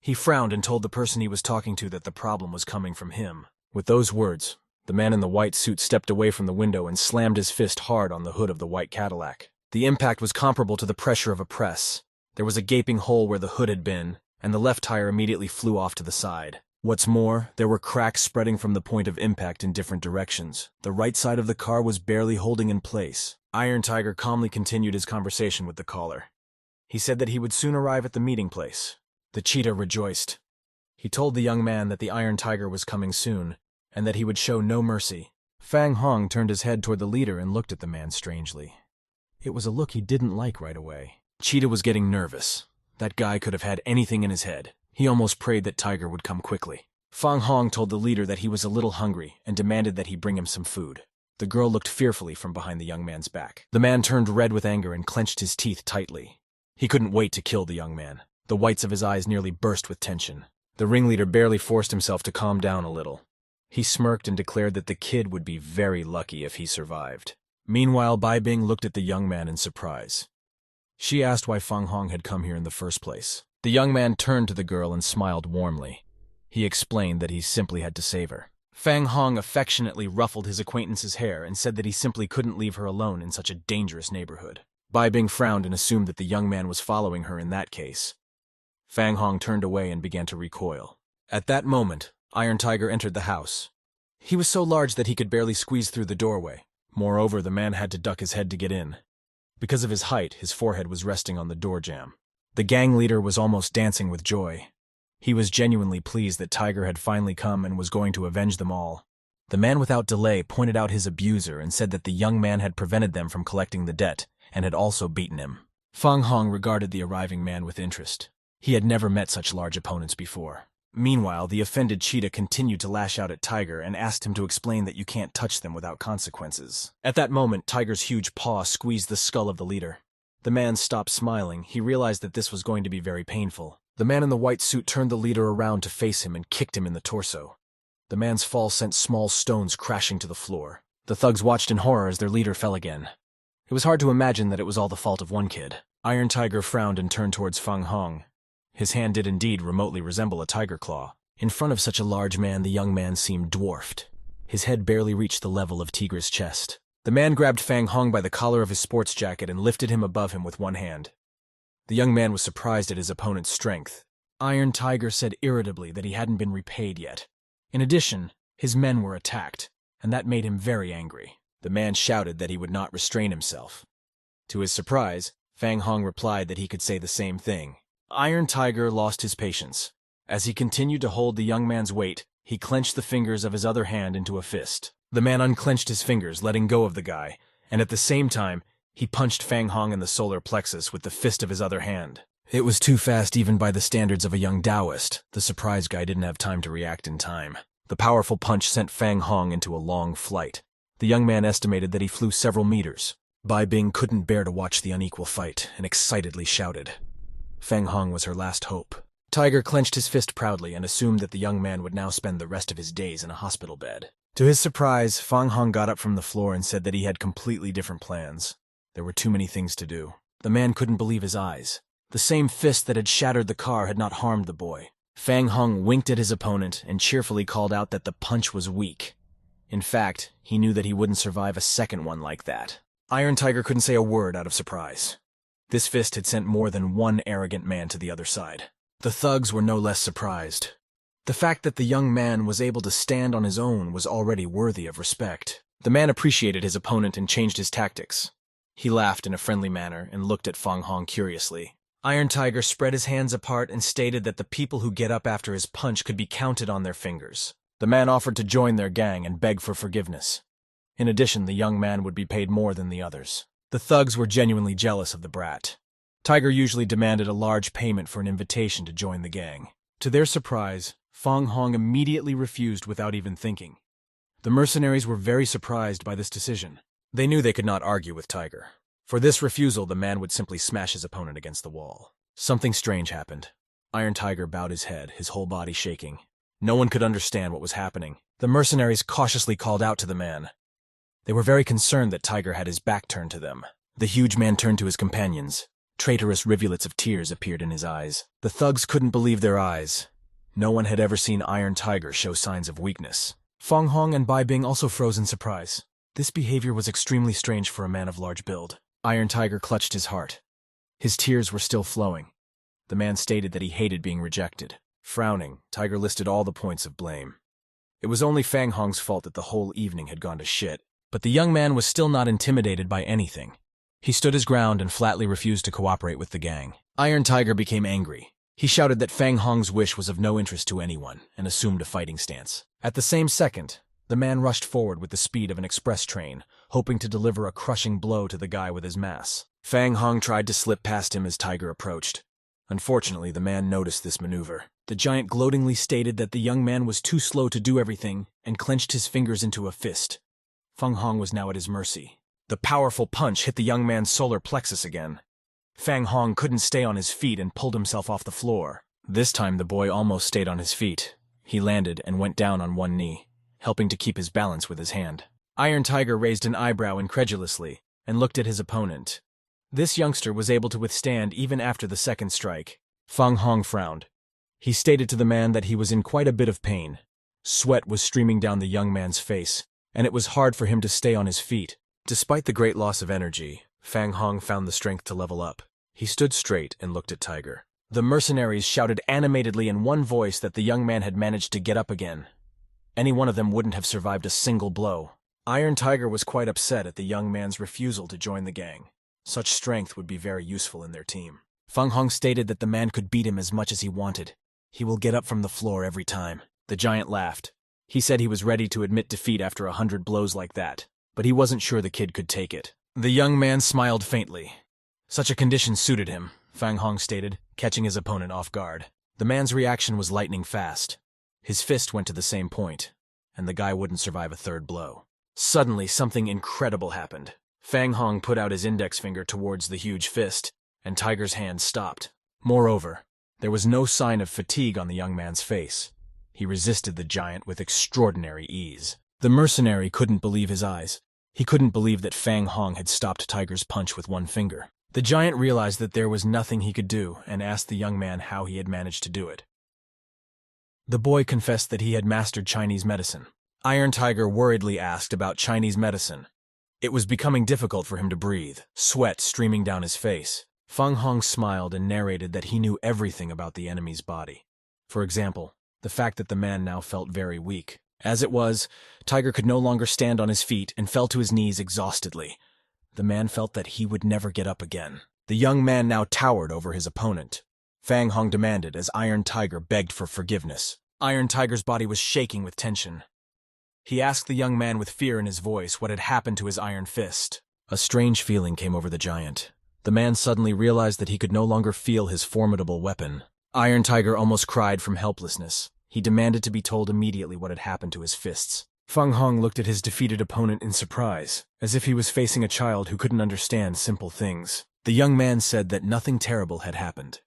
He frowned and told the person he was talking to that the problem was coming from him. With those words, the man in the white suit stepped away from the window and slammed his fist hard on the hood of the white Cadillac. The impact was comparable to the pressure of a press. There was a gaping hole where the hood had been, and the left tire immediately flew off to the side. What's more, there were cracks spreading from the point of impact in different directions. The right side of the car was barely holding in place. Iron Tiger calmly continued his conversation with the caller. He said that he would soon arrive at the meeting place. The cheetah rejoiced. He told the young man that the Iron Tiger was coming soon, and that he would show no mercy. Fang Hong turned his head toward the leader and looked at the man strangely. It was a look he didn't like right away. Cheetah was getting nervous. That guy could have had anything in his head. He almost prayed that Tiger would come quickly. Fang Hong told the leader that he was a little hungry and demanded that he bring him some food. The girl looked fearfully from behind the young man's back. The man turned red with anger and clenched his teeth tightly. He couldn't wait to kill the young man. The whites of his eyes nearly burst with tension. The ringleader barely forced himself to calm down a little. He smirked and declared that the kid would be very lucky if he survived. Meanwhile, Bai Bing looked at the young man in surprise. She asked why Fang Hong had come here in the first place. The young man turned to the girl and smiled warmly. He explained that he simply had to save her. Fang Hong affectionately ruffled his acquaintance's hair and said that he simply couldn't leave her alone in such a dangerous neighborhood. Bai Bing frowned and assumed that the young man was following her in that case. Fang Hong turned away and began to recoil. At that moment, Iron Tiger entered the house. He was so large that he could barely squeeze through the doorway. Moreover, the man had to duck his head to get in. Because of his height, his forehead was resting on the door jamb. The gang leader was almost dancing with joy. He was genuinely pleased that Tiger had finally come and was going to avenge them all. The man without delay pointed out his abuser and said that the young man had prevented them from collecting the debt and had also beaten him. Fang Hong regarded the arriving man with interest. He had never met such large opponents before. Meanwhile, the offended cheetah continued to lash out at Tiger and asked him to explain that you can't touch them without consequences. At that moment, Tiger's huge paw squeezed the skull of the leader. The man stopped smiling. He realized that this was going to be very painful. The man in the white suit turned the leader around to face him and kicked him in the torso. The man's fall sent small stones crashing to the floor. The thugs watched in horror as their leader fell again. It was hard to imagine that it was all the fault of one kid. Iron Tiger frowned and turned towards Fang Hong. His hand did indeed remotely resemble a tiger claw. In front of such a large man, the young man seemed dwarfed. His head barely reached the level of Tiger's chest. The man grabbed Fang Hong by the collar of his sports jacket and lifted him above him with one hand. The young man was surprised at his opponent's strength. Iron Tiger said irritably that he hadn't been repaid yet. In addition, his men were attacked, and that made him very angry. The man shouted that he would not restrain himself. To his surprise, Fang Hong replied that he could say the same thing. Iron Tiger lost his patience. As he continued to hold the young man's weight, he clenched the fingers of his other hand into a fist. The man unclenched his fingers, letting go of the guy, and at the same time, he punched Fang Hong in the solar plexus with the fist of his other hand. It was too fast even by the standards of a young Taoist. The surprised guy didn't have time to react in time. The powerful punch sent Fang Hong into a long flight. The young man estimated that he flew several meters. Bai Bing couldn't bear to watch the unequal fight and excitedly shouted. Fang Hong was her last hope. Tiger clenched his fist proudly and assumed that the young man would now spend the rest of his days in a hospital bed. To his surprise, Fang Hong got up from the floor and said that he had completely different plans. There were too many things to do. The man couldn't believe his eyes. The same fist that had shattered the car had not harmed the boy. Fang Hong winked at his opponent and cheerfully called out that the punch was weak. In fact, he knew that he wouldn't survive a second one like that. Iron Tiger couldn't say a word out of surprise. This fist had sent more than one arrogant man to the other side. The thugs were no less surprised. The fact that the young man was able to stand on his own was already worthy of respect. The man appreciated his opponent and changed his tactics. He laughed in a friendly manner and looked at Fang Hong curiously. Iron Tiger spread his hands apart and stated that the people who get up after his punch could be counted on their fingers. The man offered to join their gang and beg for forgiveness. In addition, the young man would be paid more than the others. The thugs were genuinely jealous of the brat. Tiger usually demanded a large payment for an invitation to join the gang. To their surprise, Fang Hong immediately refused without even thinking. The mercenaries were very surprised by this decision. They knew they could not argue with Tiger. For this refusal, the man would simply smash his opponent against the wall. Something strange happened. Iron Tiger bowed his head, his whole body shaking. No one could understand what was happening. The mercenaries cautiously called out to the man. They were very concerned that Tiger had his back turned to them. The huge man turned to his companions. Traitorous rivulets of tears appeared in his eyes. The thugs couldn't believe their eyes. No one had ever seen Iron Tiger show signs of weakness. Fang Hong and Bai Bing also froze in surprise. This behavior was extremely strange for a man of large build. Iron Tiger clutched his heart. His tears were still flowing. The man stated that he hated being rejected. Frowning, Tiger listed all the points of blame. It was only Fang Hong's fault that the whole evening had gone to shit. But the young man was still not intimidated by anything. He stood his ground and flatly refused to cooperate with the gang. Iron Tiger became angry. He shouted that Fang Hong's wish was of no interest to anyone and assumed a fighting stance. At the same second, the man rushed forward with the speed of an express train, hoping to deliver a crushing blow to the guy with his mass. Fang Hong tried to slip past him as Tiger approached. Unfortunately, the man noticed this maneuver. The giant gloatingly stated that the young man was too slow to do everything and clenched his fingers into a fist. Fang Hong was now at his mercy. The powerful punch hit the young man's solar plexus again. Fang Hong couldn't stay on his feet and pulled himself off the floor. This time the boy almost stayed on his feet. He landed and went down on one knee, helping to keep his balance with his hand. Iron Tiger raised an eyebrow incredulously and looked at his opponent. This youngster was able to withstand even after the second strike. Fang Hong frowned. He stated to the man that he was in quite a bit of pain. Sweat was streaming down the young man's face, and it was hard for him to stay on his feet. Despite the great loss of energy, Fang Hong found the strength to level up. He stood straight and looked at Tiger. The mercenaries shouted animatedly in one voice that the young man had managed to get up again. Any one of them wouldn't have survived a single blow. Iron Tiger was quite upset at the young man's refusal to join the gang. Such strength would be very useful in their team. Fang Hong stated that the man could beat him as much as he wanted. He will get up from the floor every time. The giant laughed. He said he was ready to admit defeat after 100 blows like that, but he wasn't sure the kid could take it. The young man smiled faintly. Such a condition suited him, Fang Hong stated, catching his opponent off guard. The man's reaction was lightning fast. His fist went to the same point, and the guy wouldn't survive a third blow. Suddenly, something incredible happened. Fang Hong put out his index finger towards the huge fist, and Tiger's hand stopped. Moreover, there was no sign of fatigue on the young man's face. He resisted the giant with extraordinary ease. The mercenary couldn't believe his eyes. He couldn't believe that Fang Hong had stopped Tiger's punch with one finger. The giant realized that there was nothing he could do and asked the young man how he had managed to do it. The boy confessed that he had mastered Chinese medicine. Iron Tiger worriedly asked about Chinese medicine. It was becoming difficult for him to breathe, sweat streaming down his face. Fang Hong smiled and narrated that he knew everything about the enemy's body. For example, the fact that the man now felt very weak. As it was, Tiger could no longer stand on his feet and fell to his knees exhaustedly. The man felt that he would never get up again. The young man now towered over his opponent. Fang Hong demanded as Iron Tiger begged for forgiveness. Iron Tiger's body was shaking with tension. He asked the young man with fear in his voice what had happened to his iron fist. A strange feeling came over the giant. The man suddenly realized that he could no longer feel his formidable weapon. Iron Tiger almost cried from helplessness. He demanded to be told immediately what had happened to his fists. Fang Hong looked at his defeated opponent in surprise, as if he was facing a child who couldn't understand simple things. The young man said that nothing terrible had happened.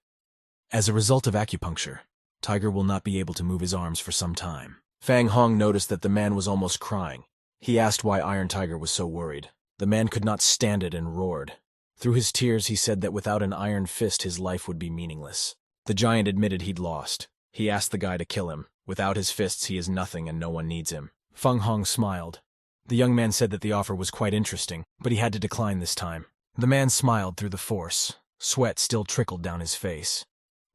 As a result of acupuncture, Tiger will not be able to move his arms for some time. Fang Hong noticed that the man was almost crying. He asked why Iron Tiger was so worried. The man could not stand it and roared. Through his tears, he said that without an iron fist, his life would be meaningless. The giant admitted he'd lost. He asked the guy to kill him. Without his fists, he is nothing and no one needs him. Fang Hong smiled. The young man said that the offer was quite interesting, but he had to decline this time. The man smiled through the force. Sweat still trickled down his face.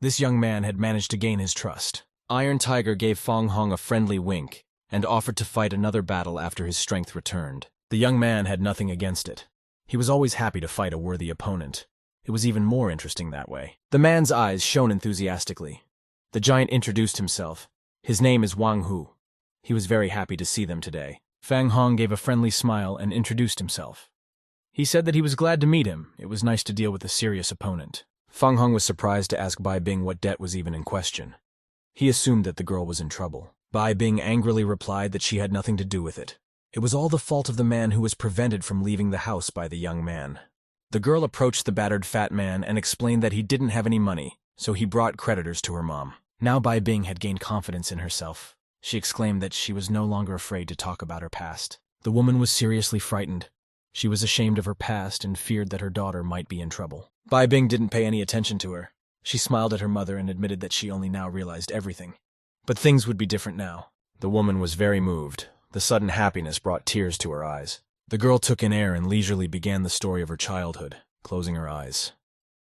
This young man had managed to gain his trust. Iron Tiger gave Fang Hong a friendly wink and offered to fight another battle after his strength returned. The young man had nothing against it. He was always happy to fight a worthy opponent. It was even more interesting that way. The man's eyes shone enthusiastically. The giant introduced himself. His name is Wang Hu. He was very happy to see them today. Fang Hong gave a friendly smile and introduced himself. He said that he was glad to meet him. It was nice to deal with a serious opponent. Fang Hong was surprised to ask Bai Bing what debt was even in question. He assumed that the girl was in trouble. Bai Bing angrily replied that she had nothing to do with it. It was all the fault of the man who was prevented from leaving the house by the young man. The girl approached the battered fat man and explained that he didn't have any money, so he brought creditors to her mom. Now Bai Bing had gained confidence in herself. She exclaimed that she was no longer afraid to talk about her past. The woman was seriously frightened. She was ashamed of her past and feared that her daughter might be in trouble. Bai Bing didn't pay any attention to her. She smiled at her mother and admitted that she only now realized everything. But things would be different now. The woman was very moved. The sudden happiness brought tears to her eyes. The girl took in air and leisurely began the story of her childhood, closing her eyes.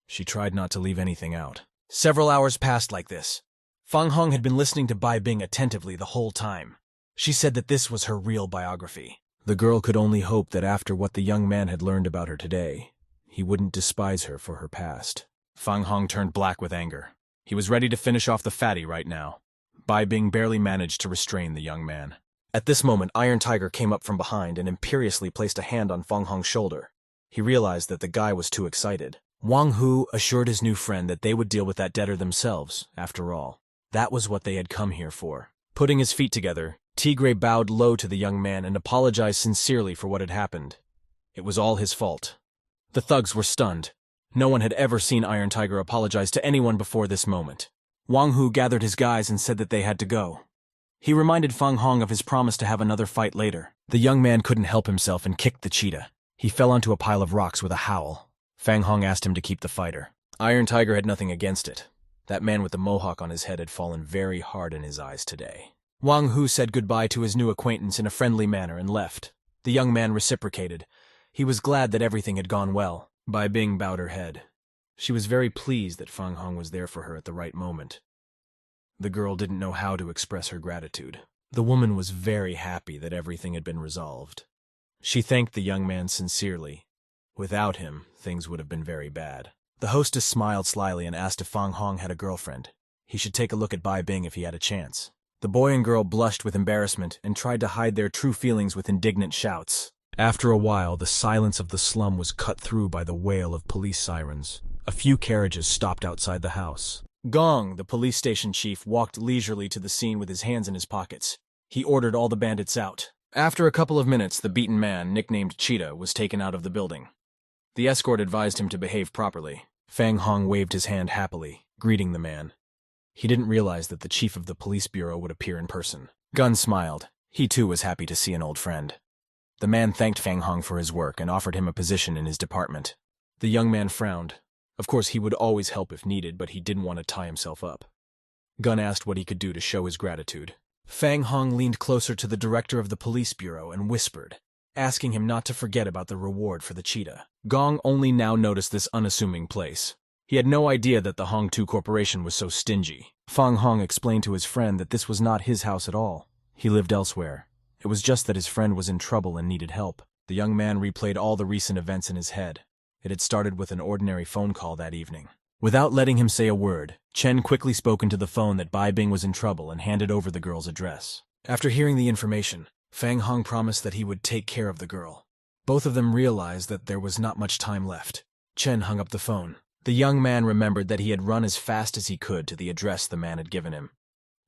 She tried not to leave anything out. Several hours passed like this. Fang Hong had been listening to Bai Bing attentively the whole time. She said that this was her real biography. The girl could only hope that after what the young man had learned about her today, he wouldn't despise her for her past. Fang Hong turned black with anger. He was ready to finish off the fatty right now. Bai Bing barely managed to restrain the young man. At this moment, Iron Tiger came up from behind and imperiously placed a hand on Fang Hong's shoulder. He realized that the guy was too excited. Wang Hu assured his new friend that they would deal with that debtor themselves, after all. That was what they had come here for. Putting his feet together, Tigray bowed low to the young man and apologized sincerely for what had happened. It was all his fault. The thugs were stunned. No one had ever seen Iron Tiger apologize to anyone before this moment. Wang Hu gathered his guys and said that they had to go. He reminded Fang Hong of his promise to have another fight later. The young man couldn't help himself and kicked the cheetah. He fell onto a pile of rocks with a howl. Fang Hong asked him to keep the fighter. Iron Tiger had nothing against it. That man with the mohawk on his head had fallen very hard in his eyes today. Wang Hu said goodbye to his new acquaintance in a friendly manner and left. The young man reciprocated. He was glad that everything had gone well. Bai Bing bowed her head. She was very pleased that Fang Hong was there for her at the right moment. The girl didn't know how to express her gratitude. The woman was very happy that everything had been resolved. She thanked the young man sincerely. Without him, things would have been very bad. The hostess smiled slyly and asked if Fang Hong had a girlfriend. He should take a look at Bai Bing if he had a chance. The boy and girl blushed with embarrassment and tried to hide their true feelings with indignant shouts. After a while, the silence of the slum was cut through by the wail of police sirens. A few carriages stopped outside the house. Gong, the police station chief, walked leisurely to the scene with his hands in his pockets. He ordered all the bandits out. After a couple of minutes, the beaten man, nicknamed Cheetah, was taken out of the building. The escort advised him to behave properly. Fang Hong waved his hand happily, greeting the man. He didn't realize that the chief of the police bureau would appear in person. Gun smiled. He too was happy to see an old friend. The man thanked Fang Hong for his work and offered him a position in his department. The young man frowned. Of course, he would always help if needed, but he didn't want to tie himself up. Gun asked what he could do to show his gratitude. Fang Hong leaned closer to the director of the police bureau and whispered, asking him not to forget about the reward for the cheetah. Gong only now noticed this unassuming place. He had no idea that the Hong-Tu Corporation was so stingy. Fang Hong explained to his friend that this was not his house at all. He lived elsewhere. It was just that his friend was in trouble and needed help. The young man replayed all the recent events in his head. It had started with an ordinary phone call that evening. Without letting him say a word, Chen quickly spoke into the phone that Bai Bing was in trouble and handed over the girl's address. After hearing the information, Fang Hong promised that he would take care of the girl. Both of them realized that there was not much time left. Chen hung up the phone. The young man remembered that he had run as fast as he could to the address the man had given him.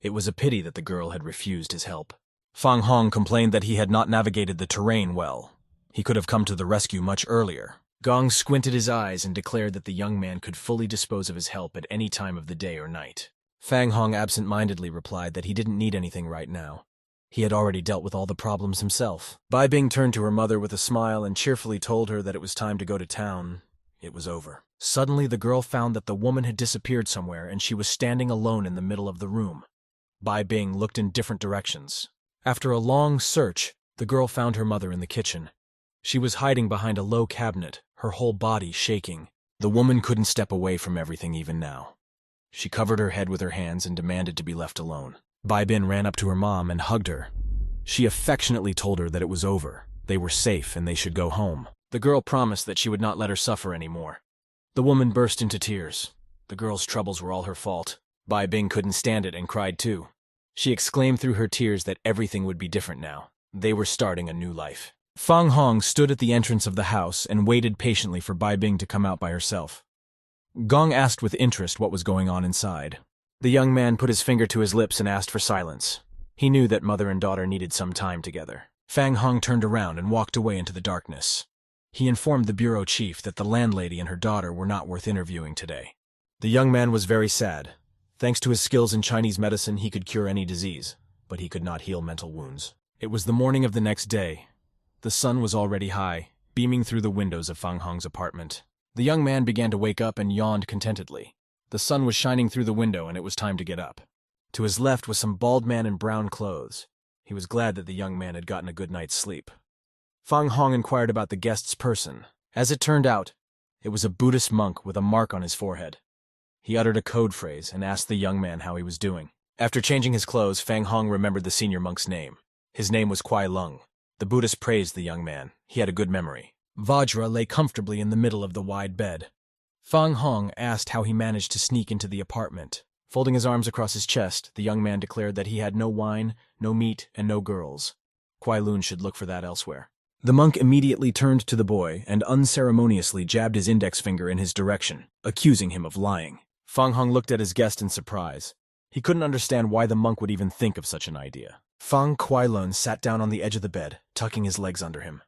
It was a pity that the girl had refused his help. Fang Hong complained that he had not navigated the terrain well. He could have come to the rescue much earlier. Gong squinted his eyes and declared that the young man could fully dispose of his help at any time of the day or night. Fang Hong absent-mindedly replied that he didn't need anything right now. He had already dealt with all the problems himself. Bai Bing turned to her mother with a smile and cheerfully told her that it was time to go to town. It was over. Suddenly, the girl found that the woman had disappeared somewhere and she was standing alone in the middle of the room. Bai Bing looked in different directions. After a long search, the girl found her mother in the kitchen. She was hiding behind a low cabinet, her whole body shaking. The woman couldn't step away from everything even now. She covered her head with her hands and demanded to be left alone. Bai Bin ran up to her mom and hugged her. She affectionately told her that it was over. They were safe and they should go home. The girl promised that she would not let her suffer anymore. The woman burst into tears. The girl's troubles were all her fault. Bai Bing couldn't stand it and cried too. She exclaimed through her tears that everything would be different now. They were starting a new life. Fang Hong stood at the entrance of the house and waited patiently for Bai Bing to come out by herself. Gong asked with interest what was going on inside. The young man put his finger to his lips and asked for silence. He knew that mother and daughter needed some time together. Fang Hong turned around and walked away into the darkness. He informed the bureau chief that the landlady and her daughter were not worth interviewing today. The young man was very sad. Thanks to his skills in Chinese medicine, he could cure any disease, but he could not heal mental wounds. It was the morning of the next day. The sun was already high, beaming through the windows of Fang Hong's apartment. The young man began to wake up and yawned contentedly. The sun was shining through the window and it was time to get up. To his left was some bald man in brown clothes. He was glad that the young man had gotten a good night's sleep. Fang Hong inquired about the guest's person. As it turned out, it was a Buddhist monk with a mark on his forehead. He uttered a code phrase and asked the young man how he was doing. After changing his clothes, Fang Hong remembered the senior monk's name. His name was Kuai Lung. The Buddhist praised the young man. He had a good memory. Vajra lay comfortably in the middle of the wide bed. Fang Hong asked how he managed to sneak into the apartment. Folding his arms across his chest, the young man declared that he had no wine, no meat, and no girls. Kuai Lun should look for that elsewhere. The monk immediately turned to the boy and unceremoniously jabbed his index finger in his direction, accusing him of lying. Fang Hong looked at his guest in surprise. He couldn't understand why the monk would even think of such an idea. Fang Kuai Lun sat down on the edge of the bed, tucking his legs under him.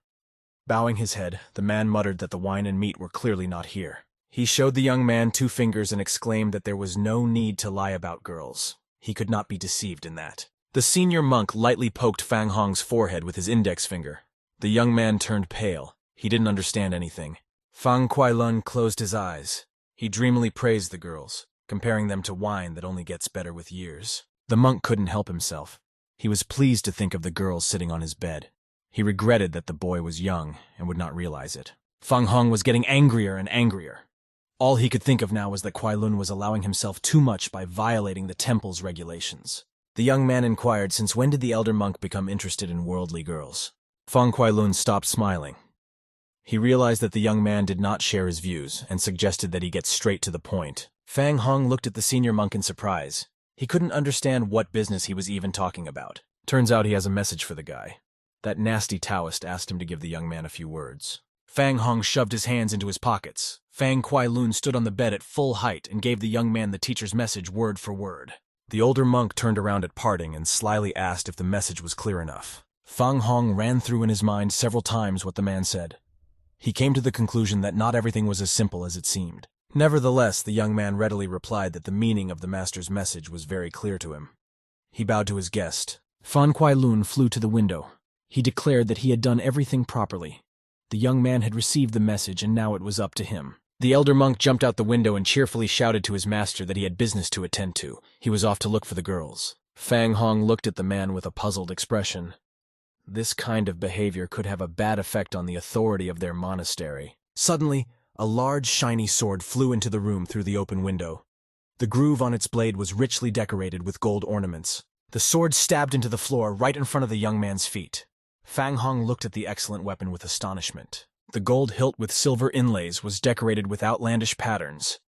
Bowing his head, the man muttered that the wine and meat were clearly not here. He showed the young man 2 fingers and exclaimed that there was no need to lie about girls. He could not be deceived in that. The senior monk lightly poked Fang Hong's forehead with his index finger. The young man turned pale. He didn't understand anything. Fang Kuai Lun closed his eyes. He dreamily praised the girls, comparing them to wine that only gets better with years. The monk couldn't help himself. He was pleased to think of the girl sitting on his bed. He regretted that the boy was young and would not realize it. Fang Hong was getting angrier and angrier. All he could think of now was that Kuai Lun was allowing himself too much by violating the temple's regulations. The young man inquired since when did the elder monk become interested in worldly girls. Fang Kuai Lun stopped smiling. He realized that the young man did not share his views and suggested that he get straight to the point. Fang Hong looked at the senior monk in surprise. He couldn't understand what business he was even talking about. Turns out he has a message for the guy. That nasty Taoist asked him to give the young man a few words. Fang Hong shoved his hands into his pockets. Fang Kuai Lun stood on the bed at full height and gave the young man the teacher's message word for word. The older monk turned around at parting and slyly asked if the message was clear enough. Fang Hong ran through in his mind several times what the man said. He came to the conclusion that not everything was as simple as it seemed. Nevertheless, the young man readily replied that the meaning of the master's message was very clear to him. He bowed to his guest. Fang Kuai Lun flew to the window. He declared that he had done everything properly. The young man had received the message and now it was up to him. The elder monk jumped out the window and cheerfully shouted to his master that he had business to attend to. He was off to look for the girls. Fang Hong looked at the man with a puzzled expression. This kind of behavior could have a bad effect on the authority of their monastery. Suddenly, a large shiny sword flew into the room through the open window. The groove on its blade was richly decorated with gold ornaments. The sword stabbed into the floor right in front of the young man's feet. Fang Hong looked at the excellent weapon with astonishment. The gold hilt with silver inlays was decorated with outlandish patterns.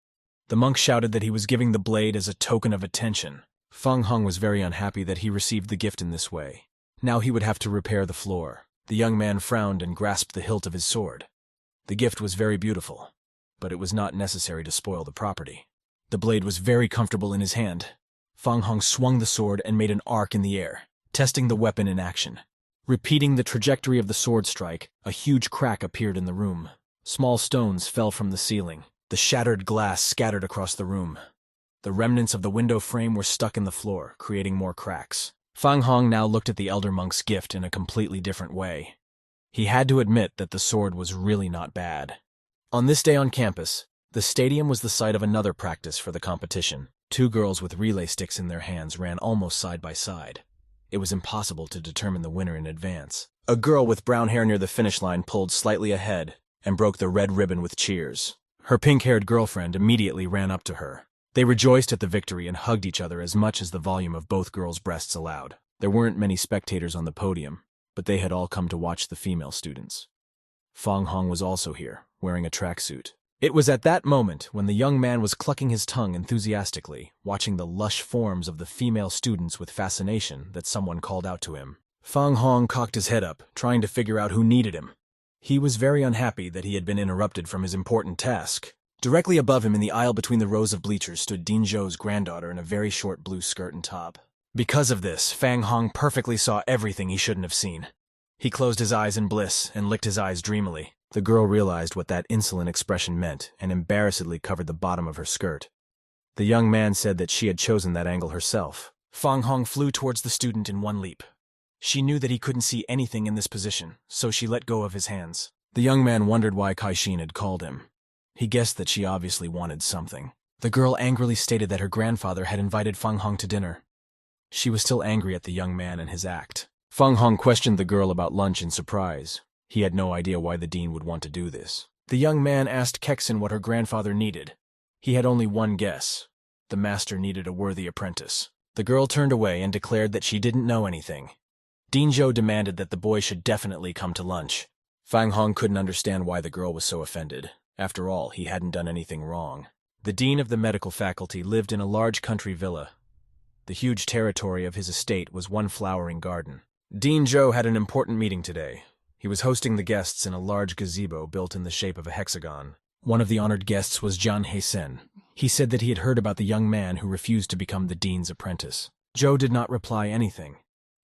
The monk shouted that he was giving the blade as a token of attention. Fang Hong was very unhappy that he received the gift in this way. Now he would have to repair the floor. The young man frowned and grasped the hilt of his sword. The gift was very beautiful, but it was not necessary to spoil the property. The blade was very comfortable in his hand. Fang Hong swung the sword and made an arc in the air, testing the weapon in action. Repeating the trajectory of the sword strike, a huge crack appeared in the room. Small stones fell from the ceiling. The shattered glass scattered across the room. The remnants of the window frame were stuck in the floor, creating more cracks. Fang Hong now looked at the elder monk's gift in a completely different way. He had to admit that the sword was really not bad. On this day on campus, the stadium was the site of another practice for the competition. Two girls with relay sticks in their hands ran almost side by side. It was impossible to determine the winner in advance. A girl with brown hair near the finish line pulled slightly ahead and broke the red ribbon with cheers. Her pink-haired girlfriend immediately ran up to her. They rejoiced at the victory and hugged each other as much as the volume of both girls' breasts allowed. There weren't many spectators on the podium, but they had all come to watch the female students. Fang Hong was also here, wearing a tracksuit. It was at that moment, when the young man was clucking his tongue enthusiastically, watching the lush forms of the female students with fascination, that someone called out to him. Fang Hong cocked his head up, trying to figure out who needed him. He was very unhappy that he had been interrupted from his important task. Directly above him in the aisle between the rows of bleachers stood Din Zhou's granddaughter in a very short blue skirt and top. Because of this, Fang Hong perfectly saw everything he shouldn't have seen. He closed his eyes in bliss and licked his eyes dreamily. The girl realized what that insolent expression meant and embarrassedly covered the bottom of her skirt. The young man said that she had chosen that angle herself. Fang Hong flew towards the student in one leap. She knew that he couldn't see anything in this position, so she let go of his hands. The young man wondered why Kai-Shin had called him. He guessed that she obviously wanted something. The girl angrily stated that her grandfather had invited Fang Hong to dinner. She was still angry at the young man and his act. Fang Hong questioned the girl about lunch in surprise. He had no idea why the dean would want to do this. The young man asked Kexin what her grandfather needed. He had only one guess. The master needed a worthy apprentice. The girl turned away and declared that she didn't know anything. Din Zhou demanded that the boy should definitely come to lunch. Fang Hong couldn't understand why the girl was so offended. After all, he hadn't done anything wrong. The dean of the medical faculty lived in a large country villa. The huge territory of his estate was one flowering garden. Din Zhou had an important meeting today. He was hosting the guests in a large gazebo built in the shape of a hexagon. One of the honored guests was Jian Heisen. He said that he had heard about the young man who refused to become the dean's apprentice. Zhou did not reply anything.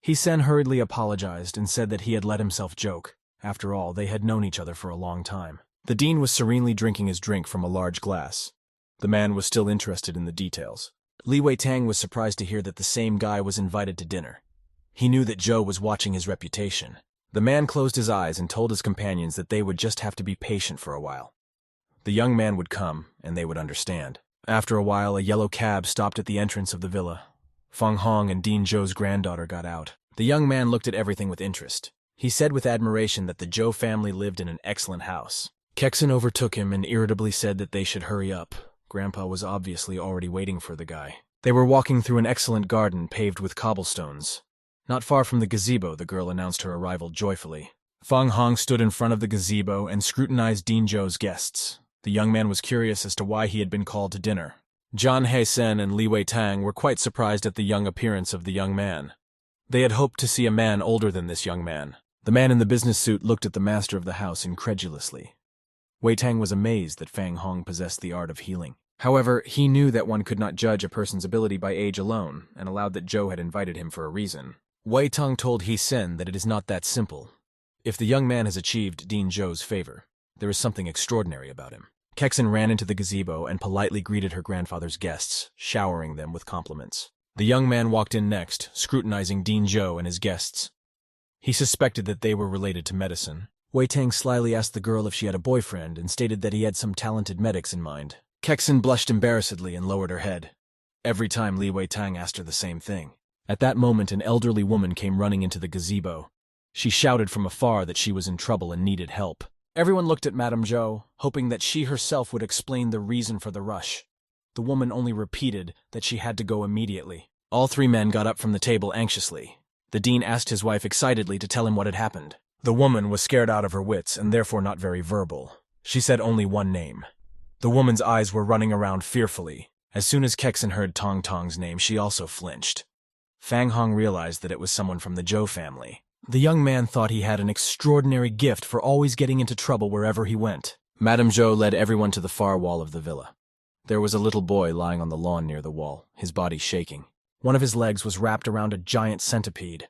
Heisen hurriedly apologized and said that he had let himself joke. After all, they had known each other for a long time. The dean was serenely drinking his drink from a large glass. The man was still interested in the details. Li Wei-Tang was surprised to hear that the same guy was invited to dinner. He knew that Zhou was watching his reputation. The man closed his eyes and told his companions that they would just have to be patient for a while. The young man would come, and they would understand. After a while, a yellow cab stopped at the entrance of the villa. Feng Hong and Dean Zhou's granddaughter got out. The young man looked at everything with interest. He said with admiration that the Zhou family lived in an excellent house. Kexin overtook him and irritably said that they should hurry up. Grandpa was obviously already waiting for the guy. They were walking through an excellent garden paved with cobblestones. Not far from the gazebo, the girl announced her arrival joyfully. Feng Hong stood in front of the gazebo and scrutinized Dean Zhou's guests. The young man was curious as to why he had been called to dinner. John He-sen and Li Wei-tang were quite surprised at the young appearance of the young man. They had hoped to see a man older than this young man. The man in the business suit looked at the master of the house incredulously. Wei-tang was amazed that Feng Hong possessed the art of healing. However, he knew that one could not judge a person's ability by age alone, and allowed that Zhou had invited him for a reason. Wei-tang told He-sen that it is not that simple. If the young man has achieved Dean Zhou's favor, there is something extraordinary about him. Kexin ran into the gazebo and politely greeted her grandfather's guests, showering them with compliments. The young man walked in next, scrutinizing Dean Zhou and his guests. He suspected that they were related to medicine. Wei-tang slyly asked the girl if she had a boyfriend and stated that he had some talented medics in mind. Kexin blushed embarrassedly and lowered her head. Every time Li Wei-tang asked her the same thing. At that moment, an elderly woman came running into the gazebo. She shouted from afar that she was in trouble and needed help. Everyone looked at Madame Zhou, hoping that she herself would explain the reason for the rush. The woman only repeated that she had to go immediately. All three men got up from the table anxiously. The dean asked his wife excitedly to tell him what had happened. The woman was scared out of her wits and therefore not very verbal. She said only one name. The woman's eyes were running around fearfully. As soon as Kexin heard Tong Tong's name, she also flinched. Feng Hong realized that it was someone from the Zhou family. The young man thought he had an extraordinary gift for always getting into trouble wherever he went. Madame Zhou led everyone to the far wall of the villa. There was a little boy lying on the lawn near the wall, his body shaking. One of his legs was wrapped around a giant centipede.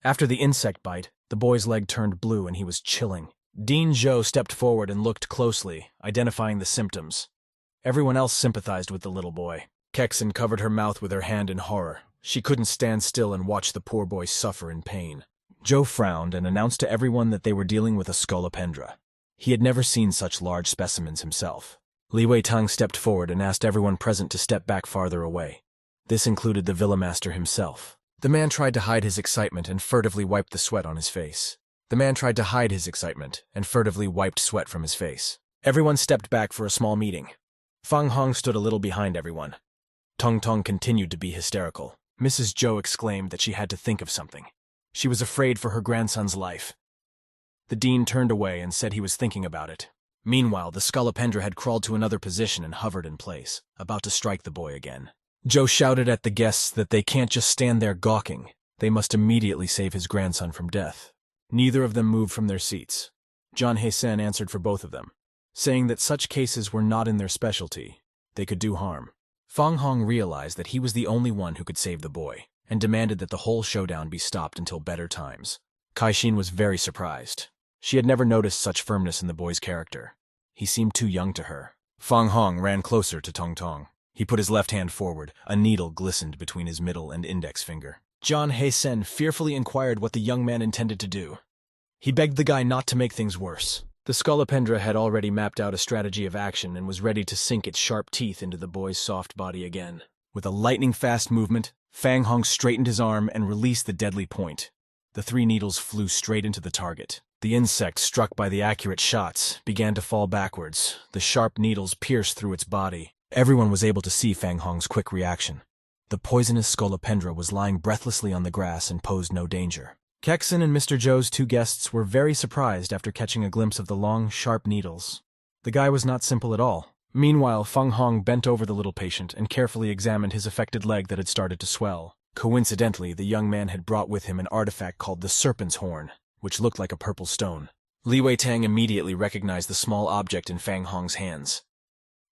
After the insect bite, the boy's leg turned blue and he was chilling. Dean Zhou stepped forward and looked closely, identifying the symptoms. Everyone else sympathized with the little boy. Kexin covered her mouth with her hand in horror. She couldn't stand still and watch the poor boy suffer in pain. Zhou frowned and announced to everyone that they were dealing with a scolopendra. He had never seen such large specimens himself. Li Wei-tang stepped forward and asked everyone present to step back farther away. This included the villa master himself. The man tried to hide his excitement and furtively wiped the sweat on his face. Everyone stepped back for a small meeting. Feng Hong stood a little behind everyone. Tong Tong continued to be hysterical. Mrs. Zhou exclaimed that she had to think of something. She was afraid for her grandson's life. The dean turned away and said he was thinking about it. Meanwhile, the scolopendra had crawled to another position and hovered in place, about to strike the boy again. Zhou shouted at the guests that they can't just stand there gawking. They must immediately save his grandson from death. Neither of them moved from their seats. John He-sen answered for both of them, saying that such cases were not in their specialty. They could do harm. Feng Hong realized that he was the only one who could save the boy, and demanded that the whole showdown be stopped until better times. Kai-shin was very surprised. She had never noticed such firmness in the boy's character. He seemed too young to her. Feng Hong ran closer to Tong Tong. He put his left hand forward. A needle glistened between his middle and index finger. John He-sen fearfully inquired what the young man intended to do. He begged the guy not to make things worse. The scolopendra had already mapped out a strategy of action and was ready to sink its sharp teeth into the boy's soft body again. With a lightning-fast movement, Feng Hong straightened his arm and released the deadly point. The 3 needles flew straight into the target. The insect, struck by the accurate shots, began to fall backwards. The sharp needles pierced through its body. Everyone was able to see Feng Hong's quick reaction. The poisonous scolopendra was lying breathlessly on the grass and posed no danger. Kexin and Mr. Zhou's 2 guests were very surprised after catching a glimpse of the long, sharp needles. The guy was not simple at all. Meanwhile, Feng Hong bent over the little patient and carefully examined his affected leg that had started to swell. Coincidentally, the young man had brought with him an artifact called the Serpent's Horn, which looked like a purple stone. Li Wei-tang immediately recognized the small object in Feng Hong's hands.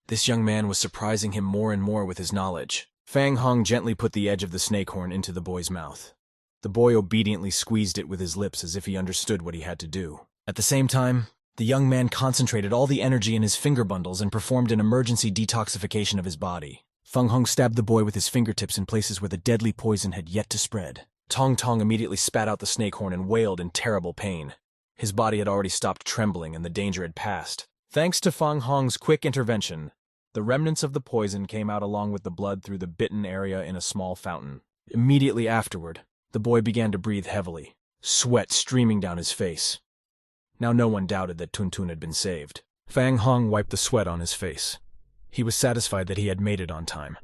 This young man was surprising him more and more with his knowledge. Feng Hong gently put the edge of the snake horn into the boy's mouth. The boy obediently squeezed it with his lips as if he understood what he had to do. At the same time, the young man concentrated all the energy in his finger bundles and performed an emergency detoxification of his body. Feng Hong stabbed the boy with his fingertips in places where the deadly poison had yet to spread. Tong Tong immediately spat out the snake horn and wailed in terrible pain. His body had already stopped trembling and the danger had passed. Thanks to Feng Hong's quick intervention, the remnants of the poison came out along with the blood through the bitten area in a small fountain. Immediately afterward, the boy began to breathe heavily, sweat streaming down his face. Now no one doubted that Tuntun had been saved. Fang Hong wiped the sweat on his face. He was satisfied that he had made it on time.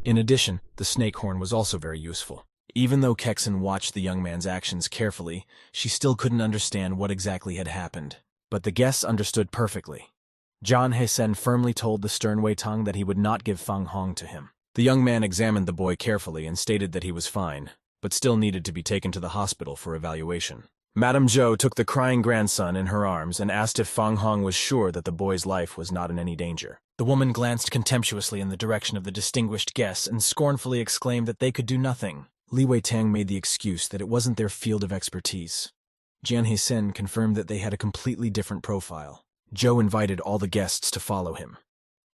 In addition, the snake horn was also very useful. Even though Kexen watched the young man's actions carefully, she still couldn't understand what exactly had happened. But the guests understood perfectly. John He-sen firmly told the stern Wei Tang that he would not give Fang Hong to him. The young man examined the boy carefully and stated that he was fine, but still needed to be taken to the hospital for evaluation. Madame Zhou took the crying grandson in her arms and asked if Fang Hong was sure that the boy's life was not in any danger. The woman glanced contemptuously in the direction of the distinguished guests and scornfully exclaimed that they could do nothing. Li Wei-tang made the excuse that it wasn't their field of expertise. Jian He-sen confirmed that they had a completely different profile. Zhou invited all the guests to follow him.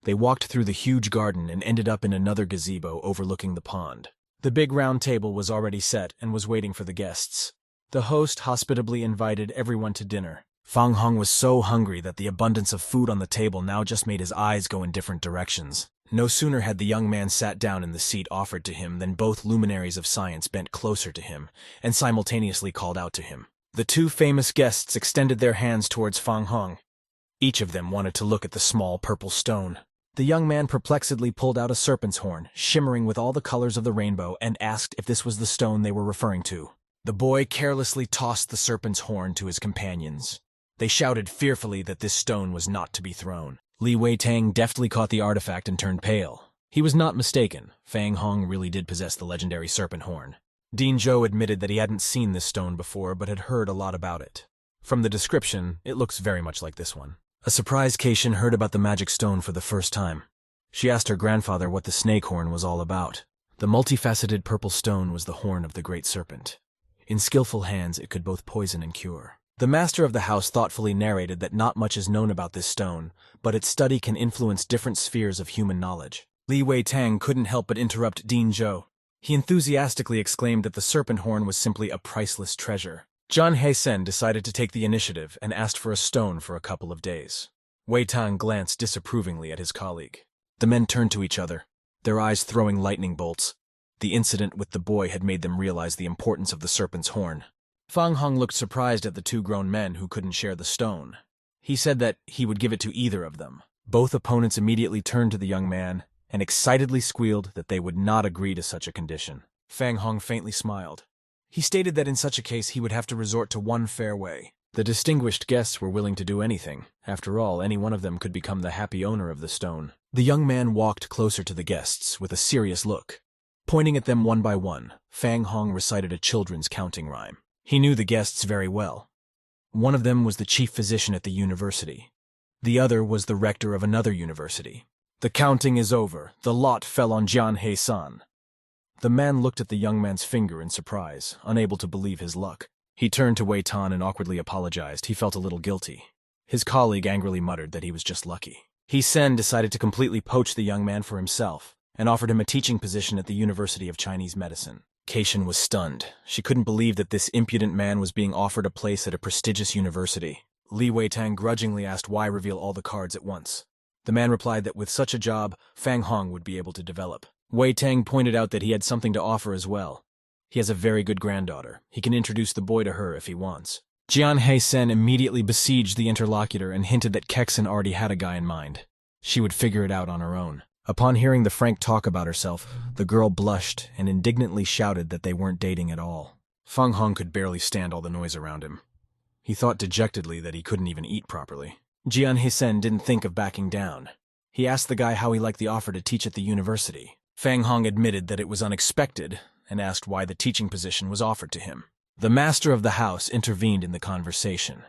They walked through the huge garden and ended up in another gazebo overlooking the pond. The big round table was already set and was waiting for the guests. The host hospitably invited everyone to dinner. Fang Hong was so hungry that the abundance of food on the table now just made his eyes go in different directions. No sooner had the young man sat down in the seat offered to him than both luminaries of science bent closer to him and simultaneously called out to him. The two famous guests extended their hands towards Fang Hong. Each of them wanted to look at the small purple stone. The young man perplexedly pulled out a serpent's horn, shimmering with all the colors of the rainbow, and asked if this was the stone they were referring to. The boy carelessly tossed the serpent's horn to his companions. They shouted fearfully that this stone was not to be thrown. Li Wei-tang deftly caught the artifact and turned pale. He was not mistaken. Fang Hong really did possess the legendary serpent horn. Dean Zhou admitted that he hadn't seen this stone before but had heard a lot about it. From the description, it looks very much like this one. A surprised Keishin heard about the magic stone for the first time. She asked her grandfather what the snake horn was all about. The multifaceted purple stone was the horn of the great serpent. In skillful hands, it could both poison and cure. The master of the house thoughtfully narrated that not much is known about this stone, but its study can influence different spheres of human knowledge. Li Wei-tang couldn't help but interrupt Dean Zhou. He enthusiastically exclaimed that the serpent horn was simply a priceless treasure. John He-sen decided to take the initiative and asked for a stone for a couple of days. Wei-tang glanced disapprovingly at his colleague. The men turned to each other, their eyes throwing lightning bolts. The incident with the boy had made them realize the importance of the serpent's horn. Fang Hong looked surprised at the two grown men who couldn't share the stone. He said that he would give it to either of them. Both opponents immediately turned to the young man and excitedly squealed that they would not agree to such a condition. Fang Hong faintly smiled. He stated that in such a case he would have to resort to one fair way. The distinguished guests were willing to do anything. After all, any one of them could become the happy owner of the stone. The young man walked closer to the guests with a serious look. Pointing at them one by one, Fang Hong recited a children's counting rhyme. He knew the guests very well. One of them was the chief physician at the university. The other was the rector of another university. The counting is over. The lot fell on Jian He-san. The man looked at the young man's finger in surprise, unable to believe his luck. He turned to Wei Tan and awkwardly apologized. He felt a little guilty. His colleague angrily muttered that he was just lucky. He-sen decided to completely poach the young man for himself and offered him a teaching position at the University of Chinese Medicine. Keishin was stunned. She couldn't believe that this impudent man was being offered a place at a prestigious university. Li Wei-tang grudgingly asked why reveal all the cards at once. The man replied that with such a job, Fang Hong would be able to develop. Wei-tang pointed out that he had something to offer as well. He has a very good granddaughter. He can introduce the boy to her if he wants. Jian He-sen immediately besieged the interlocutor and hinted that Kexen already had a guy in mind. She would figure it out on her own. Upon hearing the frank talk about herself, the girl blushed and indignantly shouted that they weren't dating at all. Fang Hong could barely stand all the noise around him. He thought dejectedly that he couldn't even eat properly. Jian He-sen didn't think of backing down. He asked the guy how he liked the offer to teach at the university. Fang Hong admitted that it was unexpected and asked why the teaching position was offered to him. The master of the house intervened in the conversation.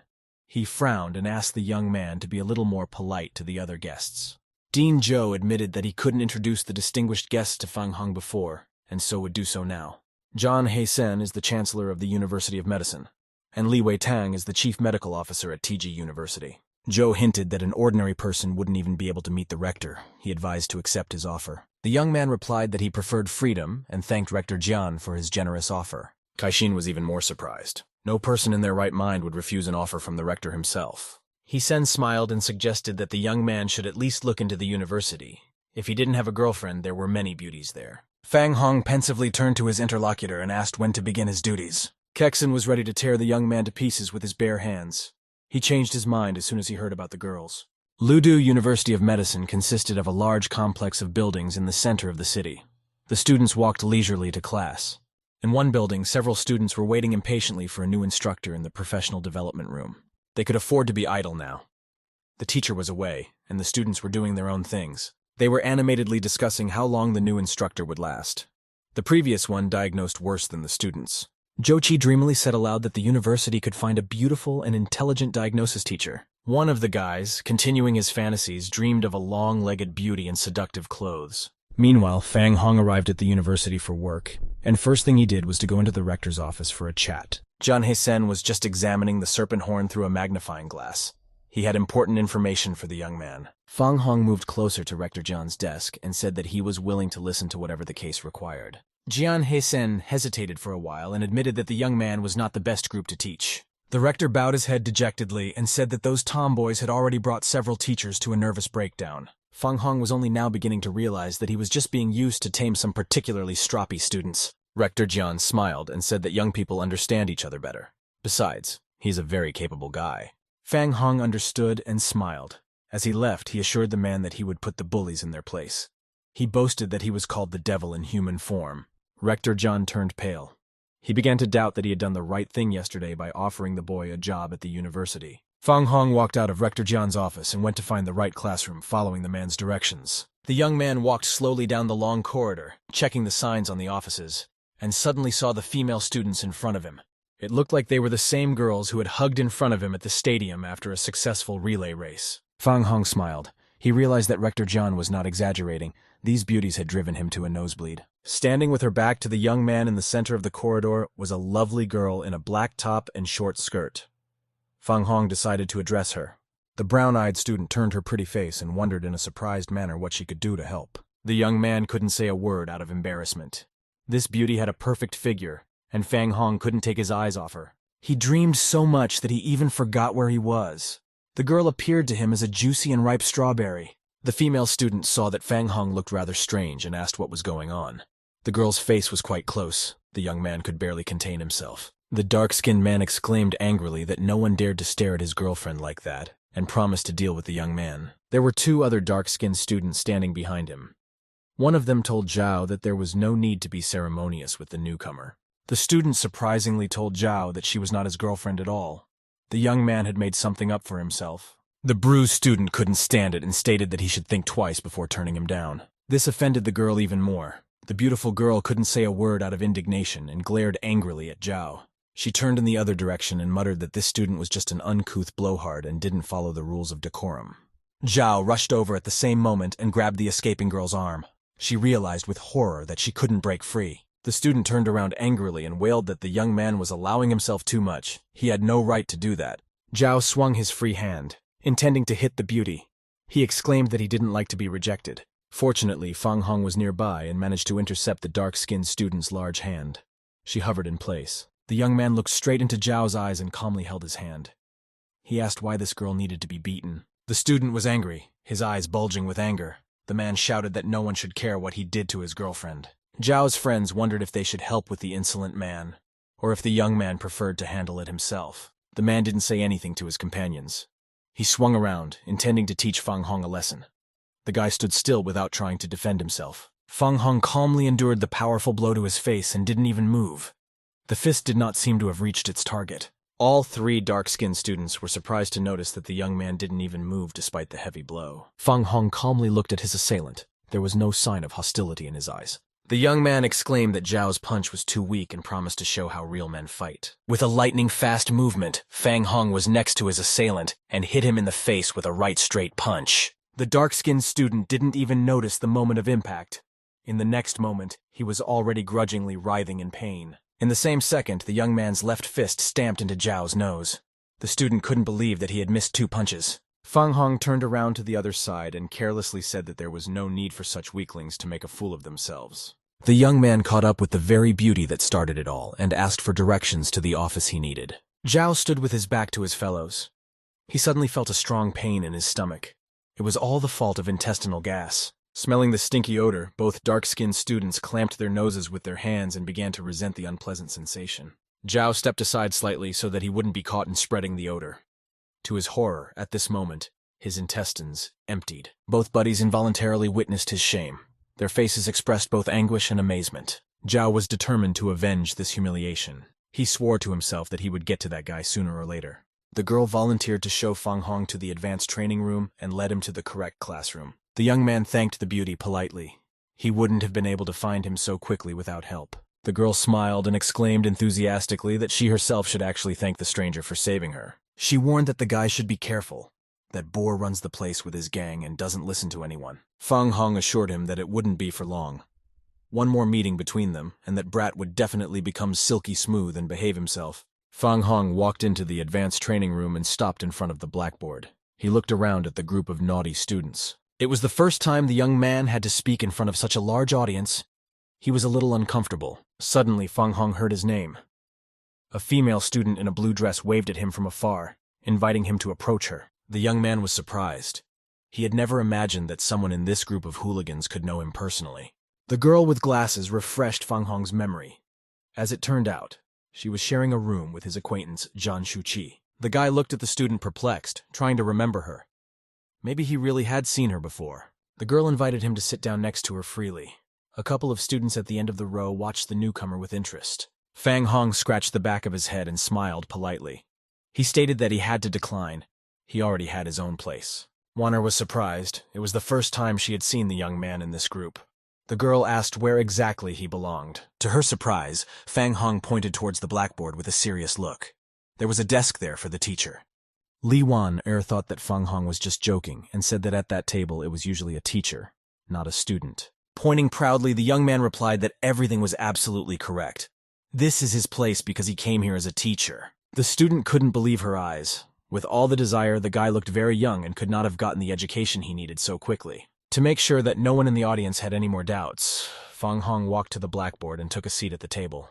He frowned and asked the young man to be a little more polite to the other guests. Dean Zhou admitted that he couldn't introduce the distinguished guests to Fang Hong before, and so would do so now. John He-sen is the chancellor of the University of Medicine, and Li Wei-tang is the chief medical officer at TG University. Zhou hinted that an ordinary person wouldn't even be able to meet the rector. He advised to accept his offer. The young man replied that he preferred freedom and thanked Rector Jian for his generous offer. Kaishin was even more surprised. No person in their right mind would refuse an offer from the rector himself. He-sen smiled and suggested that the young man should at least look into the university. If he didn't have a girlfriend, there were many beauties there. Fang Hong pensively turned to his interlocutor and asked when to begin his duties. Kexen was ready to tear the young man to pieces with his bare hands. He changed his mind as soon as he heard about the girls. Ludu University of Medicine consisted of a large complex of buildings in the center of the city. The students walked leisurely to class. In one building, several students were waiting impatiently for a new instructor in the professional development room. They could afford to be idle now. The teacher was away, and the students were doing their own things. They were animatedly discussing how long the new instructor would last. The previous one diagnosed worse than the students. Jochi dreamily said aloud that the university could find a beautiful and intelligent diagnosis teacher. One of the guys, continuing his fantasies, dreamed of a long-legged beauty in seductive clothes. Meanwhile, Fang Hong arrived at the university for work, and first thing he did was to go into the rector's office for a chat. Jian Heisen was just examining the serpent horn through a magnifying glass. He had important information for the young man. Fang Hong moved closer to Rector Jian's desk and said that he was willing to listen to whatever the case required. Jian Heisen hesitated for a while and admitted that the young man was not the best group to teach. The rector bowed his head dejectedly and said that those tomboys had already brought several teachers to a nervous breakdown. Fang Hong was only now beginning to realize that he was just being used to tame some particularly stroppy students. Rector Jian smiled and said that young people understand each other better. Besides, he's a very capable guy. Fang Hong understood and smiled. As he left, he assured the man that he would put the bullies in their place. He boasted that he was called the devil in human form. Rector Jian turned pale. He began to doubt that he had done the right thing yesterday by offering the boy a job at the university. Fang Hong walked out of Rector Jian's office and went to find the right classroom, following the man's directions. The young man walked slowly down the long corridor, checking the signs on the offices, and suddenly saw the female students in front of him. It looked like they were the same girls who had hugged in front of him at the stadium after a successful relay race. Fang Hong smiled. He realized that Rector Jian was not exaggerating. These beauties had driven him to a nosebleed. Standing with her back to the young man in the center of the corridor was a lovely girl in a black top and short skirt. Fang Hong decided to address her. The brown-eyed student turned her pretty face and wondered in a surprised manner what she could do to help. The young man couldn't say a word out of embarrassment. This beauty had a perfect figure, and Fang Hong couldn't take his eyes off her. He dreamed so much that he even forgot where he was. The girl appeared to him as a juicy and ripe strawberry. The female student saw that Fang Hong looked rather strange and asked what was going on. The girl's face was quite close. The young man could barely contain himself. The dark-skinned man exclaimed angrily that no one dared to stare at his girlfriend like that, and promised to deal with the young man. There were two other dark-skinned students standing behind him. One of them told Zhao that there was no need to be ceremonious with the newcomer. The student surprisingly told Zhao that she was not his girlfriend at all. The young man had made something up for himself. The bruised student couldn't stand it and stated that he should think twice before turning him down. This offended the girl even more. The beautiful girl couldn't say a word out of indignation and glared angrily at Zhao. She turned in the other direction and muttered that this student was just an uncouth blowhard and didn't follow the rules of decorum. Zhao rushed over at the same moment and grabbed the escaping girl's arm. She realized with horror that she couldn't break free. The student turned around angrily and wailed that the young man was allowing himself too much. He had no right to do that. Zhao swung his free hand, intending to hit the beauty. He exclaimed that he didn't like to be rejected. Fortunately, Fang Hong was nearby and managed to intercept the dark-skinned student's large hand. She hovered in place. The young man looked straight into Zhao's eyes and calmly held his hand. He asked why this girl needed to be beaten. The student was angry, his eyes bulging with anger. The man shouted that no one should care what he did to his girlfriend. Zhao's friends wondered if they should help with the insolent man, or if the young man preferred to handle it himself. The man didn't say anything to his companions. He swung around, intending to teach Fang Hong a lesson. The guy stood still without trying to defend himself. Fang Hong calmly endured the powerful blow to his face and didn't even move. The fist did not seem to have reached its target. All three dark-skinned students were surprised to notice that the young man didn't even move despite the heavy blow. Fang Hong calmly looked at his assailant. There was no sign of hostility in his eyes. The young man exclaimed that Zhao's punch was too weak and promised to show how real men fight. With a lightning-fast movement, Fang Hong was next to his assailant and hit him in the face with a right straight punch. The dark-skinned student didn't even notice the moment of impact. In the next moment, he was already grudgingly writhing in pain. In the same second, the young man's left fist stamped into Zhao's nose. The student couldn't believe that he had missed 2 punches. Fang Hong turned around to the other side and carelessly said that there was no need for such weaklings to make a fool of themselves. The young man caught up with the very beauty that started it all and asked for directions to the office he needed. Zhao stood with his back to his fellows. He suddenly felt a strong pain in his stomach. It was all the fault of intestinal gas. Smelling the stinky odor, both dark-skinned students clamped their noses with their hands and began to resent the unpleasant sensation. Zhao stepped aside slightly so that he wouldn't be caught in spreading the odor. To his horror, at this moment, his intestines emptied. Both buddies involuntarily witnessed his shame. Their faces expressed both anguish and amazement. Zhao was determined to avenge this humiliation. He swore to himself that he would get to that guy sooner or later. The girl volunteered to show Feng Hong to the advanced training room and led him to the correct classroom. The young man thanked the beauty politely. He wouldn't have been able to find him so quickly without help. The girl smiled and exclaimed enthusiastically that she herself should actually thank the stranger for saving her. She warned that the guy should be careful, that Boar runs the place with his gang and doesn't listen to anyone. Feng Hong assured him that it wouldn't be for long. One more meeting between them, and that Brat would definitely become silky smooth and behave himself. Feng Hong walked into the advanced training room and stopped in front of the blackboard. He looked around at the group of naughty students. It was the first time the young man had to speak in front of such a large audience. He was a little uncomfortable. Suddenly, Feng Hong heard his name. A female student in a blue dress waved at him from afar, inviting him to approach her. The young man was surprised. He had never imagined that someone in this group of hooligans could know him personally. The girl with glasses refreshed Feng Hong's memory. As it turned out, she was sharing a room with his acquaintance, Zhan Shuqi. The guy looked at the student perplexed, trying to remember her. Maybe he really had seen her before. The girl invited him to sit down next to her freely. A couple of students at the end of the row watched the newcomer with interest. Feng Hong scratched the back of his head and smiled politely. He stated that he had to decline. He already had his own place. Wanner was surprised. It was the first time she had seen the young man in this group. The girl asked where exactly he belonged. To her surprise, Feng Hong pointed towards the blackboard with a serious look. There was a desk there for the teacher. Li Wan thought that Feng Hong was just joking and said that at that table it was usually a teacher, not a student. Pointing proudly, the young man replied that everything was absolutely correct. This is his place because he came here as a teacher. The student couldn't believe her eyes. With all the desire, the guy looked very young and could not have gotten the education he needed so quickly. To make sure that no one in the audience had any more doubts, Feng Hong walked to the blackboard and took a seat at the table.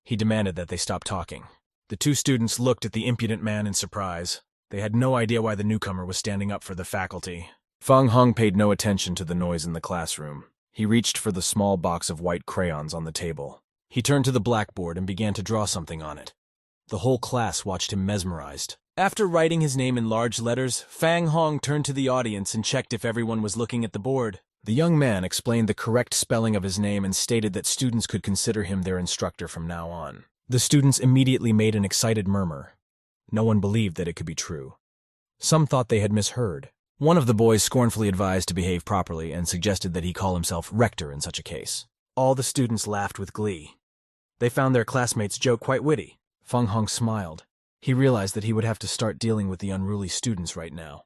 He demanded that they stop talking. The two students looked at the impudent man in surprise. They had no idea why the newcomer was standing up for the faculty. Feng Hong paid no attention to the noise in the classroom. He reached for the small box of white crayons on the table. He turned to the blackboard and began to draw something on it. The whole class watched him mesmerized. After writing his name in large letters, Feng Hong turned to the audience and checked if everyone was looking at the board. The young man explained the correct spelling of his name and stated that students could consider him their instructor from now on. The students immediately made an excited murmur. No one believed that it could be true. Some thought they had misheard. One of the boys scornfully advised to behave properly and suggested that he call himself rector in such a case. All the students laughed with glee. They found their classmates' joke quite witty. Feng Hong smiled. He realized that he would have to start dealing with the unruly students right now.